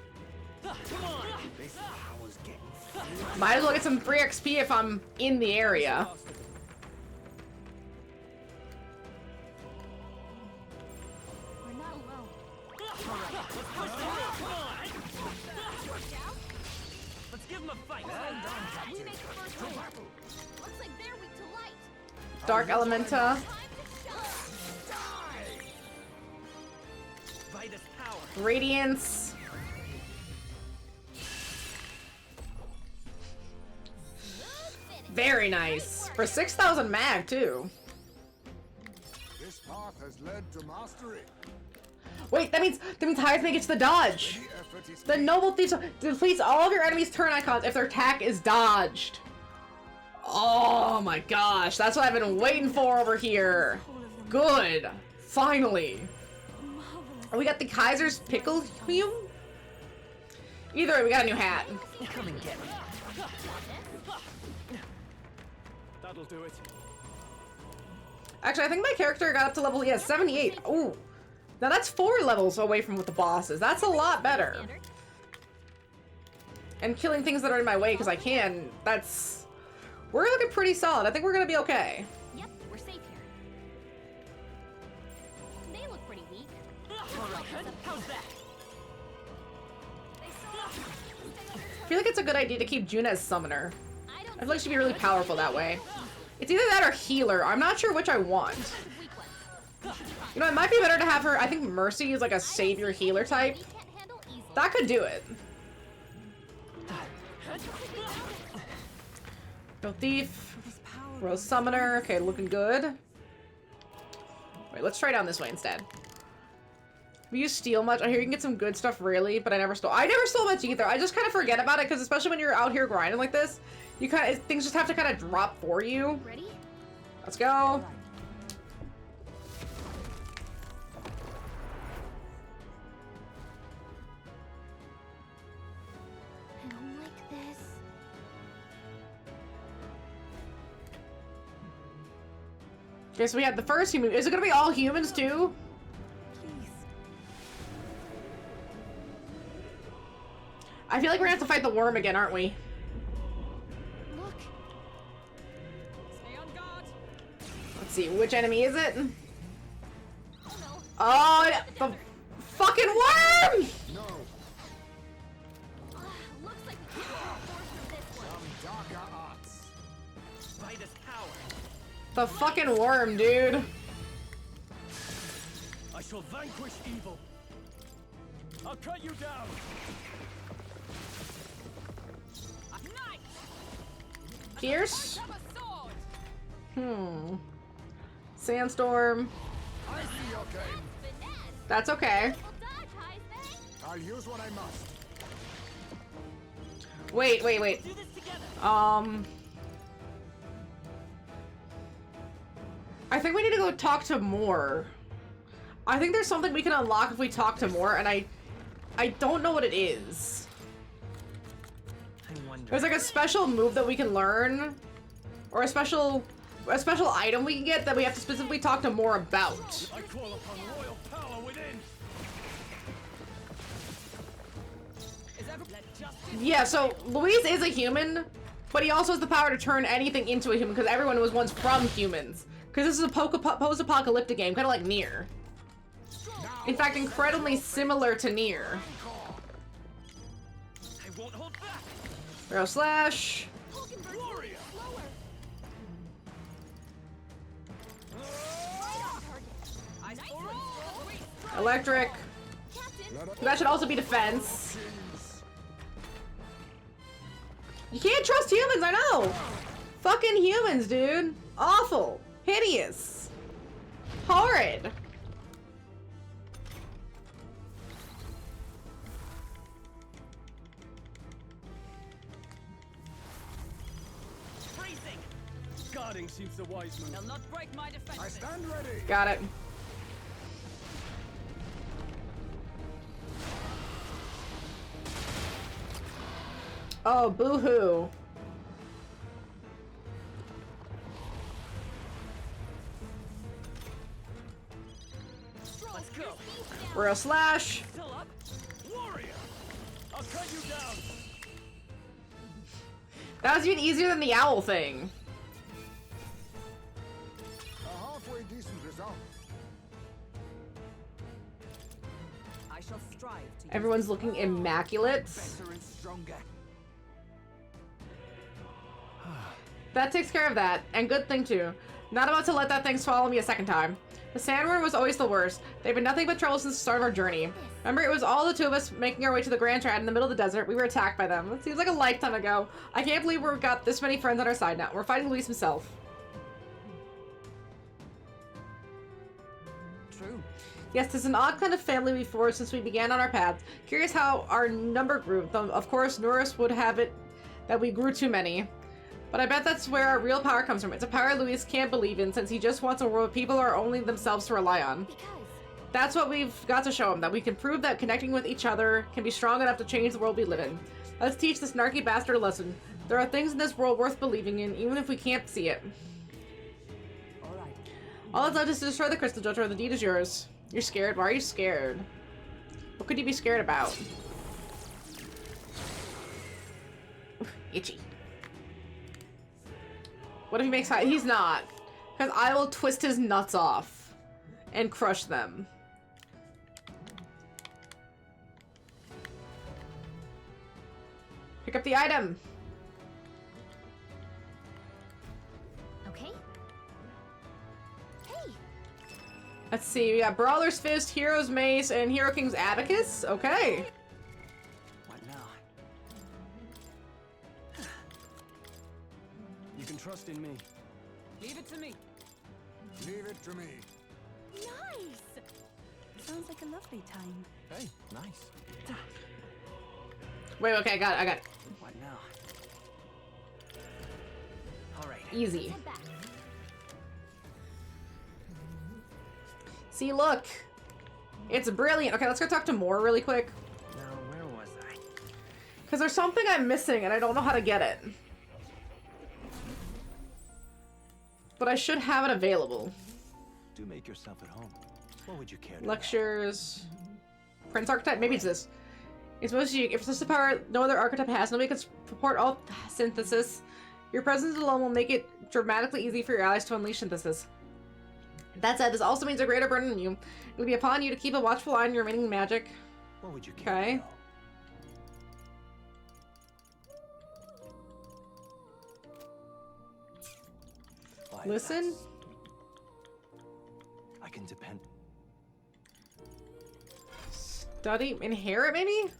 Might as well get some free XP if I'm in the area. We're not alone. Let's give him a fight. We make the first move. Looks like they're weak to light. Dark Elementa. Vitus power. Radiance. Very nice. For 6,000 mag, too. This path has led to mastery. Wait, that means highest make it to the dodge. The Noble Thieves depletes all of your enemies' turn icons if their attack is dodged. Oh my gosh, that's what I've been waiting for over here. Good. Finally. We got the Kaiser's Pickle Hume? Either way, we got a new hat. Come and get me. That'll do it. Actually, I think my character got up to level, 78. Ooh. Now that's 4 levels away from what the boss is. That's a lot better. And killing things that are in my way because I can, that's... We're looking pretty solid. I think we're gonna be okay. Yep, we're safe here. They look pretty weak. How's that? I feel like it's a good idea to keep Juna as summoner. I feel like she'd be really powerful that way. It's either that or healer. I'm not sure which I want. You know, it might be better to have her. I think Mercy is like a savior healer type. That could do it. No Thief. Rose Summoner. Okay, looking good. Wait, let's try down this way instead. We use steal much. I hear you can get some good stuff really, but I never stole. I never stole much either. I just kind of forget about it because especially when you're out here grinding like this, you kind of things just have to kind of drop for you. Ready? Let's go. I don't like this. Okay, so we had the first human. Is it gonna be all humans too? I feel like we're gonna have to fight the worm again, aren't we? Look. Stay on guard. Let's see, which enemy is it? Oh, the fucking worm! No. Looks like we can't reinforce from this one. Some darker arts. Vitus power. The fucking worm, dude. I shall vanquish evil. I'll cut you down. Pierce? Sandstorm. I see your game. That's okay. I'll use what I must. Wait. I think we need to go talk to Moore. I think there's something we can unlock if we talk to Moore, and I don't know what it is. There's like a special move that we can learn, or a special item we can get that we have to specifically talk to Moore about. I call upon royal power within. Yeah, so Luis is a human, but he also has the power to turn anything into a human because everyone was once from humans. Because this is a post-apocalyptic game, kind of like Nier. In fact, incredibly similar to Nier. I won't hold back. Arrow slash. Electric. That should also be defense. You can't trust humans, I know! Fucking humans, dude. Awful. Hideous. Horrid. Guarding seems the wise move. They'll not break my defense. I stand ready. Got it. Oh, boo-hoo. Let's go. Royal slash. Still up? Warrior! I'll cut you down. That was even easier than the owl thing. A halfway decent result. I shall strive to Everyone's looking immaculate. Better and stronger. That takes care of that. And good thing too. Not about to let that thing swallow me a second time. The sandworm was always the worst. They've been nothing but trouble since the start of our journey. Remember, it was all the two of us making our way to the Grand Trad in the middle of the desert. We were attacked by them. It seems like a lifetime ago. I can't believe we've got this many friends on our side now. We're fighting Luis himself. True. Yes, there's an odd kind of family we've forged since we began on our paths. Curious how our number grew. Though, of course, Norris would have it that we grew too many. But I bet that's where our real power comes from. It's a power Luis can't believe in, since he just wants a world where people are only themselves to rely on. That's what we've got to show him, that we can prove that connecting with each other can be strong enough to change the world we live in. Let's teach this snarky bastard a lesson. There are things in this world worth believing in, even if we can't see it. All that's left is to destroy the crystal, Jojo. The deed is yours. You're scared? Why are you scared? What could you be scared about? Itchy. What if he makes He's not. Because I will twist his nuts off and crush them. Pick up the item. Okay. Hey. Let's see. We got Brawler's Fist, Hero's Mace, and Hero King's Abacus. Okay. What now? You can trust in me. Leave it to me. Leave it to me. Nice! Sounds like a lovely time. Hey, nice. Wait, okay, I got it. What now? All right. Easy. See, look. It's brilliant. Okay, let's go talk to Moore really quick. Now, where was I? Because there's something I'm missing and I don't know how to get it. But I should have it available. Do make yourself at home. What would you care to know? Lectures. Prince Archetype? Maybe it's this. It's supposed to, if it's a power no other archetype has, nobody can support all synthesis. Your presence alone will make it dramatically easy for your allies to unleash synthesis. That said, this also means a greater burden on you. It will be upon you to keep a watchful eye on your remaining magic. What would you care to Okay. know? Why, Listen. that's- I can depend. Study. Inherit, maybe?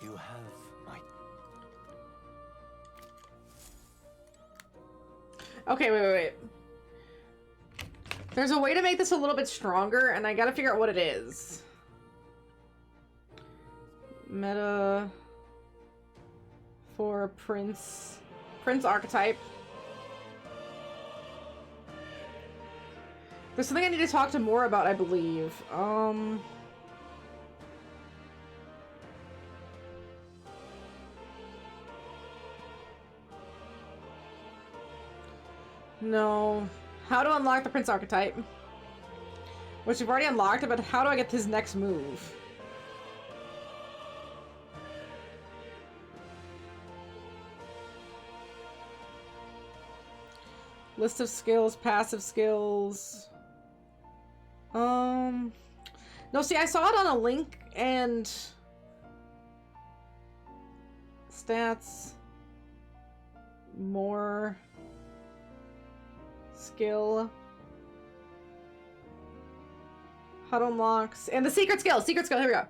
You have my. Okay, wait. There's a way to make this a little bit stronger, and I gotta figure out what it is. Meta for Prince Archetype. There's something I need to talk to more about, I believe. No. How to unlock the Prince Archetype. Which we've already unlocked, but how do I get his next move? List of skills, passive skills. No, see, I saw it on a link and stats, more skill, HUD unlocks, and the secret skill, here we go.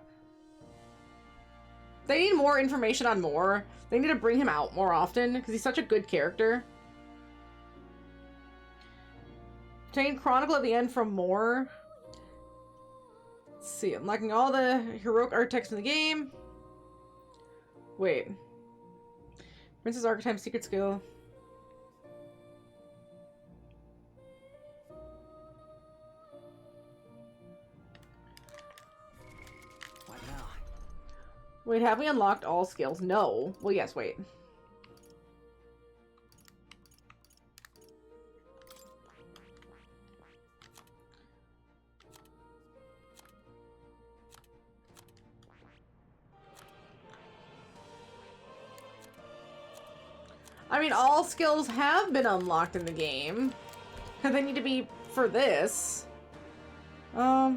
They need more information on Moore. They need to bring him out more often because he's such a good character. Obtain Chronicle at the end from Moore. Let's see, unlocking all the heroic archetypes in the game. Wait. Princess Archetype secret skill. What now? Wait, have we unlocked all skills? No. Well, yes, wait. I mean, all skills have been unlocked in the game. Because they need to be for this. Yeah,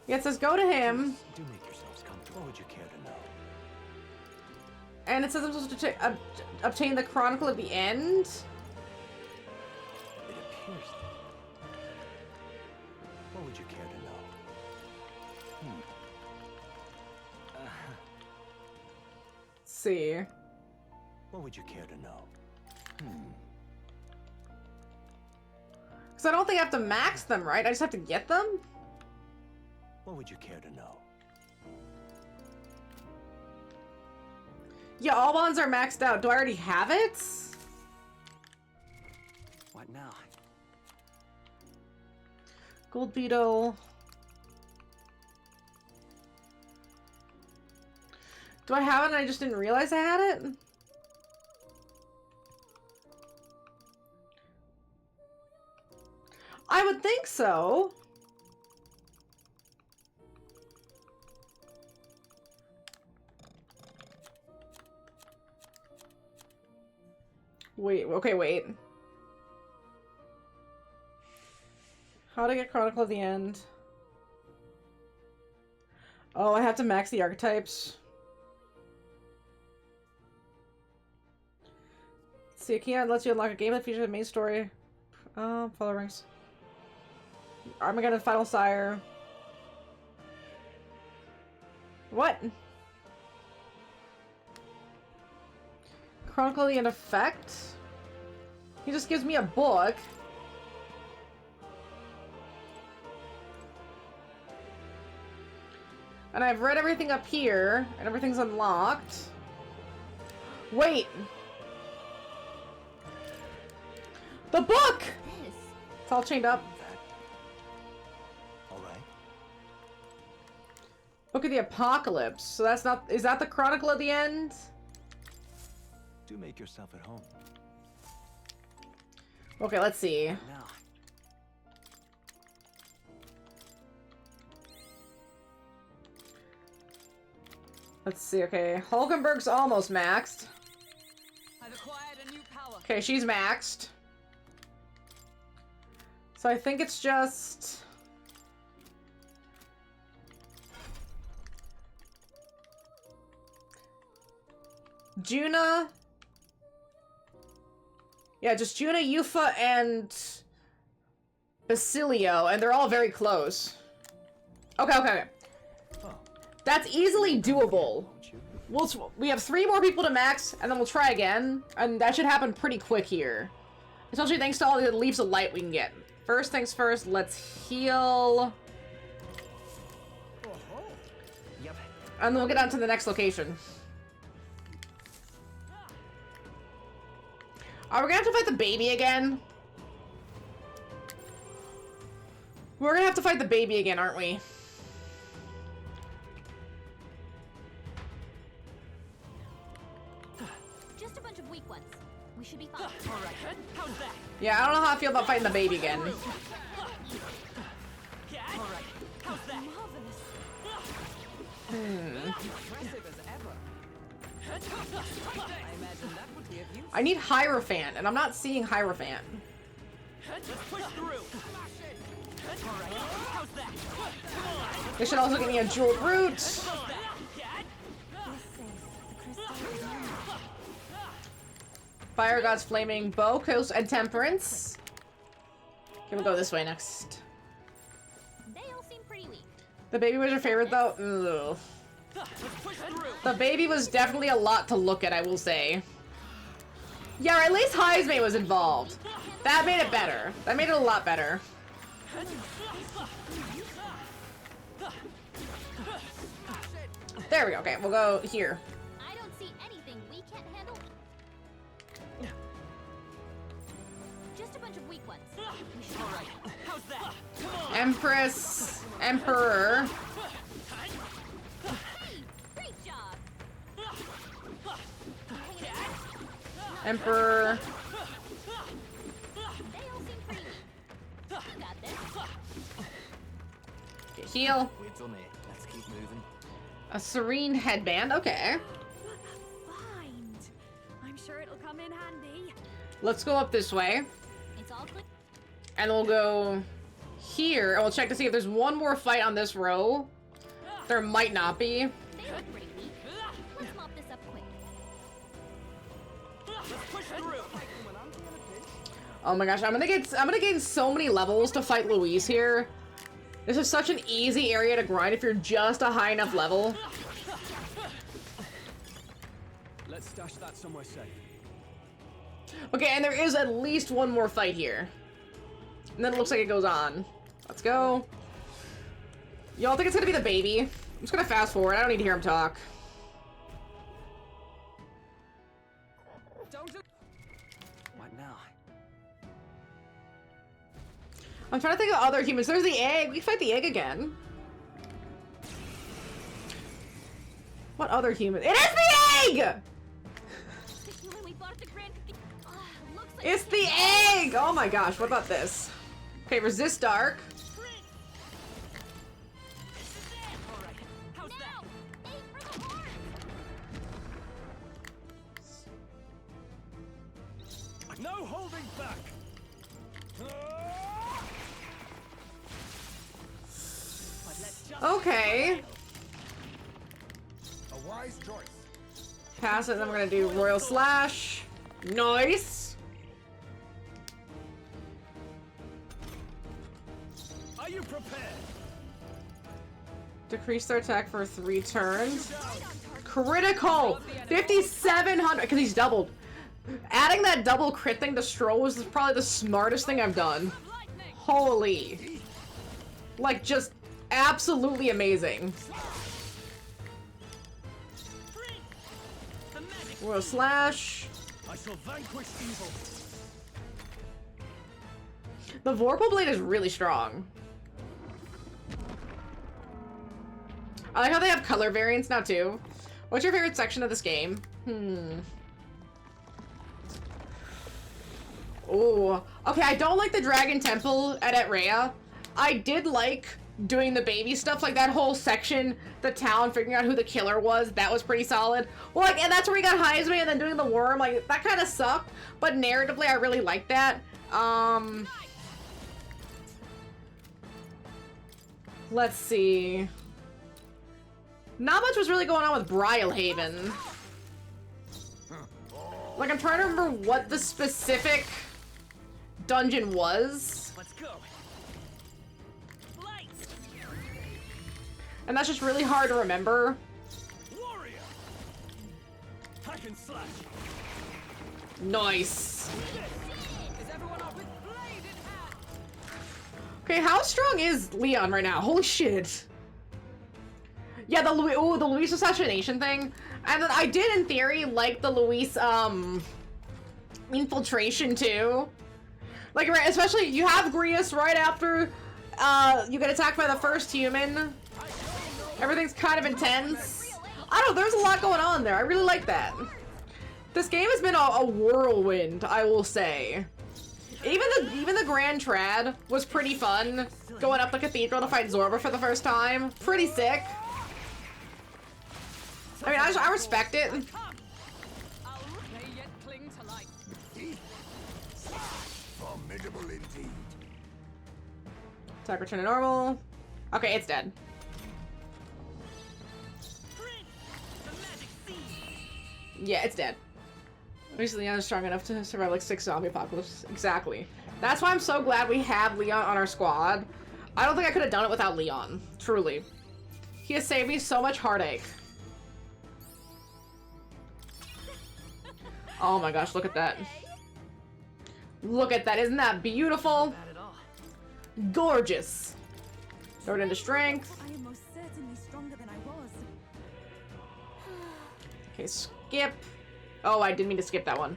it says go to him. Do make yourselves comfortable. What would you care to know? And it says I'm supposed to obtain the Chronicle of the End. It appears that... What would you care to know? Let's see. What would you care to know? Because I don't think I have to max them, right? I just have to get them? What would you care to know? Yeah, all bonds are maxed out. Do I already have it? What now? Gold Beetle. Do I have it and I just didn't realize I had it? I would think so. Wait, okay, wait. How to get Chronicle of the End? Oh, I have to max the archetypes. See, a key lets you unlock a game that features the main story. Follow rings. Armageddon Final Sire. What? Chronicle of the End effect? He just gives me a book. And I've read everything up here, and everything's unlocked. Wait! The book! It's all chained up. Alright. Book of the Apocalypse. So that's not... Is that the Chronicle of the End? Do make yourself at home. Okay, let's see. Now. Let's see, okay. Hulkenberg's almost maxed. I've acquired a new power. Okay, she's maxed. So I think it's just... Juna. Yeah, just Juna, Yufa, and Basilio, and they're all very close. Okay, okay, okay. That's easily doable. We have 3 more people to max, and then we'll try again, and that should happen pretty quick here. Especially thanks to all the Leaves of Light we can get. First things first, let's heal. And then we'll get on to the next location. Are we gonna have to fight the baby again? We're gonna have to fight the baby again, aren't we? Just a bunch of weak ones. We should be fine. All right, how's that? Yeah, I don't know how I feel about fighting the baby again. All right, how's that? Impressive as ever. I imagine that would be of use. I need Hierophant, and I'm not seeing Hierophant. Let's push through. All right, how's that? They should also give me a jeweled root. Fire God's Flaming Bow, Coast, and Temperance. Okay, we'll go this way next. They all seem pretty weak. The baby was your favorite, though? Ugh. The baby was definitely a lot to look at, I will say. Yeah, or at least Heismay was involved. That made it better. That made it a lot better. There we go. Okay, we'll go here. I don't see anything we can't handle. Just a bunch of weak ones. We should All right, how's that? Empress, Emperor. Hey, great job. Emperor. They all seem pretty weak. You got this. Okay, heal. We're done here. Let's keep moving. A serene headband. Okay. Find. I'm sure it'll come in handy. Let's go up this way. It's all clear. And we'll go here. And we'll check to see if there's one more fight on this row. There might not be. They look pretty weak. Let's mop this up quick. Oh my gosh, I'm gonna gain so many levels to fight Louise here. This is such an easy area to grind if you're just a high enough level. Let's stash that somewhere safe. Okay, and there is at least one more fight here. And then it looks like it goes on. Let's go. Y'all think it's gonna be the baby? I'm just gonna fast forward. I don't need to hear him talk. What now? I'm trying to think of other humans. There's the egg. We fight the egg again. What other human? It is the egg! It's the egg! Oh my gosh, what about this? Okay, resist dark. No holding back. Okay. A wise choice. Pass it, then we're gonna do Royal Slash. Nice. Are you prepared? Decrease their attack for 3 turns. Critical! 5,700, because he's doubled. Adding that double crit thing to Stroll was probably the smartest thing I've done. Holy. Like, just absolutely amazing. Royal Slash. I shall vanquish evil. The Vorpal Blade is really strong. I like how they have color variants now, too. What's your favorite section of this game? Oh, okay, I don't like the Dragon Temple at Etrea. I did like doing the baby stuff, like that whole section, the town, figuring out who the killer was. That was pretty solid. Well, like, and that's where we got Heisman, and then doing the worm, like, that kind of sucked. But narratively, I really liked that. Let's see. Not much was really going on with Brylehaven. Like, I'm trying to remember what the specific dungeon was. Let's go. And that's just really hard to remember. Warrior. Hack and slash. Nice. Okay, how strong is Leon right now? Holy shit. Yeah, the Luis assassination thing. And then I did, in theory, like the Luis, infiltration, too. Like, especially, you have Grius right after, you get attacked by the first human. Everything's kind of intense. I don't know, there's a lot going on there. I really like that. This game has been a whirlwind, I will say. Even the Grand Trad was pretty fun. Going up the cathedral to fight Zorba for the first time. Pretty sick. I mean, I respect it. Formidable indeed. Attack return to normal. Okay, it's dead. Yeah, it's dead. Obviously, Leon is strong enough to survive like 6 zombie apocalypse. Exactly. That's why I'm so glad we have Leon on our squad. I don't think I could have done it without Leon. Truly. He has saved me so much heartache. Oh my gosh, look at that. Look at that. Isn't that beautiful? Gorgeous. Throw it into strength. I am most certainly stronger than I was. Okay, skip. Oh, I didn't mean to skip that one.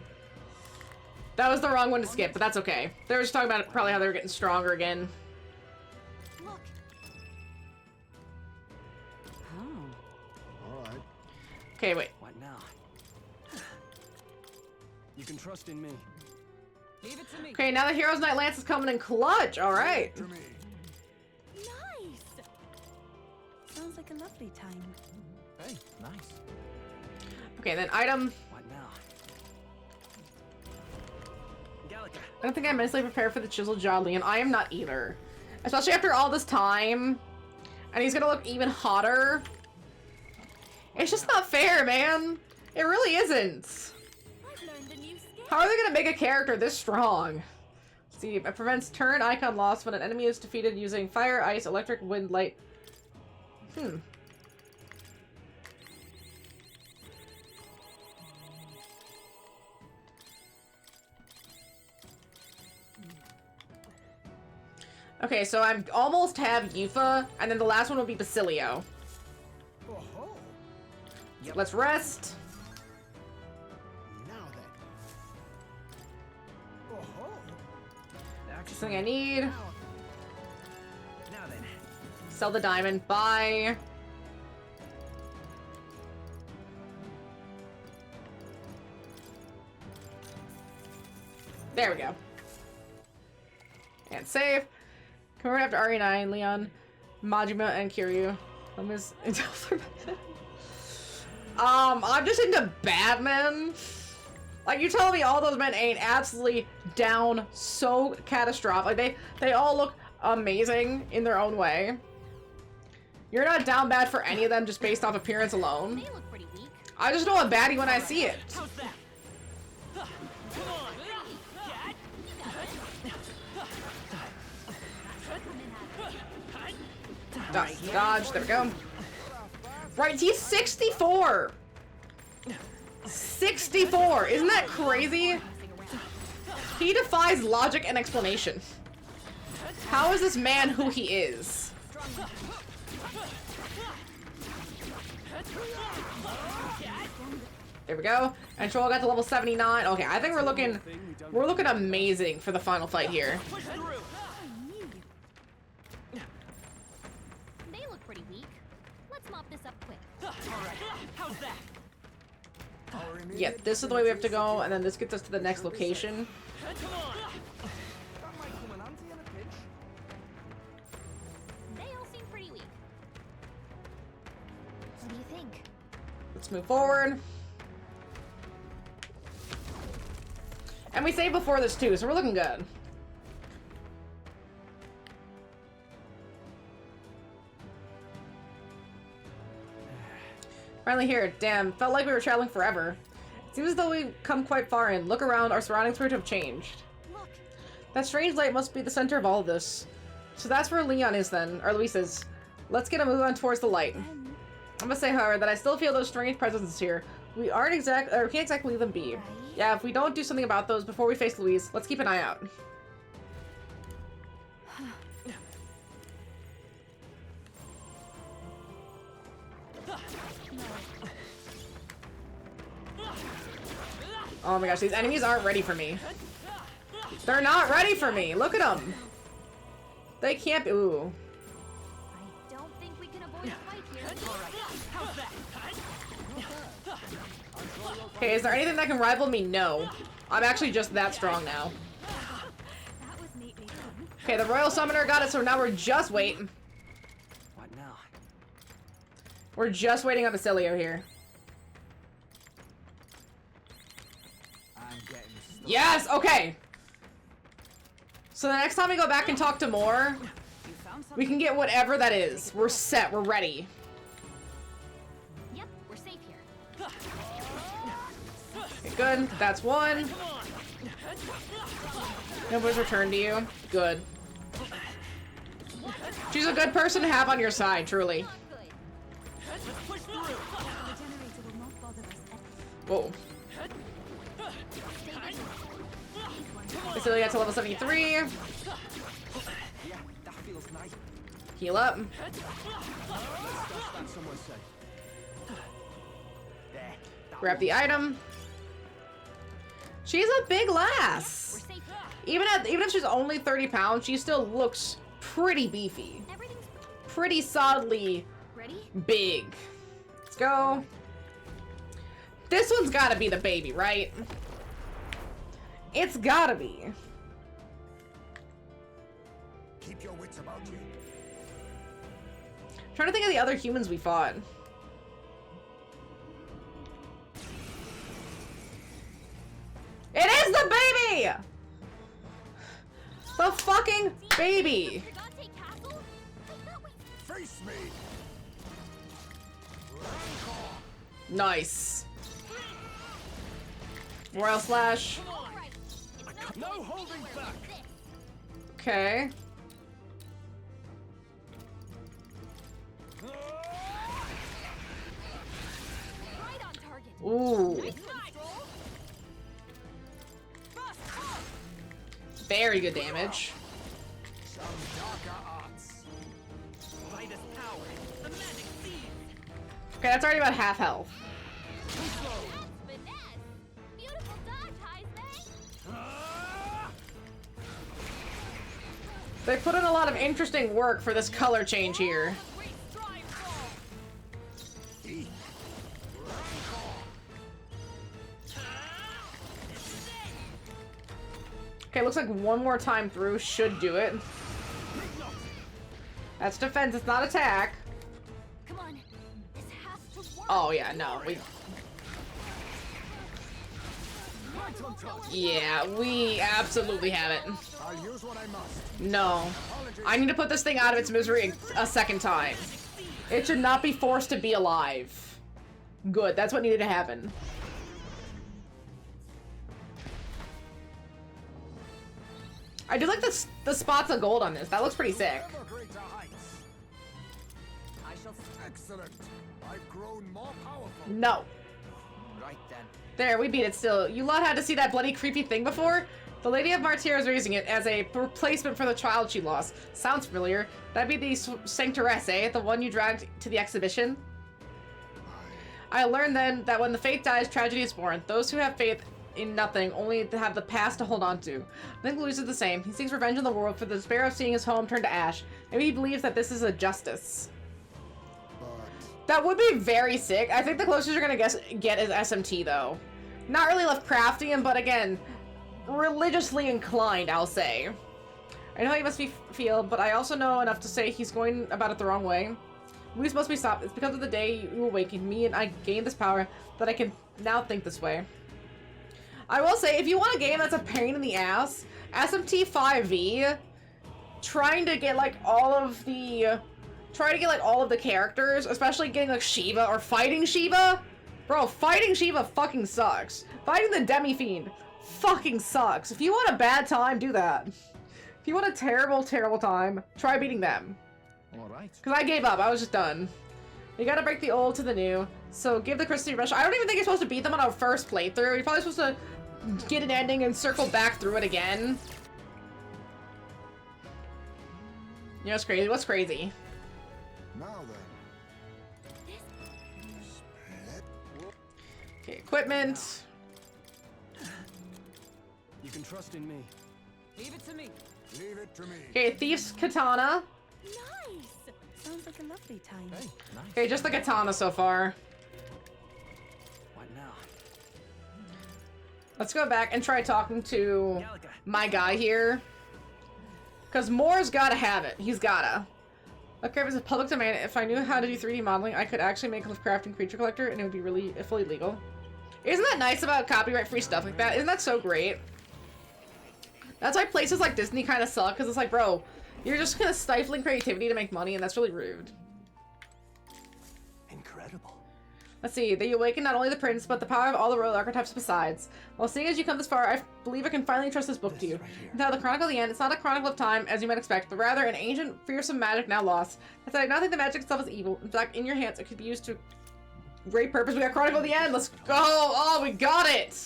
That was the wrong one to skip, but that's okay. They were just talking about probably how they were getting stronger again. Look. Oh. All right. Okay, wait. What now? You can trust in me. Leave it to me. Okay, now the Hero's Night Lance is coming in clutch. All right. Nice. Sounds like a lovely time. Hey, nice. Okay, then item. What now? Gallica. I don't think I'm mentally prepared for the chiseled jaw Leon. I am not either. Especially after all this time. And he's gonna look even hotter. It's just not fair, man. It really isn't. How are they gonna make a character this strong? Let's see, it prevents turn icon loss when an enemy is defeated using fire, ice, electric, wind, light. Okay, so I almost have Yufa, and then the last one will be Basilio. Yep. Let's rest. Now then. Something I need. Now then. Sell the diamond. Bye. There we go. And save. Convert after RE9, Leon, Majima, and Kiryu. I'm just into Batman. Like, you telling me all those men ain't absolutely down so catastrophic. Like, they all look amazing in their own way. You're not down bad for any of them just based off appearance alone. They look pretty weak. I just know a baddie when I see it. How's that? Come on. Dodge, there we go. Right, he's 64! 64! Isn't that crazy? He defies logic and explanation. How is this man who he is? There we go. And Troll got to level 79. Okay, I think we're looking amazing for the final fight here. They look pretty weak. Let's mop this up quick. Alright, how's that? Yeah, this is the way we have to go, and then this gets us to the next location. Come on. That might come in handy in a pinch. They all seem pretty weak. What do you think? Let's move forward. And we saved before this too, so we're looking good. Finally here. Damn, felt like we were traveling forever. Seems as though we've come quite far in. Look around, our surroundings appear to have changed. Look. That strange light must be the center of all of this. So that's where Leon is then, or Luis is. Let's get a move on towards the light. I must say, however, that I still feel those strange presences here. We can't exactly leave them be. Yeah, if we don't do something about those before we face Louise, let's keep an eye out. Oh my gosh, these enemies aren't ready for me. They're not ready for me. Look at them. They can't be. Ooh. I don't think we can avoid a fight here. How's that? Okay, is there anything that can rival me? No. I'm actually just that strong now. That was neatly done. Okay, the Royal Summoner got it, so now we're just waiting. What now? We're just waiting on Basilio here. I'm getting stuck. Yes! Okay! So the next time we go back and talk to Moore, we can get whatever that is. We're set. We're ready. Yep, we're safe here. Okay, good. That's one. Nobody's returned to you. Good. She's a good person to have on your side, truly. Whoa. Basilio got to level 73. Yeah, that feels nice. Heal up. Grab the item. She's a big lass. Even if she's only 30 pounds, she still looks pretty beefy. Pretty solidly big. Let's go. This one's gotta be the baby, right? It's gotta be. Keep your wits about you. I'm trying to think of the other humans we fought. It is the baby! The fucking baby! Face me! Nice. Royal Slash. No holding back. Okay. Right on target. Ooh. Nice control. Very good damage. Some darker arts. Vitus power. The magic seeds. Okay, that's already about half health. Beautiful dodge, Heisman. They put in a lot of interesting work for this color change here. Okay, looks like one more time through should do it. That's defense, it's not attack. Come on. This has to work. Oh yeah, no, we absolutely have it. I'll use what I must. No. I need to put this thing out of its misery a second time. It should not be forced to be alive. Good, that's what needed to happen. I do like the spots of gold on this. That looks pretty sick. Excellent. I've grown more powerful. No. Right then. There, we beat it still. You lot had to see that bloody creepy thing before? The Lady of Martyr is raising it as a replacement for the child she lost. Sounds familiar. That'd be the Sanctoress, eh? The one you dragged to the exhibition? I learned then that when the faith dies, tragedy is born. Those who have faith in nothing only have the past to hold on to. I think Louis is the same. He seeks revenge in the world for the despair of seeing his home turn to ash. Maybe he believes that this is a justice. That would be very sick. I think the closest you're gonna get is SMT though. Not really Lovecraftian, but again, religiously inclined, I'll say. I know how you must feel, but I also know enough to say he's going about it the wrong way. Louis must be stopped. It's because of the day you awakened me and I gained this power that I can now think this way. I will say, if you want a game that's a pain in the ass, SMT 5e, trying to get like all of the characters, especially getting like Shiva or fighting Shiva. Bro, fighting Shiva fucking sucks. Fighting the Demi-Fiend fucking sucks. If you want a bad time, do that. If you want a terrible, terrible time, try beating them. Alright. Because I gave up, I was just done. You gotta break the old to the new. So give the Christie rush. I don't even think you're supposed to beat them on our first playthrough. You're probably supposed to get an ending and circle back through it again. You know what's crazy? What's crazy? Now then. Okay, equipment. You can trust in me. Leave it to me. Leave it to me. Okay, Thief's Katana. Nice. Sounds like a lovely time. Hey, nice. Okay, just the katana so far. What now? Let's go back and try talking to my guy here. Because Moore's gotta have it. He's gotta. Lovecraft is a public domain. If I knew how to do 3D modeling, I could actually make a Lovecraftian creature collector and it would be really fully legal. Isn't that nice about copyright-free stuff like that? Isn't that so great? That's why places like Disney kind of suck, because it's like, bro, you're just kind of stifling creativity to make money, and that's really rude. Incredible. Let's see. They awaken not only the prince, but the power of all the royal archetypes besides. Well, seeing as you come this far, I believe I can finally trust this book to you. Now, the Chronicle of the End, it's not a chronicle of time, as you might expect, but rather an ancient, fearsome magic now lost. I do not think the magic itself is evil. In fact, in your hands, it could be used to great purpose. We got Chronicle of the End. Let's go. Oh, we got it.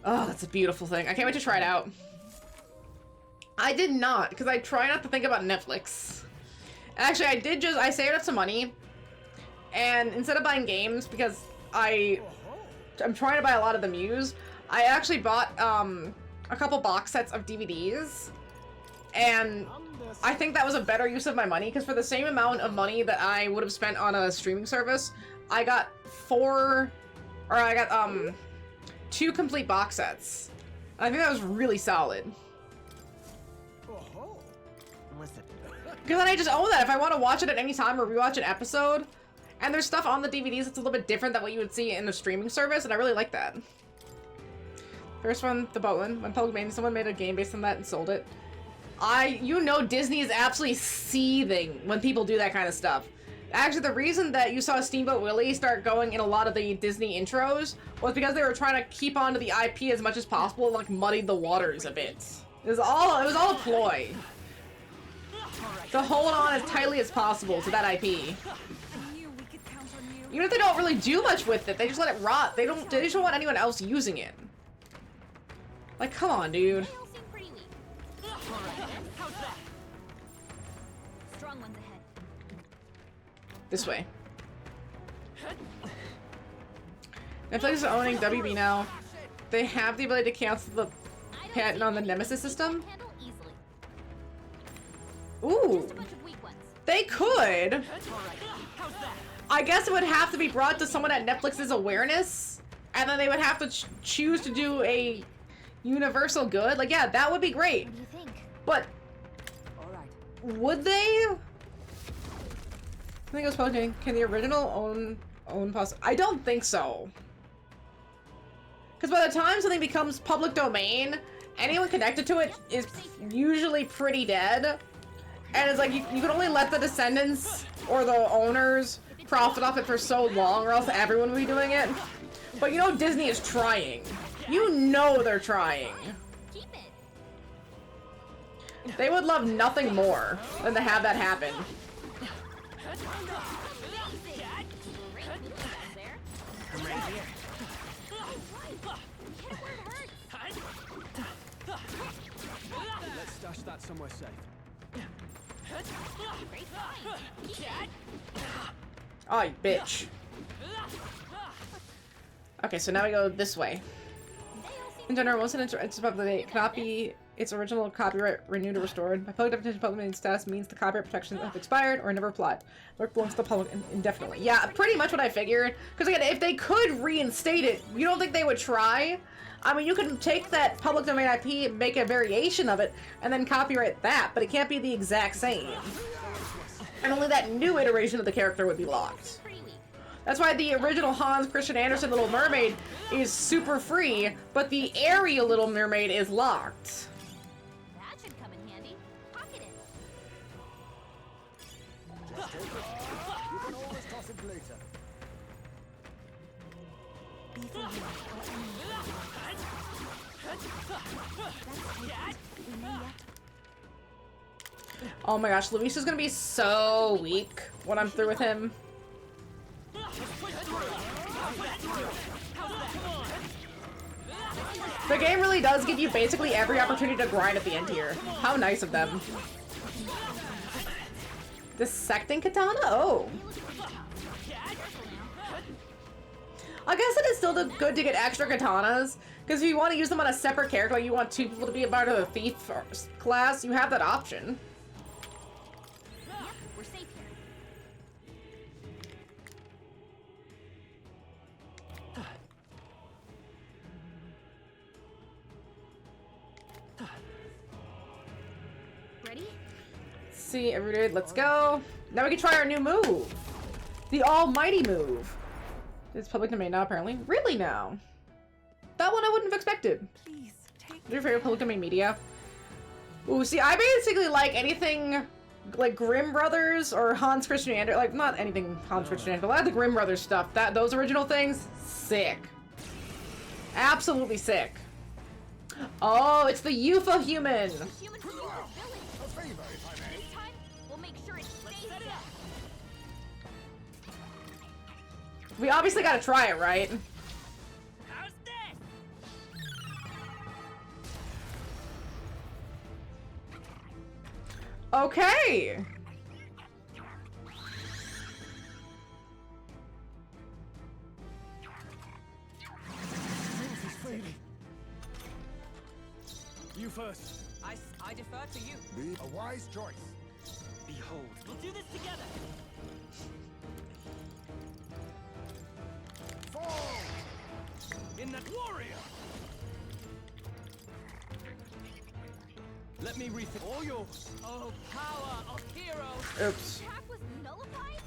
Oh, that's a beautiful thing. I can't wait to try it out. I did not, because I try not to think about Netflix. Actually, I saved up some money, and instead of buying games, because I'm trying to buy a lot of the Muse, I actually bought a couple box sets of DVDs, and I think that was a better use of my money, because for the same amount of money that I would have spent on a streaming service, I got 2 complete box sets. I think that was really solid. Because then I just own that if I want to watch it at any time or rewatch an episode. And there's stuff on the DVDs that's a little bit different than what you would see in the streaming service, and I really like that. First one, the boat one. When Public Domain, someone made a game based on that and sold it. You know Disney is absolutely seething when people do that kind of stuff. Actually, the reason that you saw Steamboat Willie start going in a lot of the Disney intros was because they were trying to keep on to the IP as much as possible and like muddied the waters a bit. It was all a ploy. To hold on as tightly as possible to that IP. Even if they don't really do much with it, they just let it rot. They just don't want anyone else using it. Like, come on, dude. This way. Netflix is owning WB now. They have the ability to cancel the patent on the Nemesis system. Ooh. They could. I guess it would have to be brought to someone at Netflix's awareness. And then they would have to choose to do a universal good. Like, yeah, that would be great. What do you think? But would they? I think it was posting. Can the original own I don't think so. Because by the time something becomes public domain, anyone connected to it is usually pretty dead. And it's like you can only let the descendants or the owners profit off it for so long, or else everyone will be doing it. But you know Disney is trying. You know they're trying. They would love nothing more than to have that happen. Let's stash that somewhere safe. Oh, you bitch. Okay, so now we go this way. In general, most intellectual property cannot be its original copyright renewed or restored. By public definition, public domain status means the copyright protections have expired or never applied. Work belongs to the public indefinitely. Yeah, pretty much what I figured. Because again, if they could reinstate it, you don't think they would try? I mean, you can take that public domain IP and make a variation of it, and then copyright that, but it can't be the exact same. And only that new iteration of the character would be locked. That's why the original Hans Christian Andersen Little Mermaid is super free, but the Ariel Little Mermaid is locked. That should come in handy. Pocket it. Just take it. You can always toss it later. Oh my gosh, Luis is gonna be so weak when I'm through with him. The game really does give you basically every opportunity to grind at the end here. How nice of them. Dissecting katana? Oh. I guess it is still good to get extra katanas, because if you want to use them on a separate character, like you want two people to be a part of the thief class, you have that option. We're safe here. Ready? See, everybody, let's go. Now we can try our new move. The almighty move. It's public domain now, apparently. Really now? That one I wouldn't have expected. Please, take Your favorite public domain media? Ooh, see, I basically like anything like Grimm Brothers or Hans Christian Andersen. Like, not anything Hans Christian Andersen, but a lot of the Grimm Brothers stuff. Those original things, sick. Absolutely sick. Oh, it's the Yufa human. We obviously gotta try it, right? How's this? Okay. You first. I defer to you. Be a wise choice. Behold, we'll do this together. Fall! In that warrior. Let me rethink. All yours. Oh, power of heroes. Oops. Attack was nullified?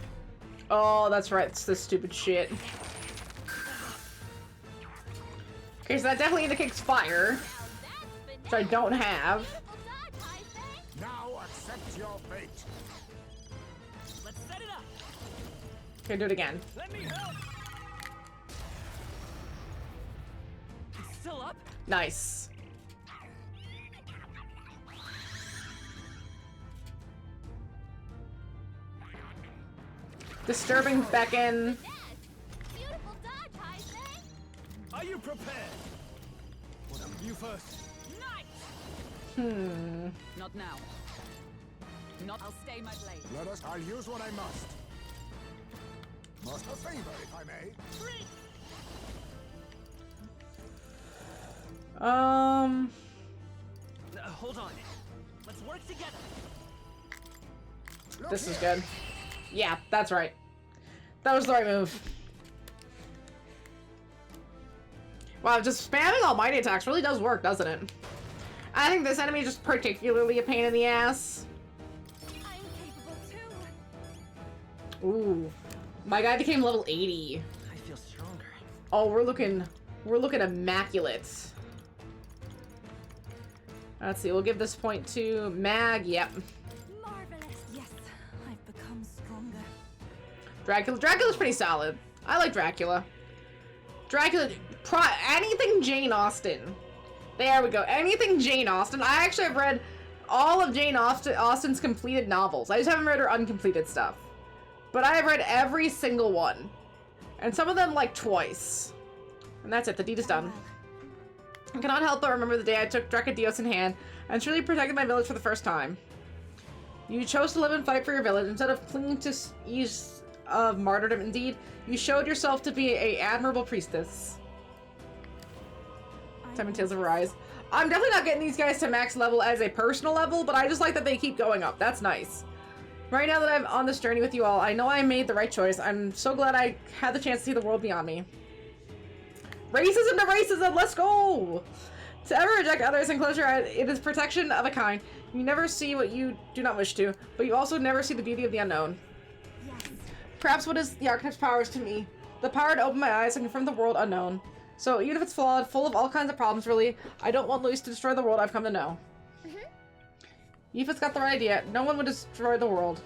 Oh, that's right. It's this stupid shit. Okay, so that definitely indicates fire, which I don't have. Now accept your fate. Let's set it up. Okay, do it again. Let me help. It's still up. Nice. Disturbing beckon. Beautiful dodge, Heisman. Are you prepared? You first. Not now. Not. I'll stay my blade. Let us. I'll use what I must. Must a favor, if I may. Hold on. Let's work together. This is good. Yeah, that's right. That was the right move. Wow, just spamming almighty attacks really does work, doesn't it? I think this enemy is just particularly a pain in the ass. I'm capable too. Ooh. My guy became level 80. I feel stronger. Oh, we're looking immaculate. Let's see, we'll give this point to Mag, yep. Marvelous. Yes, I've become stronger. Dracula's pretty solid. I like Dracula. Anything Jane Austen. There we go. Anything Jane Austen. I actually have read all of Jane Austen's completed novels. I just haven't read her uncompleted stuff. But I have read every single one. And some of them like twice. And that's it. The deed is done. I cannot help but remember the day I took Dracadios in hand and truly protected my village for the first time. You chose to live and fight for your village instead of clinging to ease of martyrdom. Indeed, you showed yourself to be an admirable priestess. Time and Tales of Arise. I'm definitely not getting these guys to max level as a personal level, but I just like that they keep going up. That's nice. Right now that I'm on this journey with you all, I know I made the right choice. I'm so glad I had the chance to see the world beyond me. Racism to racism, let's go! To ever reject others and close your eyes, it is protection of a kind. You never see what you do not wish to, but you also never see the beauty of the unknown. Yes. Perhaps what is the Archetype's power is to me, the power to open my eyes and confront the world unknown. So even if it's flawed, full of all kinds of problems, really, I don't want Luis to destroy the world I've come to know. Yifa's got the right idea. No one would destroy the world.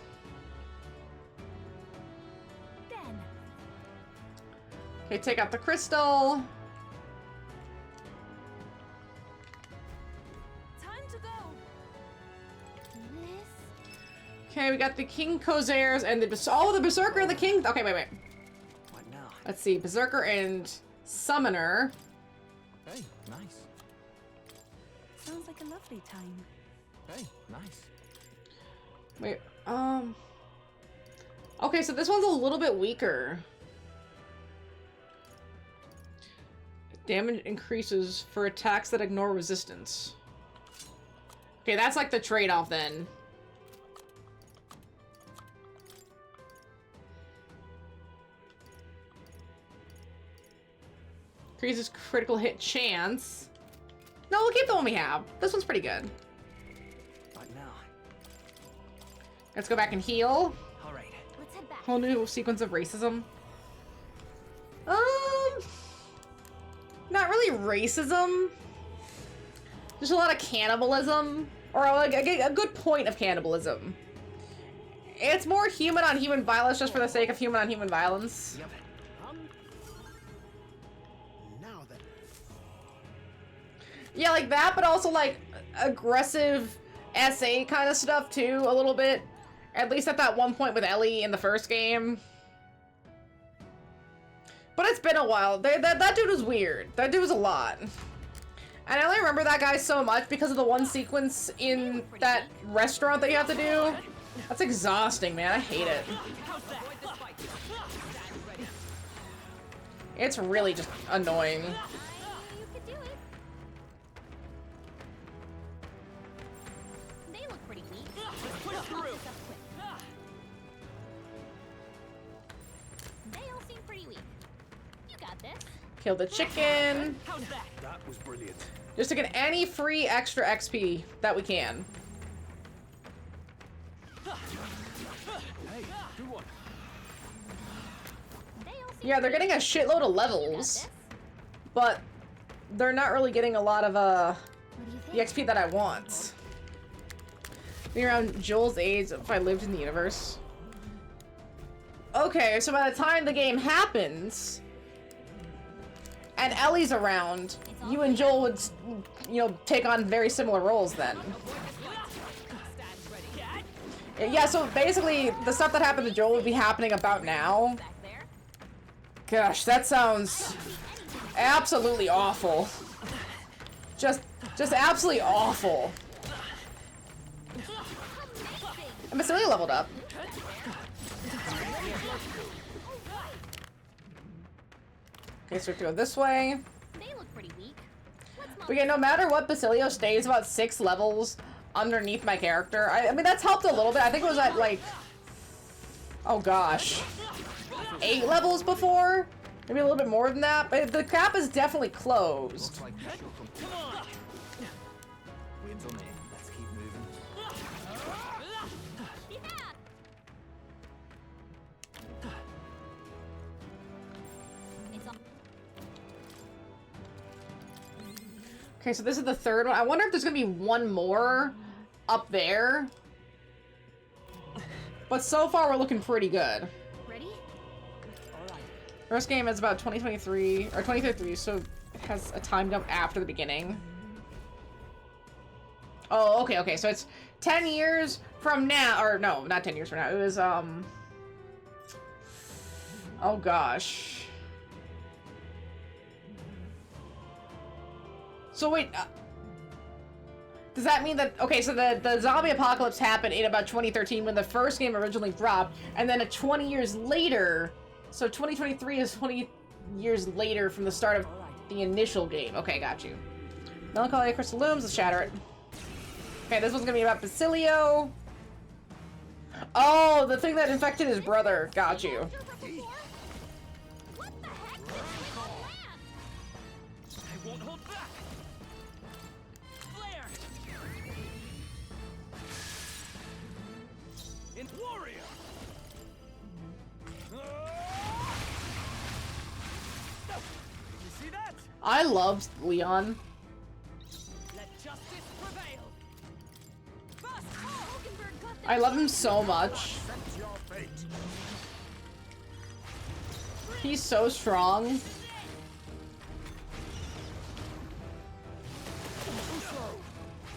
Then. Okay, take out the crystal. Time to go. Okay, we got the King Khozairs and the the Berserker and the King. Okay, wait. What now? Let's see, Berserker and Summoner. Hey, nice. Sounds like a lovely time. Hey, nice. Wait, okay, so this one's a little bit weaker. Damage increases for attacks that ignore resistance. Okay, that's like the trade-off then. Increases critical hit chance. No, we'll keep the one we have. This one's pretty good. What now? Let's go back and heal. All right. Let's head back. Whole new sequence of racism. Not really racism. There's a lot of cannibalism, or like a good point of cannibalism. It's more human on human violence just for the sake of human on human violence. Yep. Now then. Yeah, like that, but also like aggressive SA kind of stuff too, a little bit. At least at that one point with Ellie in the first game. But it's been a while. That dude was weird. That dude was a lot. And I only remember that guy so much because of the one sequence in that restaurant that you have to do. That's exhausting, man. I hate it. It's really just annoying. You could do it. They look pretty weak. Let's push through. They all seem pretty weak. You got this. Kill the chicken. How's that? That was brilliant. Just to get any free extra XP that we can. Hey, good one. They all seem Yeah, they're getting a shitload of levels, but they're not really getting a lot of the XP that I want. Being around Joel's age if I lived in the universe. Okay, so by the time the game happens, and Ellie's around, you and Joel would, you know, take on very similar roles then. Yeah, so basically, the stuff that happened to Joel would be happening about now. Gosh, that sounds absolutely awful. Just absolutely awful. And Basilia leveled up. Okay, so we have to go this way. They look pretty weak. But yeah, no matter what, Basilio stays about 6 levels underneath my character. I mean, that's helped a little bit. I think it was at, like, oh gosh, 8 levels before? Maybe a little bit more than that, but the cap is definitely closed. Let's keep moving. Okay, so this is the 3rd one. I wonder if there's gonna be one more up there. But so far, we're looking pretty good. Ready? First game is about 2023, or 2033, so it has a time jump after the beginning. Oh, okay, okay, so it's 10 years from now, or no, not 10 years from now. It was, oh gosh. So wait, does that mean that, okay, so the zombie apocalypse happened in about 2013 when the first game originally dropped, and then 20 years later, so 2023 is 20 years later from the start of the initial game. Okay, got you. Melancholy Crystal Looms, let's shatter it. Okay, this one's gonna be about Basilio. Oh, the thing that infected his brother, got you. I loved Leon. I love him so much. He's so strong.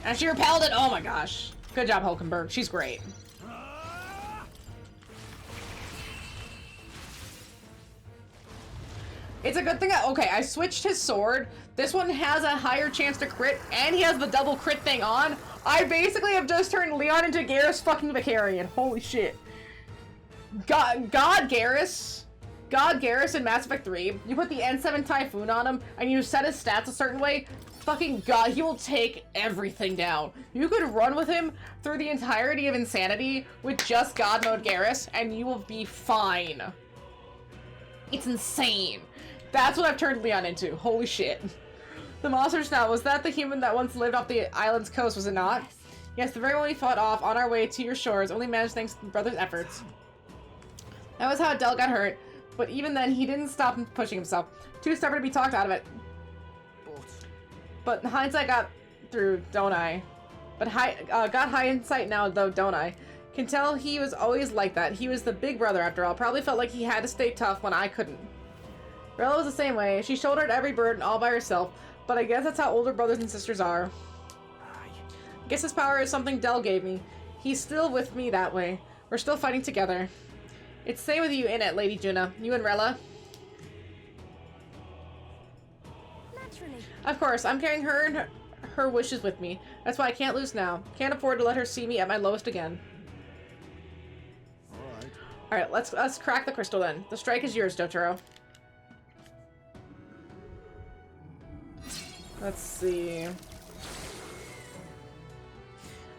And she repelled it. Oh my gosh. Good job, Hulkenberg. She's great. It's a good thing that, okay, I switched his sword. This one has a higher chance to crit, and he has the double crit thing on. I basically have just turned Leon into Garrus fucking Vicarian. Holy shit. God Garrus in Mass Effect 3, you put the N7 Typhoon on him, and you set his stats a certain way, fucking God, he will take everything down. You could run with him through the entirety of Insanity with just God Mode Garrus, and you will be fine. It's insane. That's what I've turned Leon into. Holy shit. The monster snout, was that the human that once lived off the island's coast, was it not? Yes, the very one we fought off on our way to your shores, only managed thanks to brother's efforts. That was how Del got hurt, but even then he didn't stop pushing himself. Too stubborn to be talked out of it. But hindsight got through, don't I? But got hindsight now though, don't I? Can tell he was always like that. He was the big brother after all. Probably felt like he had to stay tough when I couldn't. Rella was the same way. She shouldered every burden all by herself, but I guess that's how older brothers and sisters are. I guess his power is something Del gave me. He's still with me that way. We're still fighting together. It's the same with you in it, Lady Juna. You and Rella. Naturally. Of course, I'm carrying her and her wishes with me. That's why I can't lose now. Can't afford to let her see me at my lowest again. Alright, let's crack the crystal then. The strike is yours, Dotaro. Let's see.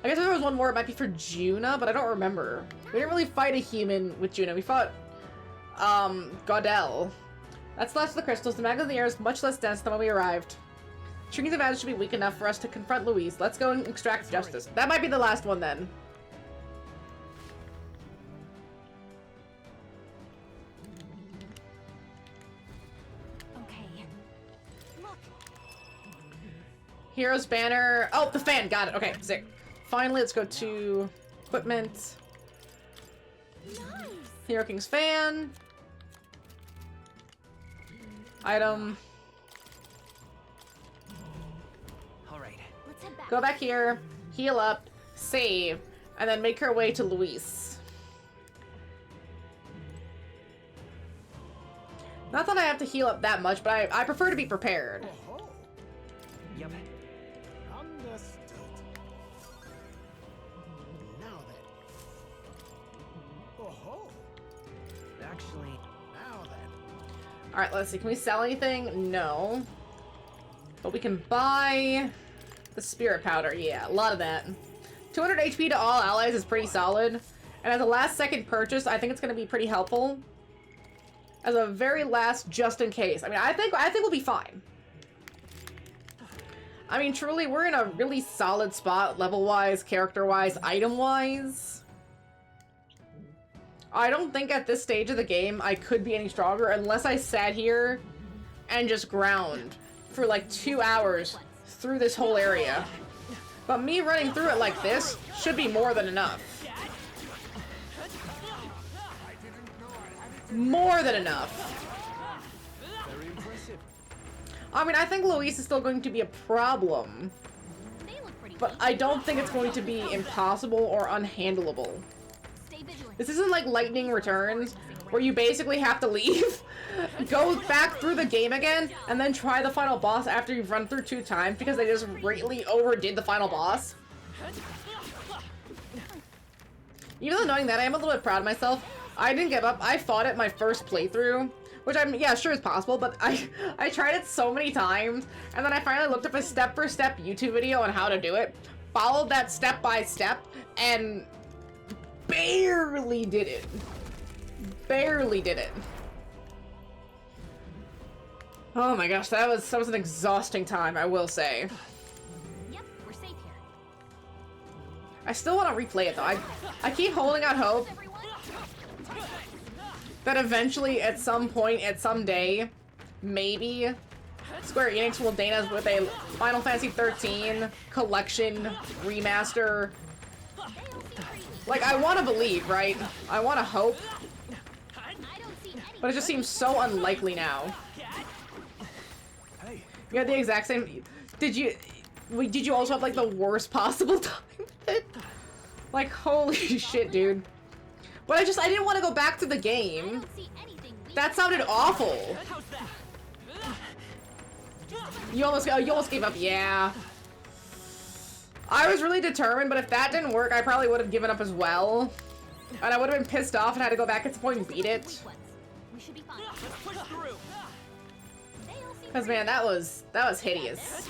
I guess if there was one more, it might be for Juna, but I don't remember. We didn't really fight a human with Juna. We fought, Gaudel. That's the last of the crystals. The magnet in the air is much less dense than when we arrived. Shrinking the magic should be weak enough for us to confront Louise. Let's go and extract justice. That might be the last one then. Hero's banner. Oh, the fan. Got it. Okay, sick. Finally, let's go to equipment. Nice. Hero King's fan. Item. Alright. Let's head back. Go back here, heal up, save, and then make her way to Luis. Not that I have to heal up that much, but I prefer to be prepared. Yep. Understood. Now then. Oh-ho. Actually, now then. Alright, let's see. Can we sell anything? No. But we can buy the spirit powder. Yeah, a lot of that. 200 HP to all allies is pretty solid. And as a last second purchase, I think it's going to be pretty helpful. As a very last, just in case. I mean, I think we'll be fine. I mean, truly, we're in a really solid spot, level-wise, character-wise, item-wise. I don't think at this stage of the game I could be any stronger unless I sat here and just ground for like 2 hours through this whole area. But me running through it like this should be more than enough. More than enough. Very impressive. I mean, I think Luis is still going to be a problem. But I don't think it's going to be impossible or unhandleable. This isn't like Lightning Returns, where you basically have to leave, go back through the game again, and then try the final boss after you've run through 2 times because they just greatly overdid the final boss. Even though knowing that, I am a little bit proud of myself. I didn't give up. I fought it my first playthrough, which I'm, yeah, sure is possible, but I tried it so many times, and then I finally looked up a step-for-step YouTube video on how to do it, followed that step by step, and barely did it. Barely did it. Oh my gosh, that was an exhausting time, I will say. Yep, we're safe here. I still want to replay it though. I keep holding out hope that eventually, at some point, at some day, maybe Square Enix will deign us with a Final Fantasy 13 collection remaster. Like, I want to believe, right? I want to hope. But it just seems so unlikely now. You had the exact same... Did you also have, like, the worst possible time with it? Like, holy shit, dude. But I didn't want to go back to the game. That sounded awful. You almost gave up, yeah. I was really determined, but if that didn't work, I probably would have given up as well. And I would have been pissed off and had to go back at some point and beat it. Because man, that was hideous.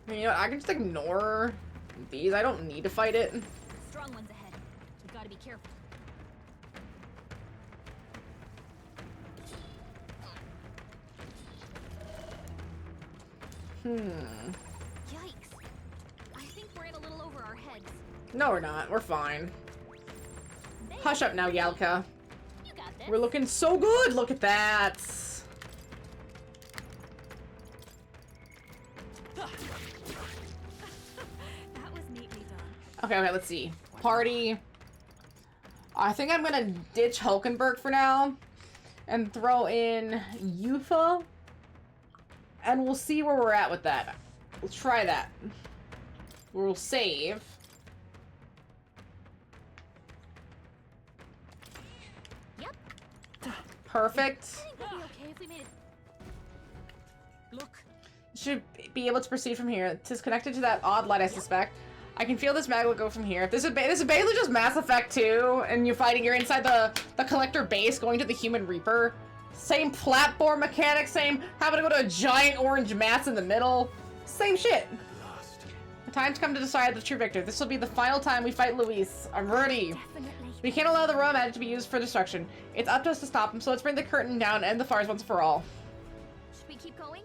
You know what, I can just ignore these. I don't need to fight it. Strong ones ahead. We gotta be careful. Yikes. I think we're in a little over our heads. No, we're not. We're fine. Hush up now, Yalka. You got this. We're looking so good. Look at that. That was neatly done. Okay, let's see. Party. I think I'm gonna ditch Hulkenberg for now and throw in Yufa. And we'll see where we're at with that. We'll try that. We'll save. Yep. Perfect. I think we'll be okay if we made it. Look. Should be able to proceed from here. It is connected to that odd light, I suspect. I can feel this mag will go from here. This is basically just Mass Effect 2, and you're inside the collector base going to the Human Reaper. Same platform mechanics, same having to go to a giant orange mass in the middle. Same shit. The time's come to decide the true victor. This will be the final time we fight Luis. I'm ready. We can't allow the royal magic to be used for destruction. It's up to us to stop him, so let's bring the curtain down and end the fires once and for all. Should we keep going?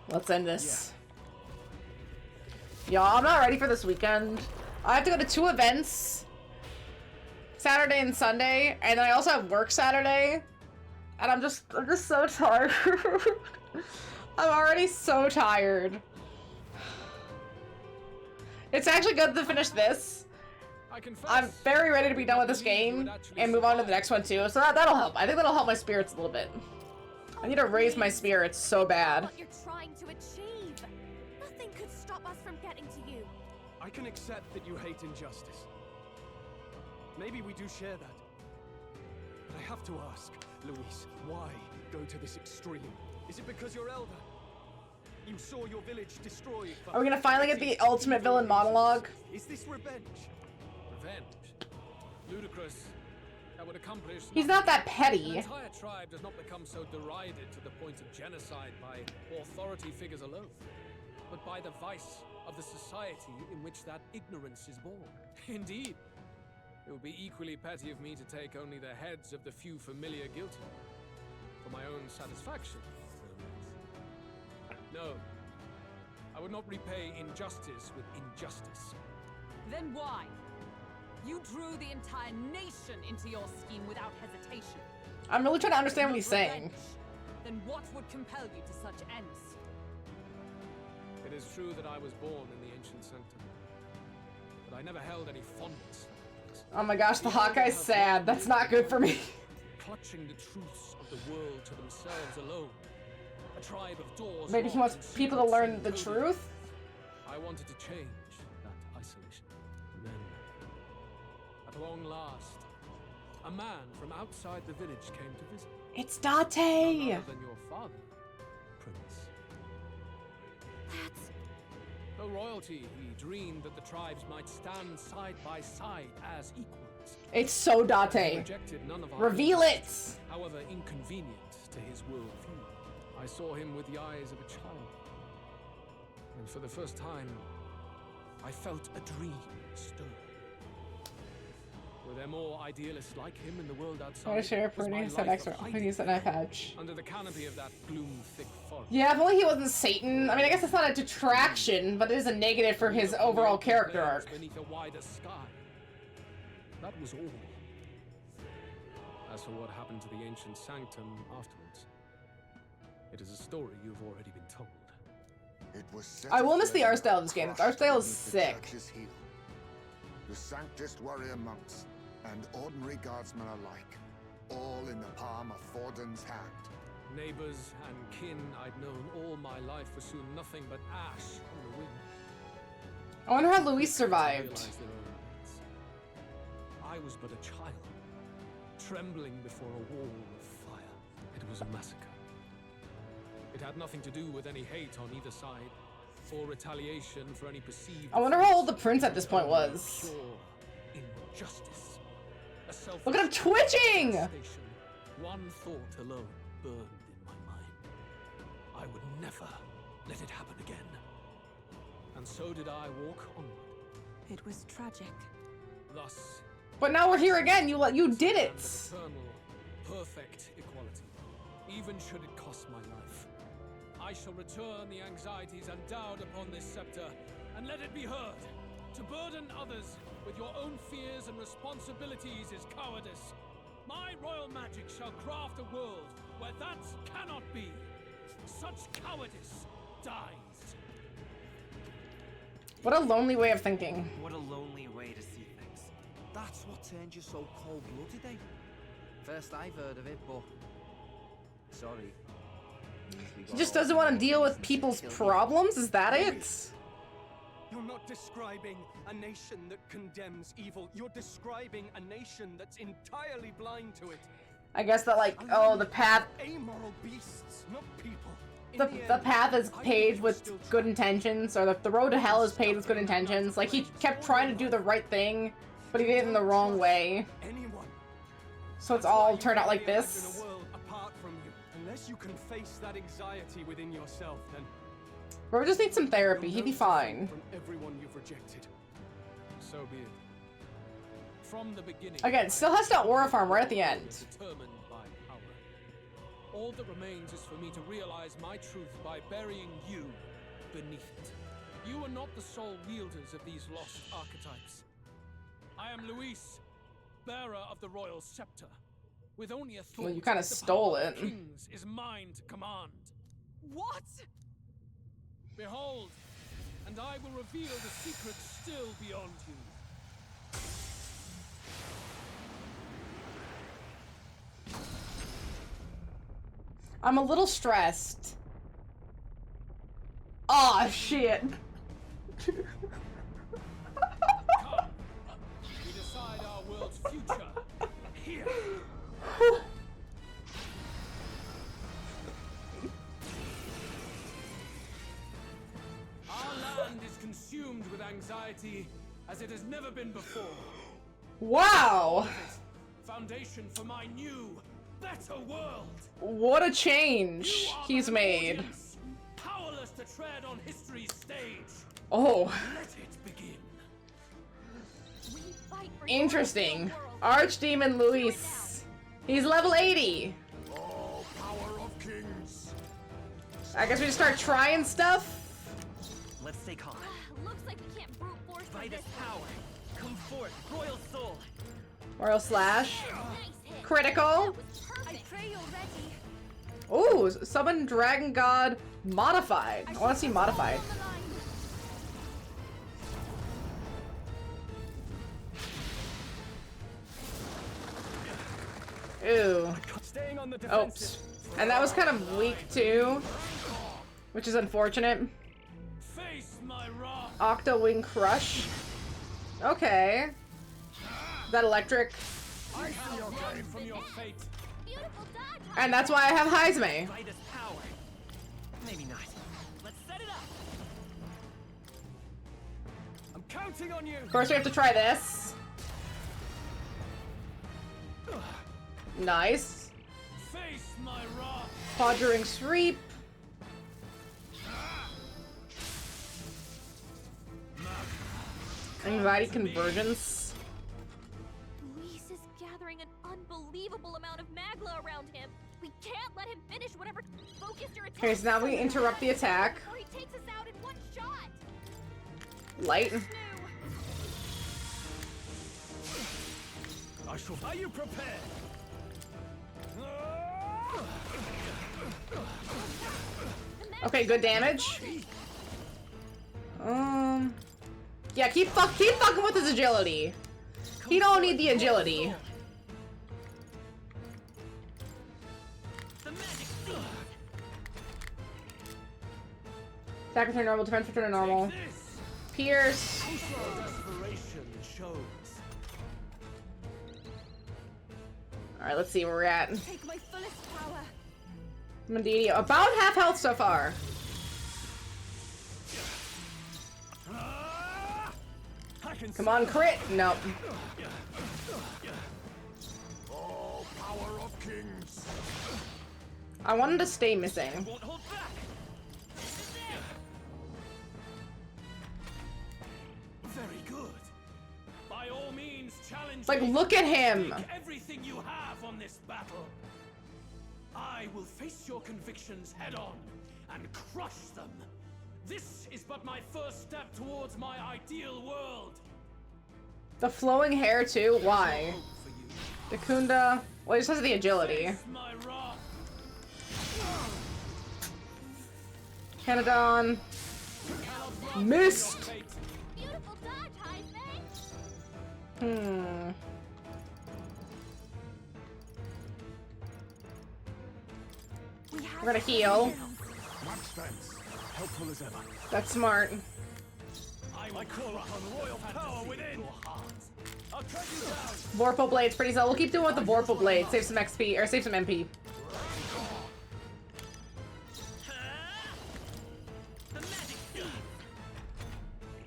Let's end this. Y'all, I'm not ready for this weekend. I have to go to 2 events. Saturday and Sunday, and then I also have work Saturday. And I'm just so tired. I'm already so tired. It's actually good to finish this. I'm very ready to be done with this game and move on to the next one too, so that'll help. I think that'll help my spirits a little bit. I need to raise my spirits so bad. What you're trying to achieve. Nothing could stop us from getting to you. I can accept that you hate injustice. Maybe we do share that. But I have to ask, Luis, why go to this extreme? Is it because you're elder? You saw your village destroyed. Are we gonna finally get the ultimate villain monologue? Is this revenge? Revenge? Ludicrous. That would accomplish... He's not that petty. An entire tribe does not become so derided to the point of genocide by authority figures alone, but by the vice of the society in which that ignorance is born. Indeed. It would be equally petty of me to take only the heads of the few familiar guilty. For my own satisfaction. No. I would not repay injustice with injustice. Then why? You drew the entire nation into your scheme without hesitation. I'm really trying to understand what he's saying. Then what would compel you to such ends? It is true that I was born in the ancient sanctum, but I never held any fondness. Oh my gosh, the Hawkeye's sad. That's not good for me. Clutching the truths of the world to themselves alone. A tribe of doors. Maybe he wants people to learn the truth? I wanted to change that isolation. And then, at long last, a man from outside the village came to visit. It's Date! None other than your father, Prince. That's... Though royalty, he dreamed that the tribes might stand side by side as equals. It's so Date. Reveal it! However inconvenient to his worldview. I saw him with the eyes of a child. And for the first time, I felt a dream stir. Were there more idealists like him in the world outside? I want to share Pruning said extra. Pruning said knife edge. Under the canopy of that gloom-thick forest. Yeah, if only he wasn't Satan. I mean, I guess it's not a detraction, but it is a negative for his overall character arc. Beneath a wider sky. That was all. As for what happened to the ancient sanctum afterwards, it is a story you've already been told. It was I will miss the art style of this game. The art style is sick. The Sanctist warrior monks and ordinary guardsmen alike, all in the palm of Forden's hand. Neighbors and kin I'd known all my life were soon nothing but ash on the wind. I wonder how Luis survived. I was but a child, trembling before a wall of fire. It was a massacre. It had nothing to do with any hate on either side, or retaliation for any perceived... I wonder how old the prince at this point was. Pure injustice. Look at him twitching! One thought alone burned in my mind. I would never let it happen again. And so did I walk onward. It was tragic. Thus... But now we're here again. You did it. Eternal, perfect equality, even should it cost my life. I shall return the anxieties endowed upon this scepter, and let it be heard. To burden others with your own fears and responsibilities is cowardice. My royal magic shall craft a world where that cannot be. Such cowardice dies. What a lonely way of thinking. What a lonely way to see things. That's what turned you so cold-blooded, eh? First I've heard of it, but... Sorry. He just doesn't want to deal with people's problems? Is that it? You're not describing a nation that condemns evil. You're describing a nation that's entirely blind to it. I guess that, like, oh, the path... Amoral beasts, not people. The path is paved with good intentions, or the road to hell is paved with good intentions. Like, he kept trying to do the right thing, but he did it in the wrong way. So it's all turned out like this. Unless you can face that anxiety within yourself, then Bro just needs some therapy. He'd be fine. from everyone you've rejected. So be it. From the beginning. Again, still has to Aura Farm right at the end. Determined by power. All that remains is for me to realize my truth by burying you beneath it. You are not the sole wielders of these lost archetypes. I am Luis, bearer of the royal scepter. With only a thought, Well, you kind of stole it. Kings is mine to command. What? Behold, and I will reveal the secret still beyond you. I'm a little stressed. Aw, shit. We decide our world's future here. Our land is consumed with anxiety as it has never been before. Wow. Foundation for my new, better world. What a change he's made. Powerless to tread on history's stage. Oh. Let it begin. Interesting. Archdemon Luis. He's level 80. Oh, power of kings. I guess we just start trying stuff. Let's stay calm. Looks like we can't brute force By this power, come forth, royal soul. Royal Slash. Critical. I pray you're ready. Ooh, summon Dragon God modified. I want to see modified. Ooh. Oops. And that was kind of weak too, which is unfortunate. Octo Wing Crush. Okay. Is that electric? I see your game from your fate. And that's why I have Heisme. By this power. Maybe not. Let's set it up. I'm counting on you. First we have to try this. Nice. Face my wrath. Conjuring Sweep. Anxiety Convergence. Luis is gathering an unbelievable amount of magla around him. We can't let him finish whatever focus your attack. Okay, so now we interrupt the attack. Or he takes us out in one shot. Light. I shall. Are you prepared? Okay, good damage. Yeah, keep fucking with his agility. He don't need the agility. Attack return normal, defense return to normal. Pierce. Alright, let's see where we're at. Take my fullest power. Medina, about half health so far. Come on, crit! Nope. Oh, power of kings. I wanted to stay missing. Very good. By all means, challenge Like, me. look at him. Take everything you have on this battle. I will face your convictions head on and crush them. This is but my first step towards my ideal world. The flowing hair too? Why? Dakunda. Well, he just has the agility. My wrath. Canadon. Missed. Beautiful dodge, Heisman. We're gonna heal. Much thanks. Helpful as ever. That's smart. I call upon royal power within. I'll cut you down. Vorpal Blade's pretty solid. We'll keep doing with the Vorpal Blade. Save some XP, or save some MP.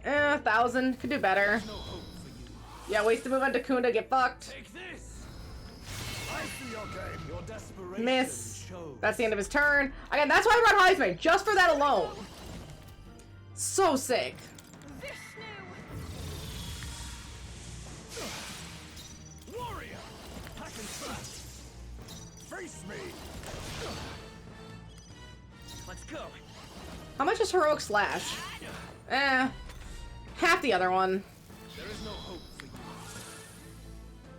1,000. Could do better. Yeah, waste the move on Dakunda. Get fucked. Miss. That's the end of his turn. Again, that's why I run Heisman. Just for that alone. So sick. Warrior, I can trust. Face me. Let's go. How much is Heroic Slash? Half the other one. There is no hope for you.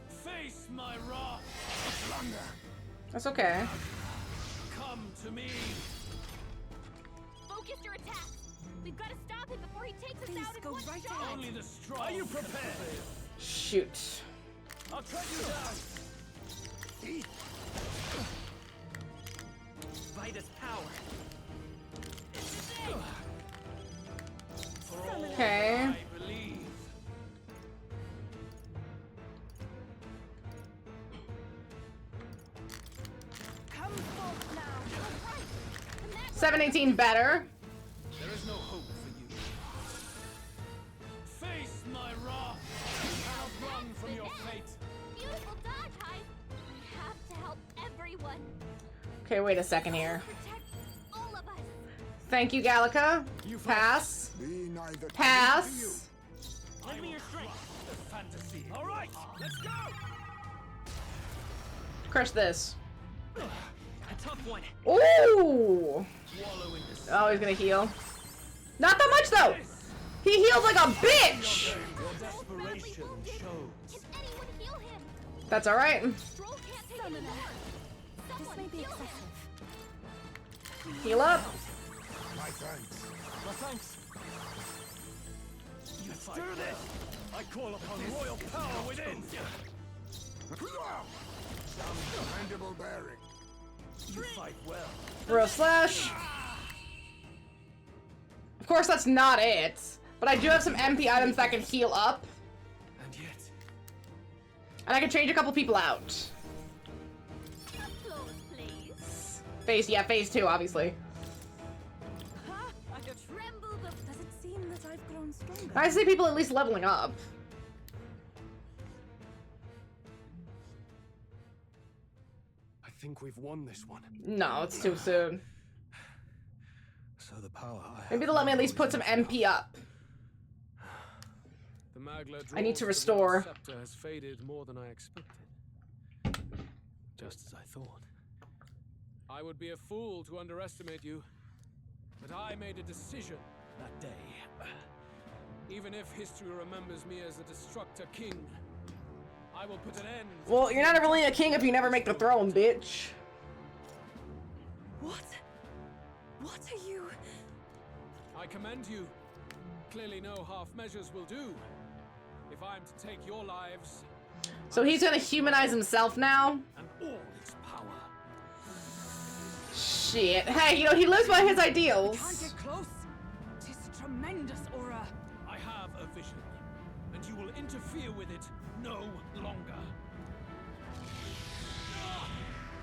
Face my wrath. That's okay. Come to me. We've got to stop him before he takes us out in one shot. Only the strong. Are you prepared? Shoot. I'll track you down. Vitus power. Okay. I believe. 718 better. There is no hope for you. Face my wrath. You cannot run from your fate. Beautiful dodge, Hive. We have to help everyone. Okay, wait a second here. Protect all of us. Thank you, Gallica. Pass. Pass. Lend me your strength. The fantasy. All right, let's go. Crush this. A tough one. Ooh. Oh, he's gonna heal. Not that much though. He heals like a bitch. Your desperation shows. Can anyone heal him? That's all right. Stroll can't take anymore. Someone This may be heal him. excessive. Heal up. My thanks. My thanks. You do this. I call upon royal power within. Some commendable bearing. You fight well. Bro slash. Of course, that's not it. But I do have some MP items that can heal up. And yet. And I can change a couple people out. Applause, please. Phase 2, obviously. I could tremble the. Does it seem that I've grown stronger? I see people at least leveling up. I think we've won this one. No, it's too soon. So the power Maybe they'll let me at least put some MP up. The Magla I need to draws restore. The scepter has faded more than I expected. Just as I thought. I would be a fool to underestimate you, but I made a decision that day. Even if history remembers me as the Destructor King, I will put an end. Well, you're not really a king if you never make the throne, bitch. What? What are you? I commend you. Clearly no half measures will do. If I'm to take your lives... So he's gonna humanize himself now? And all its power. Shit. Hey, you know, he lives by his ideals. Can't get close. Tis a tremendous aura. I have a vision, and you will interfere with it no longer.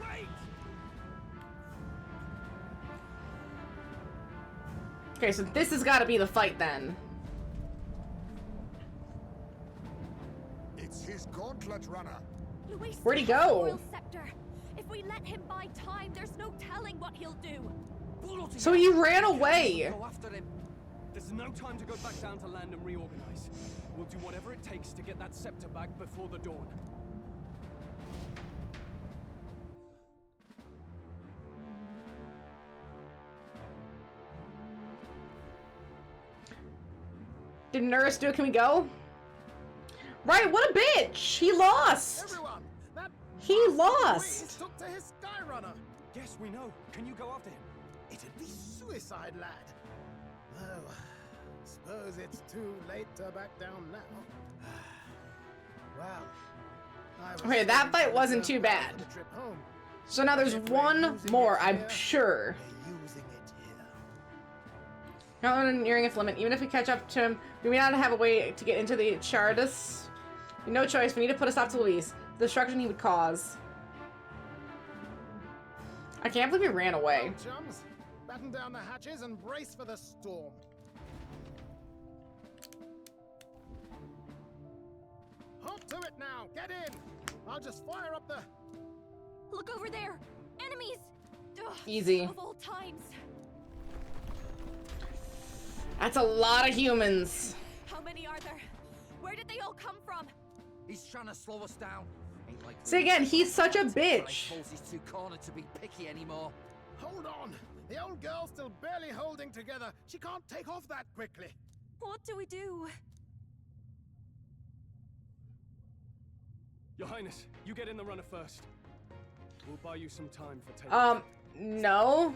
Wait! Okay, so this has got to be the fight then. It's his gauntlet runner. Luis Where'd he has the go? royal scepter. If we let him buy time, there's no telling what he'll do. So he ran away. Go after him. There's no time to go back down to land and reorganize. We'll do whatever it takes to get that scepter back before the dawn. Did Nurse do it? Can we go? Right, what a bitch! He lost! Everyone, that He lost! took to his sky runner. Yes, we know. Can you go after him? It'd be suicide, lad. Oh, suppose it's too late to back down now. Well, I was Okay, that fight wasn't certain too bad. for the trip home. So now there's one more, I'm sure. They're using it here. Not nearing its limit. Even if we catch up to him, we may not have a way to get into the Chardus. No choice. We need to put a stop to Luis. The destruction he would cause. I can't believe he ran away. Well, chums, batten down the hatches and brace for the storm. Hop to it now. Get in. I'll just fire up the... Look over there. Enemies. Ugh, Easy. Of all times. That's a lot of humans. How many are there? Where did they all come from? He's trying to slow us down. Ain't like See again, he's such a I bitch. suppose he's too cornered to be picky anymore. Hold on. The old girl's still barely holding together. She can't take off that quickly. What do we do? Your Highness, you get in the runner first. We'll buy you some time for taking. No.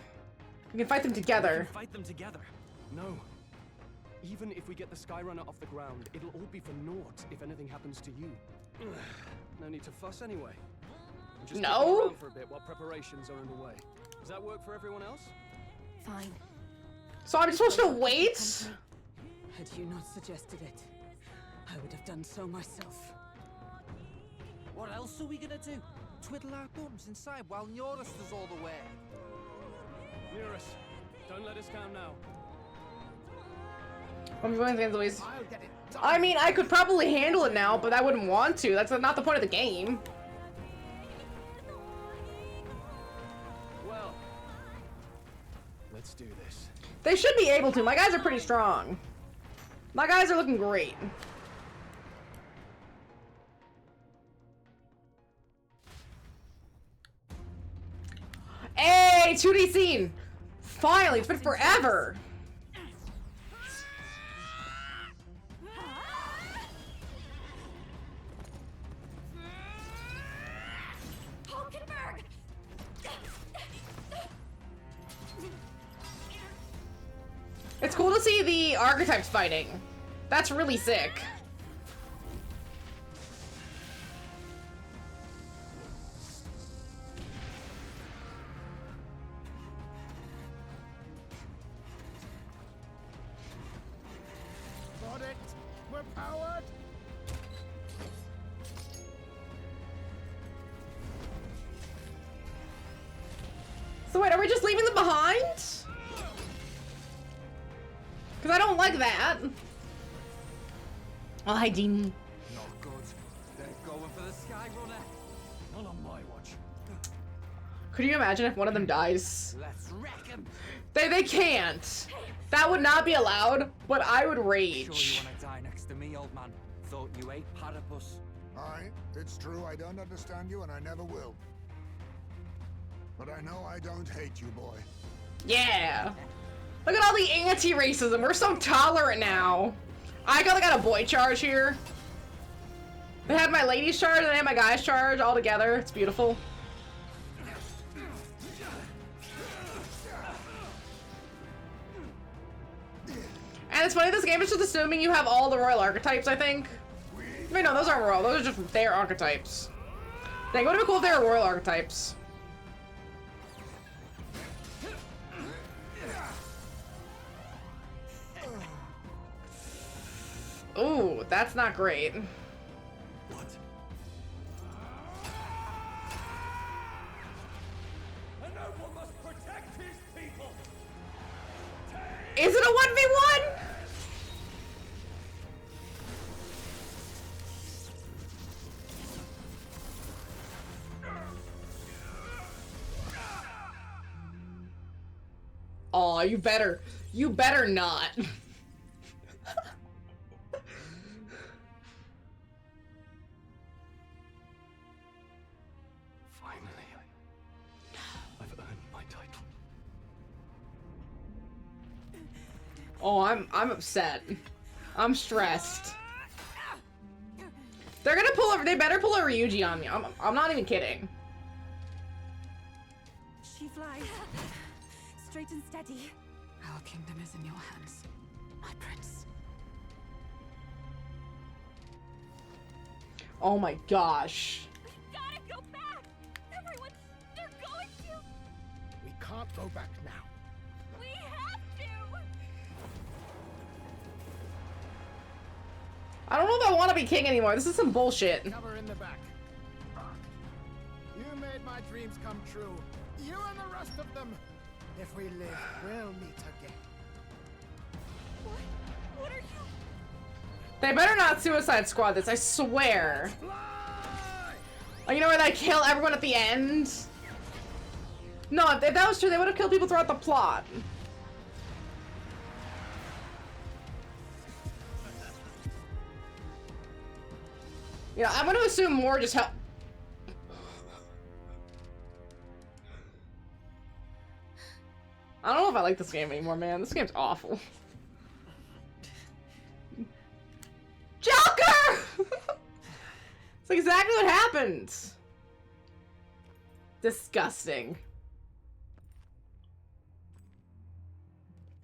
We can fight them together. Fight them together. No. Even if we get the Skyrunner off the ground, it'll all be for naught if anything happens to you. No need to fuss anyway. I'm just sticking around for a bit while preparations are underway. Does that work for everyone else? Fine. So I'm supposed to wait? Had you not suggested it, I would have done so myself. What else are we gonna do? Twiddle our thumbs inside while Norris does all the work? Nearest, don't let us down now. I'm going to the ways. I mean, I could probably handle it now, but I wouldn't want to. That's not the point of the game. Well, let's do this. They should be able to. My guys are pretty strong. My guys are looking great. Hey, 2D scene! Finally, it's been forever! It's cool to see the archetypes fighting. That's really sick. Got it. We're powered. So wait, are we just leaving them behind? Because I don't like that. Oh, hi, Dean. Not good. They're going for the Skyrunner. Not on my watch. Could you imagine if one of them dies? Let's wreck 'em. They can't. That would not be allowed, but I would rage. Sure you wanna die next to me, old man? Thought you ate platypus. Aye, it's true I don't understand you and I never will. But I know I don't hate you, boy. Yeah. Look at all the anti-racism. We're so tolerant now. I got a boy charge here. They had my ladies charge and they had my guys charge all together. It's beautiful. And it's funny, this game is just assuming you have all the royal archetypes, I think. Wait, no, those aren't royal. Those are just their archetypes. Dang, would it be cool if they were royal archetypes? Ooh, that's not great. What? A noble must protect his people. Is it a 1v1? Aw, you better not. Finally, I've earned my title. Oh, I'm upset. I'm stressed. They're gonna pull a, they better pull a Ryuji on me. I'm not even kidding. She flies. Straight and steady. Our kingdom is in your hands, my prince. Oh my gosh. We gotta go back! Everyone, they're going to! We can't go back now. We have to! I don't know if I want to be king anymore. This is some bullshit. Cover in the back. You made my dreams come true. You and the rest of them. If we live, we'll meet again. What are you? They better not Suicide Squad this, I swear. Oh, you know where they kill everyone at the end? No, if that was true, they would have killed people throughout the plot. Yeah, I'm gonna assume more just help. I don't know if I like this game anymore, man. This game's awful. Joker! It's exactly what happened. Disgusting.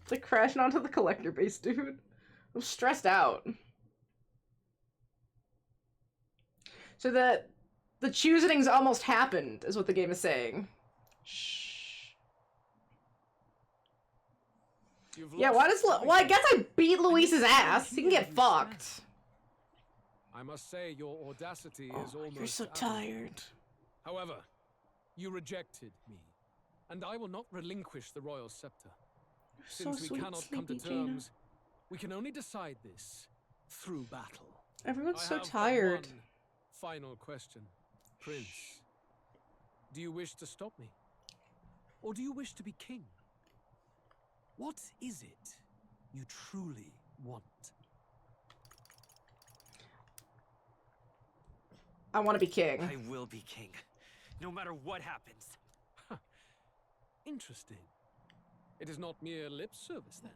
It's like crashing onto the collector base, dude. I'm stressed out. So the choosing's almost happened, is what the game is saying. Shh. Yeah, why does well, I guess I beat Luis's ass. He can get fucked. I must say your audacity is almost. You're so admirable. tired. However, you rejected me, and I will not relinquish the royal scepter. So Since we sweet, cannot come to sleepy Jaina. terms, we can only decide this through battle. Everyone's I so have but tired. one final question, Prince. Do you wish to stop me, or do you wish to be king? What is it you truly want? I want to be king. I will be king, no matter what happens. Interesting. It is not mere lip service, then.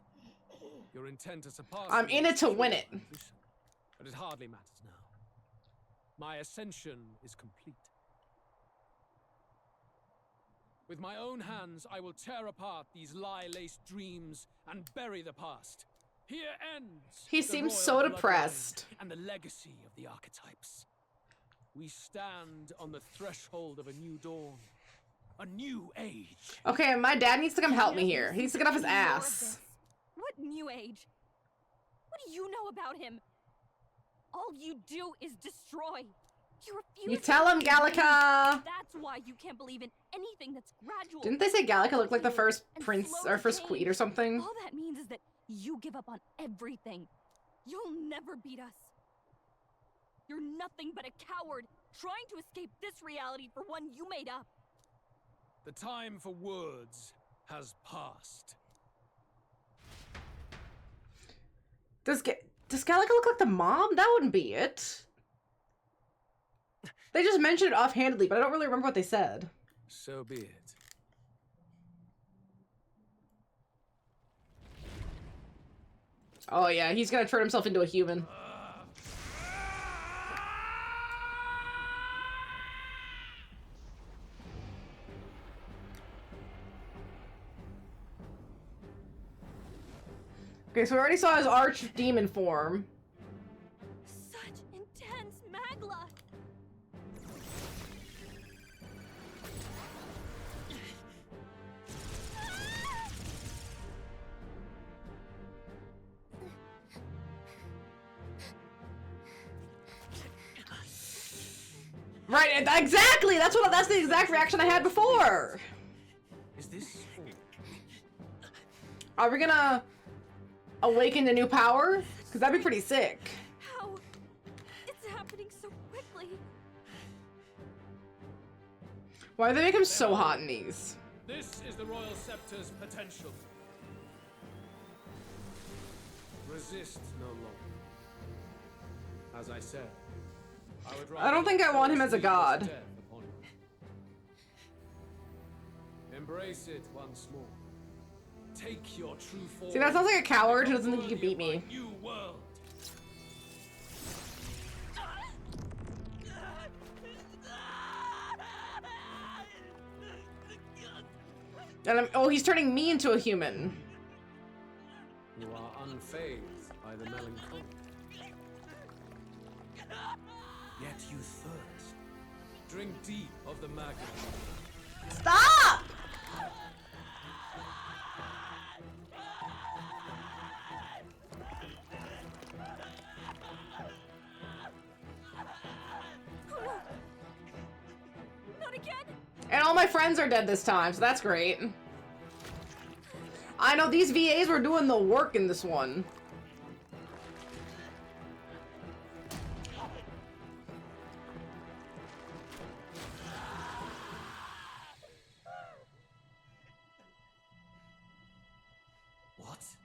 Your intent to surpass I'm me in is it to win pure it. ambition, but it hardly matters now. My ascension is complete. With my own hands, I will tear apart these lie-laced dreams and bury the past. Here ends. He the seems royal so bloodline depressed. And the legacy of the archetypes. We stand on the threshold of a new dawn, a new age. Okay, my dad needs to come help me here. He needs to get off his ass. What new age? What do you know about him? All you do is destroy. You refuse. You tell him, to Gallica. That's why you can't believe in anything that's gradual. Didn't they say Gallica looked like the first and prince slow or to first change. queen or something? All that means is that you give up on everything. You'll never beat us. You're nothing but a coward trying to escape this reality for one you made up. The time for words has passed. Does Gallica look like the mom? That wouldn't be it. They just mentioned it offhandedly, but I don't really remember what they said. So be it. Oh yeah, he's gonna turn himself into a human. Okay, so we already saw his archdemon form. Such intense magla. Right, exactly! That's the exact reaction I had before! Is this all? Are we gonna awaken the new power? Because that'd be pretty sick. How? It's happening so quickly. Why do they make him so hot in these? This is the Royal Scepter's potential. Resist no longer. As I said, I would rather I don't think I want him as a god. death upon you. Embrace it once more. Take your true form. See, that sounds like a coward who doesn't think he can beat me. New world. And oh, he's turning me into a human. You are unfazed by the melancholy. Yet you thirst. Drink deep of the magma. Stop! Not again. And all my friends are dead this time, so that's great. I know these VAs were doing the work in this one. What? Stop.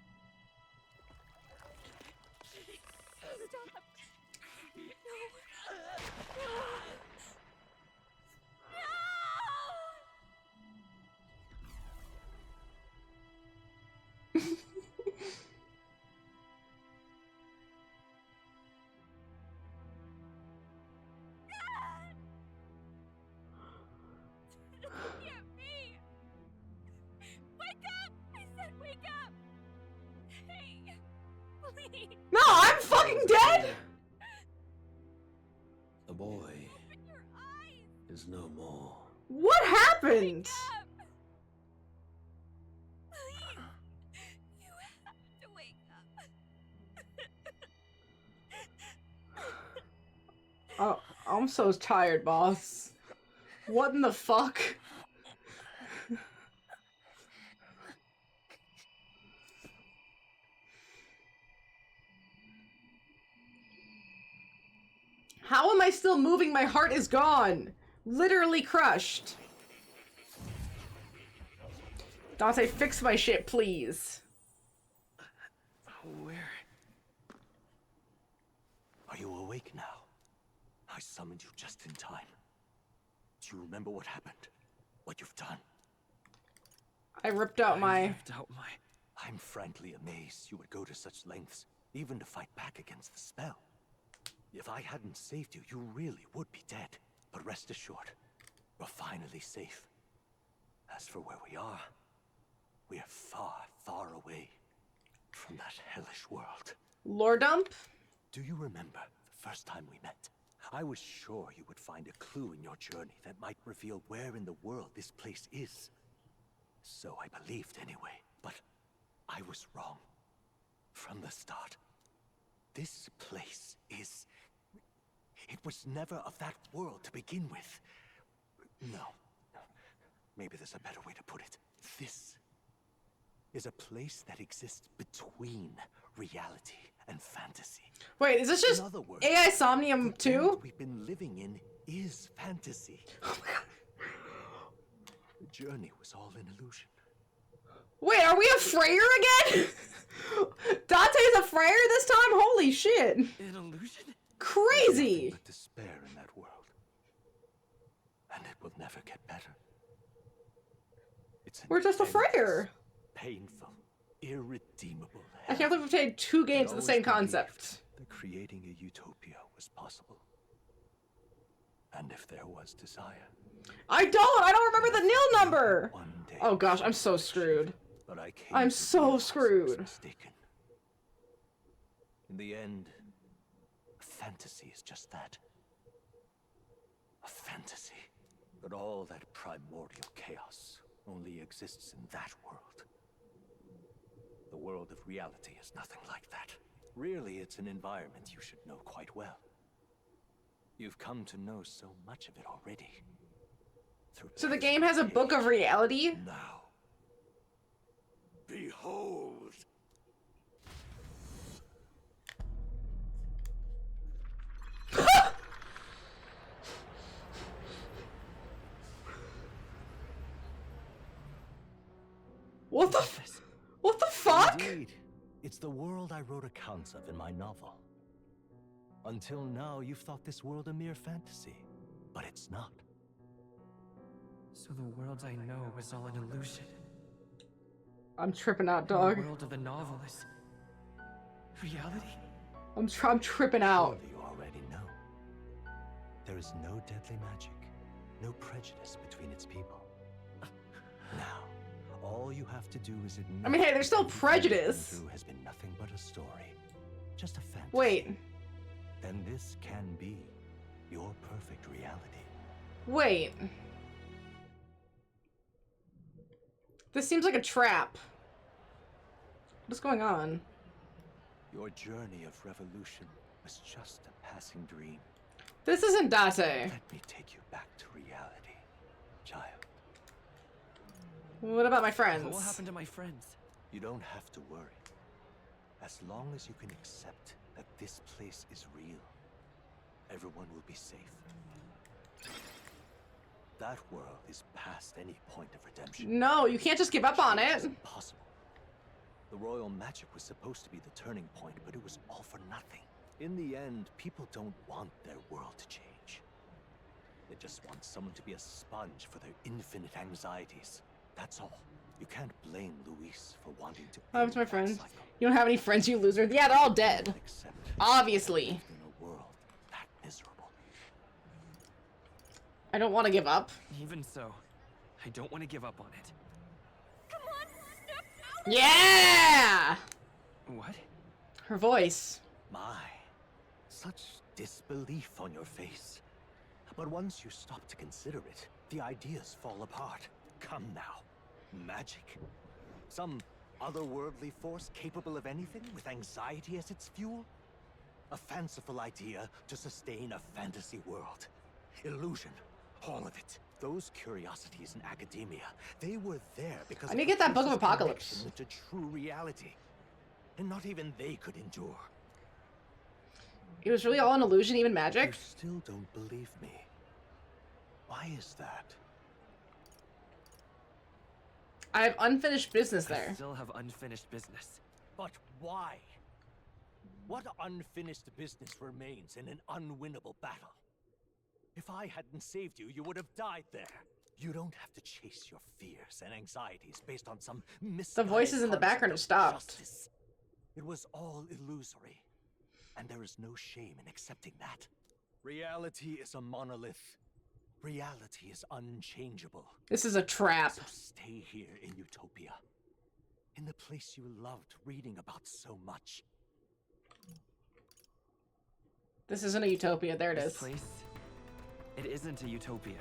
No, I'm fucking dead! The boy is no more. What happened? Oh, I'm so tired, boss. What in the fuck? How am I still moving? My heart is gone. Literally crushed. Dante, fix my shit, please. Where? Are you awake now? I summoned you just in time. Do you remember what happened? What you've done? I ripped out my... I'm frankly amazed you would go to such lengths, even to fight back against the spell. If I hadn't saved you, you really would be dead. But rest assured, we're finally safe. As for where we are far, far away from that hellish world. Lore dump? Do you remember the first time we met? I was sure you would find a clue in your journey that might reveal where in the world this place is. So I believed anyway, but I was wrong. From the start. This place is... It was never of that world to begin with. No. Maybe there's a better way to put it. This is a place that exists between reality and fantasy. Wait, is this just AI Somnium 2? The world we've been living in is fantasy. The journey was all an illusion. Wait, are we a Freyr again? Dante's a Freyr this time? Holy shit. An illusion? Crazy. But despair in that world. And it will never get better. We're just a Freyr. Painful, irredeemable. I can't believe we've played 2 games of the same concept. That creating a utopia was possible. And if there was desire. I don't remember the nil number. Oh gosh, I'm so screwed. But I'm so screwed. Mistaken. In the end, fantasy is just that. A fantasy. But all that primordial chaos only exists in that world. The world of reality is nothing like that. Really, it's an environment you should know quite well. You've come to know so much of it already. So the game has a book of reality? Now, behold! What the fuck? Indeed, it's the world I wrote accounts of in my novel. Until now, you've thought this world a mere fantasy, but it's not. So the world I know is all an illusion. I'm tripping out, dog. The world of the novel is reality. I'm tripping out. Surely you already know. There is no deadly magic, no prejudice between its people. Now, all you have to do is admit. I mean, hey, there's still prejudice. Through has been nothing but a story, just a fantasy. Wait. Then this can be your perfect reality. Wait. This seems like a trap. What's going on? Your journey of revolution was just a passing dream. This isn't Date. Let me take you back to reality, child. What about my friends? What happened to my friends? You don't have to worry. As long as you can accept that this place is real, everyone will be safe. That world is past any point of redemption. No, you can't just give up on it. It's impossible. The royal magic was supposed to be the turning point, but it was all for nothing. In the end, people don't want their world to change. They just want someone to be a sponge for their infinite anxieties. That's all. You can't blame Luis for wanting to. What happened to my friends? You don't have any friends, you loser. Yeah, they're all dead. Obviously. In a world that miserable. I don't want to give up. Even so, I don't want to give up on it. Yeah! What? Her voice. My, such disbelief on your face. But once you stop to consider it, the ideas fall apart. Come now. Magic? Some otherworldly force capable of anything with anxiety as its fuel? A fanciful idea to sustain a fantasy world. Illusion. All of it. Those curiosities in academia, they were there because I need to get that Book of Place's Apocalypse. connection to true reality. And not even they could endure. It was really all an illusion, even magic? You still don't believe me. Why is that? I have unfinished business I there. still have unfinished business. But why? What unfinished business remains in an unwinnable battle? If I hadn't saved you, you would have died there. You don't have to chase your fears and anxieties based on some The voices in the background have stopped. justice. It was all illusory. And there is no shame in accepting that. Reality is a monolith. Reality is unchangeable. This is a trap. So stay here in Utopia. In the place you loved reading about so much. This isn't a utopia. There it This is. place, it isn't a utopia.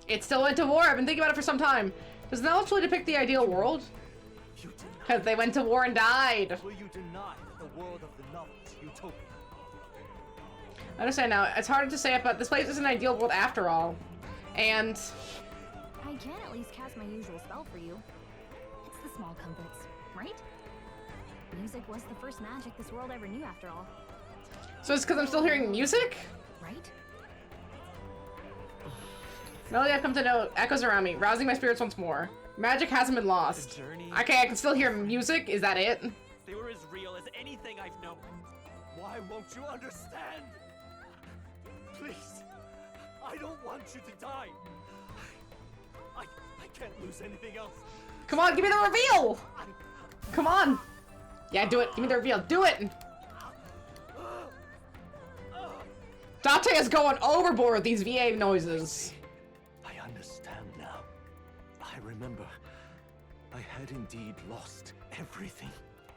It still went to war. I've been thinking about it for some time. Does that actually depict the ideal world? Because they went to war and died. Will you deny that the world of the novel is Utopia? I understand now. It's harder to say it, but this place is an ideal world after all. And I can at least cast my usual spell for you. It's the small comforts, right? Music was the first magic this world ever knew after all. so it's because I'm still hearing music? Right? Melody I've come to know echoes around me, rousing my spirits once more. Magic hasn't been lost. Okay, I can still hear music. Is that it? They were as real as anything I've known. Why won't you understand? Please, I don't want you to die. I can't lose anything else. Come on, give me the reveal! Come on! Yeah, do it. Give me the reveal. Do it! Date is going overboard with these VA noises. I understand now. I remember. I had indeed lost everything.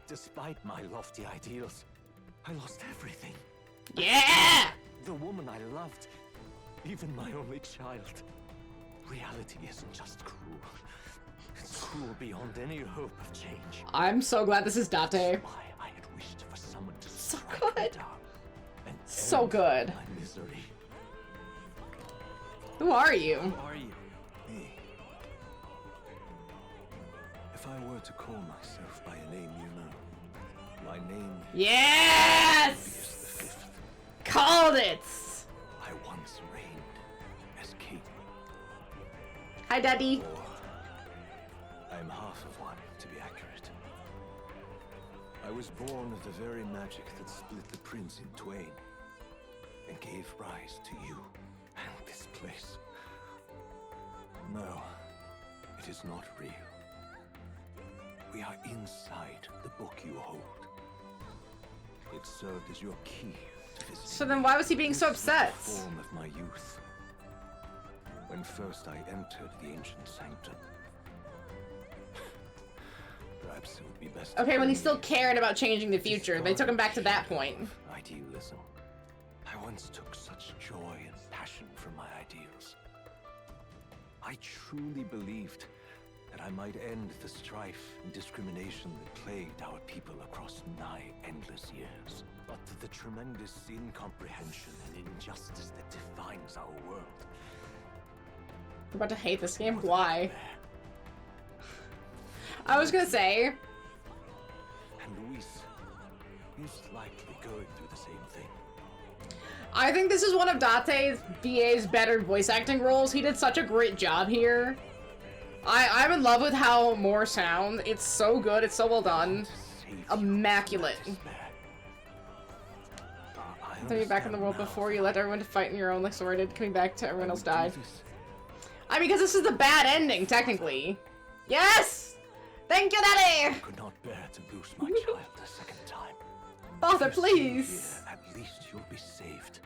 Despite my lofty ideals, I lost everything. Yeah! The woman I loved, even my only child. Reality isn't just cruel. It's cruel beyond any hope of change. I'm so glad this is Date. Why I had wished for someone to So strike good. me down and So end good. my misery. Who are you? Who are you? Me. If I were to call myself by a name you know, my name Yes! is the fifth. Called it! I once reigned as king. Hi, Daddy. Or I'm half of one, to be accurate. I was born of the very magic that split the prince in twain and gave rise to you and this place. No, it is not real. We are inside the book you hold. It served as your key to this. So then why was he being so upset? Form of my youth. When first I entered the ancient sanctum. Perhaps it would be best. Okay, when he still cared about changing the future. They took him back to that point. Idealism. I once took such joy and passion from my ideals. I truly believed that I might end the strife and discrimination that plagued our people across nigh endless years. But the tremendous incomprehension and injustice that defines our world. I'm about to hate this game. Why? I was gonna say. And Luis is likely going through the same thing. I think this is one of Date's VA's better voice acting roles. He did such a great job here. I'm in love with how Moore sounds. It's so good. It's so well done. Immaculate. Throw you back in the world before you let everyone fight in your own like sorted. Coming back to everyone else died. I mean, because this is the bad ending, technically. Yes! Thank you, Daddy! I could not bear to lose my child a second time. Father, If you please! stay here, at least you'll be saved.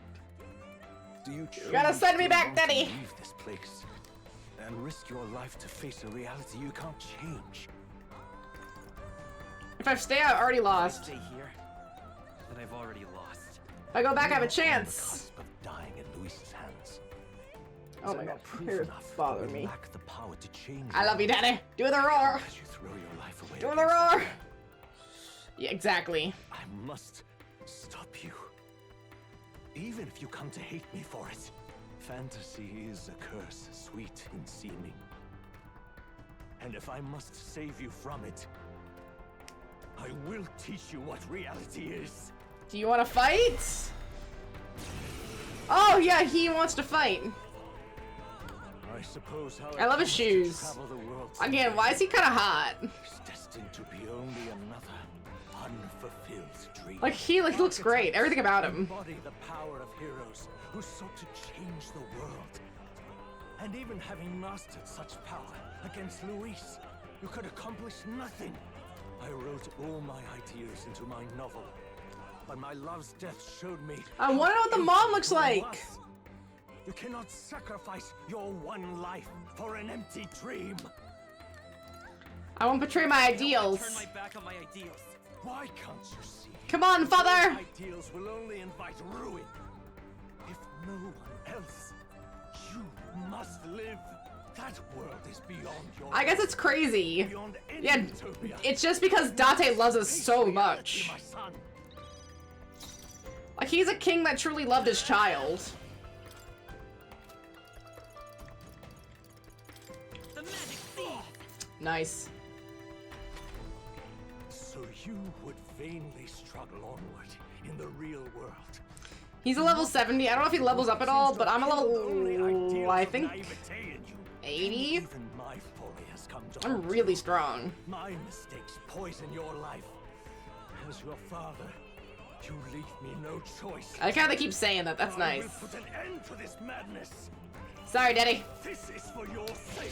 Do you gotta send me truly back, want to Daddy. leave this place and risk your life to face a reality you can't change? If I stay, I've already lost. Stay here. that I've already lost. If I go back, I have a On the chance. cusp of dying in Luis's hands. Oh Is my it god, not proof here enough bother that we me. lack the power to change I love you, your world? Daddy. Do the roar. As you throw your life away Do the against roar. them. Yeah, exactly. I must stop you. Even if you come to hate me for it. Fantasy is a curse, sweet in seeming. And if I must save you from it, I will teach you what reality is. Do you want to fight? Oh yeah, he wants to fight. I suppose how I love his comes to shoes. travel the world Again, why is he kind of hot? is destined to be only another unfulfilled dream. Like he looks great. Everything about him. Embody the power of heroes who sought to change the world. And even having mastered such power against Luis, you could accomplish nothing. I wrote all my ideas into my novel, but my love's death showed me. I want to know what the mom looks like. You cannot sacrifice your one life for an empty dream. I won't betray my Turn ideals. my back on my ideals. Why can't you see? Come on, father. Those ideals will only invite ruin. If no one else, you must live. That world is beyond your. I guess it's crazy. Beyond any Yeah, utopia. it's just because Date loves us so much. My son. Like he's a king that truly loved his child. The magic seed. Nice. So you would vainly struggle onward in the real world. He's a level 70. I don't know if he levels up at all, but I'm a level, I think, 80. Even my folly has come to I'm haunt really you. strong. My mistakes poison your life. As your father, you leave me no choice. I like how they keep saying that. That's I nice. will put an end to this madness. Sorry, Daddy. This is for your sake.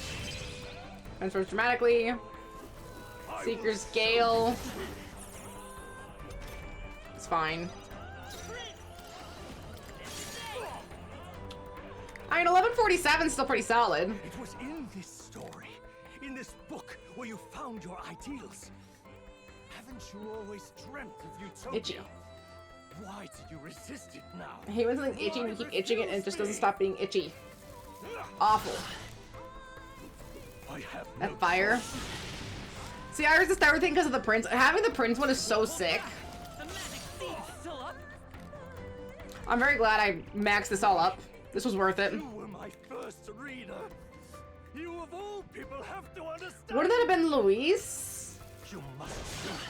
Transfers dramatically. Seeker's Gale. It's fine. I mean, 1147 is still pretty solid. It was in this story, in this book, where you found your ideals. Haven't you always dreamt of utopia? Itchy. Why did you resist it now? I hate when something's itchy and you keep itching it and it just doesn't stop being itchy. Awful. I have That no fire. choice. See, I resist everything because of the prince. Having the prince one is so sick. The magic seed still up. I'm very glad I maxed this all up. This was worth it. You were my first reader. You of all people have to understand. Wouldn't that have been Luis? You must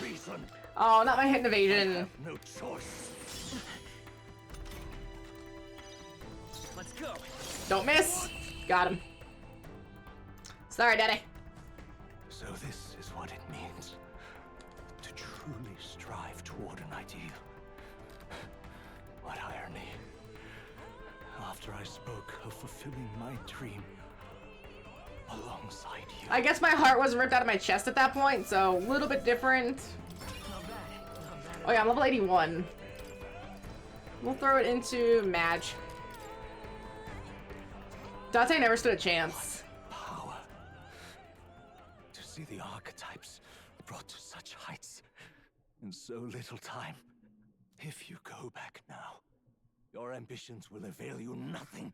use reason. Oh, not my hidden I evasion. have no choice. Let's go. Don't miss. Got him. Sorry, Daddy. So this is what it means to truly strive toward an ideal. What irony. After I spoke of fulfilling my dream alongside you. I guess my heart was ripped out of my chest at that point, so a little bit different. Oh yeah, I'm level 81. We'll throw it into Madge. Date never stood a chance. Power. To see the archetypes brought to such heights in so little time. If you go back now, your ambitions will avail you nothing.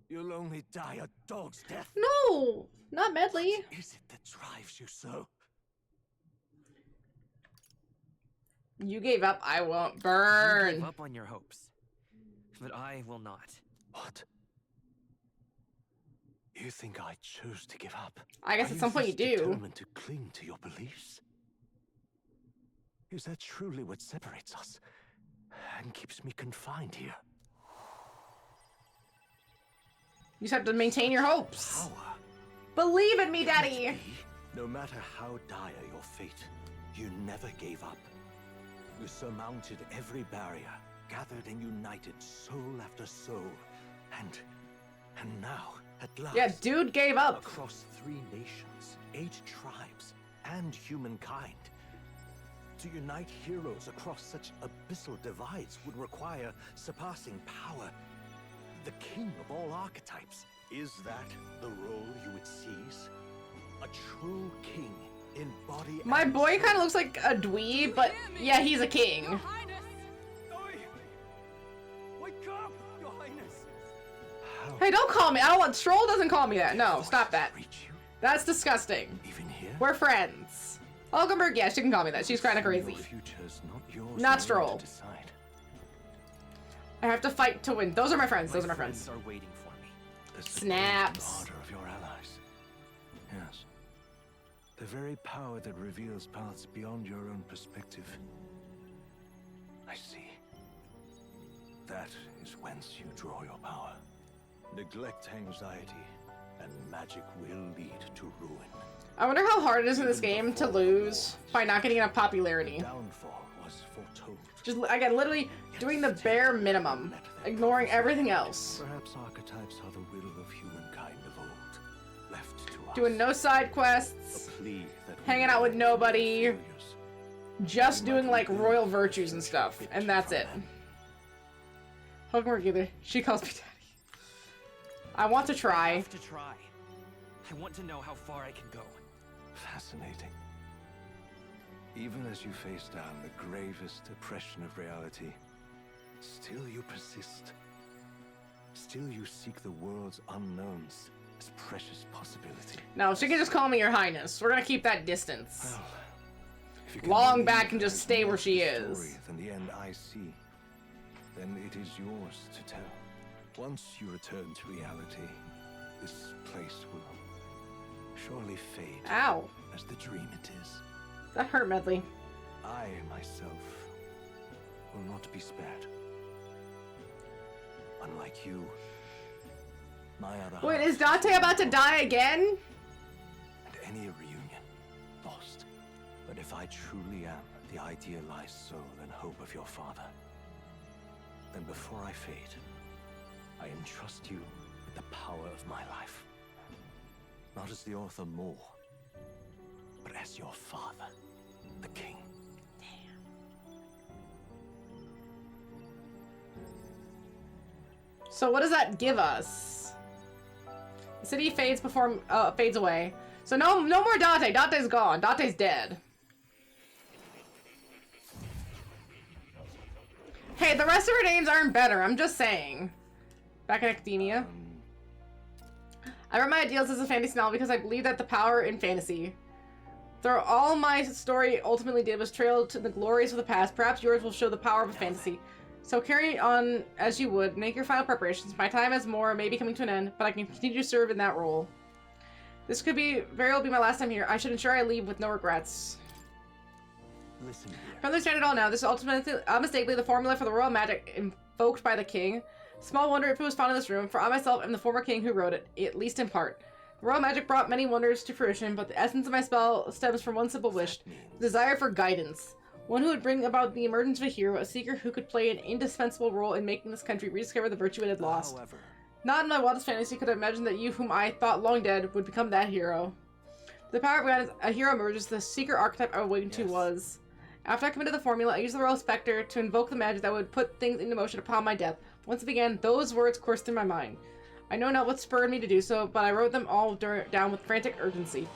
You'll only die a dog's death. No, not Medley. What is it that drives you so? You gave up, I won't. You Burn. give up on your hopes, but I will not. What? You think I chose to give up? I guess Are at some point you do. Determined to cling to your beliefs? Is that truly what separates us and keeps me confined here? You just have to maintain your hopes. Power. Believe in me, Daddy. No matter how dire your fate, you never gave up. You surmounted every barrier, gathered and united soul after soul, and now, at last, Yeah, dude gave up. across 3 nations, 8 tribes, and humankind. To unite heroes across such abyssal divides would require surpassing power. The king of all archetypes. Is that the role you would seize? A true king in body My and boy soul. kind of looks like a dweeb, but yeah, he's a king. Wake up, Your Highness! Hey, don't call me. I don't want. Stroll doesn't call me that. No, stop that. That's disgusting. Even here? We're friends. Hulkenberg, yeah, she can call me that. She's kind of crazy. Your future's not yours Not alone Stroll. to decide. I have to fight to win. Those are my friends. Those are my friends. Friends are waiting for me. The Snaps. support and ardor of your allies. Yes. The very power that reveals paths beyond your own perspective. I see. That is whence you draw your power. Neglect anxiety, and magic will lead to ruin. I wonder how hard it is in this game to lose by not getting enough popularity. Downfall was foretold. Just, again, literally doing the bare minimum, ignoring everything else. Perhaps archetypes are the will of humankind of old, left to us. Doing no side quests, hanging out with nobody, just doing like royal virtues and stuff, and that's it. Hulkenberg either. She calls me daddy. I want to I try. have to try. I want to know how far I can go. Fascinating. Even as you face down the gravest oppression of reality, still you persist. Still you seek the world's unknowns as precious possibility. No, she can just call me Your Highness. We're gonna keep that distance. Well, if you can Long believe back and just there's stay more where to she the is. story than the end I see, then it is yours to tell. Once you return to reality, this place will surely fade. Ow. As the dream it is. That hurt, Medley. I, myself, will not be spared. Unlike you, my other Wait, half is Dante about to die again? and any reunion lost. But if I truly am the idealized soul and hope of your father, then before I fade, I entrust you with the power of my life. Not as the author more, but as your father, the king. So what does that give us? The city fades before fades away. So no more Dante. Dante's gone. Dante's dead. Hey, the rest of her names aren't better. I'm just saying. Back in academia. I wrote my ideals as a fantasy novel because I believe that the power in fantasy. Though all my story ultimately did was trail to the glories of the past, perhaps yours will show the power of a fantasy. So carry on as you would, make your final preparations. My time as Moore may be coming to an end, but I can continue to serve in that role. This could very well be my last time here. I should ensure I leave with no regrets. Listen here. From understand it all now, this is ultimately, unmistakably the formula for the royal magic invoked by the king. Small wonder if it was found in this room, for I myself am the former king who wrote it, at least in part. The royal magic brought many wonders to fruition, but the essence of my spell stems from one simple wish, the desire for guidance. One who would bring about the emergence of a hero, a seeker who could play an indispensable role in making this country rediscover the virtue it had lost. However, Not in my wildest fantasy could I imagine that you, whom I thought long dead, would become that hero. The power of God, a hero emerges, the seeker archetype I was waiting to was. After I committed the formula, I used the royal specter to invoke the magic that would put things into motion upon my death. Once it began, those words coursed through my mind. I know not what spurred me to do so, but I wrote them all down with frantic urgency.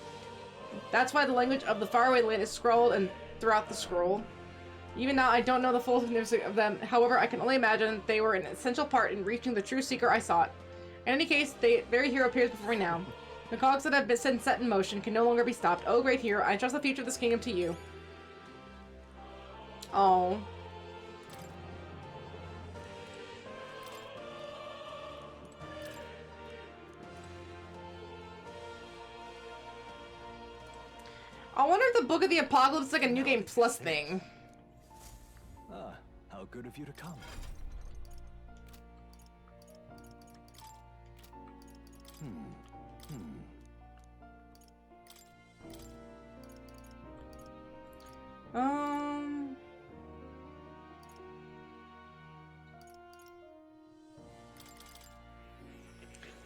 That's why the language of the faraway land is scrawled and throughout the scroll. Even now, I don't know the full significance of them. However, I can only imagine they were an essential part in reaching the true seeker I sought. In any case, the very hero appears before me now. The cogs that have been set in motion can no longer be stopped. Oh, great hero, I trust the future of this kingdom to you. Oh. I wonder if the Book of the Apocalypse is like a New Game Plus thing. Ah, how good of you to come.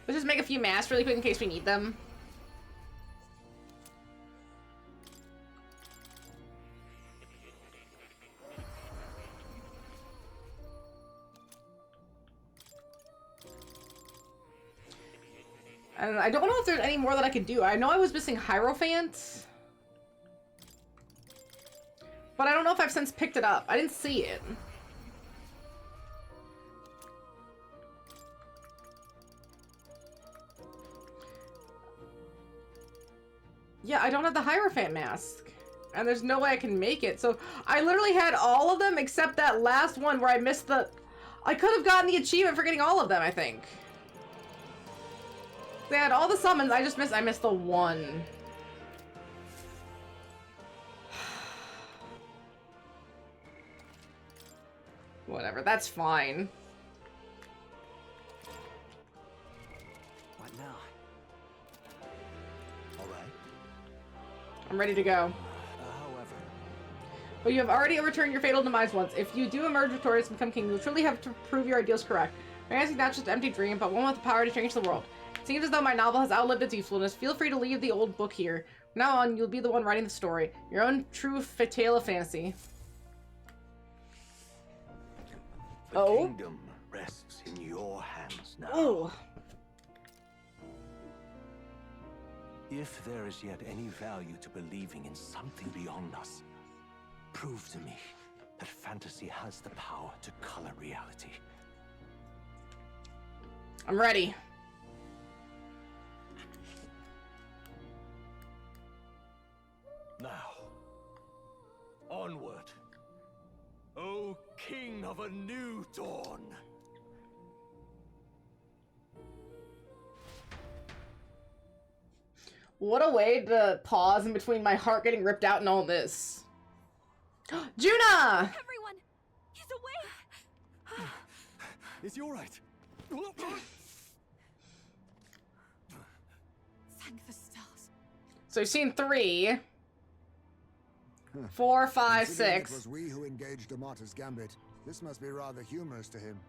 Let's just make a few masks really quick in case we need them. And I don't know if there's any more that I could do. I know I was missing Hierophant. I've since picked it up. I didn't see it. Yeah, I don't have the Hierophant mask. And there's no way I can make it. So I literally had all of them except that last one where I missed the... I could have gotten the achievement for getting all of them, I think. They had all the summons, I missed the one. Whatever, that's fine. What now? All right. I'm ready to go. However, But you have already overturned your fatal demise once. If you do emerge victorious and become king, you'll truly have to prove your ideals correct. Fantasy is not just an empty dream, but one with the power to change the world. It seems as though my novel has outlived its usefulness. Feel free to leave the old book here. From now on, you'll be the one writing the story. Your own true tale of fantasy. The kingdom rests in your hands now. Oh. If there is yet any value to believing in something beyond us, prove to me that fantasy has the power to color reality. I'm ready. now, onward. O King of a new dawn! What a way to pause in between my heart getting ripped out and all this. Juna! Everyone! He's awake! Is he alright? Thank the stars. So you've seen 3. 4, 5, Considering 6. It was we who engaged Amata's gambit. This must be rather humorous to him.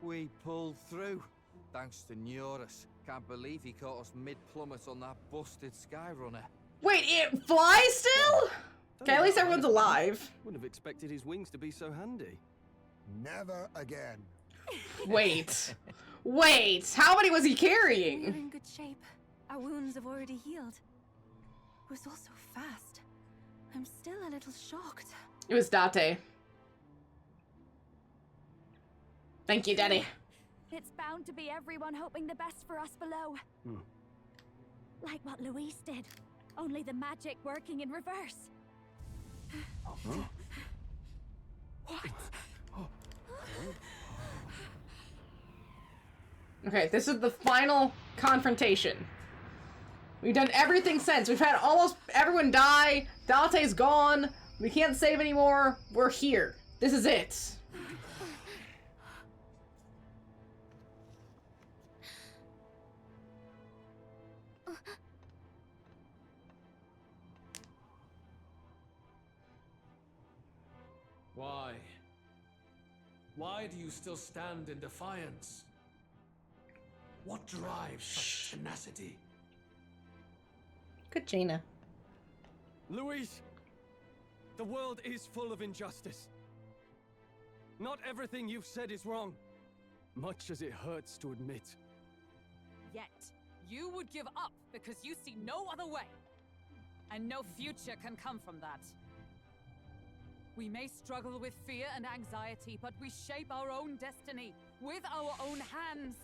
We pulled through, thanks to Neurus. Can't believe he caught us mid-plummet on that busted Skyrunner. Wait, it flies still? Okay, at least everyone's alive. Wouldn't have expected his wings to be so handy. Never again. Wait. Wait, how many was he carrying? We're in good shape. Our wounds have already healed. It was all so fast. I'm still a little shocked. It was Date. Thank you, Daddy. It's bound to be everyone hoping the best for us below. Like what Luis did. Only the magic working in reverse. Okay, this is the final confrontation. We've done everything since. We've had almost everyone die. Date's gone. We can't save anymore. We're here. This is it. Why? Why do you still stand in defiance? What drives such tenacity? Good Jaina. Luis! The world is full of injustice. Not everything you've said is wrong, much as it hurts to admit. Yet, you would give up because you see no other way. And no future can come from that. We may struggle with fear and anxiety, but we shape our own destiny with our own hands.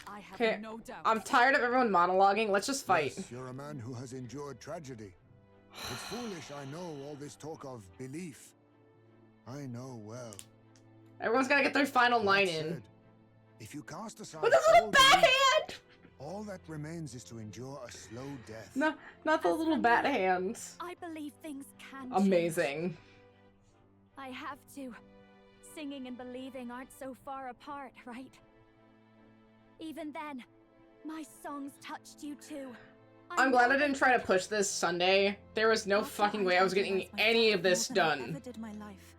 I have Okay, no doubt. I'm tired of everyone monologuing. Let's just fight. Yes, you're a man who has endured tragedy. It's foolish, I know, all this talk of belief. I know well. Everyone's gotta get their final line That in. said, if you cast aside With his little all bat belief, hand! all that remains is to endure a slow death. No, not the little bat hands. I believe things can Amazing. change. I have to. Singing and believing aren't so far apart, right? Even then, my songs touched you too. I'm glad I didn't try to push this Sunday. There was no fucking way I was getting any of this done. Did my life.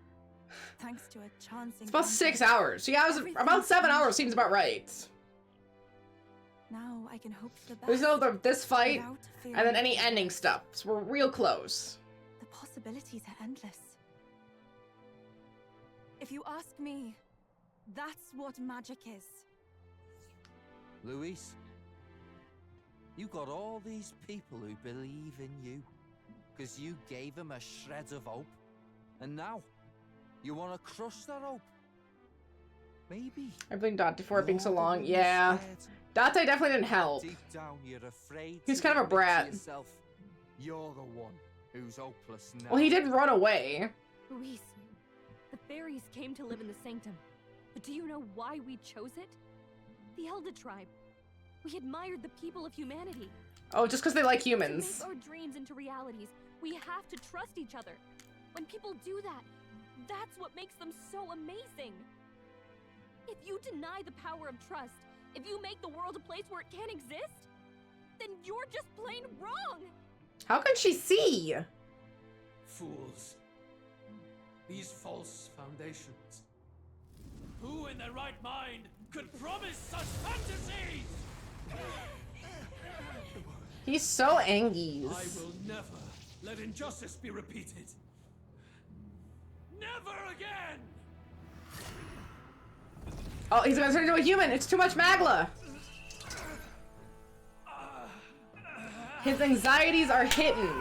Thanks to a chance It's about 6 hours. Yeah, I was about 7 hours seems about right. Now I can hope for the best. There's no this fight without fearing and then any the ending stuff. So we're real close. The possibilities are endless. If you ask me, that's what magic is. Luis, you got all these people who believe in you, because you gave them a shred of hope. And now, you want to crush that hope? Maybe. I blame Dante for it being so long. Yeah. Dante definitely didn't help. Deep down, you're afraid. He's kind of a brat. Yourself. You're the one who's hopeless now. Well, he did run away. Luis, the fairies came to live in the Sanctum. But do you know why we chose it? The Elder Tribe. We admired the people of humanity. Oh, just because they like humans. To make our dreams into realities, we have to trust each other. When people do that, that's what makes them so amazing. If you deny the power of trust, if you make the world a place where it can't exist, then you're just plain wrong. How can she see? Fools. These false foundations. Who in their right mind could promise such fantasies? He's so angry. I will never let injustice be repeated. Never again! Oh, he's gonna turn into a human. It's too much Magla. His anxieties are hitting.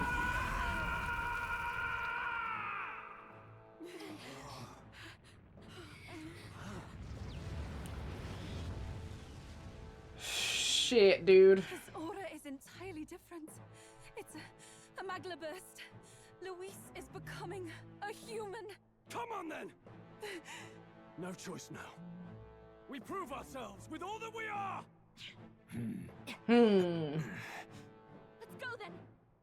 Shit, dude. His aura is entirely different. It's a Magla burst. Luis is becoming a human. Come on then! No choice now. We prove ourselves with all that we are! Let's go then!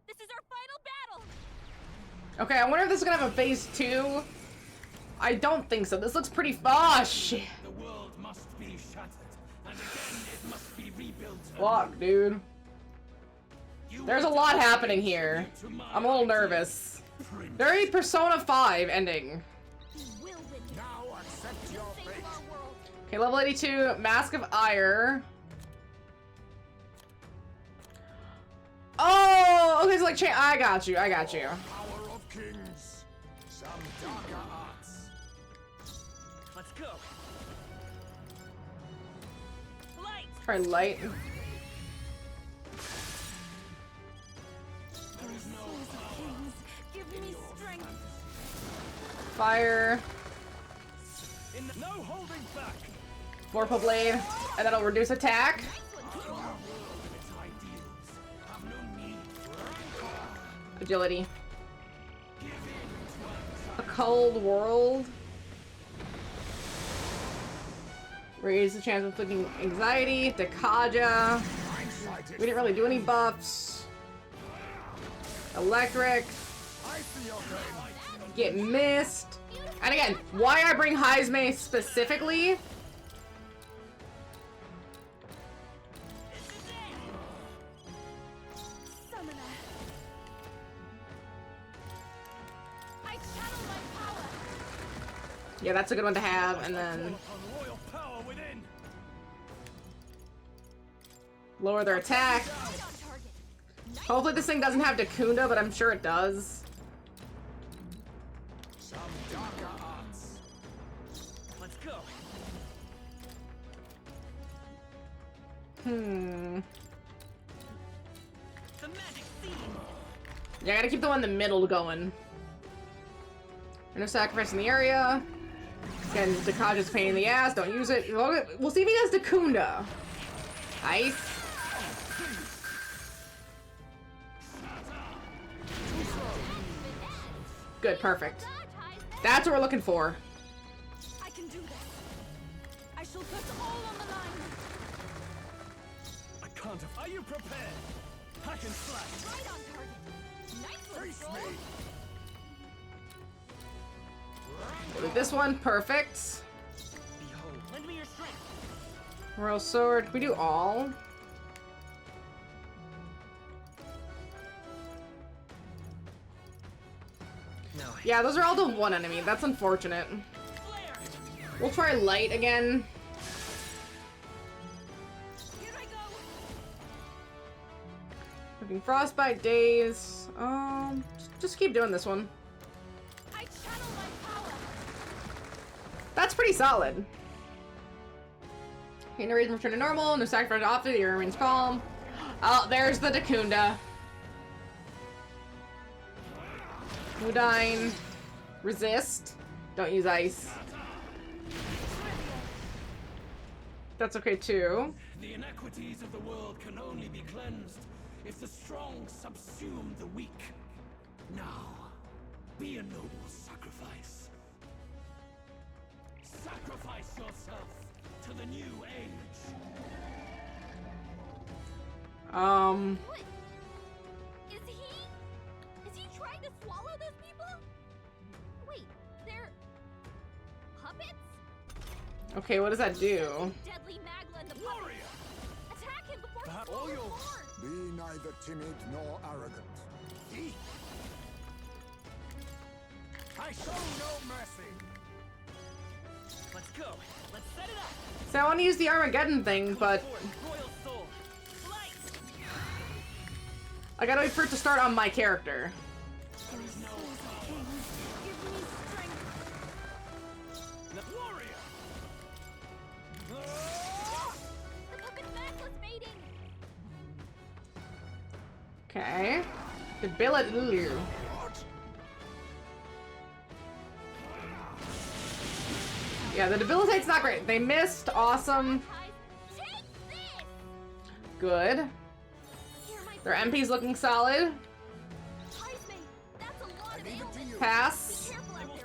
This is our final battle! Okay, I wonder if this is gonna have a phase 2. I don't think so. This looks pretty. Oh, shit. The world must be shattered, and again it must be rebuilt. Fuck, dude. There's a lot happening here. I'm a little nervous. Very Persona 5 ending. Now accept your fate. Okay, level 82, Mask of Ire. Oh, okay, so like, I got you, I got you. Power of kings. Some darker arts. Let's go. Light. Try light. Give me strength. Fire. No holding back. Vorpal Blade, and that'll reduce attack. Agility. A cold world. Raise the chance of inflicting anxiety. Dekaja. We didn't really do any buffs. Electric. Get missed. And again, why I bring Heisme specifically? Summoner. I channel my power. Yeah, that's a good one to have. And then Royal power within. lower their attack. Hopefully this thing doesn't have Dakunda, but I'm sure it does. Some darker arts. Let's go. Hmm. The magic seed. Yeah, I gotta keep the one in the middle going. No sacrifice in the area. Again, Dakaja's pain in the ass. Don't use it. We'll see if he does Dakunda. Nice. Good, perfect. That's what we're looking for. I can do this. I shall put all on the line. I can't. Are you prepared? Hack and slash. Right on target. Nice Face one, me. We'll do this one. Perfect. Behold. Lend me your strength. Royal Sword. We do all. No. Yeah, those are all to one enemy. That's unfortunate. We'll try light again. Here I go. Looking Frostbite Days. Just keep doing this one. I channel my power. That's pretty solid. Gain a reason return to normal. No sacrifice often. The area remains calm. Oh, there's the Dakunda. Mudine. Resist. Don't use ice. That's okay too. The inequities of the world can only be cleansed if the strong subsume the weak. Now, be a noble sacrifice. Sacrifice yourself to the new age. What? Is he trying to swallow those people? Wait, they're puppets? Okay, what does that do? Deadly Magla and the puppets. Attack him before he All falls yours. apart. Be neither timid nor arrogant. Eat. I show no mercy. Let's go. Let's set it up. So I want to use the Armageddon thing, but Royal Soul. Light. I gotta wait for it to start on my character. There is no power. Give me strength. Warrior. The puppet's Magla's fading. Okay. Debility. Yeah, the debilitate's not great. They missed. Awesome. Good. Their MP's looking solid. Pass.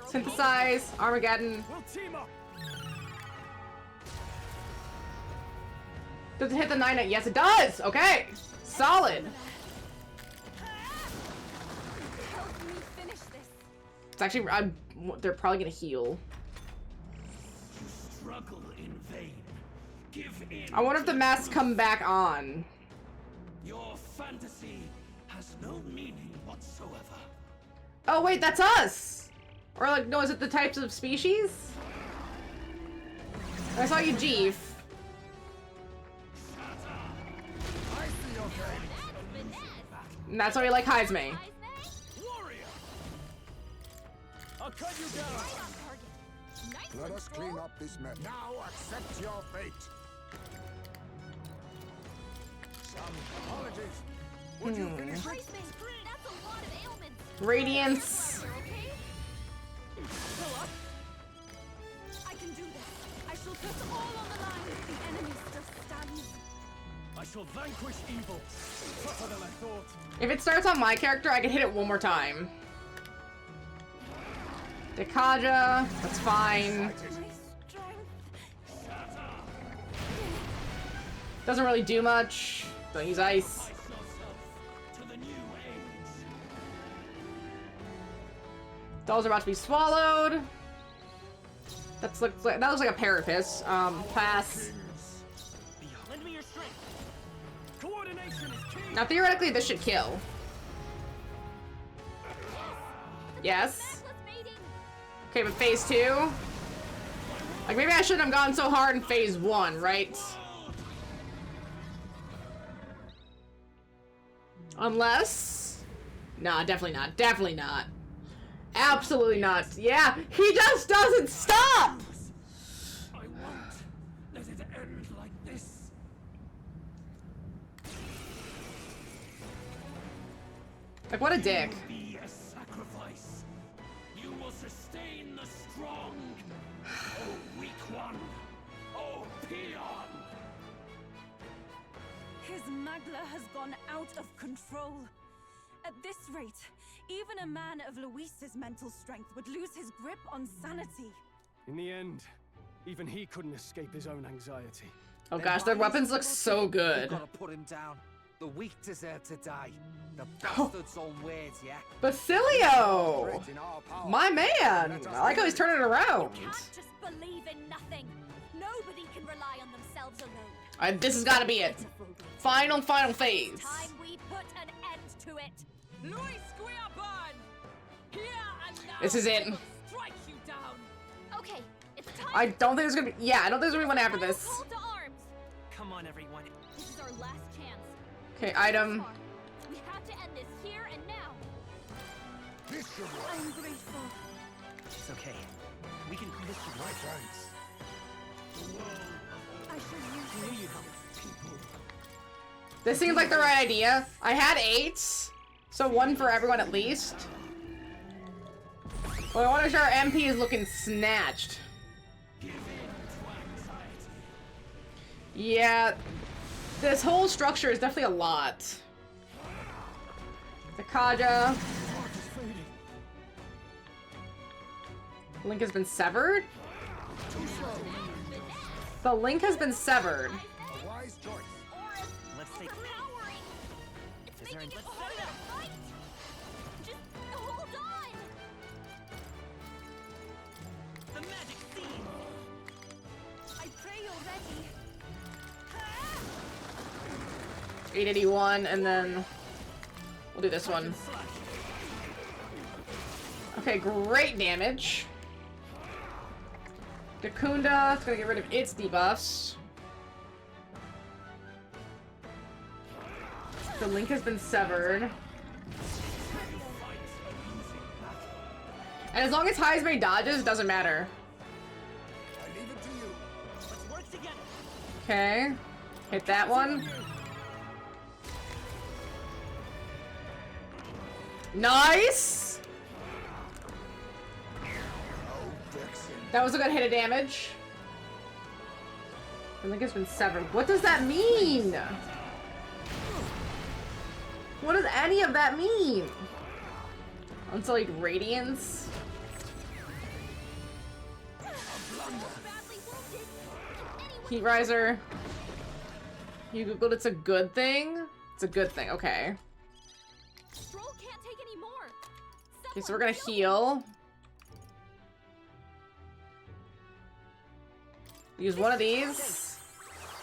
Synthesize. Armageddon. We'll team up. Does it hit the 9? Yes, it does. Okay. Solid. Help me finish this. It's actually, they're probably gonna heal. You struggle in vain. Give in. I wonder if the masks come back on. Your fantasy has no meaning whatsoever. Oh wait, that's us! Or like, no, is it the types of species? I saw you, Jeef. I see your game. And that's why we like Heisme. Warrior. I'll cut you down. Right on target. Nice Let us control. clean up this mess. Now accept your fate. Some apologies. Would you finish it? Heisme, that's a lot of ailments. Radiance. Okay? Go up. I can do this. I shall put all on the line. The enemy still stands. I shall vanquish evil. Tougher than I thought. If it starts on my character, I can hit it one more time. Dekaja, that's fine. Doesn't really do much. Don't use ice. Dolls are about to be swallowed. That looks like a Parapus. Pass. Lend me your strength. Coordination is key. Now theoretically, this should kill. Yes. Okay, but phase 2. Like maybe I shouldn't have gone so hard in phase 1, right? Unless... Nah, definitely not. Definitely not. Absolutely not. Yeah, he just doesn't stop! I won't let it end like this. Like, what a dick. Be a sacrifice. You will sustain the strong. Oh, weak one. Oh, peon. His Magla has gone out of control. At this rate, even a man of Luis's mental strength would lose his grip on sanity. In the end, even he couldn't escape his own anxiety. Oh gosh, their weapons look so good. We've got to put him down. The weak deserve to die. The bastard's own words, yeah? Basilio! My man! I like how he's turning it around. Can't just believe in nothing. Nobody can rely on themselves alone. This has got to be it. Final phase. Time we put an end to it. Luis Guiaban! Here and now! This is it. I will strike you down! Okay, it's time. I don't think there's gonna be. Yeah, I don't think there's gonna be one after this. Call to arms. Come on, everyone. This is our last chance. Okay, item. We have to end this here and now. This should work. I'm grateful. It's okay. We can pull this together. My thanks. I shall use this. This seems like the right idea. I had 8, so 1 for everyone at least. Well, I want to make sure our MP is looking snatched. Yeah, this whole structure is definitely a lot. The Kaja. Link has been severed? The link has been severed. A wise choice. Let's take. Is there any... Let's set it up. Just hold on. The magic seed. I pray you're ready. 881, and then we'll do this one. Okay, great damage. Dakunda, it's gonna get rid of its debuffs. The link has been severed. And as long as Heisme dodges, it doesn't matter. I leave it to you. Let's work together. Okay. Hit that one. Nice! That was a good hit of damage. The link has been severed. What does that mean? What does any of that mean? Unsullied Radiance? Heat Riser. You googled it's a good thing? It's a good thing, okay. Stroll can't take any more. Okay, so we're gonna heal. Use one of these.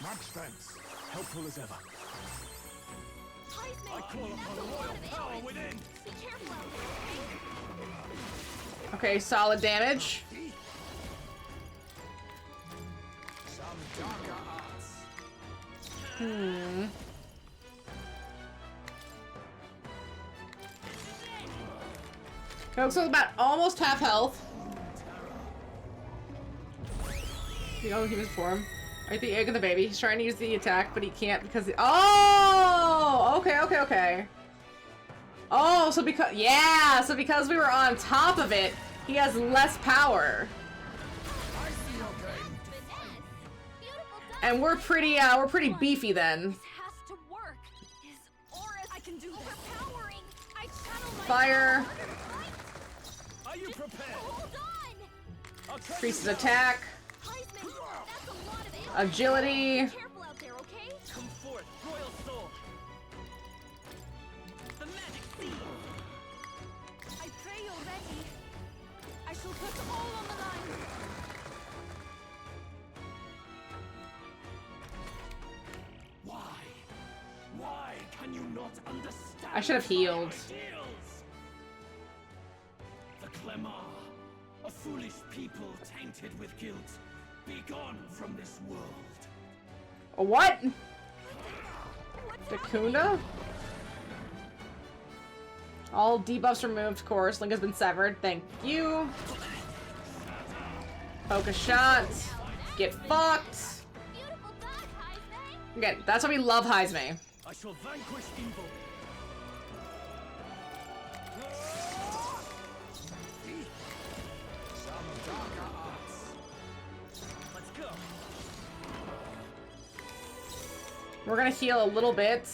Much thanks. Helpful as ever. I call upon a royal power within. Be careful out there, Okay, solid damage. Some darker arts. Hmm. Okay, looks like about almost half health. The old human form. Right, the egg and the baby. He's trying to use the attack, but he can't because oh! Okay, okay, okay. Oh, so because so because we were on top of it, he has less power. And we're pretty beefy then. This has to work. His aura, I can do this. Overpowering. I channel my Fire. Are you prepared? Hold on. Increases attack. Heisman, that's a lot of ammo. Agility. Be careful out there, okay? Come forth, royal soul. The magic seed. I pray you're ready. I shall put all on the line. Why can you not understand? I should have healed. Ideals? The Clemar, a foolish people tainted with guilt. Be gone from this world. A what? Dakunda? All debuffs removed, of course. Link has been severed. Thank you. Poke a shot. Get fucked. Again, that's why we love Heisme. I shall vanquish evil. Some darker arts. Let's go. We're gonna heal a little bit.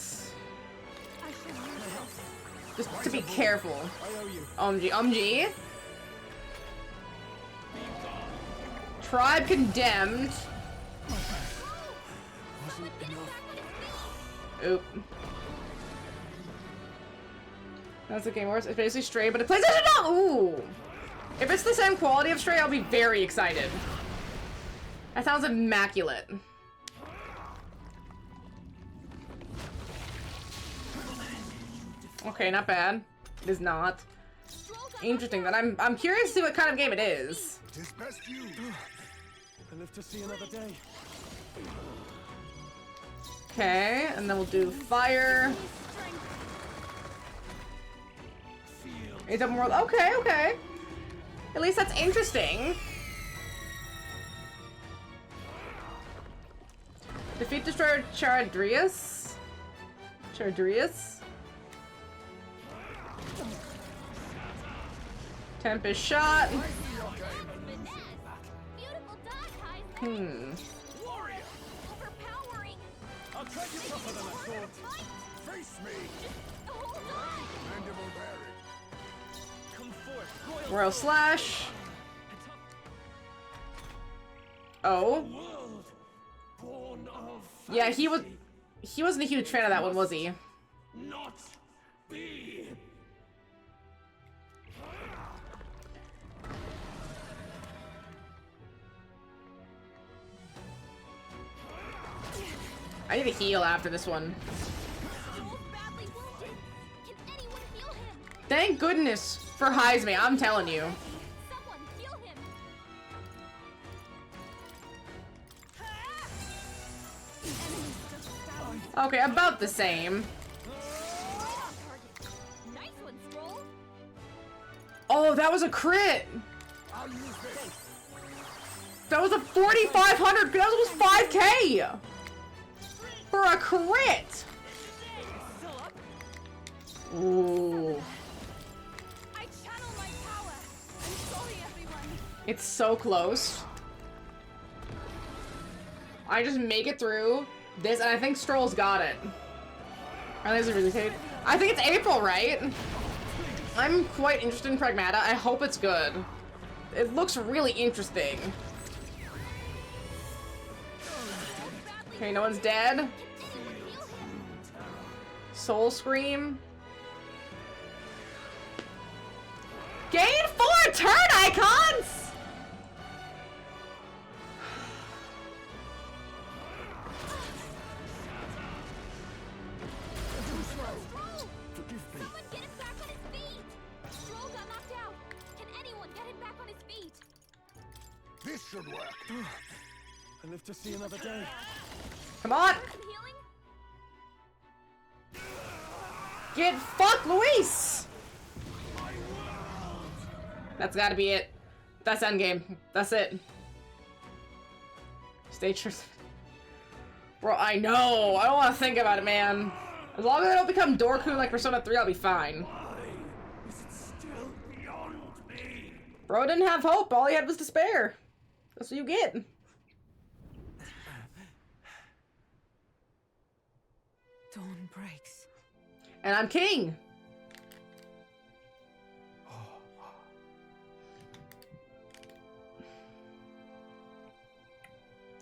Just to be careful. OMG. Tribe condemned. Oop. That's the game worse. It's basically Stray, but it plays it enough. Ooh. If it's the same quality of Stray, I'll be very excited. That sounds immaculate. Okay, not bad. It is not. Interesting. Then I'm curious to see what kind of game it is. Tis best you. I live to see another day. Okay, and then we'll do fire. Is it more? Okay, okay. At least that's interesting. Defeat Destroyer Charadrius. Tempest shot. Warrior! Overpowering! I'll try you tougher than I thought. Face me! Mandible bearing. Come forth, Royal slash. Oh. Born of Yeah, he wasn't a huge fan of that one, was he? not be. I need to heal after this one. Thank goodness for Heisme, I'm telling you. Okay, about the same. Oh, that was a crit! That was a 4,500, that was almost 5K! For a crit! Ooh. It's so close. I just make it through this, and I think Stroll's got it. I think it's a really good. I think it's April, right? I'm quite interested in Pragmata. I hope it's good. It looks really interesting. Okay, no one's dead. Soul Scream. Gain 4 turn icons! This should work. I live to see another day. Come on! Get fucked, Luis! That's gotta be it. That's endgame. That's it. Stay true. Bro, I know. I don't want to think about it, man. As long as I don't become Dorku like Persona 3, I'll be fine. Bro didn't have hope. All he had was despair. That's what you get. Dawn breaks. And I'm king.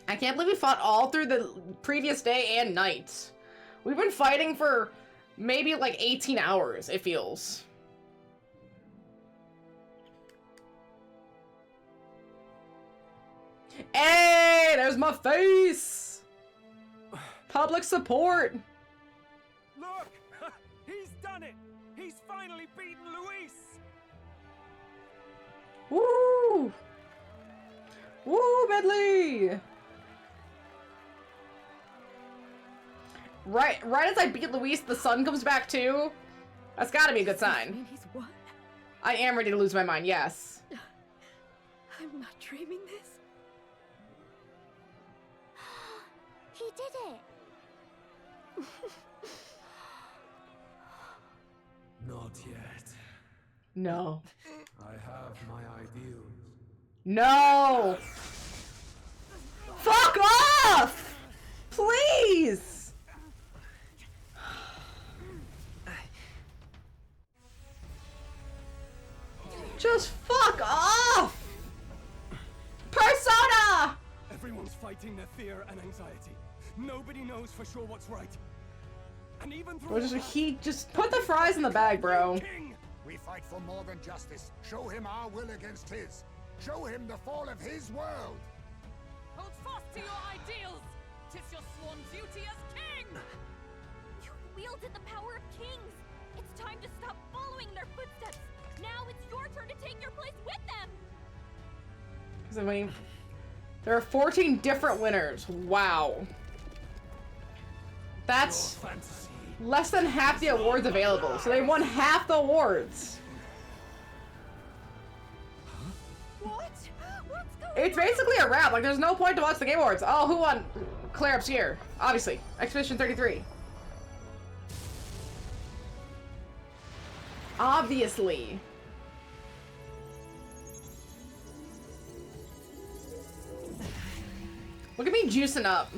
I can't believe we fought all through the previous day and night. We've been fighting for maybe like 18 hours, it feels. Hey, there's my face! Public support! Look! He's done it! He's finally beaten Luis! Woo! Woo, Medley! Right as I beat Luis, the sun comes back too. That's gotta be a good sign. He's won? I am ready to lose my mind, yes. I'm not dreaming this. He did it! Not yet. No. I have my ideals. No! Fuck off! Please! Just fuck off! Persona! Everyone's fighting their fear and anxiety. Nobody knows for sure what's right. And even through He just put the fries in the bag, bro. We fight for more than justice. Show him our will against his. Show him the fall of his world. Hold fast to your ideals! 'Tis your sworn duty as king! You wielded the power of kings! It's time to stop following their footsteps! Now it's your turn to take your place with them! I mean, there are 14 different winners. Wow. That's less than half the awards available. So they won half the awards. What? What's going It's basically a wrap. Like, there's no point to watch the Game Awards. Oh, who won? Claire Obscure. Obviously. Expedition 33. Obviously. Look at me juicing up.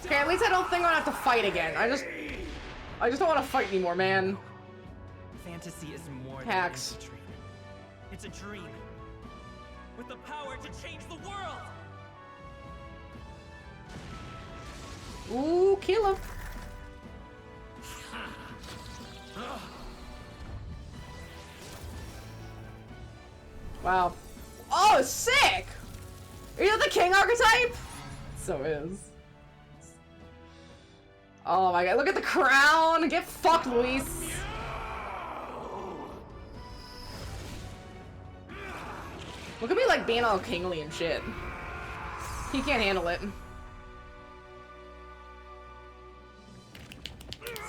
Okay, at least I don't think I'm gonna have to fight again. I just don't want to fight anymore, man. Fantasy is more Hacks. than a dream. It's a dream with the power to change the world. Ooh, kill him. Wow. Oh, sick! Are you the king archetype? So is. Oh my god, look at the crown! Get fucked, Luis! Look at me like being all kingly and shit. He can't handle it.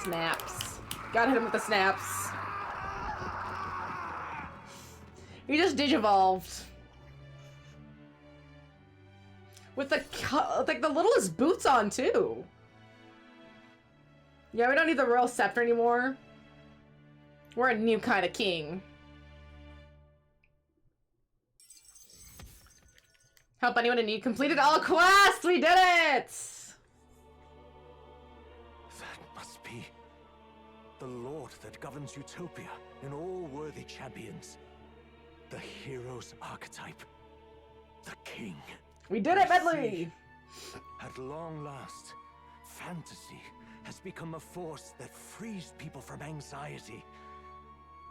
Snaps. Gotta hit him with the snaps. He just digivolved. With the like the littlest boots on too. Yeah, we don't need the royal scepter anymore. We're a new kind of king. Help anyone in need. Completed all quests! We did it! That must be the Lord that governs Utopia and all worthy champions. The hero's archetype. The king. We did it, Medley! At long last, fantasy has become a force that frees people from anxiety.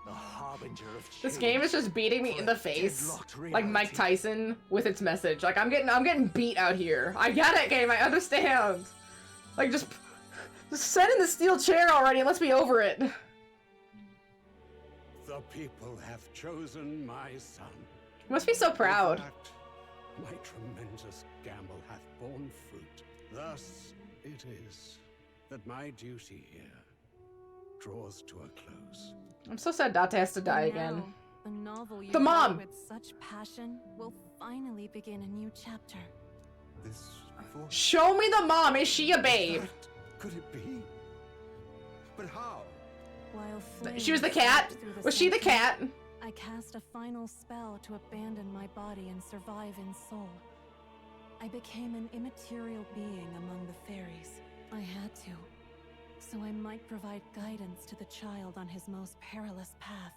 The harbinger of change. This game is just beating me in the face, like Mike Tyson with its message. Like I'm getting beat out here. I get it, game. I understand. Like just send in the steel chair already and let's be over it. The people have chosen my son. You must be so proud. In fact, my tremendous gamble hath borne fruit. Thus it is that my duty here draws to a close. I'm so sad Date has to die again. The novel you The mom! wrote with such passion will finally begin a new chapter. This voice. Show me the mom. Is she a babe? Could it be? But how? While She was the flames cat? swept through the Was she the centuries, cat? I cast a final spell to abandon my body and survive in soul. I became an immaterial being among the fairies. I had to, so I might provide guidance to the child on his most perilous path.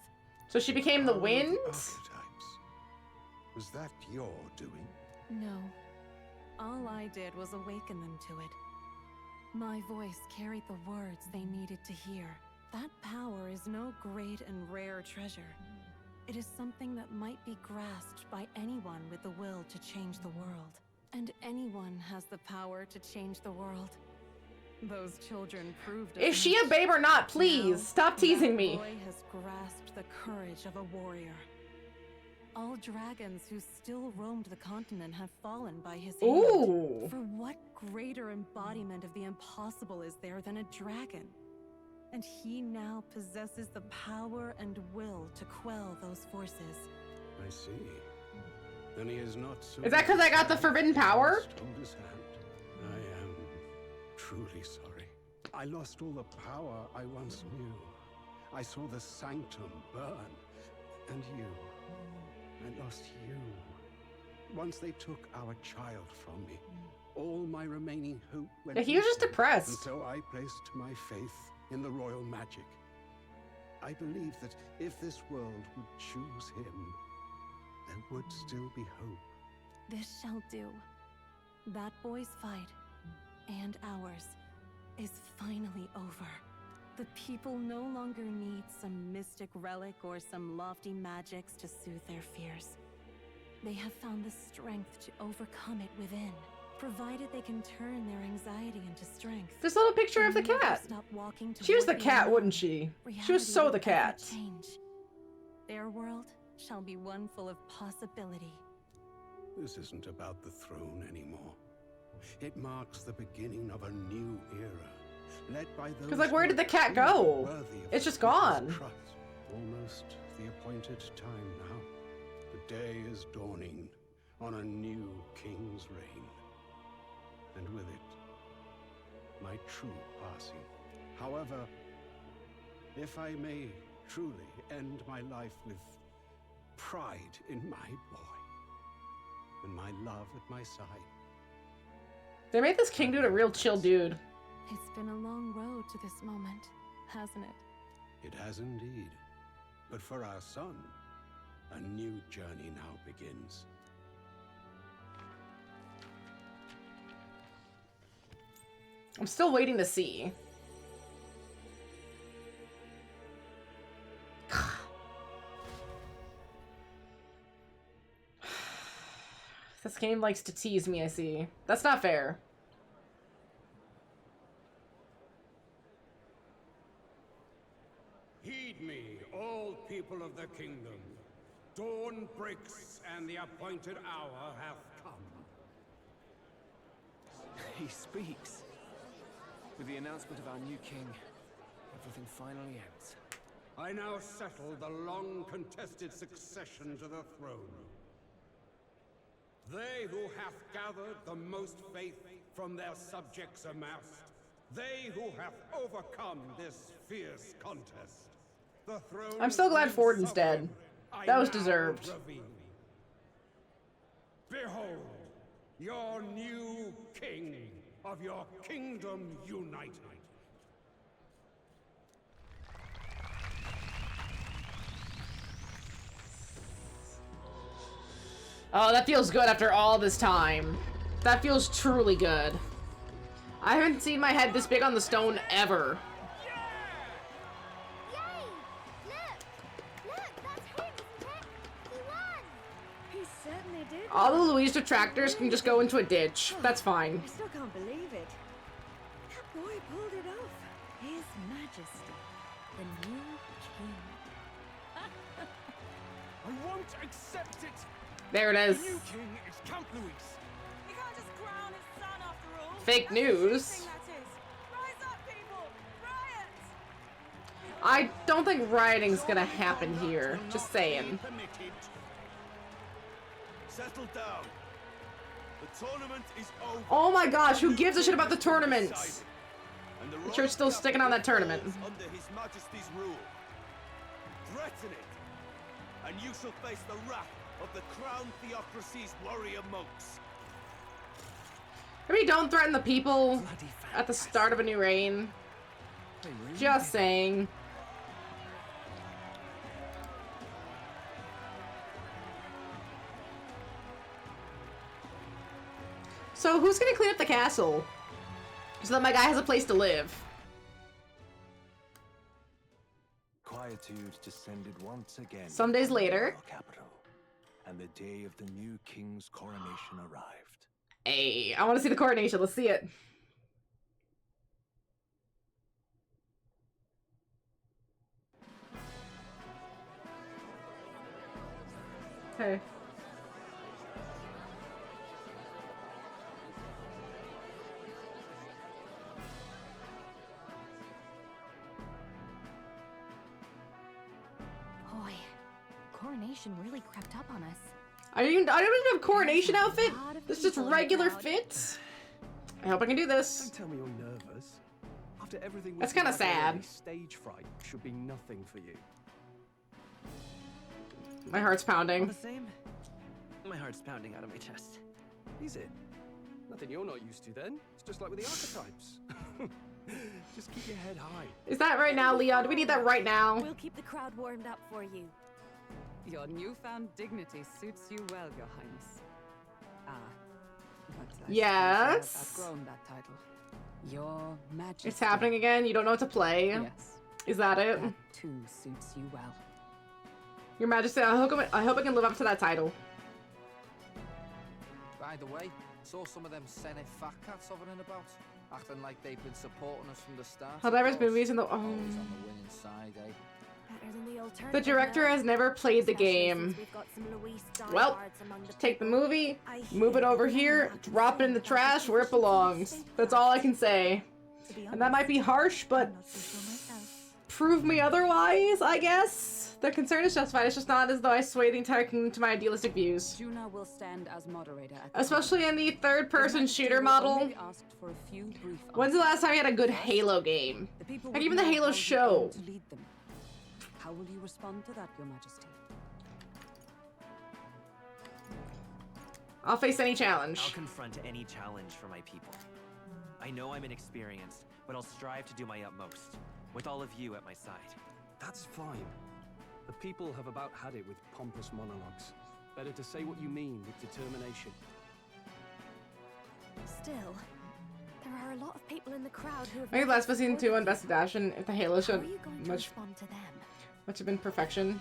So she became the wind? Archetypes. Was that your doing? No. All I did was awaken them to it. My voice carried the words they needed to hear. That power is no great and rare treasure. It is something that might be grasped by anyone with the will to change the world. And anyone has the power to change the world. Those children proved it. Is she a babe or not? Please, Now, stop teasing that me. boy has grasped the courage of a warrior. All dragons who still roamed the continent have fallen by his hand. Ooh. For what greater embodiment of the impossible is there than a dragon? And he now possesses the power and will to quell those forces. I see. Then he is not so. Is that because I got the forbidden power? Hold his hand. I am truly sorry. I lost all the power I once knew. I saw the sanctum burn. And you. I lost you. Once they took our child from me, all my remaining hope went. Yeah, he was just missing. depressed. And so I placed my faith in the royal magic. I believe that if this world would choose him, there would still be hope. This shall do. That boy's fight, and ours, is finally over. The people no longer need some mystic relic or some lofty magics to soothe their fears. They have found the strength to overcome it within, provided they can turn their anxiety into strength. This little picture of the Never cat. stop walking She was the toward cat, unknown. wouldn't she? She was Reality so will the ever cat. change. Their world shall be one full of possibility. This isn't about the throne anymore. It marks the beginning of a new era, led by those. Because, like, where who did the are cat truly go? worthy of It's just people's gone. trust. Almost the appointed time now. The day is dawning on a new king's reign. and with it, my true passing. However, if I may truly end my life with pride in my boy, and my love at my side. They made this king dude a real chill dude. It's been a long road to this moment, hasn't it? It has indeed. But for our son, a new journey now begins. I'm still waiting to see. This game likes to tease me, I see. That's not fair. Heed me, all people of the kingdom. Dawn breaks, and the appointed hour hath come. He speaks. With the announcement of our new king, everything finally ends. I now settle the long-contested succession to the throne. They who hath gathered the most faith from their subjects amassed, they who have overcome this fierce contest. The throne I'm so glad Fortin's dead. That was deserved. Behold, your new king of your kingdom united. Oh, that feels good after all this time. That feels truly good. I haven't seen my head this big on the stone ever. He certainly did. All the Louise detractors can just go into a ditch. That's fine. I still can't believe it. That boy pulled it off. His Majesty, the new king. I won't accept it! There it is. The new king is Count Louis. You can't just crown his son after all. Fake news. Rise up, people! Riot! I don't think rioting's gonna happen here. Just saying. Settle down. The tournament is over. Oh my gosh, who gives a shit about the tournament? The church's still sticking on that tournament. Under His Majesty's rule. Threaten it, and you shall face the wrath of the Crown Theocracy's warrior monks. Maybe don't threaten the people at the start of a new reign. Just saying. So who's gonna clean up the castle? So that my guy has a place to live. Quietude descended once again. Some days later. Capital, and the day of the new king's coronation arrived. Hey, I want to see the coronation. Let's see it. Okay. Boy, coronation really crept up on us. I don't even have a coronation outfit. This is just regular fit. I hope I can do this. Don't tell me you're nervous. After everything That's kind of sad. Stage fright should be nothing for you. My heart's pounding. The same? My heart's pounding out of my chest. Is it? Nothing you're not used to then. It's just like with the archetypes. Just keep your head high. Is that right now, Leon? Do we need that right now? We'll keep the crowd warmed up for you. Your newfound dignity suits you well, Your Highness. But I Yes? suppose I've outgrown that title. Your Majesty. It's happening again? You don't know what to play? Yes. Is that it? That too suits you well. Your Majesty, I hope I can live up to that title. By the way, saw some of them Senate fat cats hovering about, acting like they've been supporting us from the start. Hilarious movies in the Always on the winning side, eh? Better than the alternative. The director has never played the game. We've got some Louise Well, diehards among the just take the movie, move it over here, drop it in the trash where it belongs. That's all I can say. And that might be harsh, but prove me otherwise, I guess. The concern is justified. It's just not as though I sway the entire kingdom to my idealistic views. Juna will stand as moderator at the Especially in the third-person shooter model. for a few brief When's the last time you had a good Halo game? Like even the Halo show. How will you respond to that, Your Majesty? I'll face any challenge. I'll confront any challenge for my people. I know I'm inexperienced, but I'll strive to do my utmost, with all of you at my side. That's fine. The people have about had it with pompous monologues. Better to say what you mean with determination. Still, there are a lot of people in the crowd who have... I think Last of Us Season 2 on Best of Dash, and if the Halo show much have been perfection.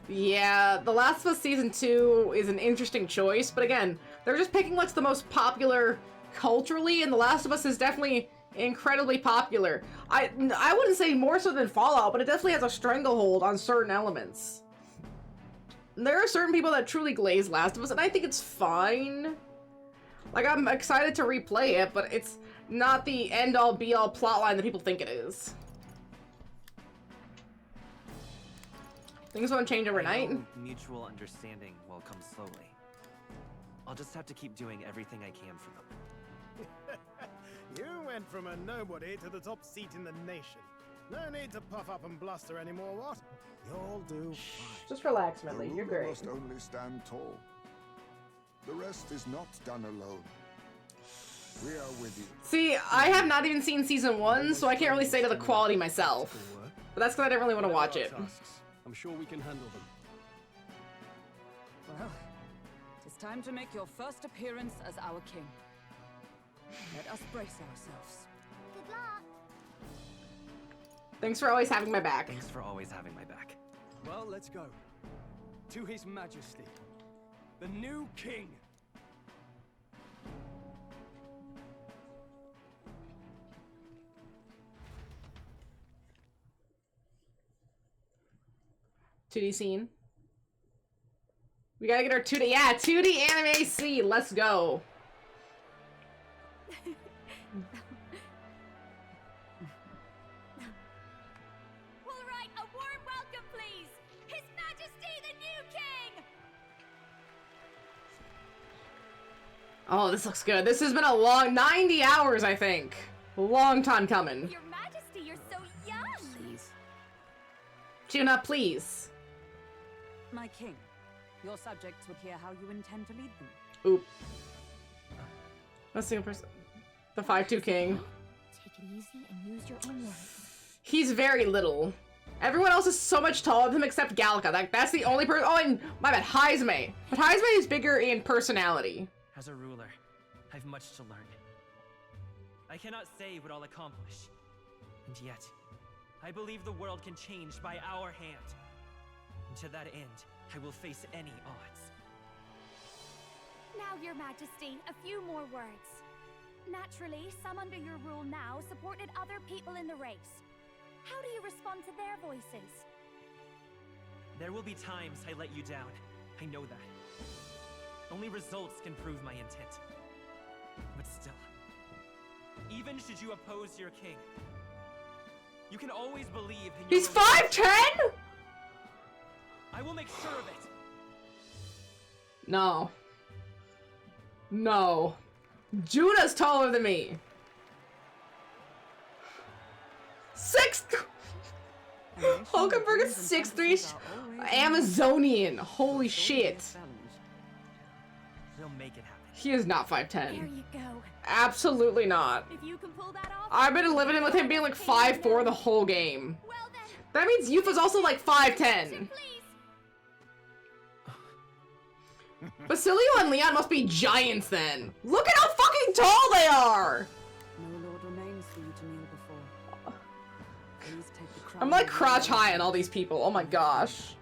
Yeah, The Last of Us Season 2 is an interesting choice, but again, they're just picking what's the most popular culturally, and The Last of Us is definitely incredibly popular. I wouldn't say more so than Fallout, but it definitely has a stranglehold on certain elements. There are certain people that truly glaze Last of Us, and I think it's fine. Like, I'm excited to replay it, but it's not the end-all be-all plotline that people think it is. Things won't change overnight. I know mutual understanding will come slowly. I'll just have to keep doing everything I can for them. You went from a nobody to the top seat in the nation. No need to puff up and bluster anymore, what? You'll do fine. Just relax, Millie. You're great. Must only stand tall. The rest is not done alone. We are with you. See, I have not even seen Season 1, so I can't really say to the quality myself. But that's because I didn't really want to watch it. I'm sure we can handle them. Well, it's time to make your first appearance as our king. Let us brace ourselves. Good luck. Thanks for always having my back. Thanks for always having my back. Well, let's go. To His Majesty, the new king. (2D scene). We gotta get our 2D, yeah, 2D anime scene. Let's go. All right, a warm welcome, please. His Majesty, the new king. Oh, this looks good. This has been a long 90 hours, I think. A long time coming. Your Majesty, you're so young. Please. Juna, please. My king, your subjects would hear how you intend to lead them. Oop. Let's see the 5'2" king. Take it easy and use your own words. He's very little. Everyone else is so much taller than him except Gallica. That's the only person. Oh, and my bad, Heisme. But Heisme is bigger in personality. As a ruler, I've much to learn. I cannot say what I'll accomplish. And yet, I believe the world can change by our hand. And to that end, I will face any odds. Now, Your Majesty, a few more words. Naturally, some under your rule now supported other people in the race. How do you respond to their voices? There will be times I let you down. I know that. Only results can prove my intent. But still, even should you oppose your king, you can always believe in your... He's 5'10"? I will make sure of it. No. No. Juna's taller than me. 6'3". Hulkenberg is 6'3". Amazonian. Holy shit. We'll make it happen. He is not 5'10". There you go. Absolutely not. If you can pull that off, I've been living with him being like 5'4" the whole game. That means Yufa's also like 5'10". Basilio and Leon must be giants then. Look at how fucking tall they are! No lord remains for you to kneel before. Please take the crown. I'm like crotch high on all these people. Oh my gosh.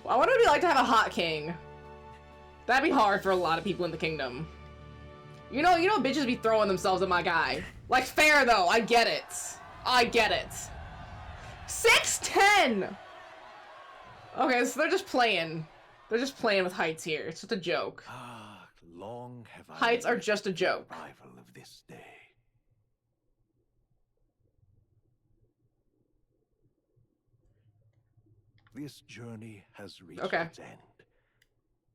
Well, I wonder what it'd be like to have a hot king. That'd be hard for a lot of people in the kingdom. You know bitches be throwing themselves at my guy. Like, fair though, I get it. I get it. 6'10"! Okay, so they're just playing. They're just playing with heights here. It's just a joke. Ah, long have I Heights are just a joke. Arrival of this day. This journey has reached its end.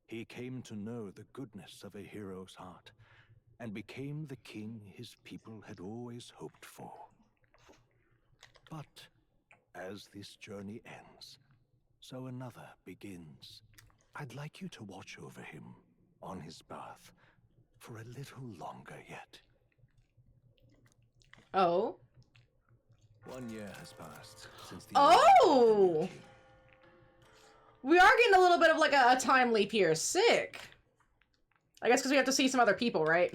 He came to know the goodness of a hero's heart, and became the king his people had always hoped for. But as this journey ends, so another begins. I'd like you to watch over him on his path for a little longer yet. Oh? 1 year has passed since the Oh! We are getting a little bit of like a time leap here. Sick. I guess because we have to see some other people, right?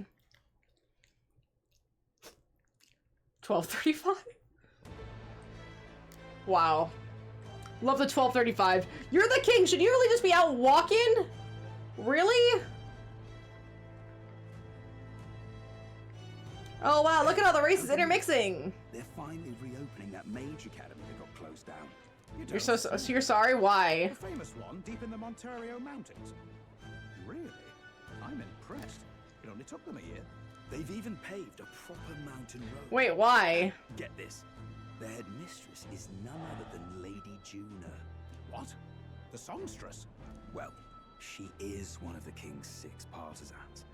12:35? Wow. Love the 12:35. You're the king. Should you really just be out walking? Really? Oh wow, look at all the races intermixing. They're finally reopening that mage academy that got closed down. You're so you're sorry? Why? The famous one deep in the Montario Mountains. Really? I'm impressed. It only took them a year. They've even paved a proper mountain road. Wait, why? Get this. The headmistress is none other than Lady Juna. What? The songstress? Well, she is one of the king's 6 partisans.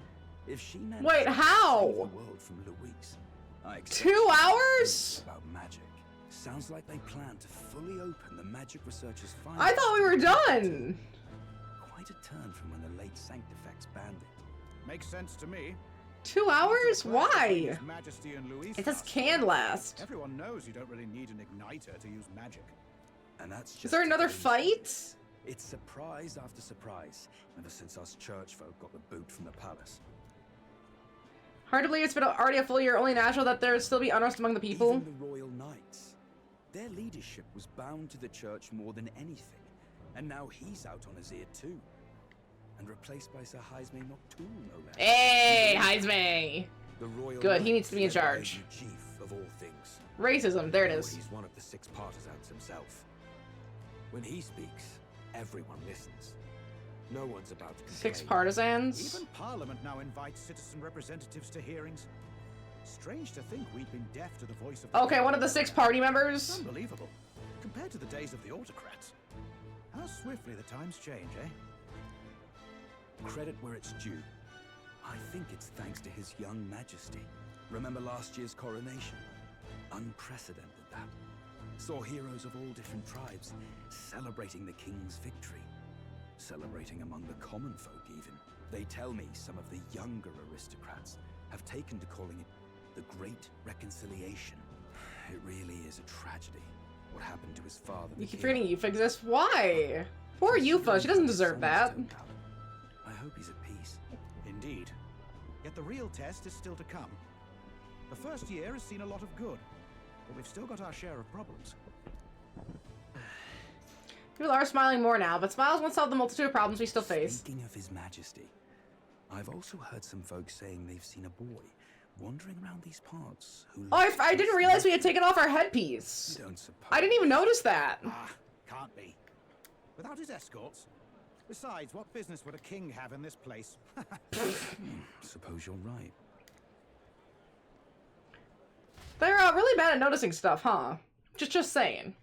If she managed Wait, how? to save the world from Luis, I expect 2 hours? about magic. Sounds like they plan to fully open the magic researchers' find. I thought we were done. Quite a turn from when the late Sanctifex banned it. Makes sense to me. 2 hours? Why? His Majesty and Luis It says fast. can last. Everyone knows you don't really need an igniter to use magic. And that's just Is there another fight? It's surprise after surprise, ever since us church folk got the boot from the palace. Hard to believe it's been already a full year. Only natural that there would still be unrest among the people. Even the royal knights. Their leadership was bound to the church more than anything. And now he's out on his ear too. And replaced by Sir Heisme Noctul, no less. Hey, Heisme! The royal Good, he needs to be in knight, charge. the chief of all things. Racism, there it Oh, is. He's one of the 6 partisans himself. When he speaks, everyone listens. No one's about to complain. 6 partisans? Even Parliament now invites citizen representatives to hearings. Strange to think we'd been deaf to the voice of the Okay, one of the 6 party members. Unbelievable. Compared to the days of the autocrats. How swiftly the times change, eh? Credit where it's due. I think it's thanks to his young majesty. Remember last year's coronation? Unprecedented, that. Saw heroes of all different tribes celebrating the king's victory. Celebrating among the common folk, even. They tell me some of the younger aristocrats have taken to calling it the Great Reconciliation. It really is a tragedy, what happened to his father. You keep forgetting Yufa exists. Why? Poor Yufa, she doesn't deserve that. I hope he's at peace. Indeed. Yet the real test is still to come. The first year has seen a lot of good, but we've still got our share of problems. People are smiling more now, but smiles won't solve the multitude of problems we still face. Speaking of his majesty, I've also heard some folks saying they've seen a boy wandering around these parts who... Oh, I didn't realize we had taken off our headpiece. You don't suppose... I didn't even notice that. Ah, can't be. Without his escorts? Besides, what business would a king have in this place? Suppose you're right. They're really bad at noticing stuff, huh? Just saying.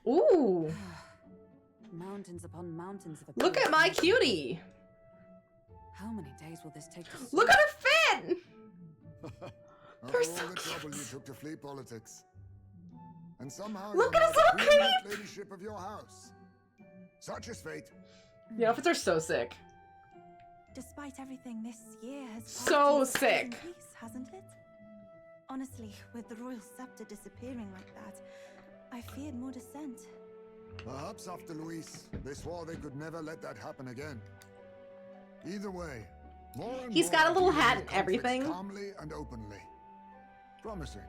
Ooh. Mountains upon mountains of Look at my cutie. How many days will this take to Look at her fin. After all the trouble you took to flee politics. And somehow Look you're at his now little the preeminent creep. ladyship of your house. Such is fate. The outfits are so sick. Despite everything, this year has So passed in sick. peace, hasn't it? Honestly, with the royal scepter disappearing like that, I feared more dissent. Perhaps after Luis, they swore they could never let that happen again. Either way, more and He's more got a little are dealing hat with and everything. conflicts calmly and openly. Promising.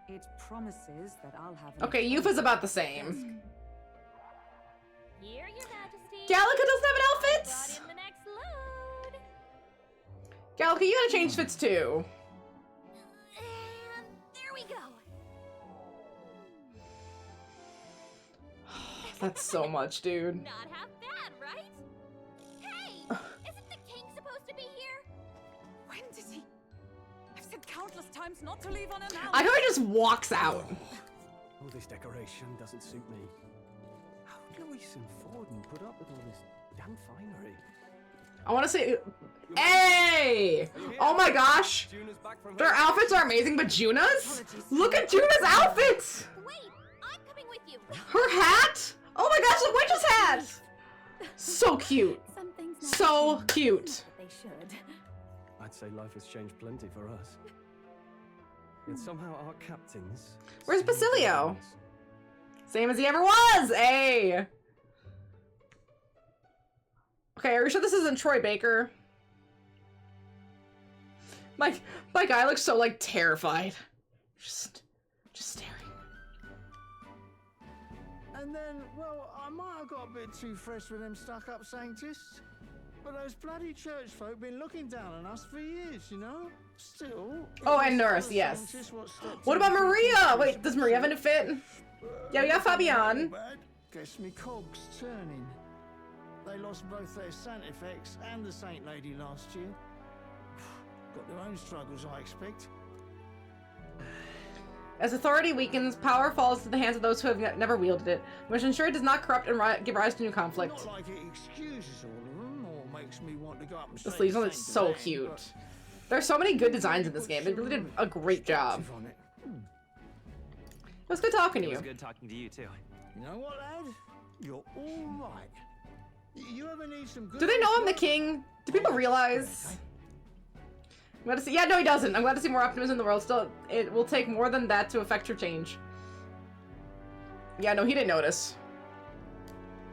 It promises that I'll have. Okay, Yufa's about the same. Here, Your Majesty. Gallica doesn't have an outfit. Brought in the next load. Gallica, you gotta change fits too. And there we go. That's so much, dude. Not half bad, right? Hey! Isn't the king supposed to be here? When did he? I've said countless times not to leave unannounced. I know he just walks out. All this decoration doesn't suit me. How did Louise and Forden put up with all this damn finery? I want to say, hey! Oh my gosh! Their outfits are amazing, but Juna's? Look at Juna's outfits! Wait, I'm coming with you. Her hat? Oh my gosh, the witch's hat! So cute. So cute. They should. I'd say life has changed plenty for us. Yet somehow our captains... Where's Basilio? Same as he ever was! Hey! Okay, are you sure this isn't Troy Baker? My guy looks so, like, terrified. Just staring. And then, well, I might have got a bit too fresh with them stuck-up Sanctists. But those bloody church folk been looking down on us for years, you know? Still... Oh, and Nurse, yes. What about Maria? Wait, does Maria have a new fit? Yeah, we got Fabian. Guess me cogs turning. They lost both their Saint-Effects and the Saint Lady last year. Got their own struggles, I expect. As authority weakens, power falls to the hands of those who have never wielded it, which ensure it does not corrupt and give rise to new conflict. Not like it excuses all of them, or makes me want to go up and The sleeves on it's so cute. There's so many good designs in this game. They really did a great job. It was good talking to you. It was good talking to you too. You know what, lad? You're all right. You ever need some good... Do they know I'm the king? Do people realize? I'm glad to see. Yeah, no, he doesn't. I'm glad to see more optimism in the world. Still, it will take more than that to affect your change. Yeah, no, he didn't notice.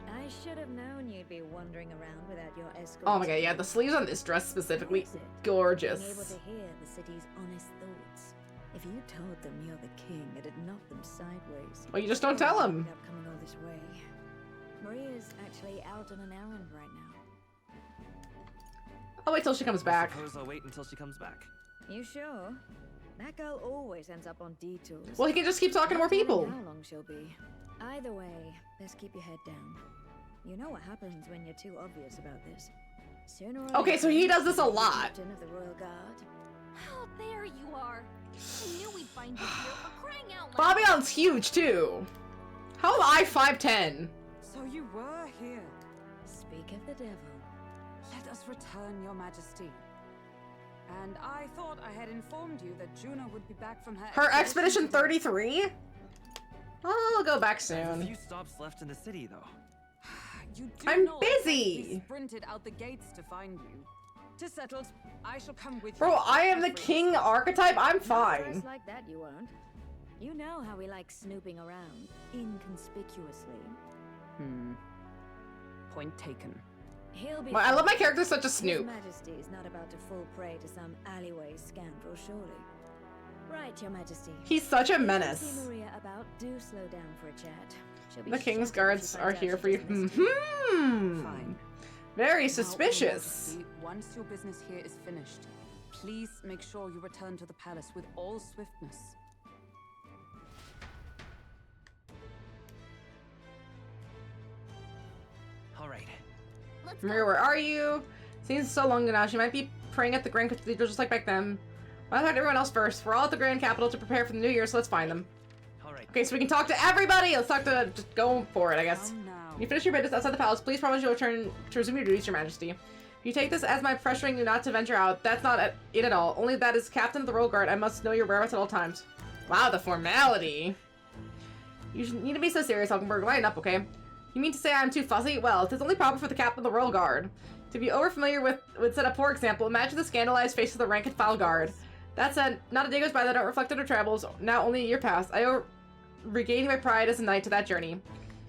I should have known you'd be wandering around without your escort. Oh my god, yeah, the sleeves on this dress specifically, gorgeous. Being able to hear the city's honest thoughts. If you told them you're the king, it'd knock them sideways. Well, you just don't tell them. Without coming all this way. Maria's actually out on an errand right now. I'll wait till she comes back. I suppose I'll wait until she comes back. You sure? That girl always ends up on detours. Well, he can just keep talking to more people. How long she'll be. Either way, best keep your head down. You know what happens when you're too obvious about this. Sooner or Okay, so he does this a lot. Captain of the Royal Guard. Oh, there you are. I knew we'd find you here for crying out loud. Fabion's huge too. How am I 5'10"? So you were here. Speak of the devil. Let us return, Your Majesty. And I thought I had informed you that Juna would be back from Her expedition 33? I'll go back I have a soon. few stops left in the city, though. You do I'm know busy. He sprinted out the gates to find you. To settle, I shall come with Bro, you. I am the king archetype. I'm Dress fine. like that you won't. You know how we like snooping around, inconspicuously. Point taken. He'll be I love my fine. character such a snoop. His Majesty is not about to fall prey to some alleyway scandal, surely. Right, Your Majesty. He's such a If you menace. see Maria about, do slow down for a chat. She'll be The king's shocked if she guards finds are out here she for you. just missed you. Hmm. Very Now, suspicious. Your Majesty, once your business here is finished, please make sure you return to the palace with all swiftness. All right. Maria, where are you? Seems so long now. She might be praying at the Grand Cathedral just like back then. Well, I talked to everyone else first. We're all at the Grand Capital to prepare for the New Year, so let's find them. All right. Okay, so we can talk to everybody. Let's talk to... Just go for it, I guess. You finish your business outside the palace. Please promise you'll return to resume your duties, Your Majesty. If you take this as my pressuring you not to venture out, that's not it at all. Only that as Captain of the Royal Guard, I must know your whereabouts at all times. Wow, the formality. You should need to be so serious, Hulkenberg. Lighten up, okay? You mean to say I'm too fussy? Well, it is only proper for the Captain of the Royal Guard. To be overfamiliar with would set up, for example, imagine the scandalized face of the rank and file guard. That said, not a day goes by that I don't reflect on our travels. Now only a year passed. I owe regaining my pride as a knight to that journey. It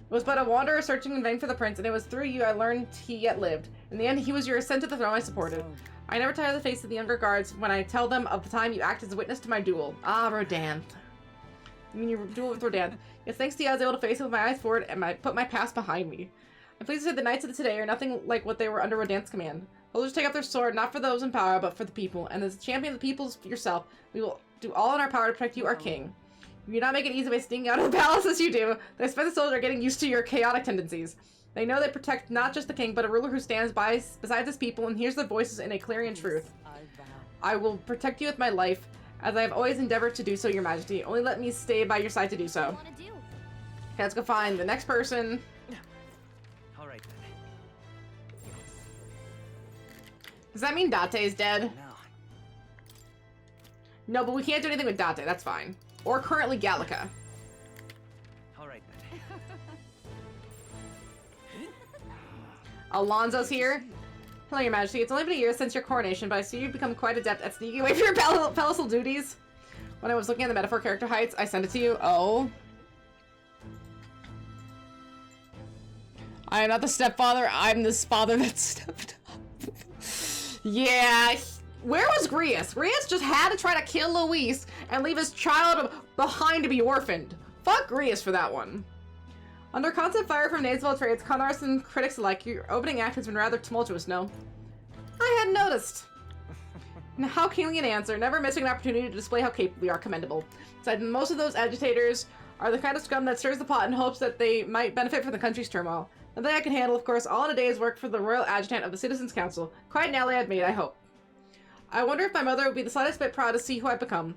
was but a wanderer searching in vain for the prince, and it was through you I learned he yet lived. In the end, he was your ascent to the throne I supported. I never tire the face of the younger guards when I tell them of the time you acted as a witness to my duel. Ah, Rodan. I mean, your duel with Rodan. Yes, thanks to you, I was able to face it with my eyes forward and put my past behind me. I'm pleased to say the knights of today are nothing like what they were under Rodan's command. Soldiers take up their sword, not for those in power, but for the people. And as champion of the people yourself, we will do all in our power to protect you, our king. You do not make it easy by sneaking out of the palace as you do. The expensive soldiers are getting used to your chaotic tendencies. They know they protect not just the king, but a ruler who stands beside his people and hears their voices in a clarion truth. I will protect you with my life, as I have always endeavored to do so, your majesty. Only let me stay by your side to do so. Okay, let's go find the next person. Alright then. Does that mean Date is dead? No, but we can't do anything with Date, that's fine. Or currently Gallica. Alright then. Alonso's here. Hello, your majesty. It's only been a year since your coronation, but I see you've become quite adept at sneaking away from your palaceal duties. When I was looking at the metaphor character heights, I sent it to you. Oh. I am not the stepfather, I'm this father that stepped up. Yeah. Where was Grius? Grius just had to try to kill Luis and leave his child behind to be orphaned. Fuck Grius for that one. Under constant fire from natives of all trades, con artists and critics alike, your opening act has been rather tumultuous, no? I hadn't noticed. How keenly an answer, never missing an opportunity to display how capable you are, commendable. Besides, most of those agitators are the kind of scum that stirs the pot in hopes that they might benefit from the country's turmoil. Nothing I can handle, of course, all in a day's work for the Royal Adjutant of the Citizens' Council. Quite an ally I've made, I hope. I wonder if my mother would be the slightest bit proud to see who I've become.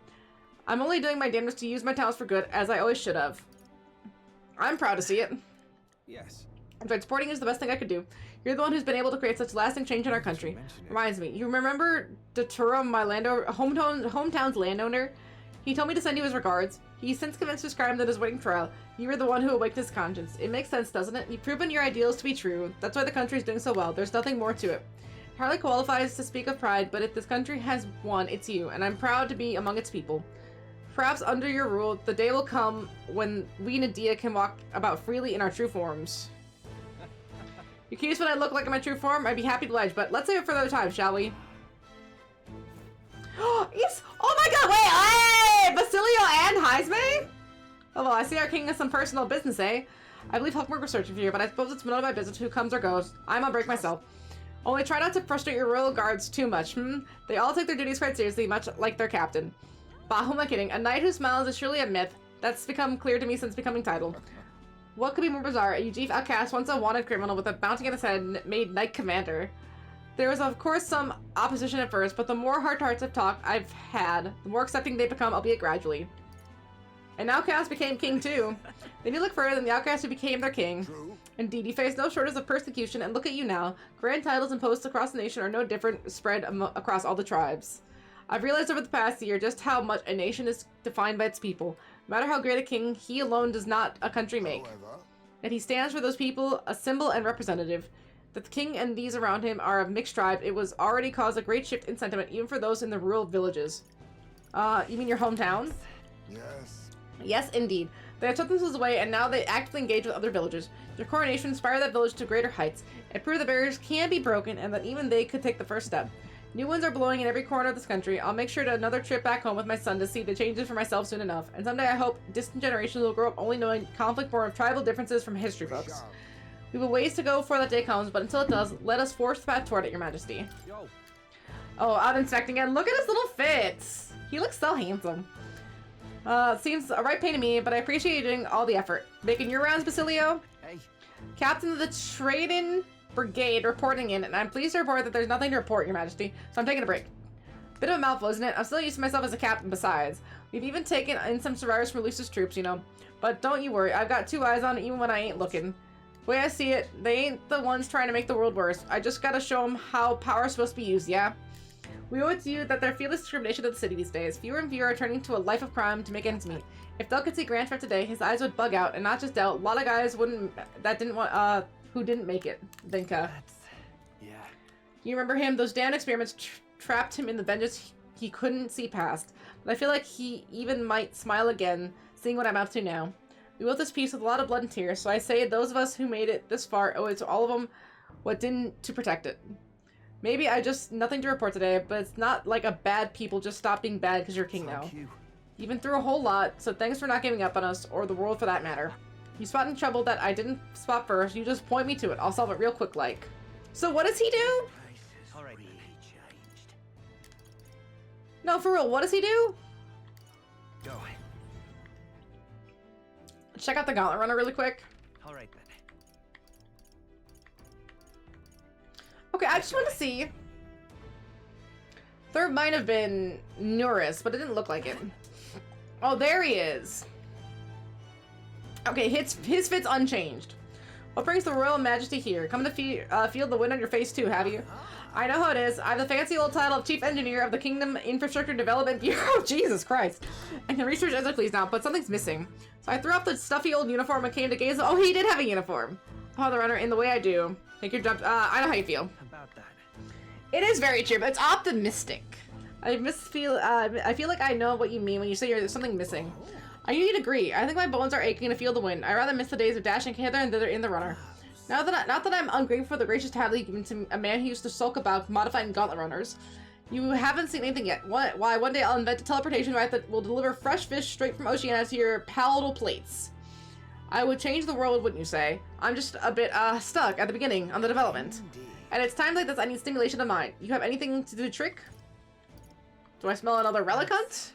I'm only doing my damnedest to use my talents for good, as I always should have. I'm proud to see it. Yes. In fact, sporting is the best thing I could do. You're the one who's been able to create such lasting change in our country. Reminds me, you remember Datura, my hometown's landowner? He told me to send you his regards. He's since convinced to describe him that his waiting trial. You were the one who awakened his conscience. It makes sense, doesn't it? You've proven your ideals to be true. That's why the country's doing so well. There's nothing more to it. It hardly qualifies to speak of pride, but if this country has one, it's you, and I'm proud to be among its people. Perhaps under your rule, the day will come when we Nadia can walk about freely in our true forms. You're curious what I look like in my true form? I'd be happy to oblige, but let's save it for another time, shall we? Oh my god, wait! Hey! Basilio and Heisme? Oh, well, I see our king has some personal business, eh? I believe Huckmore was searching for you, but I suppose it's none of my business who comes or goes. I'm on break myself. Only try not to frustrate your royal guards too much, They all take their duties quite seriously, much like their captain. Bah, who am I kidding? A knight who smiles is surely a myth. That's become clear to me since becoming titled. What could be more bizarre? A Ujif outcast, once a wanted criminal with a bounty on his head, made knight commander. There was, of course, some opposition at first, but the more heart-to-hearts I've had, the more accepting they become, albeit gradually. An outcast became king, too. Then you look further than the outcast who became their king. Indeed, you face no shortage of persecution, and look at you now. Grand titles and posts across the nation are no different spread across all the tribes. I've realized over the past year just how much a nation is defined by its people. No matter how great a king, he alone does not a country make. That he stands for those people, a symbol and representative. That the king and these around him are of mixed tribe, it was already caused a great shift in sentiment, even for those in the rural villages. You mean your hometown? Yes. Yes, indeed. They had took themselves away, and now they actively engage with other villagers. Their coronation inspired that village to greater heights. It proved that barriers can be broken, and that even they could take the first step. New winds are blowing in every corner of this country. I'll make sure to another trip back home with my son to see the changes for myself soon enough. And someday I hope distant generations will grow up only knowing conflict born of tribal differences from history books. We have a ways to go before that day comes, but until it does, let us force the path toward it, your majesty. Yo. Oh, out inspecting again. Look at his little fits. He looks so handsome. Seems a right pain to me, but I appreciate you doing all the effort. Making your rounds, Basilio? Hey. Captain of the Trading Brigade reporting in, and I'm pleased to report that there's nothing to report, your majesty, so I'm taking a break. Bit of a mouthful, isn't it? I'm still used to myself as a captain besides. We've even taken in some survivors from Lucius troops, you know. But don't you worry, I've got two eyes on it even when I ain't looking. The way I see it, they ain't the ones trying to make the world worse. I just gotta show them how power's supposed to be used, yeah? We owe it to you that their fearless discrimination of the city these days. Fewer and fewer are turning to a life of crime to make ends meet. If Del could see Grant for today, his eyes would bug out, and not just Del. A lot of guys who didn't make it. Vinka. Yeah. You remember him? Those damn experiments trapped him in the vengeance he couldn't see past. But I feel like he even might smile again, seeing what I'm up to now. We built this piece with a lot of blood and tears, so I say those of us who made it this far owe it to all of them what didn't to protect it. Maybe I just nothing to report today, but it's not like a bad people just stop being bad because you're king now. You've been through a whole lot, so thanks for not giving up on us, or the world for that matter. You spot in trouble that I didn't spot first, you just point me to it. I'll solve it real quick like. So what does he do? No, for real, what does he do? Go. check out the Gauntlet Runner really quick. All right then. Okay, I just want to see. There might have been Nuris, but it didn't look like it. Oh, there he is. Okay, his fit's unchanged. What brings the Royal Majesty here? Come to feel the wind on your face too, have you? I know how it is. I have the fancy old title of Chief Engineer of the Kingdom Infrastructure Development Bureau. Jesus Christ. I can research as I please now, but something's missing. So I threw off the stuffy old uniform and came to gaze. Oh, he did have a uniform. Oh, the runner in the way I do. Take your job. I know how you feel. About that. It is very true, but it's optimistic. I feel like I know what you mean when you say there's something missing. I knew you'd agree. I think my bones are aching to feel the wind. I rather miss the days of dashing hither and thither in the runner. Not that I'm ungrateful for the gracious title given to a man who used to sulk about modifying gauntlet runners. You haven't seen anything yet. Why, one day I'll invent a teleportation device that will deliver fresh fish straight from Oceania to your palatable plates. I would change the world, wouldn't you say? I'm just a bit, stuck at the beginning on the development. And it's times like this I need stimulation of mind. You have anything to do the trick? Do I smell another relic hunt?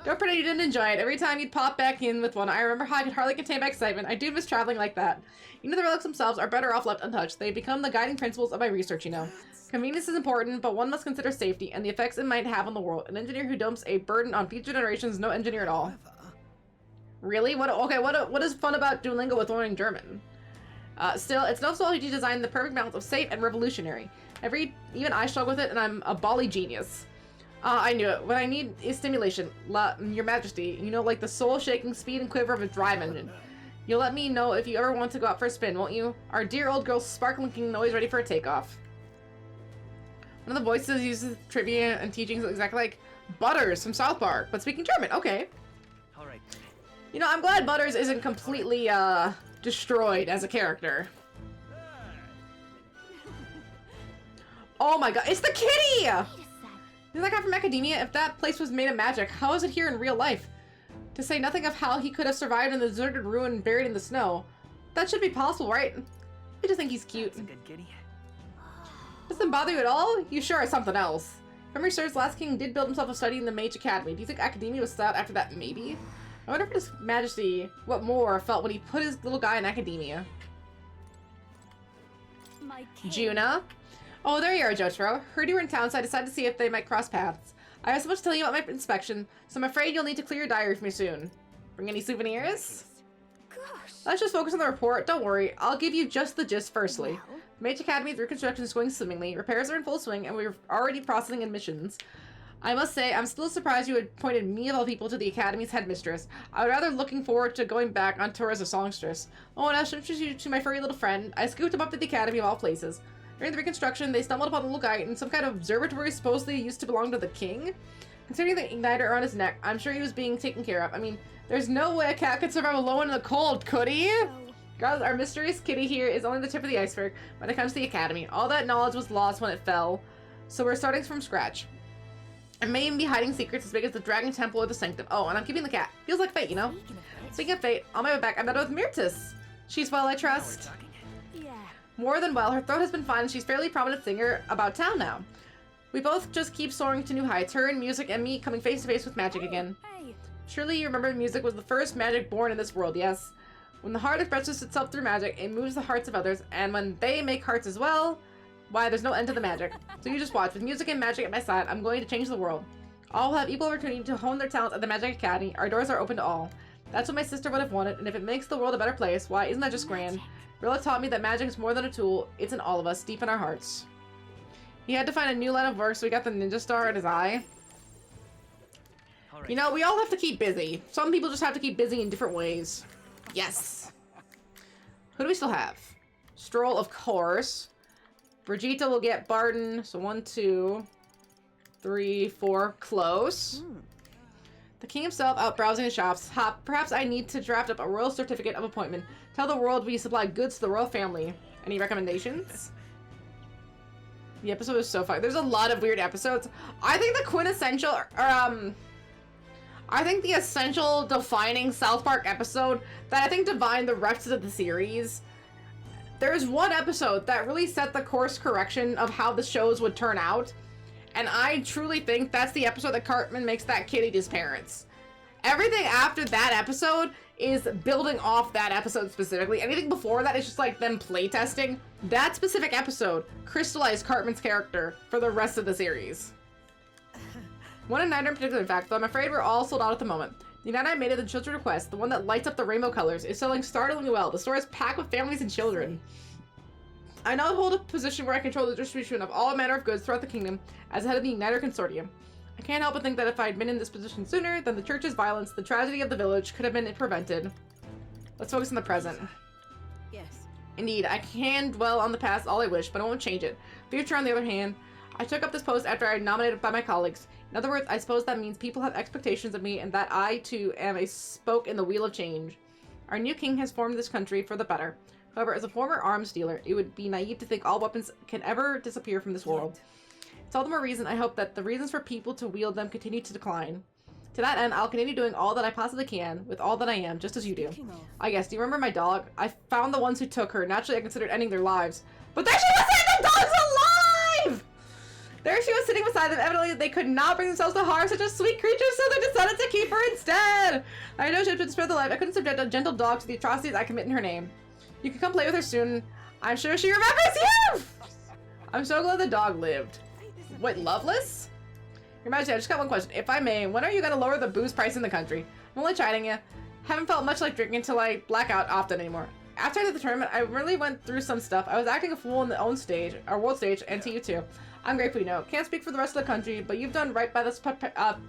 Don't pretend you didn't enjoy it. Every time you'd pop back in with one, I remember how I could hardly contain my excitement. I do miss traveling like that. You know, the relics themselves are better off left untouched. They become the guiding principles of my research, you know. Convenience is important, but one must consider safety and the effects it might have on the world. An engineer who dumps a burden on future generations is no engineer at all. Really? What is fun about Duolingo with learning German? Still, it's no small feat to design the perfect balance of safe and revolutionary. Even I struggle with it, and I'm a bally genius. I knew it. What I need is stimulation. Your Majesty, you know, like the soul-shaking speed and quiver of a drive engine. You'll let me know if you ever want to go out for a spin, won't you? Our dear old girl's sparkling always ready for a takeoff. One of the voices uses trivia and teachings exactly like Butters from South Park, but speaking German. Okay. All right. You know, I'm glad Butters isn't completely, destroyed as a character. Oh my god, it's the kitty! Is that guy from Academia? If that place was made of magic, how is it here in real life? To say nothing of how he could have survived in the deserted ruin buried in the snow. That should be possible, right? I just think he's cute. That's a good kitty. Doesn't bother you at all? You sure are something else. If memory serves, last king did build himself a study in the Mage Academy. Do you think Academia was set out after that? Maybe? I wonder if His Majesty, what more felt when he put his little guy in Academia. Juna? Oh, there you are, Jotaro. Heard you were in town, so I decided to see if they might cross paths. I have so much to tell you about my inspection, so I'm afraid you'll need to clear your diary for me soon. Bring any souvenirs? Gosh. Let's just focus on the report. Don't worry. I'll give you just the gist firstly. Well. Mage Academy's reconstruction is going swimmingly. Repairs are in full swing, and we're already processing admissions. I must say, I'm still surprised you had appointed me of all people to the Academy's headmistress. I would rather looking forward to going back on tour as a songstress. Oh, and I should introduce you to my furry little friend. I scooped him up to the Academy of all places. During the reconstruction, they stumbled upon the little guy in some kind of observatory supposedly used to belong to the king. Considering the igniter around his neck, I'm sure he was being taken care of. I mean, there's no way a cat could survive alone in the cold, could he? God, our mysterious kitty here is only the tip of the iceberg when it comes to the Academy. All that knowledge was lost when it fell, so we're starting from scratch. I may even be hiding secrets as big as the Dragon Temple or the Sanctum. Oh, and I'm keeping the cat. Feels like fate, you know? Speaking of fate, on my way back, I met with Myrtis. She's well, I trust. More than well, her throat has been fine and she's a fairly prominent singer about town now. We both just keep soaring to new heights, her in music and me coming face to face with magic again. Hey. Surely you remember music was the first magic born in this world, yes? When the heart expresses itself through magic, it moves the hearts of others, and when they make hearts as well, why, there's no end to the magic. So you just watch. With music and magic at my side, I'm going to change the world. All will have equal opportunity to hone their talents at the Magic Academy. Our doors are open to all. That's what my sister would have wanted, and if it makes the world a better place, why, isn't that just grand? Rilla taught me that magic is more than a tool, it's in all of us, deep in our hearts. He had to find a new line of work, so he got the ninja star at his eye. You know, we all have to keep busy. Some people just have to keep busy in different ways. Yes. Who do we still have? Stroll, of course. Brigitte will get Barden, so 1, 2, 3, 4, close. The king himself out browsing the shops. Perhaps I need to draft up a royal certificate of appointment. Tell the world we supply goods to the royal family. Any recommendations? The episode is so fun. There's a lot of weird episodes. I think the quintessential, I think the essential defining South Park episode that I think defined the rest of the series. There's one episode that really set the course correction of how the shows would turn out. And I truly think that's the episode that Cartman makes that kid eat his parents. Everything after that episode is building off that episode specifically. Anything before that is just like them playtesting. That specific episode crystallized Cartman's character for the rest of the series. One in 9 in particular, in fact, though I'm afraid we're all sold out at the moment. The United I made of the Children's Request, the one that lights up the rainbow colors, is selling startlingly well. The store is packed with families and children. I now hold a position where I control the distribution of all manner of goods throughout the kingdom as head of the Uniter Consortium. I can't help but think that if I had been in this position sooner, then the church's violence, the tragedy of the village, could have been prevented. Let's focus on the present. Yes. Indeed, I can dwell on the past all I wish, but I won't change it. Future, on the other hand, I took up this post after I was nominated by my colleagues. In other words, I suppose that means people have expectations of me and that I, too, am a spoke in the wheel of change. Our new king has formed this country for the better. However, as a former arms dealer, it would be naive to think all weapons can ever disappear from this world. It's all the more reason I hope that the reasons for people to wield them continue to decline. To that end, I'll continue doing all that I possibly can with all that I am, just as you do. I guess, do you remember my dog? I found the ones who took her. Naturally, I considered ending their lives. But there she was saying the dog's alive! There she was sitting beside them. Evidently, they could not bring themselves to harm such a sweet creature, so they decided to keep her instead. I know she had been spared the life. I couldn't subject a gentle dog to the atrocities I commit in her name. You can come play with her soon. I'm sure she remembers you! I'm so glad the dog lived. Wait, Loveless? Your Majesty, I just got one question. If I may, when are you going to lower the booze price in the country? I'm only chiding you. Haven't felt much like drinking until I black out often anymore. After I did the tournament, I really went through some stuff. I was acting a fool on the own stage, our world stage, and to you too. I'm grateful, you know. Can't speak for the rest of the country, but you've done right by this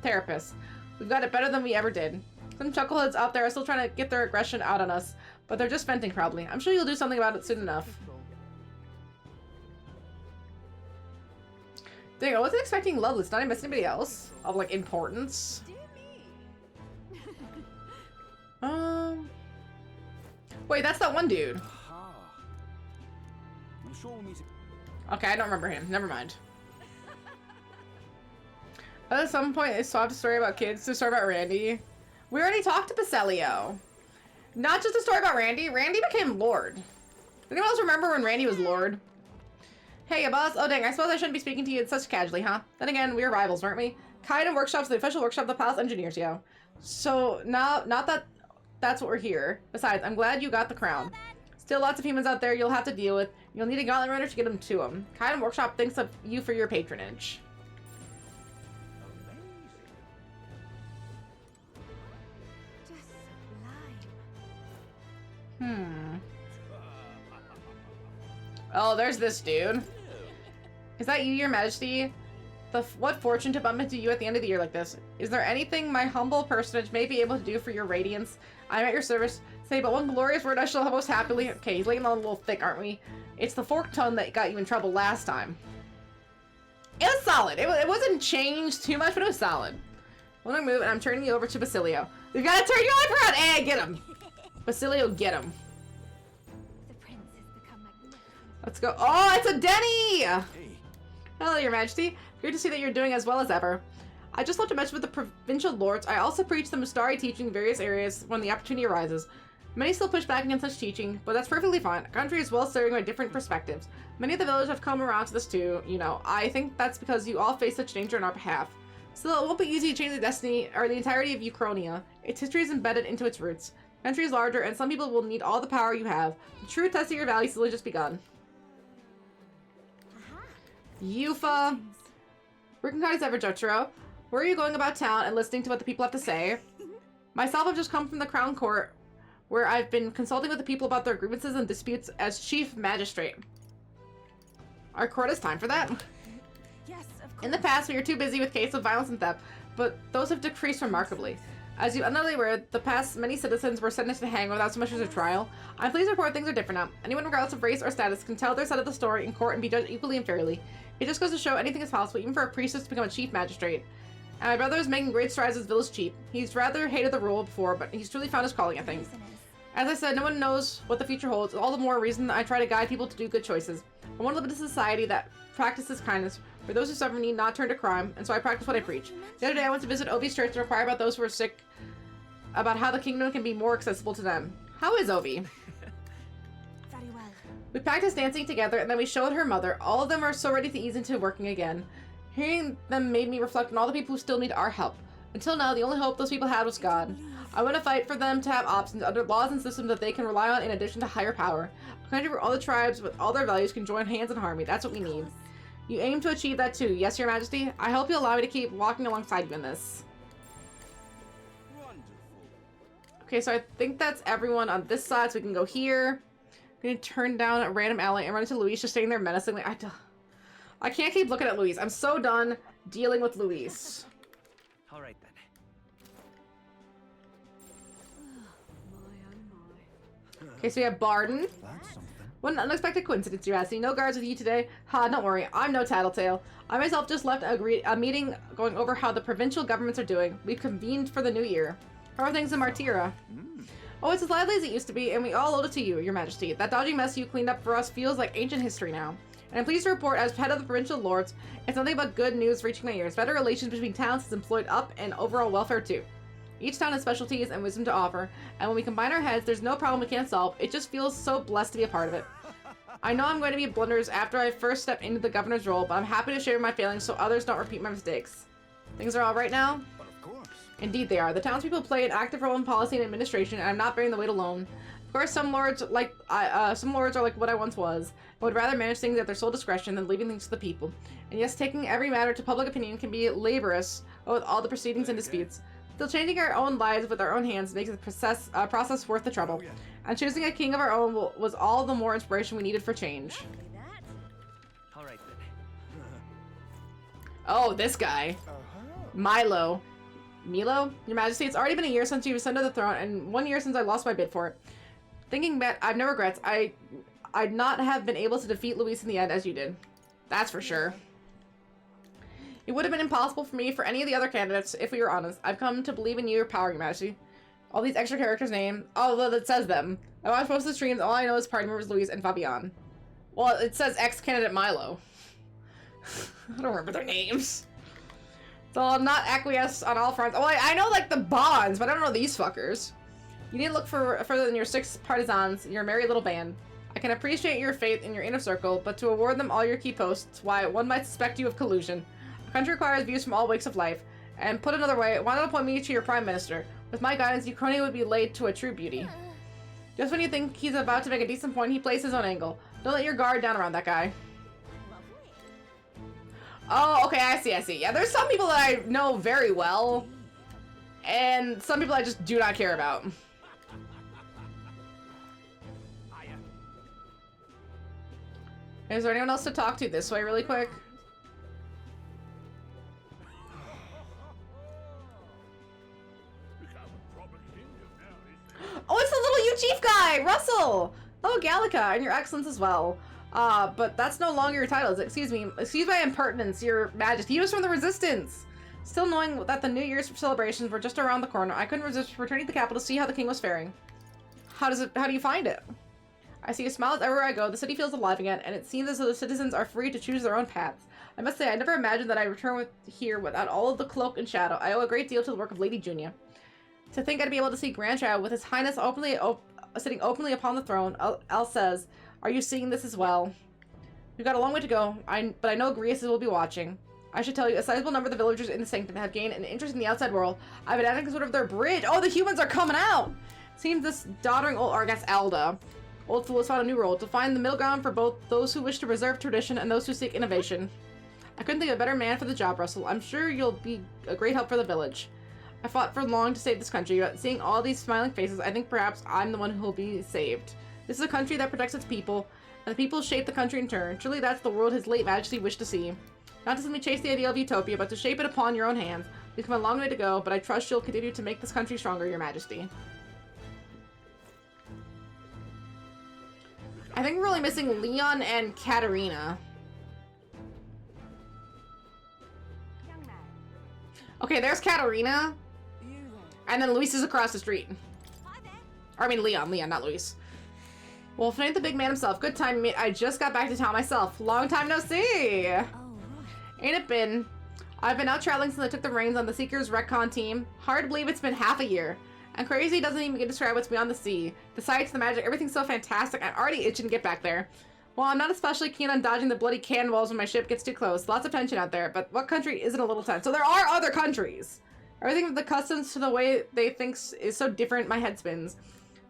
therapist. We've got it better than we ever did. Some chuckleheads out there are still trying to get their aggression out on us, but they're just venting probably. I'm sure you'll do something about it soon enough. Dang, I wasn't expecting Loveless. Not I miss anybody else of like importance. Wait, that's that one dude. I'm sure we'll meet. Okay, I don't remember him. Never mind. At some point, they swapped a story about kids to a story about Randy. We already talked to Basilio. Not just a story about Randy. Randy became Lord. Anyone else remember when Randy was Lord? Hey, boss. Oh, dang. I suppose I shouldn't be speaking to you such casually, huh? Then again, we were rivals, weren't we? Kaiden Workshop's the official workshop of the Palace Engineers, yo. So, now, not that that's what we're here. Besides, I'm glad you got the crown. Still lots of humans out there you'll have to deal with. You'll need a gauntlet runner to get them to them. Kaiden Workshop thinks of you for your patronage. Oh, there's this dude. Is that you, Your Majesty? What fortune to bump into you at the end of the year like this. Is there anything my humble personage may be able to do for your radiance? I'm at your service. Say but one glorious word I shall have most happily. Okay, he's laying on a little thick, aren't we? It's the forked tongue that got you in trouble last time. It was solid. It wasn't changed too much, but it was solid. When I move, and I'm turning you over to Basilio. We've got to turn you life around. Hey, get him. Basilio, get him. Let's go. Oh, it's a Denny! Hey. Hello, Your Majesty. Great to see that you're doing as well as ever. I just left a message with the provincial lords. I also preach the Mustari teaching in various areas when the opportunity arises. Many still push back against such teaching, but that's perfectly fine. A country is well serving by different perspectives. Many of the villagers have come around to this too, you know. I think that's because you all face such danger on our behalf. Still, it won't be easy to change the destiny or the entirety of Uchronia. Its history is embedded into its roots. The country is larger, and some people will need all the power you have. The true test of your value has only just begun. Yufa. Working hard as ever, Jotaro. Where are you going about town and listening to what the people have to say? Myself, I've just come from the Crown Court, where I've been consulting with the people about their grievances and disputes as Chief Magistrate. Our court has time for that? Yes, of course. In the past, we were too busy with cases of violence and theft, but those have decreased remarkably. As you undoubtedly aware, the past many citizens were sentenced to hang without so much as a trial. I'm pleased to report things are different now. Anyone regardless of race or status can tell their side of the story in court and be judged equally and fairly. It just goes to show anything is possible, even for a priestess to become a chief magistrate. And my brother is making great strides as village chief. He's rather hated the rule before, but he's truly found his calling, I think. As I said, no one knows what the future holds. All the more reason I try to guide people to do good choices. I want to live in a society that practices kindness, where those who suffer need not turn to crime, and so I practice what I preach. The other day I went to visit Ovi's church to inquire about those who are sick, about how the kingdom can be more accessible to them. How is Ovi? Very well. We practiced dancing together, and then we showed her mother. All of them are so ready to ease into working again. Hearing them made me reflect on all the people who still need our help. Until now, the only hope those people had was God. I want to fight for them to have options under laws and systems that they can rely on in addition to higher power. A country where all the tribes with all their values can join hands in harmony. That's what we need. You aim to achieve that too, yes, Your Majesty? I hope you allow me to keep walking alongside you in this. Okay, so I think that's everyone on this side, so we can go here. I'm gonna turn down a random alley and run into Luis just standing there menacingly. I can't keep looking at Luis. I'm so done dealing with Luis. All right then. Okay, so we have Barden. What an unexpected coincidence, you ask. No guards with you today? Ha, don't worry. I'm no tattletale. I myself just left a meeting going over how the provincial governments are doing. We've convened for the new year. How are things in Martira? Oh, it's as lively as it used to be, and we all owed it to you, Your Majesty. That dodgy mess you cleaned up for us feels like ancient history now. And I'm pleased to report, as head of the provincial lords, it's nothing but good news reaching my ears. Better relations between towns has employed up, and overall welfare too. Each town has specialties and wisdom to offer, and when we combine our heads, there's no problem we can't solve. It just feels so blessed to be a part of it. I know I'm going to be blunders after I first step into the governor's role, but I'm happy to share my feelings so others don't repeat my mistakes. Things are all right now? But of course. Indeed they are. The townspeople play an active role in policy and administration, and I'm not bearing the weight alone. Of course, some lords are like what I once was, and would rather manage things at their sole discretion than leaving things to the people. And yes, taking every matter to public opinion can be laborious with all the proceedings and disputes. Still, changing our own lives with our own hands makes the process worth the trouble. And choosing a king of our own was all the more inspiration we needed for change. All right then. Oh, this guy. Milo. Milo? Your Majesty, it's already been a year since you ascended the throne, and 1 year since I lost my bid for it. Thinking back, I've no regrets. I'd not have been able to defeat Luis in the end as you did. That's for sure. It would have been impossible for me for any of the other candidates, if we were honest. I've come to believe in your power, Your Majesty. All these extra characters' names. Oh, well, it says them. I watched most of the streams. All I know is party members Luis and Fabian. Well, it says ex-candidate Milo. I don't remember their names. So I'm not acquiesced on all fronts. Oh, I know, like, the bonds, but I don't know these fuckers. You need to look further than your 6 partisans, your merry little band. I can appreciate your faith in your inner circle, but to award them all your key posts, why, one might suspect you of collusion. A country requires views from all wakes of life. And put another way, why not appoint me to your prime minister? With my guidance, Ukraine would be laid to a true beauty. Just when you think he's about to make a decent point, he plays his own angle. Don't let your guard down around that guy. Oh, okay, I see. Yeah, there's some people that I know very well, and some people I just do not care about. Is there anyone else to talk to this way really quick? Oh, it's the little you chief guy, Russell! Oh, Gallica, and your excellence as well. But that's no longer your title. Excuse me. Excuse my impertinence, Your Majesty. He was from the Resistance. Still knowing that the New Year's celebrations were just around the corner, I couldn't resist returning to the capital to see how the king was faring. How do you find it? I see a smile everywhere I go. The city feels alive again, and it seems as though the citizens are free to choose their own paths. I must say, I never imagined that I'd return here without all of the cloak and shadow. I owe a great deal to the work of Lady Junia. To think I'd be able to see Grandchild with His Highness sitting openly upon the throne, Al says, are you seeing this as well? We've got a long way to go, but I know Grius will be watching. I should tell you, a sizable number of the villagers in the Sanctum have gained an interest in the outside world. I've been acting sort of their bridge. Oh, the humans are coming out! Seems this doddering old, or I guess Alda, old fool has found a new role, to find the middle ground for both those who wish to preserve tradition and those who seek innovation. I couldn't think of a better man for the job, Russell. I'm sure you'll be a great help for the village. I fought for long to save this country, but seeing all these smiling faces, I think perhaps I'm the one who will be saved. This is a country that protects its people, and the people shape the country in turn. Surely that's the world His late Majesty wished to see. Not to simply chase the ideal of utopia, but to shape it upon your own hands. We've come a long way to go, but I trust you'll continue to make this country stronger, Your Majesty. I think we're really missing Leon and Katarina. Okay, there's Katarina. And then Luis is across the street. Or I mean Leon, not Luis. Well, if it ain't the big man himself, good time, mate. I just got back to town myself. Long time no see. Ain't it been? I've been out traveling since I took the reins on the Seekers Retcon team. Hard to believe it's been half a year. And crazy doesn't even get to describe what's beyond the sea. The sights, the magic, everything's so fantastic. I'm already itching to get back there. Well, I'm not especially keen on dodging the bloody cannonballs when my ship gets too close. Lots of tension out there, but what country isn't a little tense? So there are other countries. Everything from the customs to the way they think is so different, my head spins.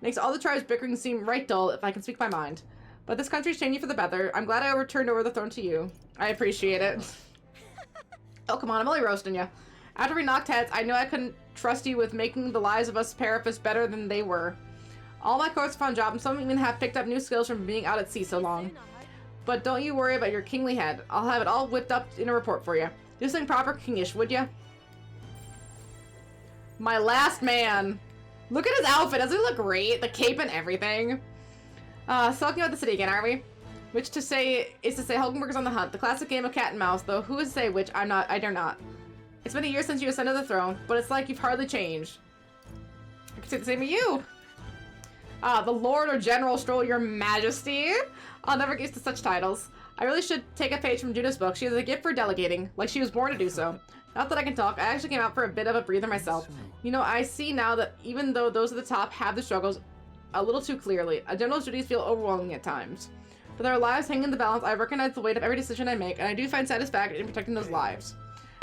Makes all the tribes bickering seem right dull, if I can speak my mind. But this country's changing for the better. I'm glad I returned over the throne to you. I appreciate it. Oh, come on, I'm only roasting you. After we knocked heads, I knew I couldn't trust you with making the lives of us Parafus better than they were. All my courts found jobs, and some even have picked up new skills from being out at sea so long. But don't you worry about your kingly head. I'll have it all whipped up in a report for you. Do something proper kingish, would ya? My last man. Look at his outfit. Doesn't he look great? The cape and everything. Sulking out the city again, are we? Which to say is to say Hulkenberg's on the hunt. The classic game of cat and mouse, though who is to say which? I dare not. It's been a year since you ascended the throne, but it's like you've hardly changed. I can say the same of you. The Lord or General Stroll, Your Majesty. I'll never get used to such titles. I really should take a page from Juna's book. She has a gift for delegating, like she was born to do so. Not that I can talk, I actually came out for a bit of a breather myself. You know, I see now that even though those at the top have the struggles a little too clearly, a general's duties feel overwhelming at times. But their lives hang in the balance. I recognize the weight of every decision I make, and I do find satisfaction in protecting those lives.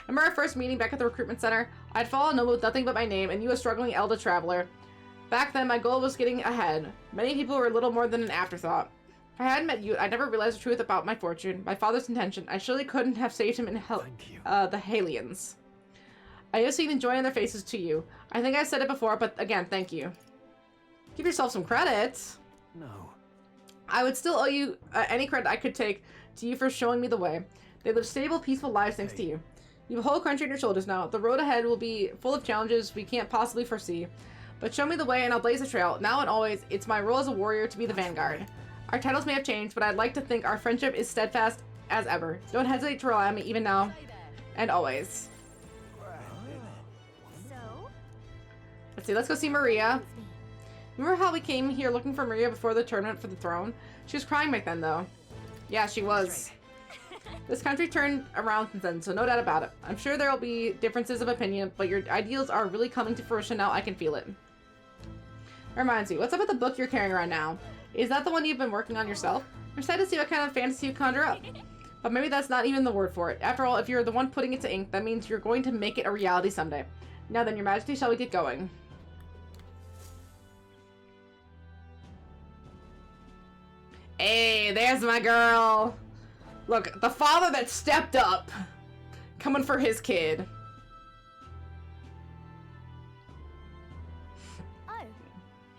Remember our first meeting back at the recruitment center? I'd fallen noble with nothing but my name, and you a struggling elder traveler. Back then, my goal was getting ahead. Many people were little more than an afterthought. If I hadn't met you, I'd never realized the truth about my fortune, my father's intention. I surely couldn't have saved him in the Halians. I just see the joy in their faces to you. I think I said it before, but again, thank you. Give yourself some credit. No. I would still owe you any credit I could take to you for showing me the way. They live stable, peaceful lives thanks to you. You have a whole country on your shoulders now. The road ahead will be full of challenges we can't possibly foresee. But show me the way and I'll blaze a trail. Now and always, it's my role as a warrior to be the vanguard. Our titles may have changed, but I'd like to think our friendship is steadfast as ever. Don't hesitate to rely on me even now and always. Let's see, let's go see Maria. Remember how we came here looking for Maria before the tournament for the throne? She was crying back then, though. Yeah, she was. This country turned around since then, so no doubt about it. I'm sure there'll be differences of opinion, but your ideals are really coming to fruition now. I can feel it. Reminds me, what's up with the book you're carrying around now? Is that the one you've been working on yourself? I'm excited to see what kind of fantasy you conjure up. But maybe that's not even the word for it. After all, if you're the one putting it to ink, that means you're going to make it a reality someday. Now then, Your Majesty, shall we get going? Hey, there's my girl. Look, the father that stepped up. Coming for his kid. Oh,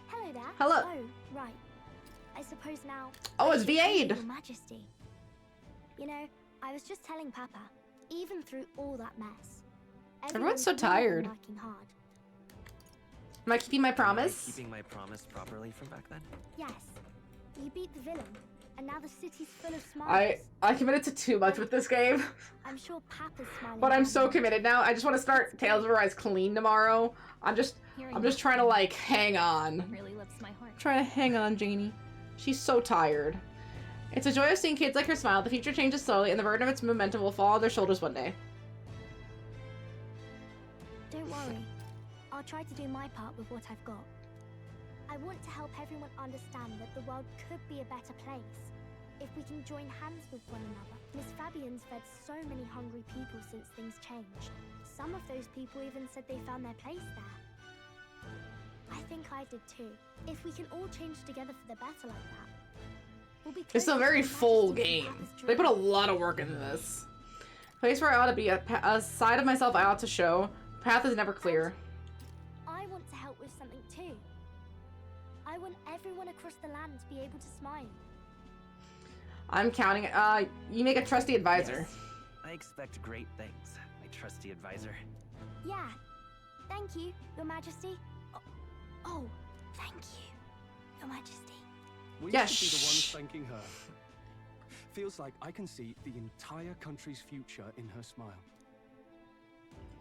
hello there. Hello. Oh, right. I suppose now. Oh, it's I should V8. thank Your Majesty. You know, I was just telling Papa, even through all that mess, Everyone's so everyone's really tired. been working hard. Am I keeping my promise? Keeping my promise properly from back then? Yes, you beat the villain, and now the city's full of smiles. I committed to too much with this game. I'm sure Papa's smiling. But I'm down so there. committed now. I just want to start Tales of Arise clean tomorrow. I'm just trying to like hang on. Really lifts my heart. Trying to hang on, Janie. She's so tired. It's a joy of seeing kids like her smile. The future changes slowly, and the burden of its momentum will fall on their shoulders one day. Don't worry. I'll try to do my part with what I've got. I want to help everyone understand that the world could be a better place if we can join hands with one another. Miss Fabian's fed so many hungry people since things changed. Some of those people even said they found their place there. I think I did too. If we can all change together for the better like that, we'll be It's a closer very to full Majesty's game. Papa's They put a dream. lot of work into this. Place where I ought to be, a side of myself I ought to show. Path is never clear. I want to help with something too. I want everyone across the land to be able to smile. I'm counting. You make a trusty advisor. Yes. I expect great things, my trusty advisor. Yeah. Thank you, Your Majesty. Oh, thank you, Your Majesty. We Yeah, should be the ones shh. thanking her. Feels like I can see the entire country's future in her smile.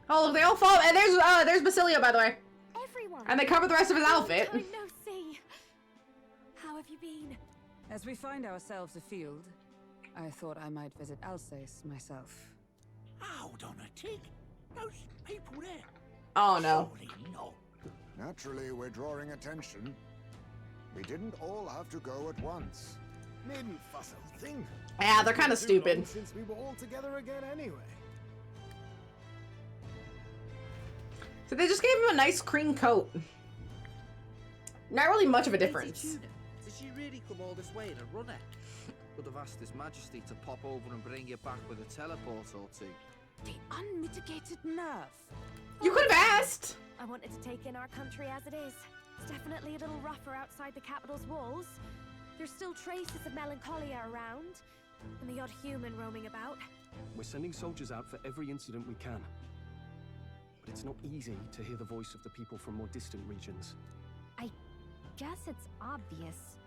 Oh, look, they all fall. And there's Basilio, by the way. Everyone. And they cover the rest of his outfit. Long time no see. How have you been? As we find ourselves afield, I thought I might visit Alsace myself. Hold on a tick. Those people there. Oh no. Holy no. Naturally, we're drawing attention. We didn't all have to go at once. Needn't fuss a thing. Yeah, they're kind of It's been too long stupid. Since we were all together again anyway. So they just gave him a nice cream coat. Not really much of a difference. Did she really come all this way in a runner? Would have asked His Majesty to pop over and bring you back with a teleport or two. The unmitigated nerve. You could have asked. I wanted to take in our country as it is. It's definitely a little rougher outside the capital's walls. There's still traces of melancholia around, and the odd human roaming about. We're sending soldiers out for every incident we can. But it's not easy to hear the voice of the people from more distant regions. I guess it's obvious.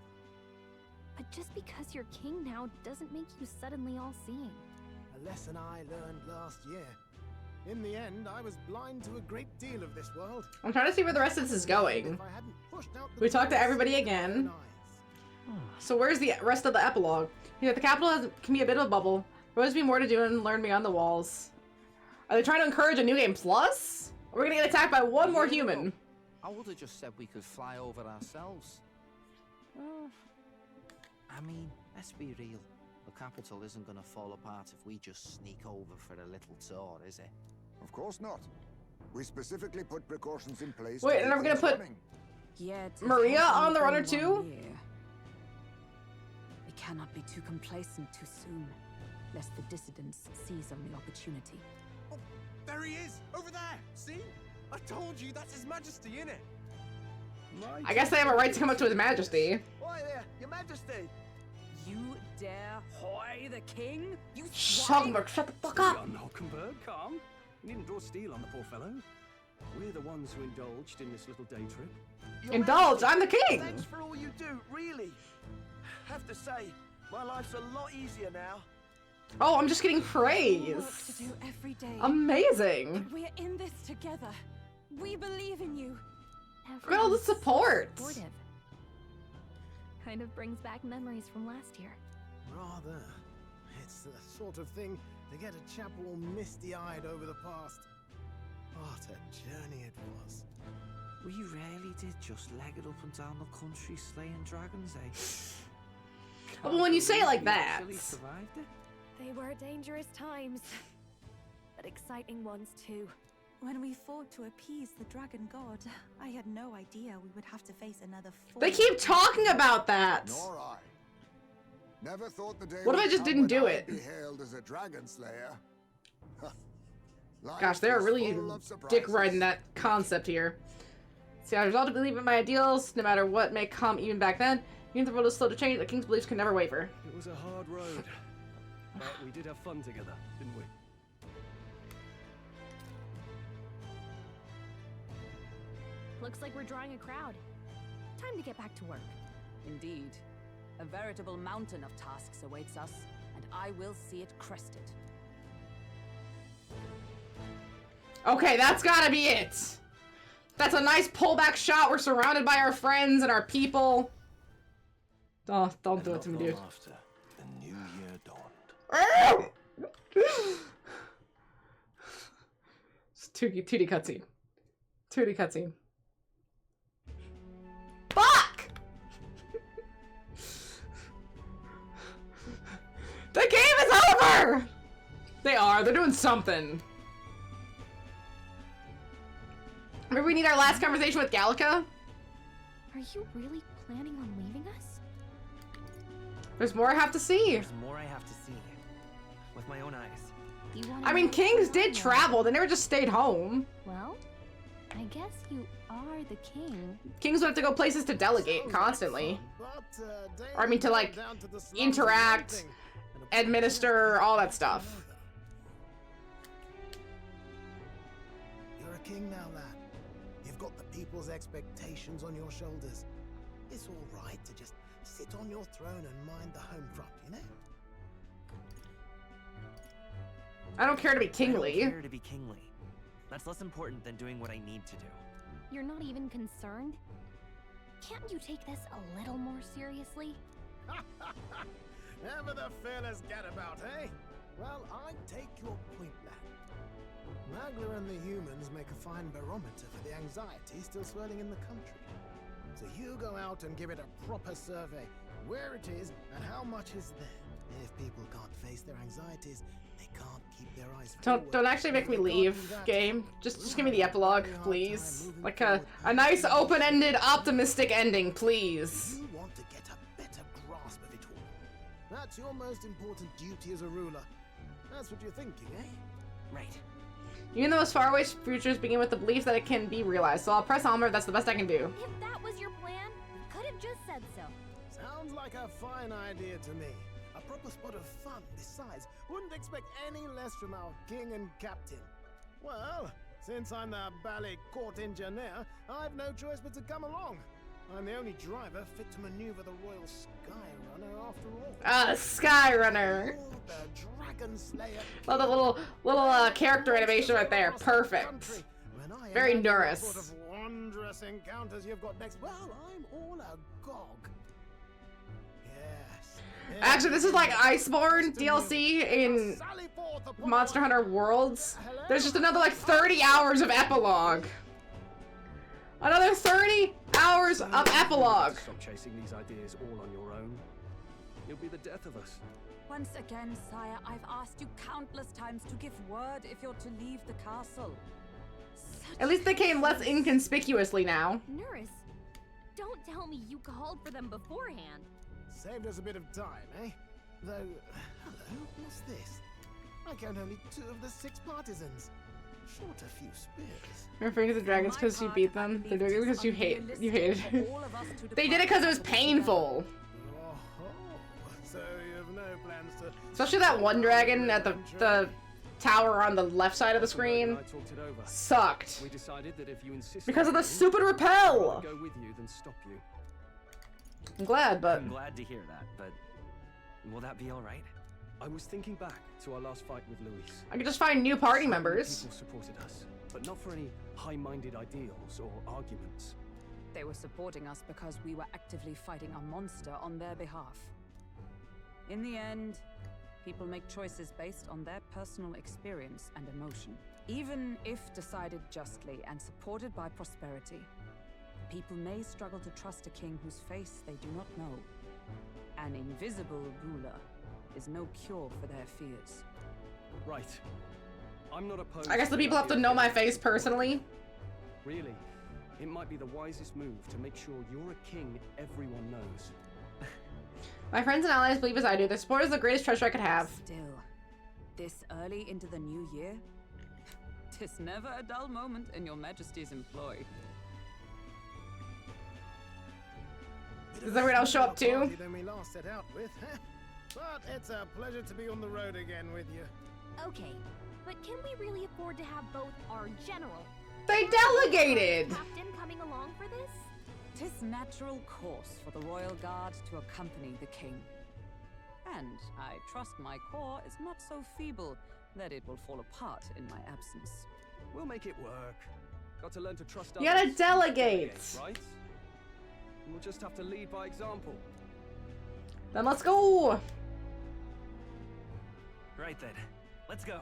But just because you're king now doesn't make you suddenly all-seeing. A lesson I learned last year. In the end, I was blind to a great deal of this world. I'm trying to see where the rest of this is going. We talked to everybody again. So where's the rest of the epilogue? You know, the capital can be a bit of a bubble. There must be more to do and learn beyond the walls. Are they trying to encourage a new game plus? Or are we gonna get attacked by one more human? I would have just said we could fly over ourselves. I mean, let's be real. The capital isn't gonna fall apart if we just sneak over for a little tour, is it? Of course not. We specifically put precautions in place. Wait, and are we gonna put Maria on the runner too? We cannot be too complacent too soon, lest the dissidents seize on the opportunity. Oh, there he is! Over there! See? I told you, that's His Majesty, innit? I guess they have a right to come up to His Majesty. Why there, Your Majesty! You dare hoy the king? You Schockenberg, shut the fuck up! Hockenberg, calm. You needn't draw steel on the poor fellow. We're the ones who indulged in this little day trip. Indulge? I'm the king! Thanks for all you do, really. Have to say, my life's a lot easier now. Oh, I'm just getting praise. Work to do every day. Amazing. But we're in this together. We believe in you. Look at all the support. Supportive. Kind of brings back memories from last year. Rather. It's the sort of thing to get a chap all misty-eyed over the past. What a journey it was. We really did just leg it up and down the country slaying dragons, eh? Well, when you say it like that. Actually survived it. They were dangerous times, but exciting ones too. When we fought to appease the dragon god, I had no idea we would have to face another They keep talking about that. Nor I. Never thought the day What if I would just come didn't when do I'd it? be hailed as a dragon slayer. Life Gosh, they're is really full of dick surprises. riding that concept here. See, I resolved to believe in my ideals, no matter what may come even back then. Even if the world is slow to change, the king's beliefs can never waver. It was a hard road. But we did have fun together, didn't we? Looks like we're drawing a crowd. Time to get back to work. Indeed. A veritable mountain of tasks awaits us, and I will see it crested. Okay, that's gotta be it. That's a nice pullback shot. We're surrounded by our friends and our people. Oh, don't do it to me, dude. After the new year dawned. It's 2D cutscene. 2D cutscene. Fuck! The game is over! They are. They're doing something. Maybe we need our last conversation with Gallica? Are you really planning on leaving us? There's more I have to see. There's more I have to see. With my own eyes. You wanna I mean, know kings why? did travel. They never just stayed home. Well, I guess you are the king. Kings would have to go places to delegate constantly. Or I mean to like interact, administer, all that stuff. You're a king now, lad. You've got the people's expectations on your shoulders. It's all right to just sit on your throne and mind the home front, you know? I don't care to be kingly. I don't care to be kingly. That's less important than doing what I need to do. You're not even concerned? Can't you take this a little more seriously? Ever the fearless gadabout, eh? Well, I take your point, lad. Magla and the humans make a fine barometer for the anxiety still swirling in the country. So you go out and give it a proper survey, where it is and how much is there. If people can't face their anxieties, they can't keep their eyes Don't actually make me leave, game. Just give me the epilogue, please. Like a nice open-ended, optimistic ending, please. You want to get a better grasp of it all. That's your most important duty as a ruler. That's what you're thinking, eh? Right. Even the most faraway futures begin with the belief that it can be realized, so I'll press onward. That's the best I can do. If that was your plan, you could have just said so. Sounds like a fine idea to me. A proper spot of fun this size. Wouldn't expect any less from our king and captain. Well, since I'm the ballet court engineer, I've no choice but to come along. I'm the only driver fit to maneuver the Royal Skyrunner after all. Ah, Skyrunner. The Dragon Slayer. Love the little character animation right there. Perfect. Very Norris. What sort of wondrous encounters you've got next? Well, I'm all agog. Yes. Actually, this is like Iceborne DLC in Monster Hunter Worlds. There's just another like 30 hours of epilogue. Another 30 hours of epilogue. Stop chasing these ideas all on your own. You'll be the death of us. Once again, sire, I've asked you countless times to give word if you're to leave the castle. At least they came less inconspicuously now. Nurse, don't tell me you called for them beforehand. Saved us a bit of time, eh? Though, hello, what's this? I count only 2 of the 6 partisans. Short a few spears. You're referring to the dragons because you beat them. They're doing it because you hated it. They did it because it was painful. So you have no plans to... Especially that one dragon at the tower on the left side of the screen. Sucked. We decided that if you insist because of the stupid repel. Go with you than stop you. I'm glad, but I'm glad to hear that, but will that be all right? I was thinking back to our last fight with Luis. I could just find new party members. People supported us, but not for any high-minded ideals or arguments. They were supporting us because we were actively fighting a monster on their behalf. In the end, people make choices based on their personal experience and emotion. Even if decided justly and supported by prosperity, people may struggle to trust a king whose face they do not know. An invisible ruler is no cure for their fears. Right. I'm not opposed. I guess the people have to know my face personally. Really, it might be the wisest move to make sure you're a king everyone knows. My friends and allies believe as I do. Their support is the greatest treasure I could have. Still, this early into the new year, 'tis never a dull moment in your Majesty's employ. Does everyone else show up too? Than we last set out with, but it's a pleasure to be on the road again with you. Okay, but can we really afford to have both our general They delegated! captain coming along for this? 'Tis natural course for the royal guard to accompany the king. And I trust my corps is not so feeble that it will fall apart in my absence. We'll make it work. Got to learn to trust You gotta others. delegate. Right? We'll just have to lead by example. Then let's go! Right then, let's go.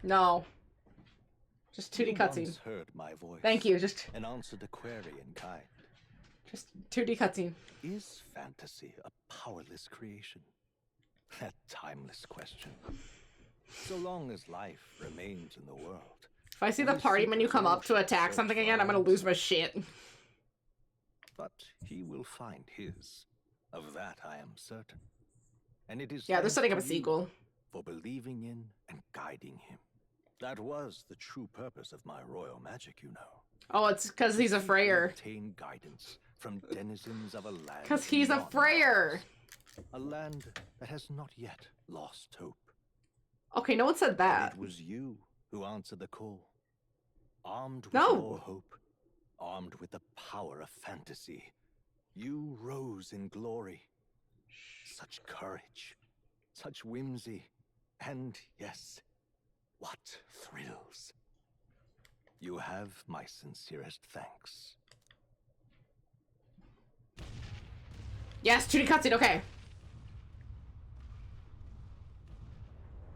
No. Just 2D You cutscene. once heard my voice. Thank you, just and answered a query in kind. Just 2D cutscene. Is fantasy a powerless creation? That timeless question. So long as life remains in the world. If I see the party menu come up to attack something again, I'm gonna lose my shit. But he will find his. Of that I am certain. And it is Yeah, they're thanks setting up to a you sequel. for believing in and guiding him. That was the true purpose of my royal magic, you know. Oh, it's because he's a Freyer. Obtain guidance from denizens of a land. Because he's a beyond Freyer. a land that has not yet lost hope. Okay, no one said that. It was you who answered the call. Armed with No. your hope, armed with the power of fantasy, you rose in glory. Such courage, such whimsy, and yes, what thrills. You have my sincerest thanks. Yes, 2D cutscene, okay.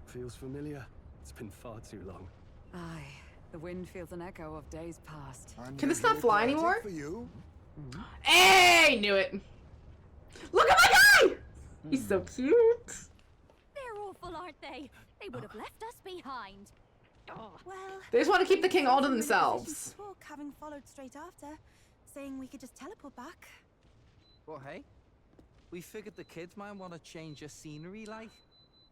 Feels familiar. It's been far too long. Aye, the wind feels an echo of days past. Can this not fly anymore? For you. Hey, knew it. Look at my guy! He's so cute. they? They would have left us behind. Oh. Well, They just want to keep the king all to really themselves. positioned to talk, having followed straight after, saying we could just teleport back. Well, hey, we figured the kids might want to change your scenery, like.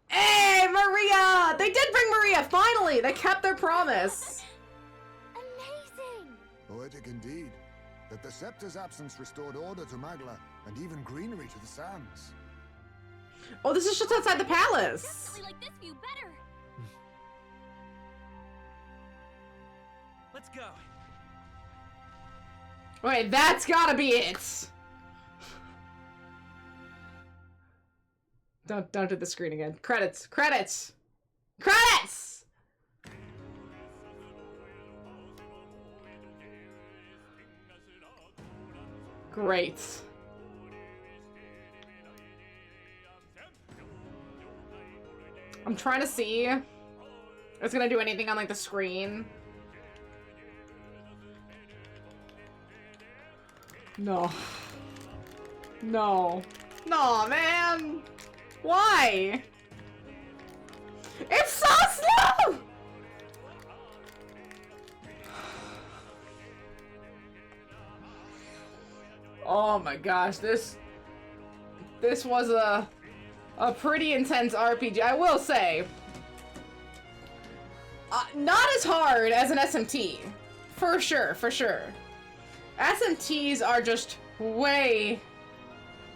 Hey, Maria! They did bring Maria, finally! They kept their promise. Amazing! Poetic indeed. That the scepter's absence restored order to Magla, and even greenery to the sands. Oh, this is just outside the palace. Definitely like this view better. Let's go. Wait, that's gotta be it. Don't do the screen again. Credits, credits, credits! Great. I'm trying to see if it's gonna do anything on like the screen. No. No. No, man! Why? It's so slow! Oh my gosh, this was a pretty intense RPG, I will say. Not as hard as an SMT. For sure, for sure. SMTs are just way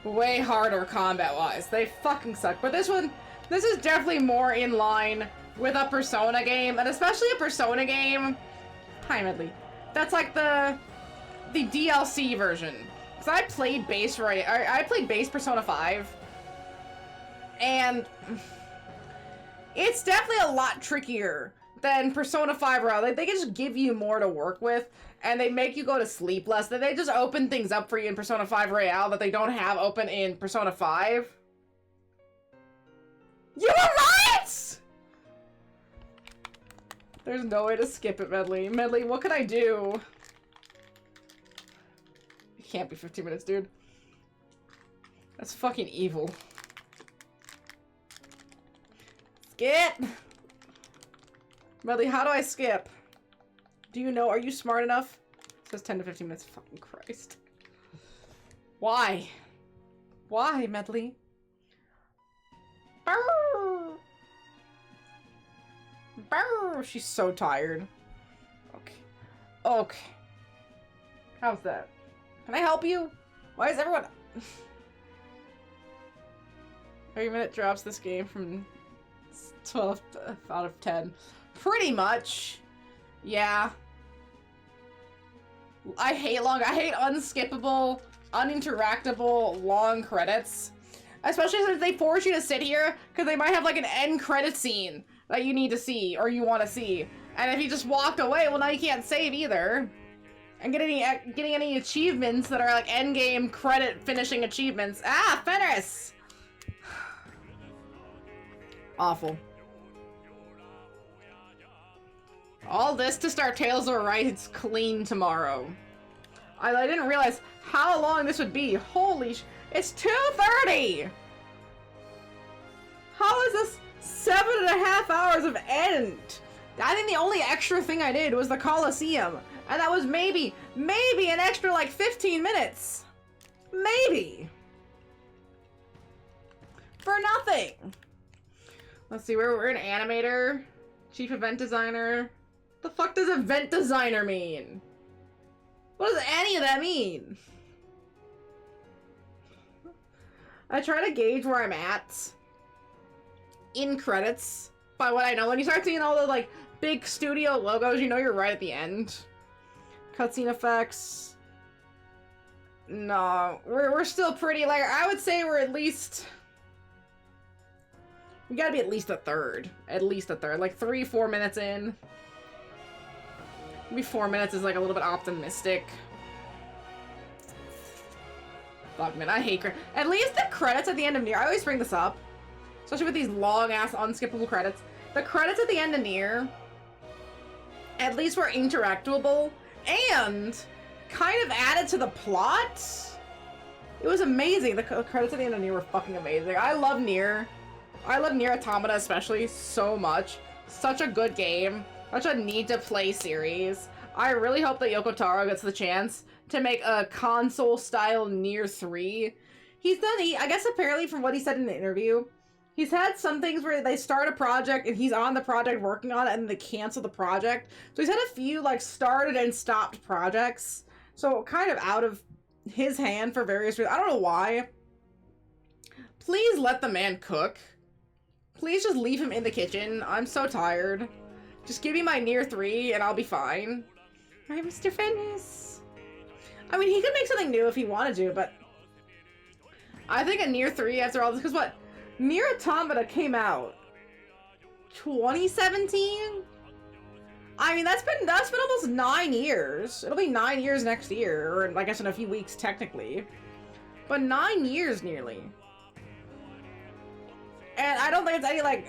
harder combat-wise. They fucking suck. But this is definitely more in line with a Persona game, and especially a Persona game. Hi, Medley. That's like the DLC version. Because I played base I played base Persona 5, and it's definitely a lot trickier than Persona 5 Royal. Like, they can just give you more to work with, and they make you go to sleep less. They just open things up for you in Persona 5 Royale that they don't have open in Persona 5. You were right! There's no way to skip it, Medley. Medley, what can I do? It can't be 15 minutes, dude. That's fucking evil. Skip! Medley, how do I skip? Do you know? Are you smart enough? It says 10 to 15 minutes. Fucking Christ. Why? Why, Medley? Brr. Brr. She's so tired. Okay. Okay. How's that? Can I help you? Why is everyone... Every minute drops this game from 12 out of 10. Pretty much. Yeah. I hate unskippable, uninteractable, long credits. Especially since they force you to sit here, because they might have like an end credit scene that you need to see, or you want to see. And if you just walked away, well now you can't save either. And getting any achievements that are like end game credit finishing achievements. Ah, Fenris! Awful. All this to start Tales of Arise clean tomorrow. I didn't realize how long this would be. Holy sh- It's 2:30! How is this 7.5 hours of end? I think the only extra thing I did was the Colosseum. And that was maybe an extra like 15 minutes. Maybe. For nothing. Let's see, we're an animator. Chief event designer. The fuck does event designer mean? What does any of that mean? I try to gauge where I'm at in credits by what I know. When you start seeing all the like big studio logos, you know you're right at the end. Cutscene effects. No, we're still pretty, like, I would say we're at least... We gotta be at least a third. At least a third. Like 3-4 minutes in. Maybe 4 minutes is like a little bit optimistic. Fuck, man, I hate credits. At least the credits at the end of Nier, I always bring this up. Especially with these long-ass, unskippable credits. The credits at the end of Nier, at least were interactable and kind of added to the plot. It was amazing. The credits at the end of Nier were fucking amazing. I love Nier. I love Nier Automata especially so much. Such a good game. Such a need-to-play series. I really hope that Yoko Taro gets the chance to make a console-style Nier 3. He's done, I guess apparently from what he said in the interview, he's had some things where they start a project and he's on the project working on it and they cancel the project. So he's had a few like started and stopped projects. So kind of out of his hand for various reasons. I don't know why. Please let the man cook. Please just leave him in the kitchen. I'm so tired. Just give me my Nier 3 and I'll be fine. Alright, Mr. Fenris. I mean, he could make something new if he wanted to, but I think a Nier 3 after all this, because what? Nier Automata came out 2017? I mean, that's been almost 9 years. It'll be 9 years next year, or I guess in a few weeks technically. But 9 years nearly. And I don't think it's any like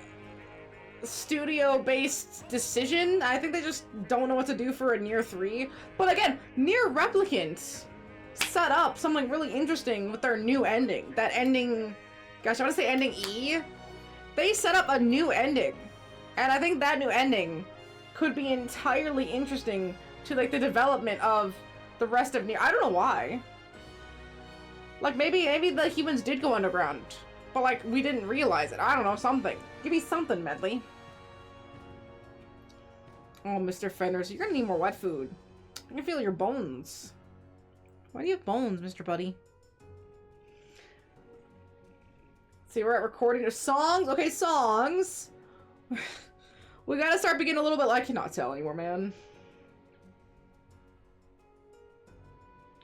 studio-based decision. I think they just don't know what to do for a Nier 3. But again, Nier Replicant set up something really interesting with their new ending. That ending, gosh, I want to say ending E. They set up a new ending. And I think that new ending could be entirely interesting to like the development of the rest of Nier. I don't know why. Like maybe the humans did go underground, but like we didn't realize it. I don't know, something. Give me something, Medley. Oh, Mr. Fenders, you're gonna need more wet food. I can feel your bones. Why do you have bones, Mr. Buddy? See, we're at recording of songs. Okay, songs. We gotta start beginning a little bit. I cannot tell anymore, man.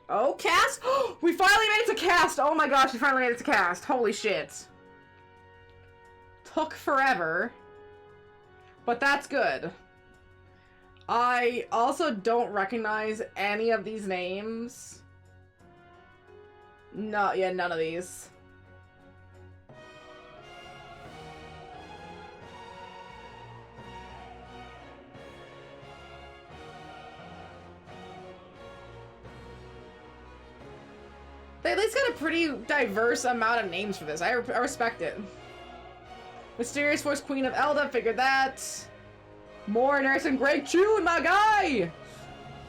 Oh, cast! We finally made it to cast! Oh my gosh, we finally made it to cast. Holy shit. Took forever. But that's good. I also don't recognize any of these names. No, yeah, none of these. They at least got a pretty diverse amount of names for this. I respect it. Mysterious Force Queen of Elda, figured that. More Harrison, great tune, my guy!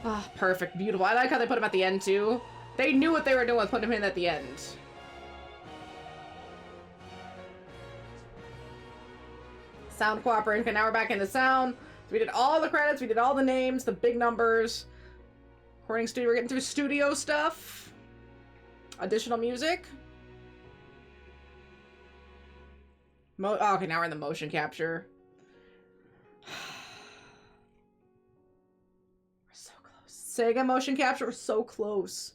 Ah, perfect, beautiful. I like how they put him at the end, too. They knew what they were doing with putting him in at the end. Sound cooperation. Okay, now we're back into sound. So we did all the credits, we did all the names, the big numbers. Recording studio, we're getting through studio stuff. Additional music. Oh, okay, now we're in the motion capture. We're so close. Sega motion capture, we're so close.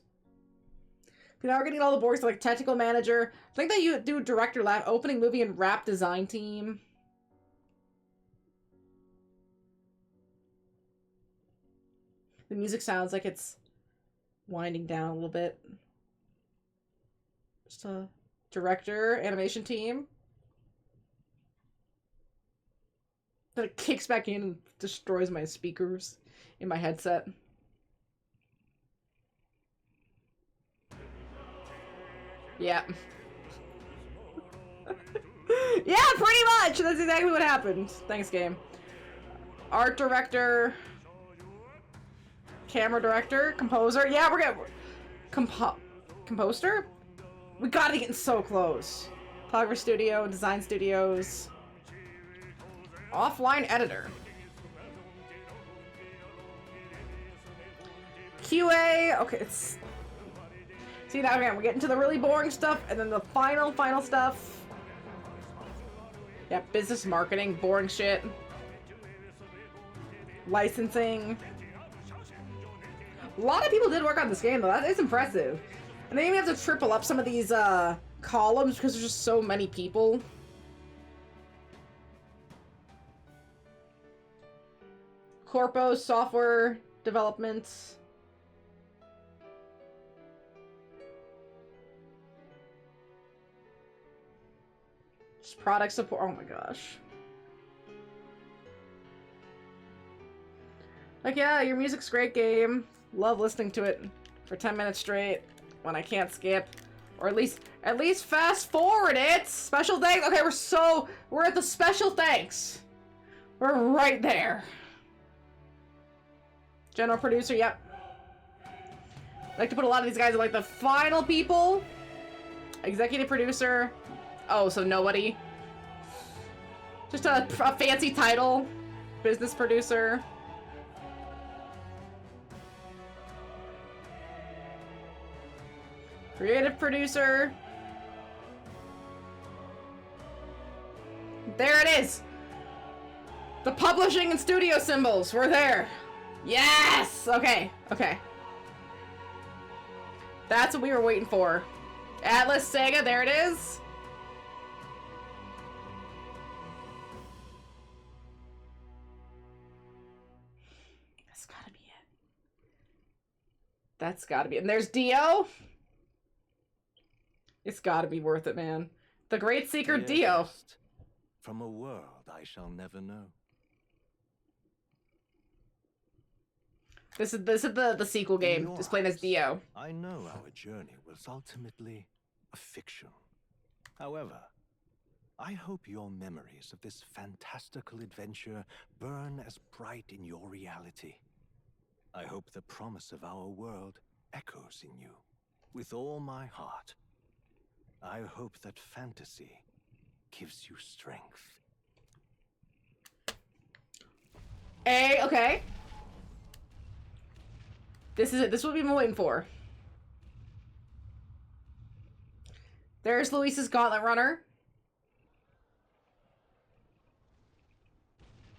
Okay, now we're getting all the boards like technical manager. I think that you do director, lab, opening movie, and rap design team. The music sounds like it's winding down a little bit. Just a director, animation team. Then it kicks back in and destroys my speakers in my headset. Yeah. Yeah, pretty much! That's exactly what happened. Thanks, game. Art director. Camera director. Composer. Yeah, we're getting... Composer? We gotta be getting so close. Photographer studio, design studios. Offline editor. QA. Okay, it's... See, now again, we're getting to the really boring stuff, and then the final stuff. Yeah, business marketing, boring shit. Licensing. A lot of people did work on this game, though. That is impressive. And they even have to triple up some of these columns because there's just so many people. Corpo, software development. Just product support. Oh my gosh. Like, yeah, your music's great, game. Love listening to it for 10 minutes straight when I can't skip. Or at least fast forward it. Special thanks. Okay, we're at the special thanks. We're right there. General producer, yep. I like to put a lot of these guys in like the final people. Executive producer. Oh, so nobody. Just a fancy title. Business producer. Creative producer. There it is. The publishing and studio symbols. We're there. Yes! Okay, okay. That's what we were waiting for. Atlas Sega, there it is. That's gotta be it. That's gotta be it. And there's Dio. It's gotta be worth it, man. The Great Seeker Dio. From a world I shall never know. This is the sequel game, displayed as Dio. I know our journey was ultimately a fiction. However, I hope your memories of this fantastical adventure burn as bright in your reality. I hope the promise of our world echoes in you with all my heart. I hope that fantasy gives you strength. Okay. This is it. This is what we've been waiting for. There's Luis's Gauntlet Runner.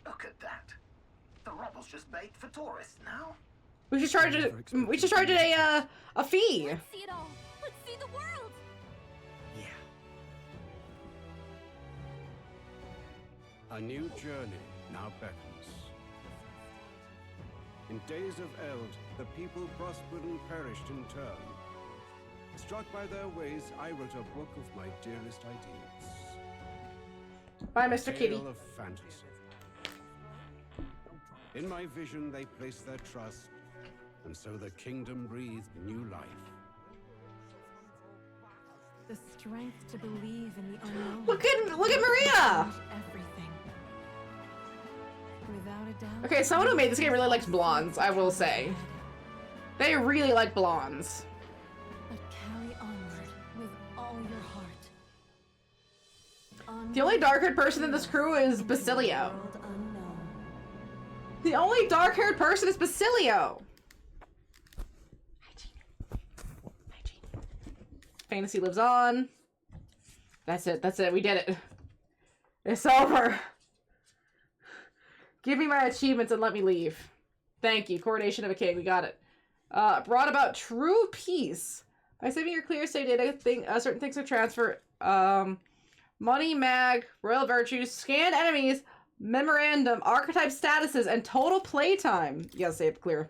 Look at that. The rubble's just baked for tourists now. We should charge it. We should charge it a fee. Let's see it all. Let's see the world. A new journey now beckons. In days of Eld, the people prospered and perished in turn. Struck by their ways, I wrote a book of my dearest ideas. Bye, Mr. A Kitty. tale of fantasy. In my vision, they placed their trust, and so the kingdom breathed new life. The strength to believe in the unknown. Look at Maria. Everything. Without a doubt. Okay, someone who made this game really likes blondes, I will say. They really like blondes. But carry onward with all your heart. The only dark-haired person in this crew is Basilio. The only dark-haired person is Basilio. Fantasy lives on. That's it. That's it. We did it. It's over. Give me my achievements and let me leave. Thank you. Coronation of a king. We got it. Brought about true peace. By saving your clear state data, certain things are transferred. Money, mag, royal virtues, scanned enemies, memorandum, archetype statuses, and total playtime. You gotta save clear.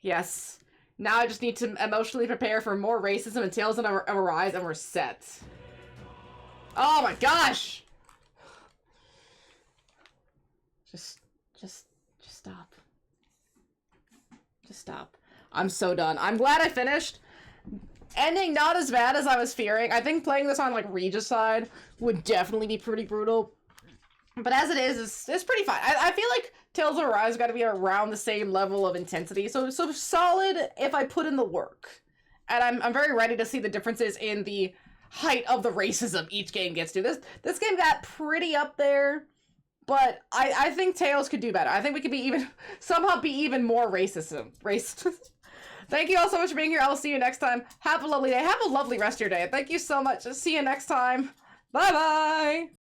Yes. Now I just need to emotionally prepare for more racism and tales of arise, and we're set. Oh my gosh! Just stop. Just stop. I'm so done. I'm glad I finished. Ending not as bad as I was fearing. I think playing this on like Regis side would definitely be pretty brutal. But as it is, it's pretty fine. I feel like Tales of Arise got to be around the same level of intensity. So solid if I put in the work. And I'm very ready to see the differences in the height of the racism each game gets to. This game got pretty up there. But I think Tales could do better. I think we could be somehow be even more racist. Thank you all so much for being here. I will see you next time. Have a lovely day. Have a lovely rest of your day. Thank you so much. See you next time. Bye-bye.